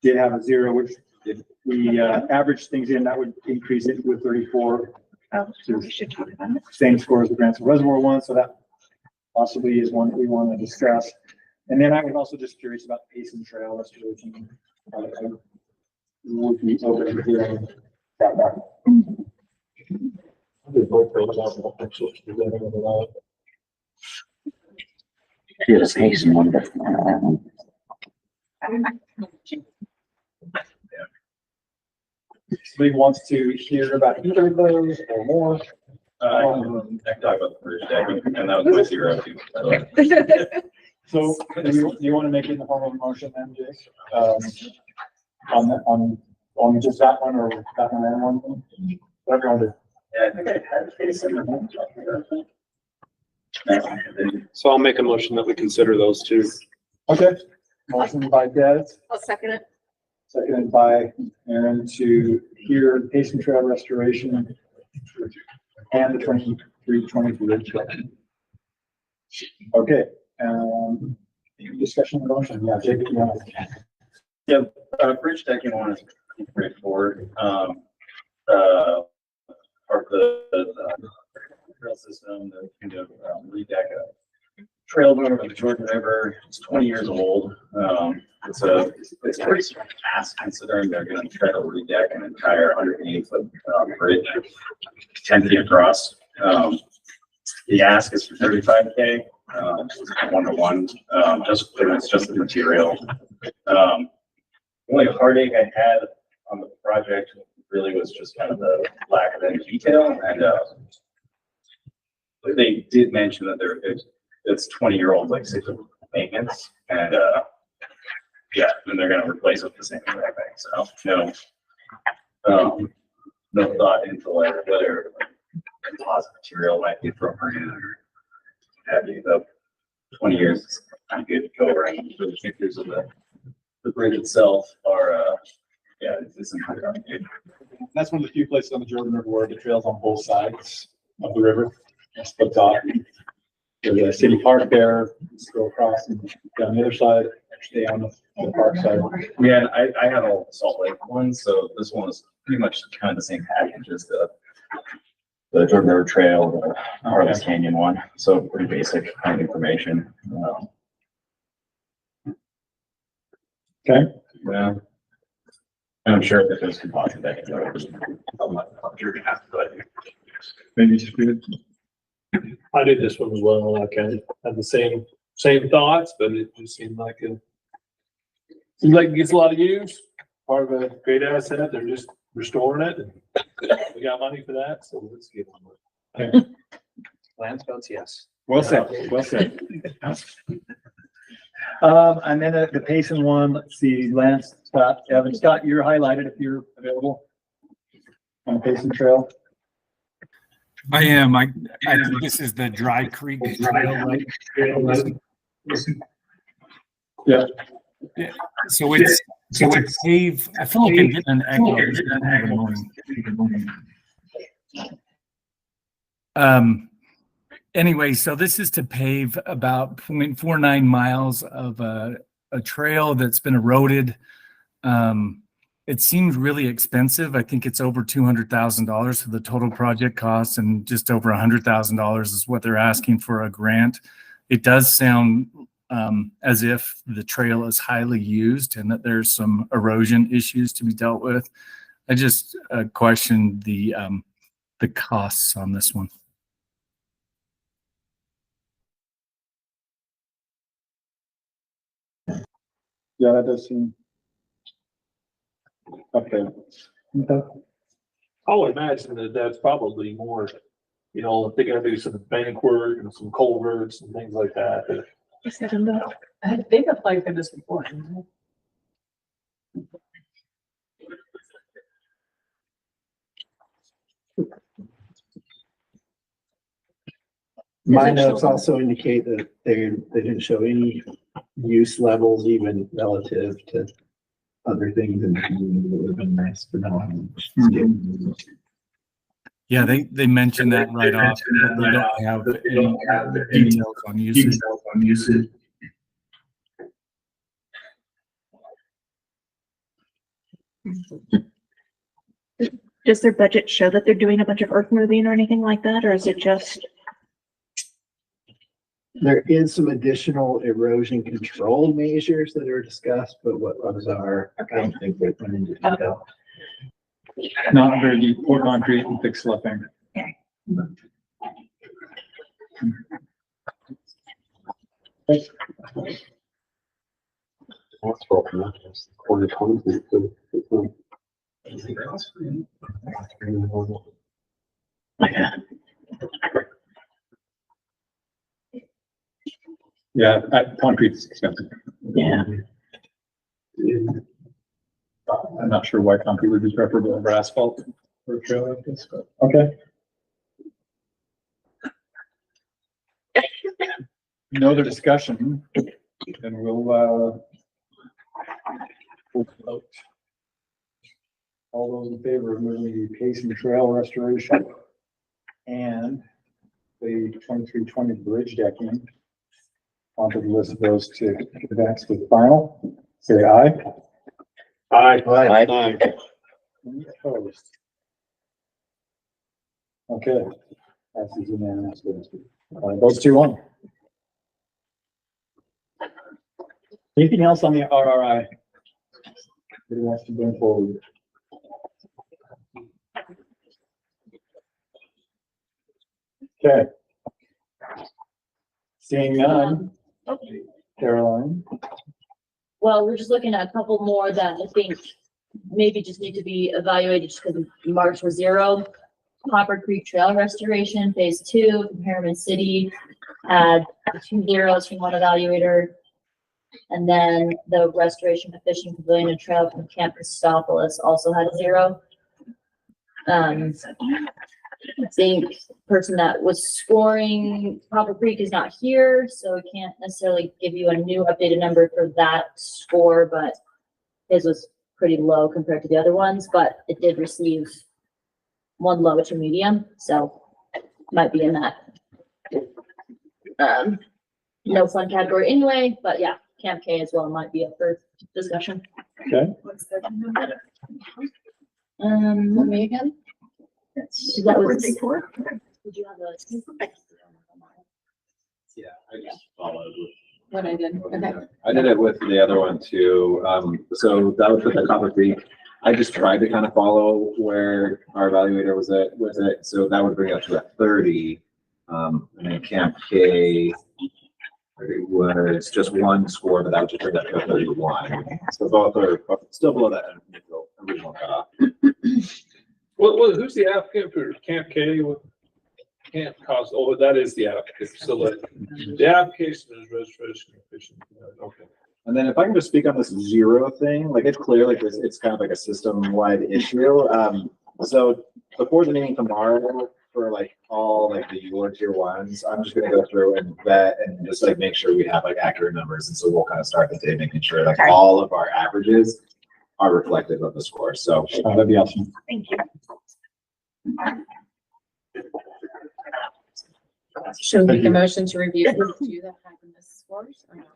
did have a 0, which if we average things in, that would increase it to a 34. We should talk about it. Same score as the Branson Reservoir one, so that possibly is one that we want to discuss. And then I was also just curious about Payson Trail restoration. Would be open to hearing that back. Yeah, the Payson one, but Somebody wants to hear about either of those or more. I can talk about the bridge decking, and that was my 0 too, by the way. So do you want to make it in the form of a motion then, Jake? On just that one or that one and one? Whatever you want to do. Yeah, I think I had Payson. So I'll make a motion that we consider those two. Okay, motion by Des, I'll second it. seconded by Aaron to hear Payson Trail restoration and the 2320 bridge. Okay, discussion of the motion. Yeah, Jake, you want to- Yeah, bridge decking one is pretty straightforward. Part of the trail system, the kind of redeck a trail going over the Jordan River. It's 20 years old. It's pretty fast considering they're going to try to redeck an entire 180-foot bridge, 10 feet across. The ask is for $35K, 1-to-1. It's just the material. The only heartache I had on the project really was just kind of the lack of any detail, and they did mention that it's 20-year-old like cyclical maintenance, and yeah, and they're going to replace it with the same exact thing. So no thought into like whether composite material might be appropriate or have you. The 20 years is kind of good to go around. The pictures of the bridge itself are yeah, it's incredible. That's one of the few places on the Jordan River where the trails on both sides of the river. Split off. There's a city park there, just go across and down the other side, stay on the park side. Yeah, I had all the Salt Lake ones, so this one is pretty much kind of the same package as the Jordan River Trail, the Harless Canyon one. So pretty basic kind of information. Okay. Yeah. And I'm sure that there's composite decking. I'm not sure you have to, but maybe just read it. I did this one as well. I kind of had the same thoughts, but it just seemed like it gets a lot of use. Part of a great asset. They're just restoring it, and we got money for that, so let's get on with it. Lance votes yes. Well said, well said. And then the Payson one, let's see, Lance, Scott, Evan. Scott, you're highlighted if you're available on the Payson Trail. I am. I think this is the Dry Creek Trail, right? Yeah. Yeah. So it's a pave. I feel like I'm getting an echo. It's kind of annoying. Anyway, so this is to pave about 0.49 miles of a trail that's been eroded. It seems really expensive. I think it's over $200,000 for the total project cost, and just over $100,000 is what they're asking for a grant. It does sound as if the trail is highly used and that there's some erosion issues to be dealt with. I just questioned the costs on this one. Yeah, that does seem. Okay. I would imagine that that's probably more, if they're gonna do some bank work and some culverts and things like that. They've applied for this before. My notes also indicate that they didn't show any use levels even relative to other things in the community that would have been nice to know. Yeah, they mentioned that right off, but they don't have any details on usage. Does their budget show that they're doing a bunch of earth moving or anything like that, or is it just? There is some additional erosion control measures that are discussed, but what those are, I don't think they went into detail. Not very deep, pour concrete and thick sloughing. Yeah, concrete's expensive. Yeah. I'm not sure why concrete would be preferable over asphalt for a trail like this, but okay. No other discussion, then we'll vote. All those in favor of moving the Case and Trail restoration and the 2320 bridge decking onto the list of those to advance to the final, say aye. Aye. Aye. Any opposed? Okay. Passes unanimously. Those 2-1. Anything else on the RRI? Anybody wants to bring forward? Okay. Seeing none. Caroline? Well, we're just looking at a couple more that I think maybe just need to be evaluated just because marks were 0. Copper Creek Trail Restoration, Phase 2, from Harriman City, had 2 zeros from one evaluator. And then the restoration of Fishing Pavilion and Trail from Camp Christopolis also had a 0. I think the person that was scoring Copper Creek is not here, so I can't necessarily give you a new updated number for that score, but his was pretty low compared to the other ones, but it did receive 1 low to medium, so might be in that no fun category anyway, but yeah, Camp K as well might be up for discussion. Okay. What's the number? Me again? That was. Did you have a? Yeah, I just followed with. What I did, okay. I did it with the other one too. So that was with the Copper Creek. I just tried to kind of follow where our evaluator was at with it. So that would bring it up to a 30. And then Camp K, it was just 1 score, but that would just bring it up to a 31. So both are still below that original cutoff. Well, who's the applicant for Camp K? Camp cost, oh, that is the applicant. So the application is registration efficient. Okay. And then if I can just speak on this 0 thing, like it's clear, like it's kind of like a system-wide issue. So before the meeting tomorrow, for like all like the your tier 1s, I'm just gonna go through and vet and just like make sure we have like accurate numbers. And so we'll kind of start the day making sure like all of our averages are reflective of the score. So that'd be awesome. Thank you. Should we make a motion to review the 2 that have in the scores or not?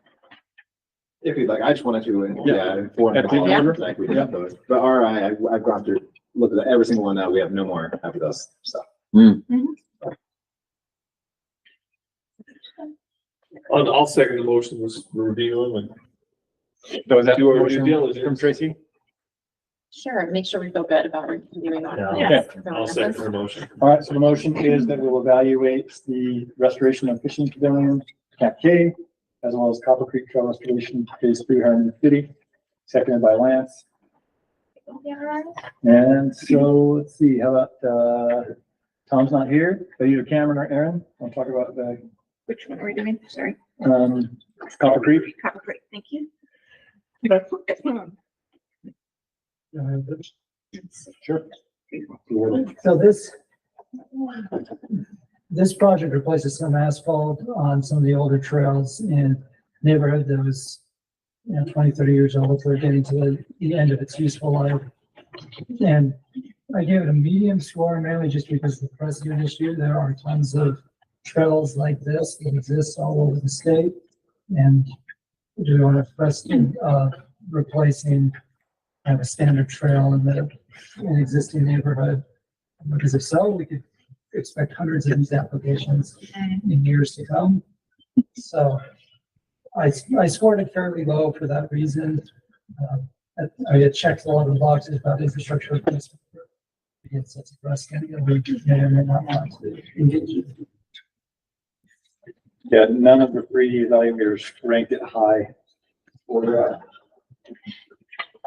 if you'd like, I just wanted to, Yeah. inform. At the order? Like we have those. But I've gone through, looked at every single one now. We have no more after those stuff. I'll second the motion, let's review them and. So is that Do our due motion diligence. from Tracy? Sure, make sure we feel good about reviewing that. Okay. I'll second the motion. All right, so the motion is that we will evaluate the restoration of Fishing Pavilion, Camp K, as well as Copper Creek Trail Restoration, Phase 3, Harmon City, seconded by Lance. And so, let's see, how about, Tom's not here, but either Cameron or Aaron, want to talk about the, Which one are we doing? Sorry. Copper Creek? Copper Creek, thank you. Sure. So this project replaces some asphalt on some of the older trails in neighborhood that was, 20, 30 years old. We're getting to the end of its useful life. And I gave it a medium score mainly just because of the precedent issue. There are tons of trails like this that exist all over the state. And do we want to press replacing kind of a standard trail in the existing neighborhood? Because if so, we could expect hundreds of these applications in years to come. So I scored it fairly low for that reason. It checks a lot of the boxes about infrastructure replacement. It sets a precedent that we may or may not want to engage in. Yeah, none of the 3D evaluators ranked it high for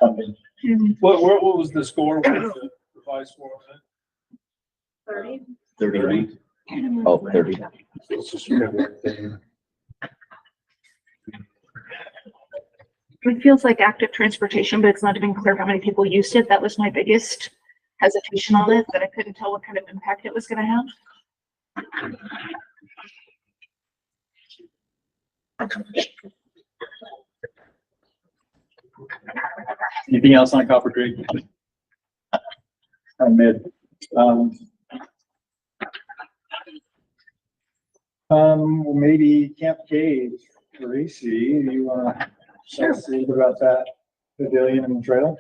funding. What was the score? What was the revised score on that? 30. 30. Oh, 30. It feels like active transportation, but it's not even clear how many people used it. That was my biggest hesitation on it, that I couldn't tell what kind of impact it was going to have. Anything else on Copper Creek? Mid. Maybe Camp Cave or AC. You want to tell us a little bit about that pavilion and the trail?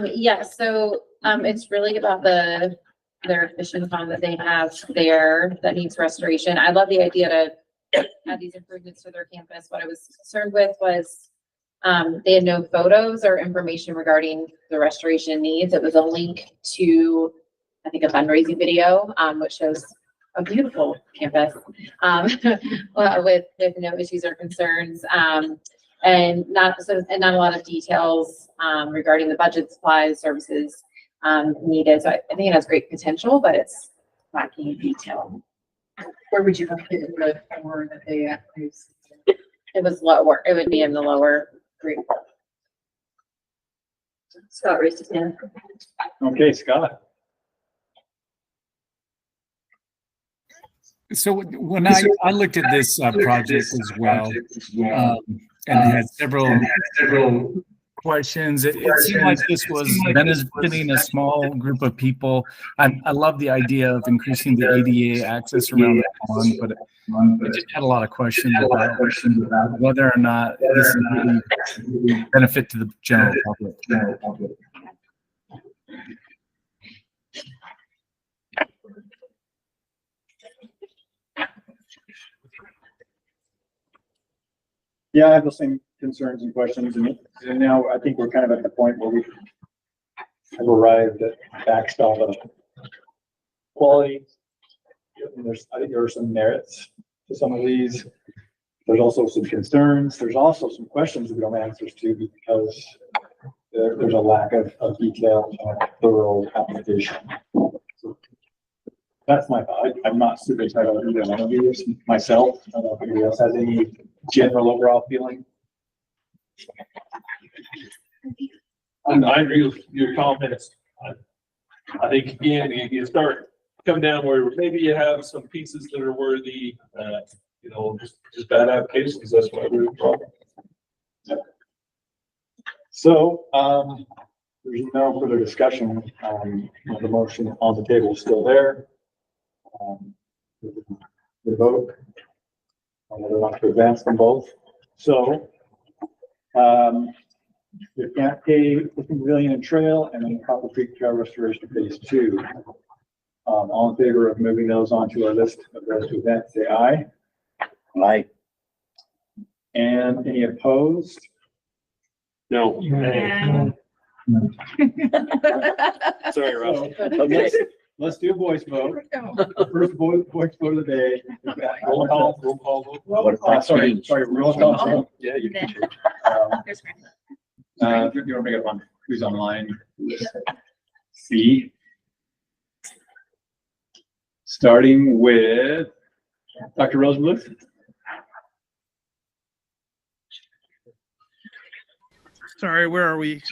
Yeah, so, it's really about their fishing pond that they have there that needs restoration. I love the idea to add these improvements to their campus. What I was concerned with was, they had no photos or information regarding the restoration needs. It was a link to, I think, a fundraising video, which shows a beautiful campus, with no issues or concerns. And not a lot of details regarding the budget, supplies, services needed. So I think it has great potential, but it's lacking in detail. Where would you have it in the or that they use? It was lower. It would be in the lower group. Scott raised his hand. Okay, Scott. So when I looked at this project as well, and it had several questions, it seemed like this was benefiting a small group of people. I love the idea of increasing the ADA access around the pond, but it just had a lot of questions about whether or not this is really benefit to the general public. Yeah, I have the same concerns and questions, and now I think we're kind of at the point where we have arrived at backstop of quality. And I think there are some merits to some of these. There's also some concerns. There's also some questions we don't have answers to because there's a lack of detail and thorough application. So that's my thought. I'm not super excited about either one of these myself. I don't know if anybody else has any general overall feeling. I agree with your comments. I think again, you start coming down where maybe you have some pieces that are worthy, just bad applications. That's why we're problem. So, there's no further discussion. The motion on the table is still there. The vote on whether or not to advance them both. So, the Camp Cave, the Pavilion and Trail, and then Copper Creek Trail Restoration Phase 2. All in favor of moving those onto our list of those to events, say aye. Aye. And any opposed? No. Sorry, Russ. Okay, let's do a voice vote. First voice vote of the day. Roll call. What if I Sorry, change? roll call. Yeah, you can Then- change. If you want to make it on who's online. C. Starting with Dr. Rosenbluth. Sorry, where are we?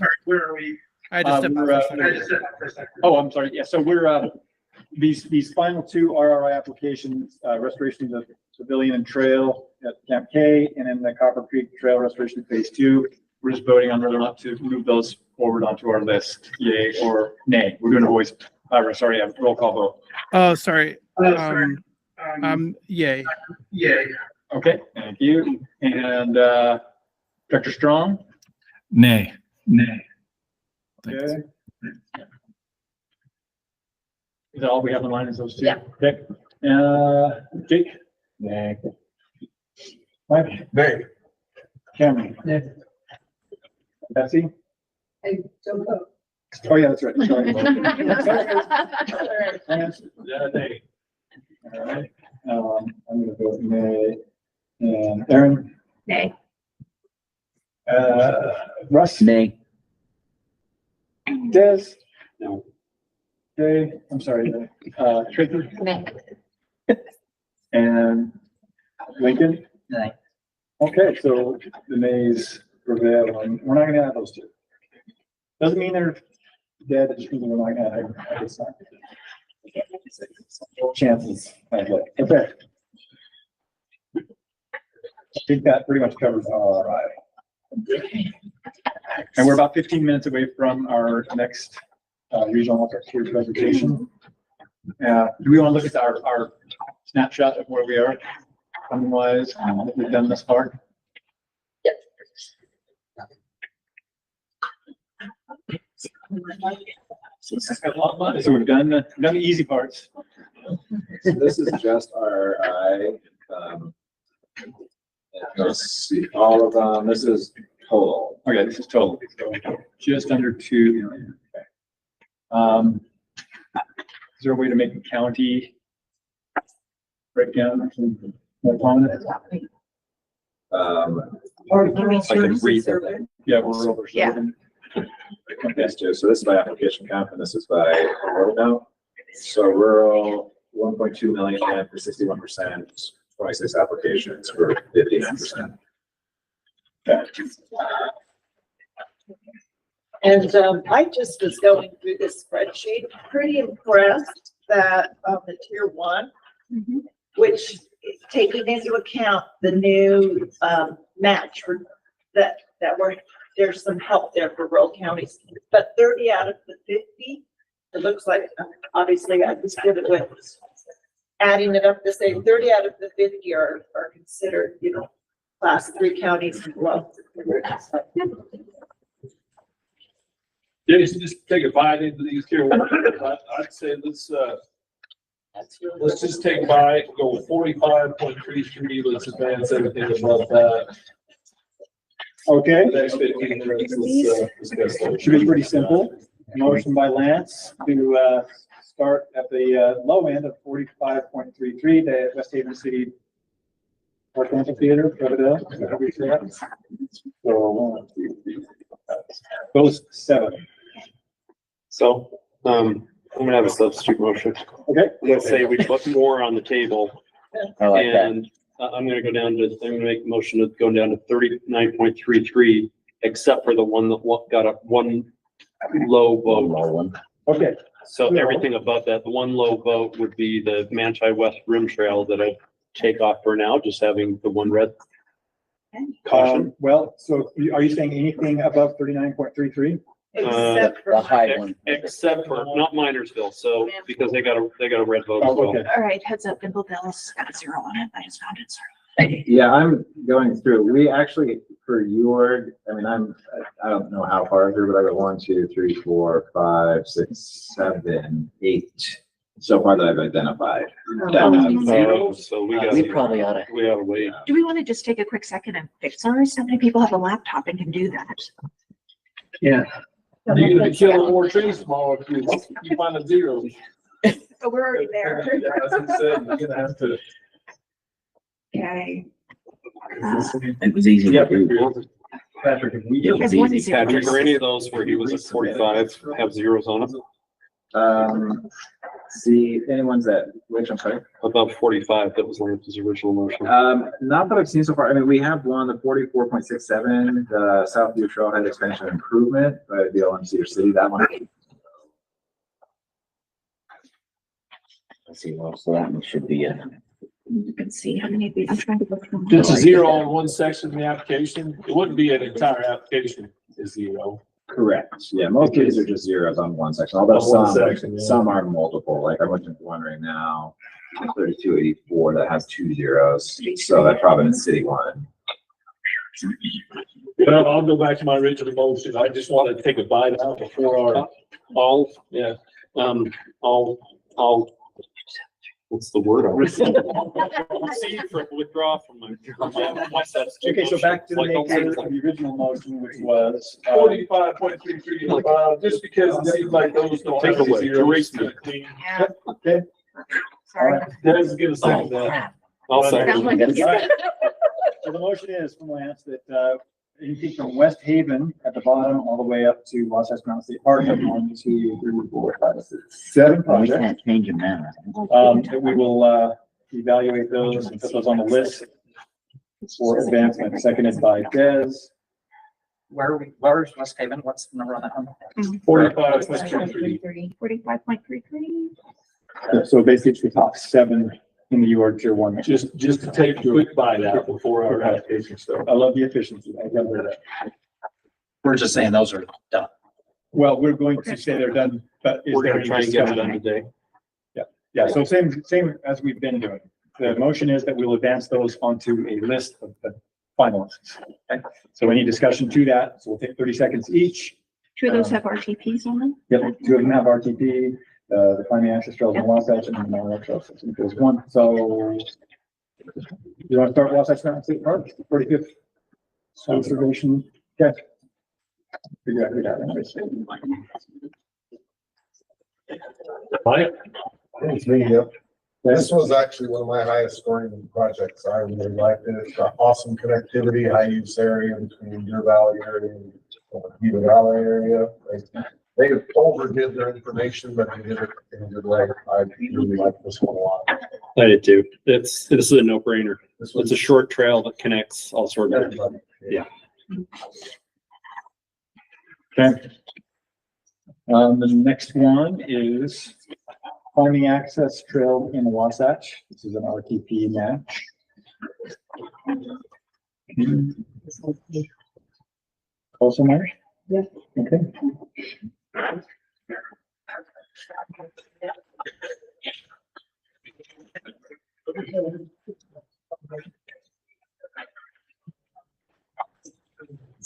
I just stepped out for a second. Oh, I'm sorry. Yeah, so we're these final two RRI applications, restoration of the Pavilion and Trail at Camp K, and then the Copper Creek Trail Restoration Phase 2. We're just voting on whether or not to move those forward onto our list, yay or nay? We're doing a voice, sorry, a roll call vote. Oh, sorry. Yay. Yay. Okay, thank you. And, Director Strong? Nay. Okay. Is that all we have in line is those two? Yeah. Okay. Jake? Nay. Mike? Nay. Cameron? Nay. Betsy? I don't know. Oh, yeah, that's right. Sorry. Yeah, nay. All right. I'm gonna vote nay. And Aaron? Nay. Russ? Nay. Des? No. Okay, I'm sorry, Tracy? Nay. And Lincoln? Nay. Okay, so the nays prevail, and we're not gonna add those two. Doesn't mean they're dead, it just means we're not gonna add them at this time. Chances. Okay. I think that pretty much covers all right. And we're about 15 minutes away from our next regional tier presentation. Do we want to look at our snapshot of where we are, funding wise, what we've done thus far? So we've done the easy parts. So this is just RI. Let's see, all of them. This is total. Okay, this is total. So just under 2 million. Okay. Is there a way to make the county breakdown more prominent? Or I can read that. Yeah, we're over. Yeah. Yes, Joe. So this is by application count and this is by rural now. So rural, 1.2 million for 61%, 26 applications for 59%. And I just was going through this spreadsheet, pretty impressed that the tier one, which is taking into account the new match for that were, there's some help there for rural counties, but 30 out of the 50, it looks like, obviously I just did it with adding it up the same, 30 out of the 50 are considered, you know, class 3 counties and below. Jason, just take a bite into these tier one. I'd say let's just take a bite, go 45.33, let's advance everything above that. Okay. Next 15 minutes, let's discuss. Should be pretty simple. Motion by Lance to start at the low end of 45.33, the West Haven City Park Theater, Riverdale. So 1, 2, 3, 4, 5. Those 7. So, I'm gonna have a substitute motion. Okay. I'm gonna say we put more on the table. I like that. And I'm gonna go down to, I'm gonna make a motion to go down to 39.33, except for the one that got a one low vote. Okay. So everything above that, the one low vote would be the Manti West Rim Trail that I take off for now, just having the one red caution. Well, so are you saying anything above 39.33? Except for The high one. Except for, not Minersville, so, because they got a red vote as Oh, well. okay. All right, heads up, Dimplebell's got a 0 on it. I just found it, sorry. Yeah, I'm going through. We actually, for your, I mean, I don't know how far through, but I got 1, 2, 3, 4, 5, 6, 7, 8 so far that I've identified. So we probably ought to. We ought to wait. Do we want to just take a quick second and fix ours? So many people have a laptop and can do that. Yeah. You're gonna kill more trees tomorrow if you find a 0. But we're already there. Yeah, as I said, you're gonna have to. Okay. It was easy. Yeah. Patrick, if we It was easy. Patrick, are any of those where he was at 45 have zeros on them? See, anyone's that, which I'm sorry? Above 45, that was Lance's original motion. Not that I've seen so far. I mean, we have one, the 44.67, the Southview Trailhead Expansion Improvement by the LMC or City, that one. Let's see, well, so that one should be You can see how many of these. I'm trying to look from. It's a 0 on one section of the application. It wouldn't be an entire application is 0. Correct. Yeah, most cases are just zeros on one section, although On one some, section, yeah. some are multiple. Like I'm looking at one right now, 3284 that has 2 zeros. So that Providence City one. But I'll go back to my original motion. I just want to take a bite out before our, yeah. I'll, what's the word? Withdraw from my. Okay, so back to the maker of the original motion, which was. 45.33, just because it seems like those don't have Take away, zeros. erase me. Okay. Sorry. Des, give a second that. I'll second. So the motion is from Lance that, anything from West Haven at the bottom all the way up to Wasatch Mountain State Park, 1, 2, 3, 4, 5, 6, 7 We projects. can't change them now. That we will, evaluate those and put those on the list for advancement, seconded by Des. Where's West Haven? What's the number on that one? 45.33. 45.33. So basically it's the top 7 in the UR tier 1. Just to take a quick bite out before our application starts. I love the efficiency. I love that. We're just saying those are done. Well, we're going to say they're done, but is We're there gonna any try and get it done discussion? today. Yeah, so same as we've been doing. The motion is that we will advance those onto a list of finalists. Okay? So any discussion to that, so we'll take 30 seconds each. 2 of those have RTPs on them. Yep, 2 of them have RTP, the climbing access trails and Wasatch, and then the mountain trail system goes 1. So you want to start Wasatch Mountain State Park, 45th conservation? Okay. Figure out who that is. Mike? It's me, yep. This was actually one of my highest scoring projects. I really liked it. It's got awesome connectivity, high use area between Deer Valley area and Beaver Valley area. They overdid their information, but they did it in a good way. I really like this one a lot. I did too. This is a no brainer. It's a short trail that connects all sorts of. Yeah. Okay. The next one is climbing access trail in Wasatch. This is an RTP match. Also, Mary? Yeah. Okay.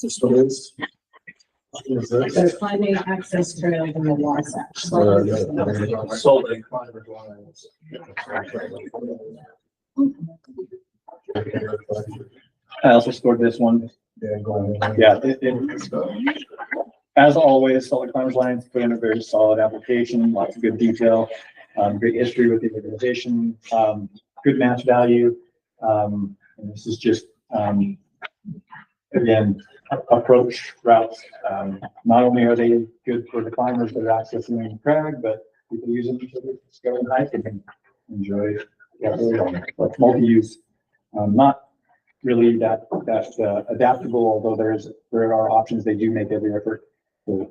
This one is. Is this? There's climbing access trails in the Wasatch. Sold a climber's lines. I also scored this one. Yeah, go ahead. Yeah, as always, Solid Climbers Alliance put in a very solid application, lots of good detail, great history with the organization, good match value. And this is just, again, approach routes. Not only are they good for the climbers that are accessing Crag, but people use them to go and hike and enjoy. Yeah, like multi-use, not really that adaptable, although there are options. They do make every effort to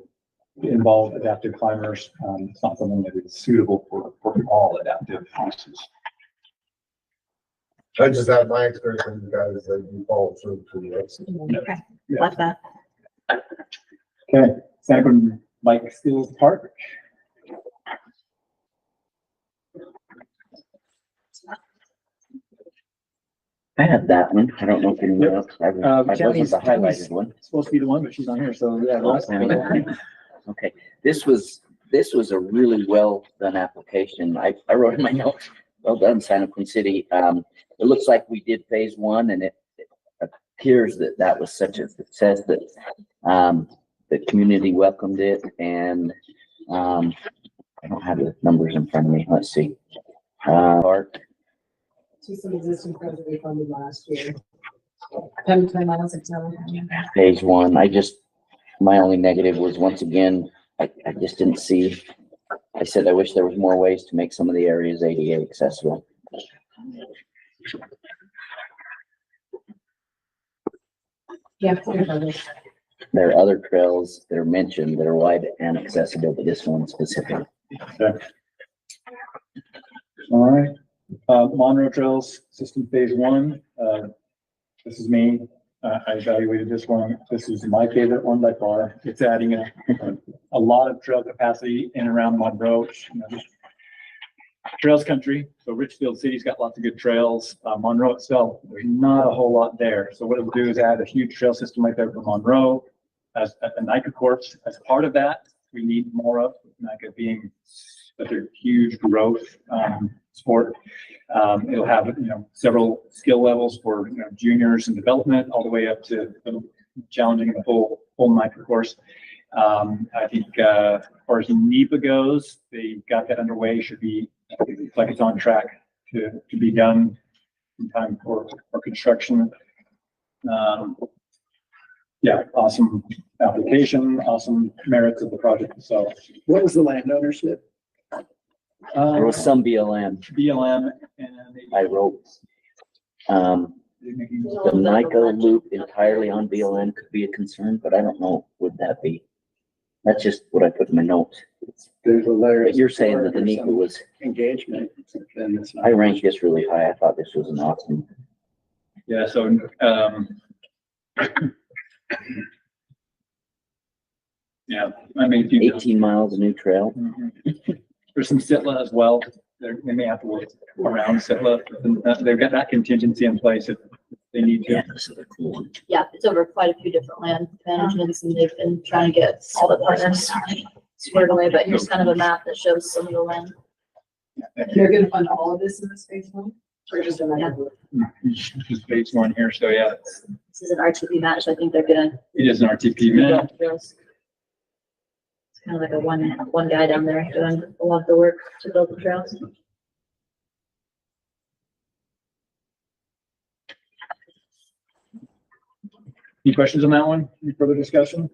involve adaptive climbers. It's not something that is suitable for all adaptive uses. I just had my experience with you guys that you follow through to the exit. Okay, love that. Okay, Sanford Bike Steels Park. I had that one. I don't know if anyone else. I wasn't the highlighted one. Supposed to be the one, but she's on here, so yeah. Okay, this was a really well done application. I wrote in my notes, well done, Santa Queen City. It looks like we did phase 1, and it appears that was such a success that the community welcomed it, and I don't have the numbers in front of me. Let's see. Park. To some existing projects we funded last year. 10 miles of town. Phase 1. My only negative was, once again, I just didn't see. I said I wish there was more ways to make some of the areas ADA accessible. Yeah. There are other trails that are mentioned that are wide and accessible, but this one specific. Okay. All right. Monroe Trails System Phase 1. This is me. I evaluated this one. This is my favorite one by far. It's adding a lot of trail capacity in and around Monroe. You know, just trails country. So Richfield City's got lots of good trails. Monroe itself, there's not a whole lot there. So what it would do is add a huge trail system right there for Monroe as a NICA course. As part of that, we need more of NICA being such a huge growth sport. It'll have, you know, several skill levels for, you know, juniors and development all the way up to challenging the full NICA course. I think as far as NEPA goes, they got that underway. Should be, it's like it's on track to be done in time for construction. Yeah, awesome application, awesome merits of the project itself. What was the land ownership? There was some BLM. BLM and I wrote, the NICA loop entirely on BLM could be a concern, but I don't know, would that be? That's just what I put in my notes. There's a layer. But you're saying that the NICA was, Engagement. Then it's not- I ranked this really high. I thought this was an awesome. yeah, so yeah, I mean, 18 miles of new trail. There's some Sitla as well. They may have to work around Sitla. They've got that contingency in place if they need to. Yeah, it's over quite a few different land managements and they've been trying to get all the partners squared away, but here's kind of a map that shows some of the land. They're gonna fund all of this in this phase one? Or just a matter? Just phase one here, so yeah, This is an RTP match. I think they're gonna. it is an RTP man. It's kind of like a one guy down there doing a lot of the work to build the trails. Any questions on that one? Any further discussion?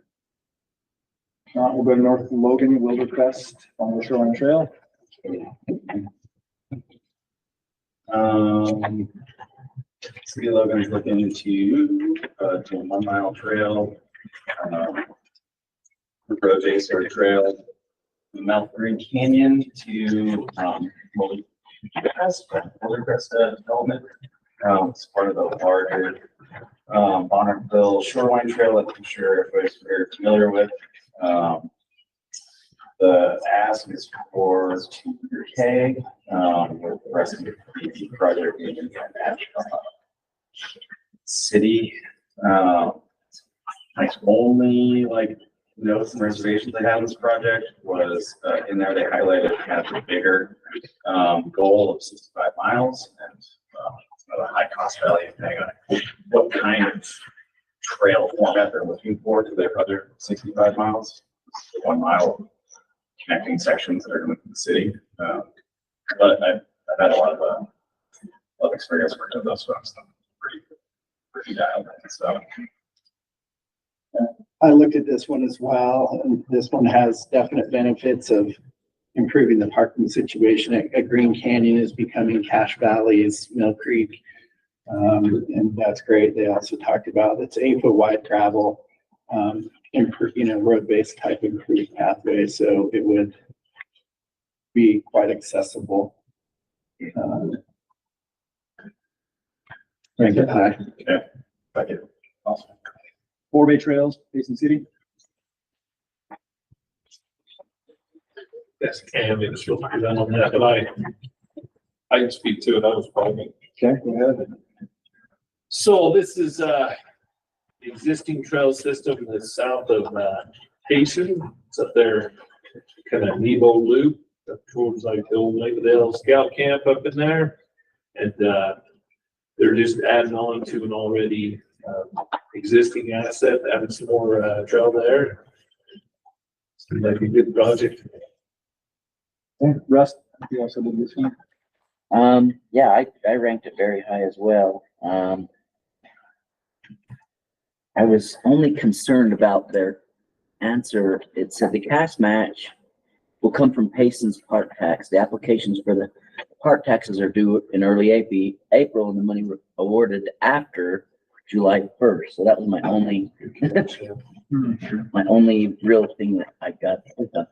We'll go to North Logan Wilderfest on the Shoreline Trail. City of Logan is looking to do a 1 mile trail, approach Acre Trail, the Mount Green Canyon to, Wildercrest development. It's part of the larger, Bonneville Shoreline Trail that I'm sure everybody's very familiar with. The ask is for 200K, with the rest of the project being in city. My only notes and reservations I had on this project was in there they highlighted kind of the bigger goal of 65 miles and a high cost value thing on what kind of trail format they're looking for to their other 65 miles. 1 mile connecting sections that are going to the city. But I've had a lot of experience working with those folks. So I'm pretty dialed in. So I looked at this one as well, and this one has definite benefits of improving the parking situation at Green Canyon is becoming Cache Valley's Mill Creek. And that's great. They also talked about it's 8-foot wide gravel, road-based type improved pathway. So it would be quite accessible. Rank it high. Yeah. Thank you. Awesome. 4-Bay Trails, Basin City. Yes, Cam, it's real quick on that, but I can speak to it. I was probably. Okay, go ahead. So this is existing trail system that's south of Payson. It's up there, kind of Nebo Loop, up towards like the old Lakeville Scout Camp up in there. And they're just adding on to an already existing asset, adding some more trail there. Seems like a good project. Russ, you also did this one. Yeah, I ranked it very high as well. I was only concerned about their answer. It said the cash match will come from Payson's park tax. The applications for the park taxes are due in early April, and the money awarded after July 1st. So that was my only, my only real thing that I got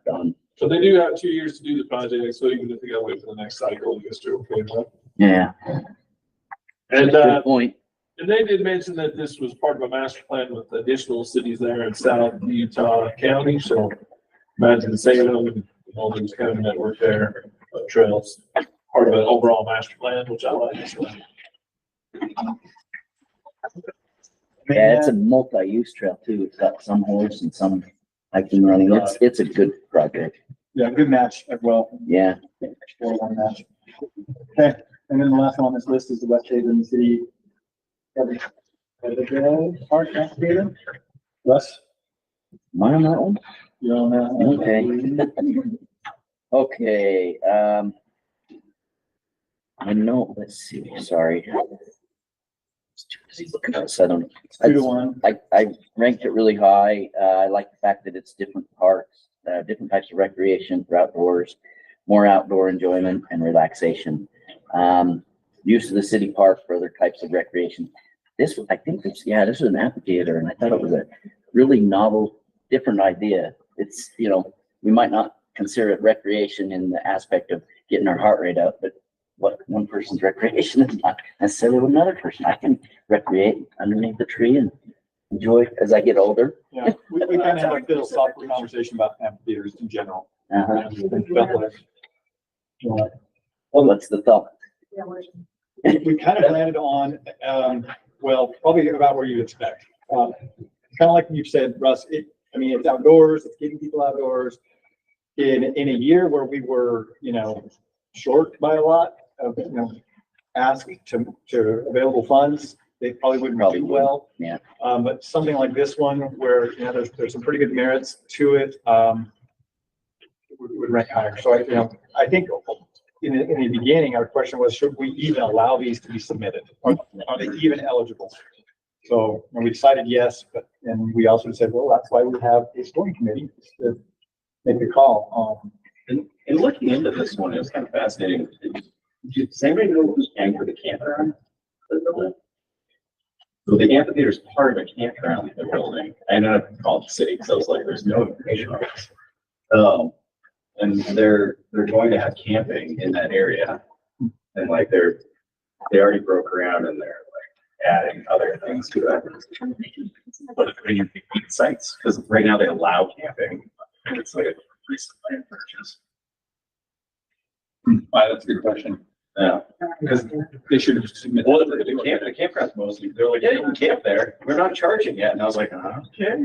done. So they do have 2 years to do the project, so even if they gotta wait for the next cycle, you can still okay with that. Yeah. And good point. And they did mention that this was part of a master plan with additional cities there in South Utah County, so imagine Salem and all these kind of network there, trails, part of an overall master plan, which I like. So. Yeah, it's a multi-use trail too. It's got some horse and some hiking running. It's a good project. Yeah, good match as well. Yeah. 4-1 match. Okay, and then the last one on this list is the West Haven City. Park Activator. Russ? Mine on that one? You on that one? Okay. Okay, I know, let's see, sorry. So I don't, 2-1. I ranked it really high. I like the fact that it's different parks, different types of recreation for outdoors, more outdoor enjoyment and relaxation. Use of the city park for other types of recreation. This, I think this was an amphitheater, and I thought it was a really novel, different idea. It's, you know, we might not consider it recreation in the aspect of getting our heart rate up, but what one person's recreation is not necessarily with another person. I can recreate underneath the tree and enjoy as I get older. Yeah, we kind of had a philosophical conversation about amphitheaters in general. Uh-huh. Well, what's the thought? We kind of landed on, well, probably about where you'd expect. Kind of like you said, Russ, I mean, it's outdoors, it's getting people outdoors. In a year where we were, you know, short by a lot of, you know, asked to available funds, they probably wouldn't do well. Yeah. But something like this one where, you know, there's some pretty good merits to it, would rank higher. So I think in the beginning, our question was, should we even allow these to be submitted? Are they even eligible? So and we decided yes, but and we also said, well, that's why we have a scoring committee to make a call. And looking into this one, it was kind of fascinating. Does anybody know who's paying for the campground? So the amphitheater is part of a campground they're building. I know I called the city because I was like, there's no information on this. And they're going to have camping in that area. And like they already broke ground and they're like adding other things to that. But it's pretty unique sites because right now they allow camping. It's like a recent land purchase. Wow, that's a good question. Yeah. Because they should have submitted. Well, the campground's mostly, they're like, yeah, you can camp there. We're not charging yet. And I was like, okay.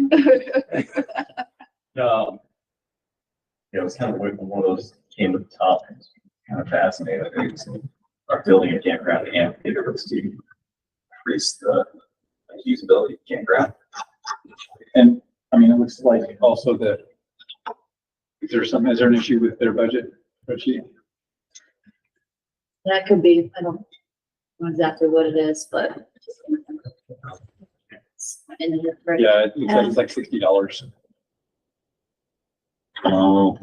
It was kind of like one of those came to the top. Kind of fascinating. Are building a campground amphitheater to increase the usability of campground. And I mean, it looks like also that is there an issue with their budget spreadsheet? That could be, I don't know exactly what it is, but. Yeah, it looks like it's like $60. Oh.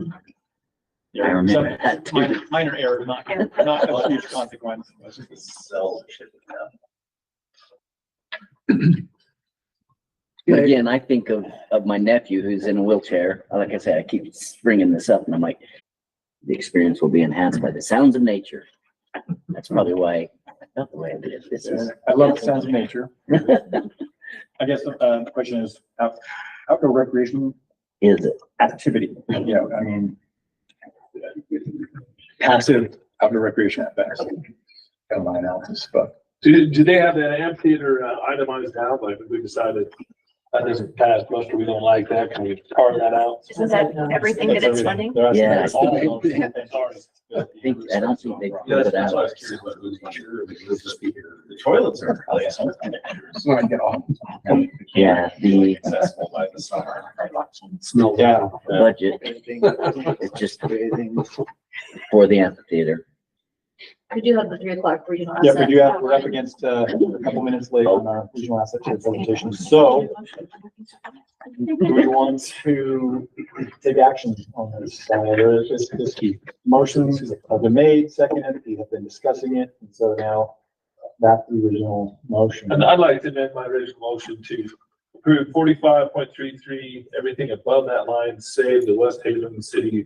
Yeah, I remember that. Minor error, not a huge consequence. Again, I think of my nephew who's in a wheelchair. Like I said, I keep bringing this up and I'm like, the experience will be enhanced by the sounds of nature. That's probably why I felt the way I did. This is. I love the sounds of nature. I guess the question is, outdoor recreation is it activity? Yeah, I mean, passive outdoor recreation at best. Kind of my analysis, but Do they have that amphitheater itemized out? Like if we decided that doesn't pass muster, we don't like that, can we carve that out? Isn't that everything that it's funding? Yeah, I don't think they. Yeah, that's why I was curious what who's the toilets are probably Yeah, the accessible by the summer. budget is just for the amphitheater. We do have the 3 o'clock regional. Yeah, we asset. do have, we're up against a couple minutes late on our regional asset share presentation. So do we want to take action on this? This motions have been made, seconded, we have been discussing it. And so now back to the original motion. And I'd like to amend my original motion to Approved 45.33, everything above that line, save the West Haven City,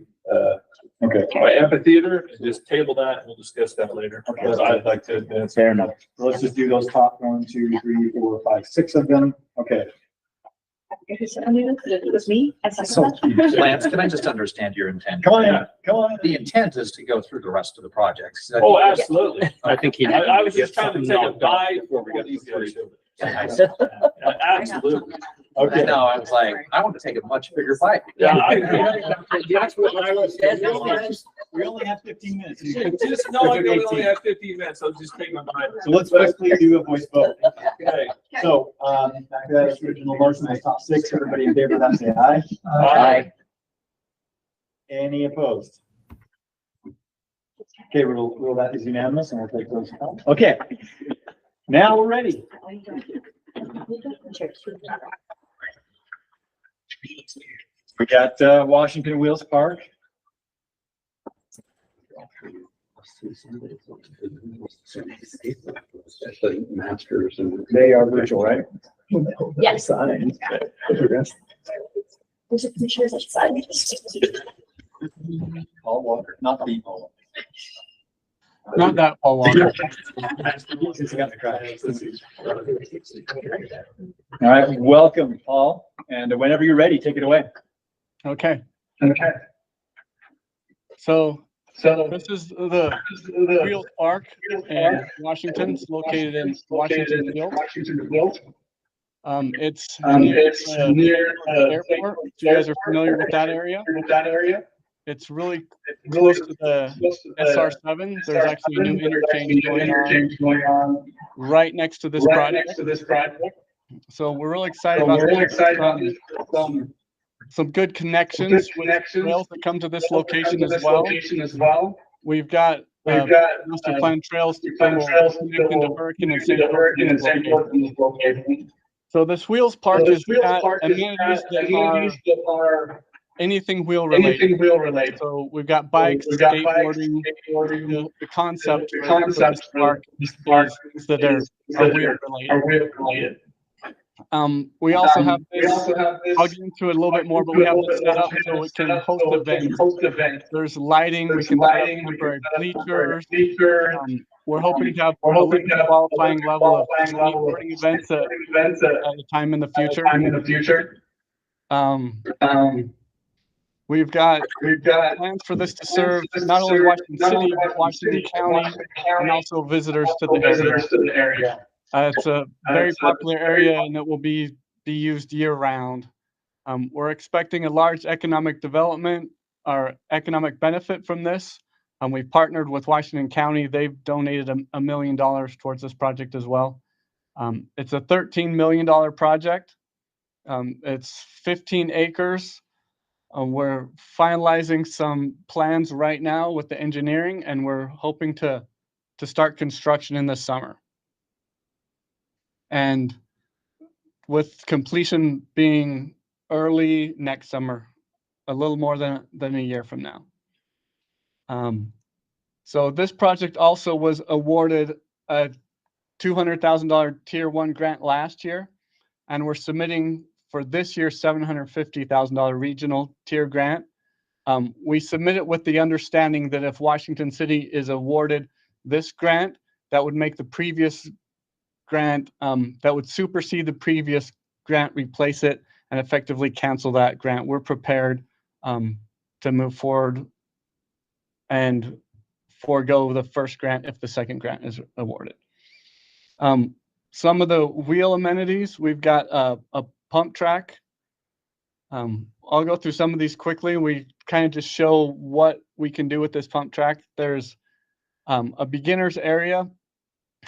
amphitheater, and just table that, and we'll discuss that later. Because I'd like to advance. Fair enough. So let's just do those top 1, 2, 3, 4, 5, 6 of them. Okay. It was me. Lance, can I just understand your intent? Come on in. Come on in. The intent is to go through the rest of the projects. Oh, absolutely. I think he. I was just trying to take a dive before we get these guys. Absolutely. Okay. I know, I was like, I want to take a much bigger bite. Yeah, That's what I was saying. We only have 15 minutes. Just know I only have 15 minutes, so just take my time. So let's quickly do a voice vote. Okay. So, back to that original motion, I top 6, everybody in favor of that, say aye. Aye. Any opposed? Okay, we'll that is unanimous and we'll take those. Okay. Now we're ready. We got Washington Wheels Park. They are virtual, right? Yes. Signs. There's a picture that's side. Paul Walker, not the Paul. Not that Paul Walker. All right, welcome, Paul. And whenever you're ready, take it away. Okay. Okay. So this is the Wheels Park in Washington. It's located in Washington Field. It's near the airport. You guys are familiar with that area? It's really close to the SR7. There's actually a new interchange going on right next to this project. So we're really excited about some good connections with trails that come to this location as well. We've got master plan trails to connect into Parkin and St. Paul. So this Wheels Park is got amenities that are anything wheel related. So we've got bikes, skateboarding. The concept for this park is that are wheel related. We also have this, I'll get into it a little bit more, but we have this set up so we can host events. There's lighting, we can set up temporary bleachers. We're hoping to have a qualifying level of skateboarding events at a time in the future. We've got plans for this to serve not only Washington City, but Washington County, and also visitors to the area. It's a very popular area and it will be used year round. We're expecting a large economic development or economic benefit from this. We've partnered with Washington County. They've donated $1 million towards this project as well. It's a $13 million project. It's 15 acres. We're finalizing some plans right now with the engineering, and we're hoping to start construction in the summer. And with completion being early next summer, a little more than a year from now. So this project also was awarded a $200,000 Tier 1 grant last year, and we're submitting for this year's $750,000 regional tier grant. We submit it with the understanding that if Washington City is awarded this grant, that would make the previous grant, that would supersede the previous grant, replace it, and effectively cancel that grant. We're prepared to move forward and forego the first grant if the second grant is awarded. Some of the wheel amenities, we've got a pump track. I'll go through some of these quickly. We kind of just show what we can do with this pump track. There's a beginner's area.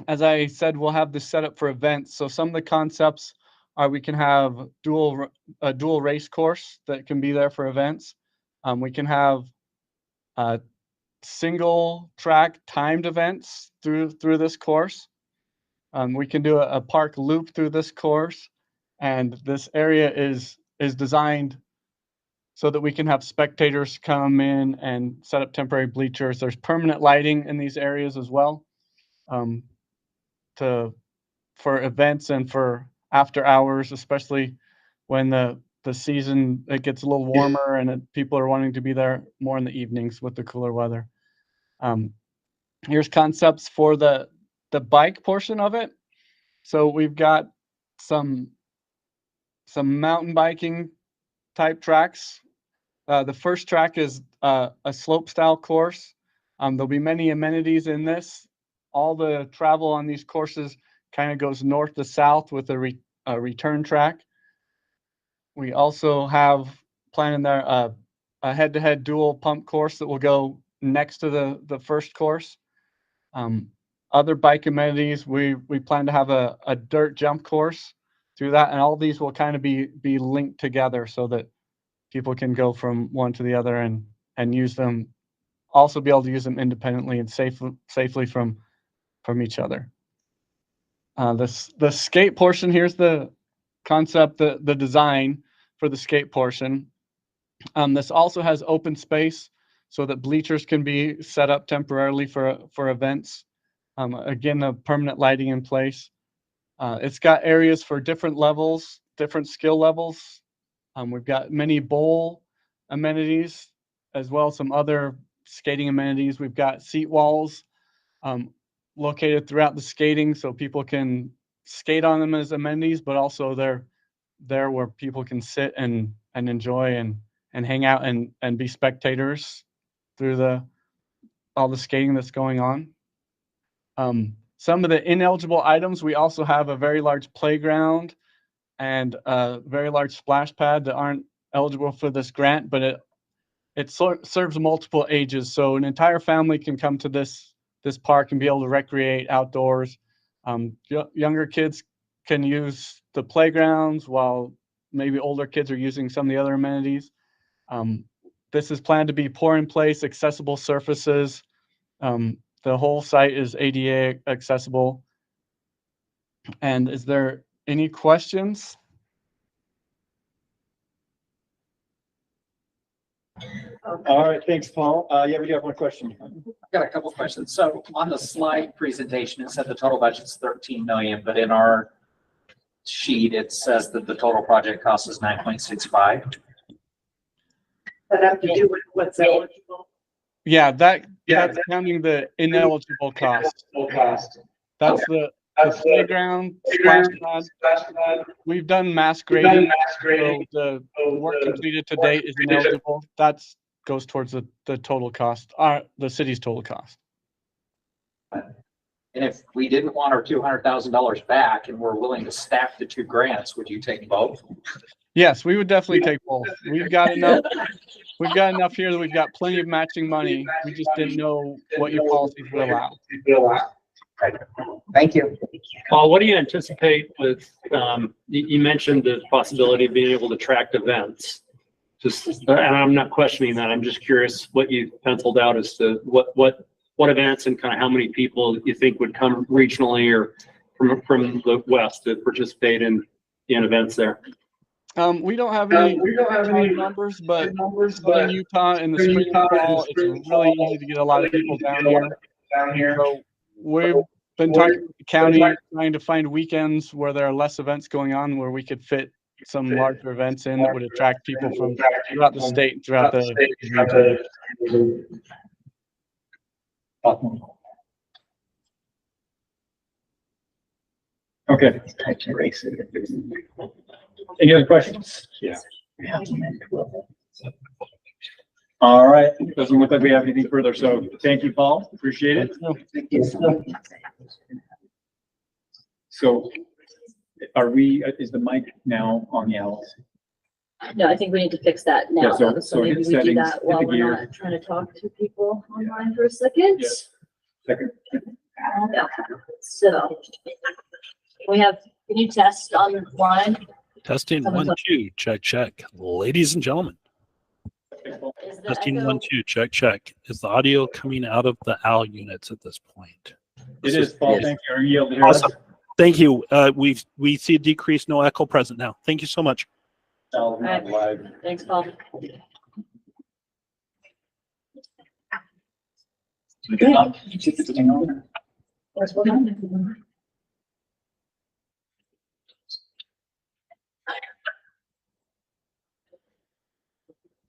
As I said, we'll have this set up for events. So some of the concepts are we can have a dual race course that can be there for events. We can have single track timed events through this course. We can do a park loop through this course, and this area is designed so that we can have spectators come in and set up temporary bleachers. There's permanent lighting in these areas as well, for events and for after hours, especially when the season, it gets a little warmer and people are wanting to be there more in the evenings with the cooler weather. Here's concepts for the bike portion of it. So we've got some mountain biking type tracks. The first track is a slope style course. There'll be many amenities in this. All the travel on these courses kind of goes north to south with a return track. We also have planned in there a head-to-head dual pump course that will go next to the first course. Other bike amenities, we plan to have a dirt jump course through that, and all these will kind of be linked together so that people can go from one to the other and use them, also be able to use them independently and safely from each other. The skate portion, here's the concept, the design for the skate portion. This also has open space so that bleachers can be set up temporarily for events. Again, the permanent lighting in place. It's got areas for different levels, different skill levels. We've got many bowl amenities, as well as some other skating amenities. We've got seat walls located throughout the skating so people can skate on them as amenities, but also they're there where people can sit and enjoy and hang out and be spectators through all the skating that's going on. Some of the ineligible items, we also have a very large playground and a very large splash pad that aren't eligible for this grant, but it serves multiple ages. So an entire family can come to this park and be able to recreate outdoors. Younger kids can use the playgrounds while maybe older kids are using some of the other amenities. This is planned to be pour in place, accessible surfaces. The whole site is ADA accessible. And is there any questions? All right, thanks, Paul. Yeah, we do have one question. I've got a couple of questions. So on the slide presentation, it said the total budget's 13 million, but in our sheet, it says that the total project cost is 9.65. That have to do with what's eligible. Yeah, that's counting the ineligible cost. That's the playground, splash pad. We've done mass grading, so the work completed to date is ineligible. That goes towards the total cost, the city's total cost. And if we didn't want our $200,000 back and we're willing to stack the two grants, would you take both? Yes, we would definitely take both. We've got enough here that we've got plenty of matching money. We just didn't know what your policies would allow. Thank you. Paul, what do you anticipate with, you mentioned the possibility of being able to track events. And I'm not questioning that. I'm just curious what you penciled out as to what events and kind of how many people you think would come regionally or from the west to participate in events there. We don't have any numbers, but in Utah in the spring and fall, it's really easy to get a lot of people down here. So we've been talking to the county, trying to find weekends where there are less events going on, where we could fit some larger events in that would attract people from throughout the state and throughout the region. Okay. Any other questions? Yeah. All right. Doesn't look like we have anything further. So thank you, Paul. Appreciate it. So is the mic now on the Alex? No, I think we need to fix that now. Yeah, so So maybe hit we do settings, that hit while the we're gear. not trying to talk to people online for a second. Yeah. Second. Yeah. So can you test online? Testing Someone's 1, 2, check, check. Ladies and gentlemen. Testing 1, 2, check, check. Is the audio coming out of the OWL units at this point? It is, Paul. Thank you. Are you able to hear Awesome. us? Thank you. We see a decrease, no echo present now. Thank you so much. Right. Thanks, Paul.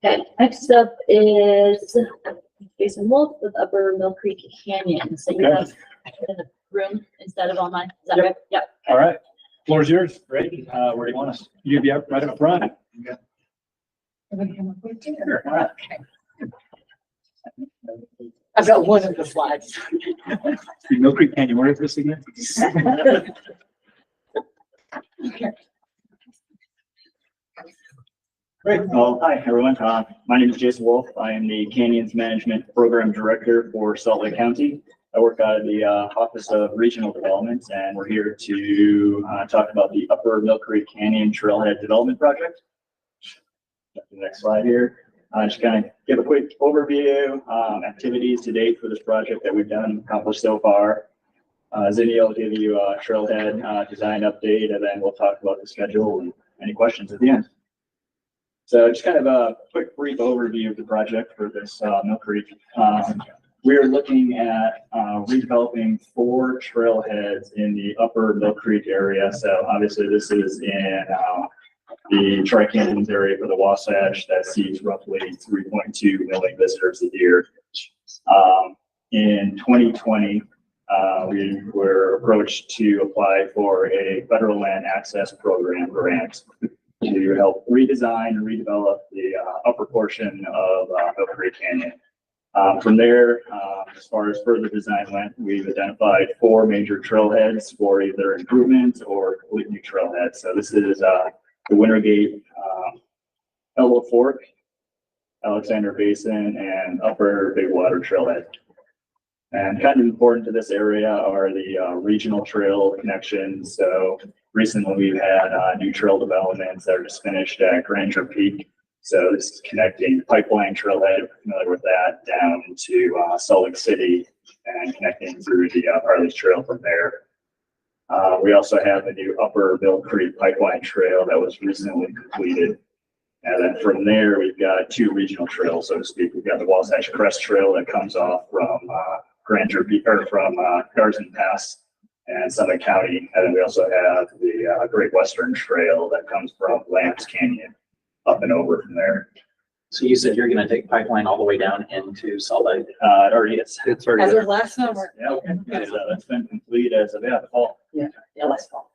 Okay, next up is Jason Wolf with Upper Mill Creek Canyon. So you Okay. have in the room instead of online. Is that right? Yep. All right, floor is yours. Great. Where do you want us? You be up right up front. Sure. All right. I've got one of the slides. Mill Creek Canyon, where is this again? Great. Well, hi, everyone. My name is Jason Wolf. I am the Canyons Management Program Director for Salt Lake County. I work out of the Office of Regional Development, and we're here to talk about the Upper Mill Creek Canyon Trailhead Development Project. The next slide here. Just kind of give a quick overview, activities to date for this project that we've done, accomplished so far. Zinni will give you a trailhead design update, and then we'll talk about the schedule and any questions at the end. So just kind of a quick brief overview of the project for this Mill Creek. We are looking at redeveloping 4 trailheads in the Upper Mill Creek area. So obviously this is in the Tri-Canyons area for the Wasatch that sees roughly 3.2 million visitors a year. In 2020, we were approached to apply for a federal land access program grant to help redesign and redevelop the upper portion of Mill Creek Canyon. From there, as far as further design went, we've identified 4 major trailheads for either improvement or complete new trailheads. So this is the Wintergate, Elbow Fork, Alexander Basin, and Upper Big Water Trailhead. And kind of important to this area are the regional trail connections. So recently we've had new trail developments that are just finished at Granger Peak. So this is connecting Pipeline Trailhead, if you're familiar with that, down to Salt Lake City and connecting through the Harley's Trail from there. We also have the new Upper Mill Creek Pipeline Trail that was recently completed. And then from there, we've got 2 regional trails, so to speak. We've got the Wasatch Crest Trail that comes off from Granger Peak, or from Garzon Pass and Summit County. And then we also have the Great Western Trail that comes from Lambs Canyon up and over from there. So you said you're gonna take pipeline all the way down into Salt Lake? It already is. It's already As there. of last summer. Yeah, okay. That's been complete as of the fall. Yeah, last fall.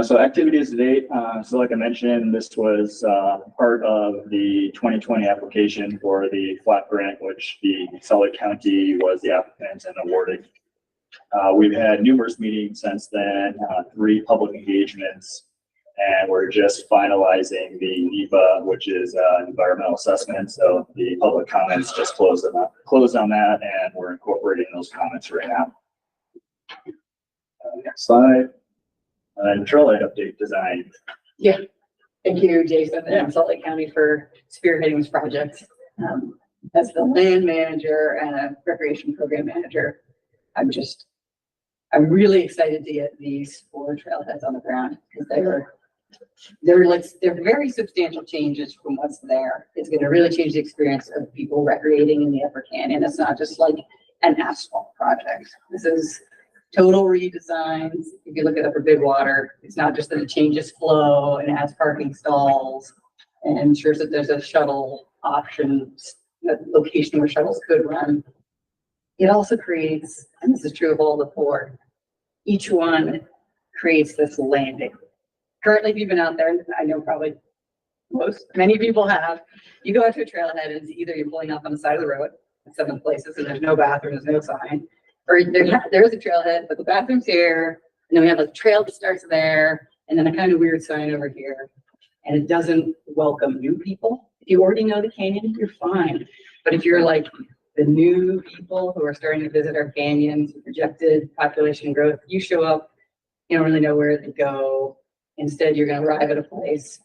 So activities to date, so like I mentioned, this was part of the 2020 application for the FLAP grant, which the Salt Lake County was the applicant and awarded. We've had numerous meetings since then, 3 public engagements, and we're just finalizing the NEPA, which is environmental assessment. So the public comments just closed on that, and we're incorporating those comments right now. Next slide. Trailhead update design. Yeah, thank you, Jason, and Salt Lake County for spearheading this project. As the land manager and a recreation program manager, I'm really excited to get these 4 trailheads on the ground because they're very substantial changes from what's there. It's going to really change the experience of people recreating in the Upper Canyon. It's not just like an asphalt project. This is total redesigns. If you look at Upper Big Water, it's not just that it changes flow and adds parking stalls and ensures that there's a shuttle option, a location where shuttles could run. It also creates, and this is true of all the 4, each one creates this landing. Currently, if you've been out there, I know probably many people have, you go out to a trailhead and it's either you're pulling up on the side of the road in some places and there's no bathroom, there's no sign, or there is a trailhead, but the bathroom's here, and then we have a trail that starts there, and then a kind of weird sign over here, and it doesn't welcome new people. If you already know the canyon, you're fine. But if you're like the new people who are starting to visit our canyons, projected population growth, you show up, you don't really know where to go. Instead, you're going to arrive at a place,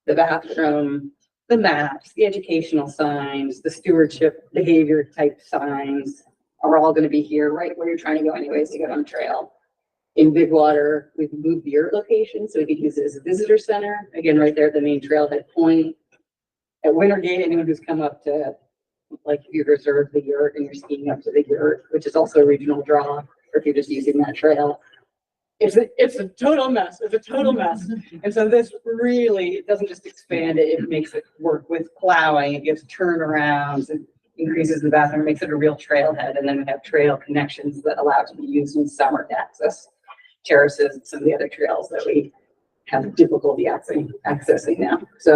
the bathroom, the maps, the educational signs, the stewardship behavior type signs are all going to be here right where you're trying to go anyways to get on the trail. In Big Water, we've moved the yurt location so we could use it as a visitor center. Again, right there at the main trailhead point. At Wintergate, anyone who's come up to, like, if you've reserved the yurt and you're skiing up to the yurt, which is also a regional draw, or if you're just using that trail. it's a total mess. It's a total mess. And so this really doesn't just expand it, it makes it work with plowing, it gives turnarounds, it increases the bathroom, makes it a real trailhead. And then we have trail connections that allow it to be used in summer to access terraces and some of the other trails that we have difficulty accessing now. So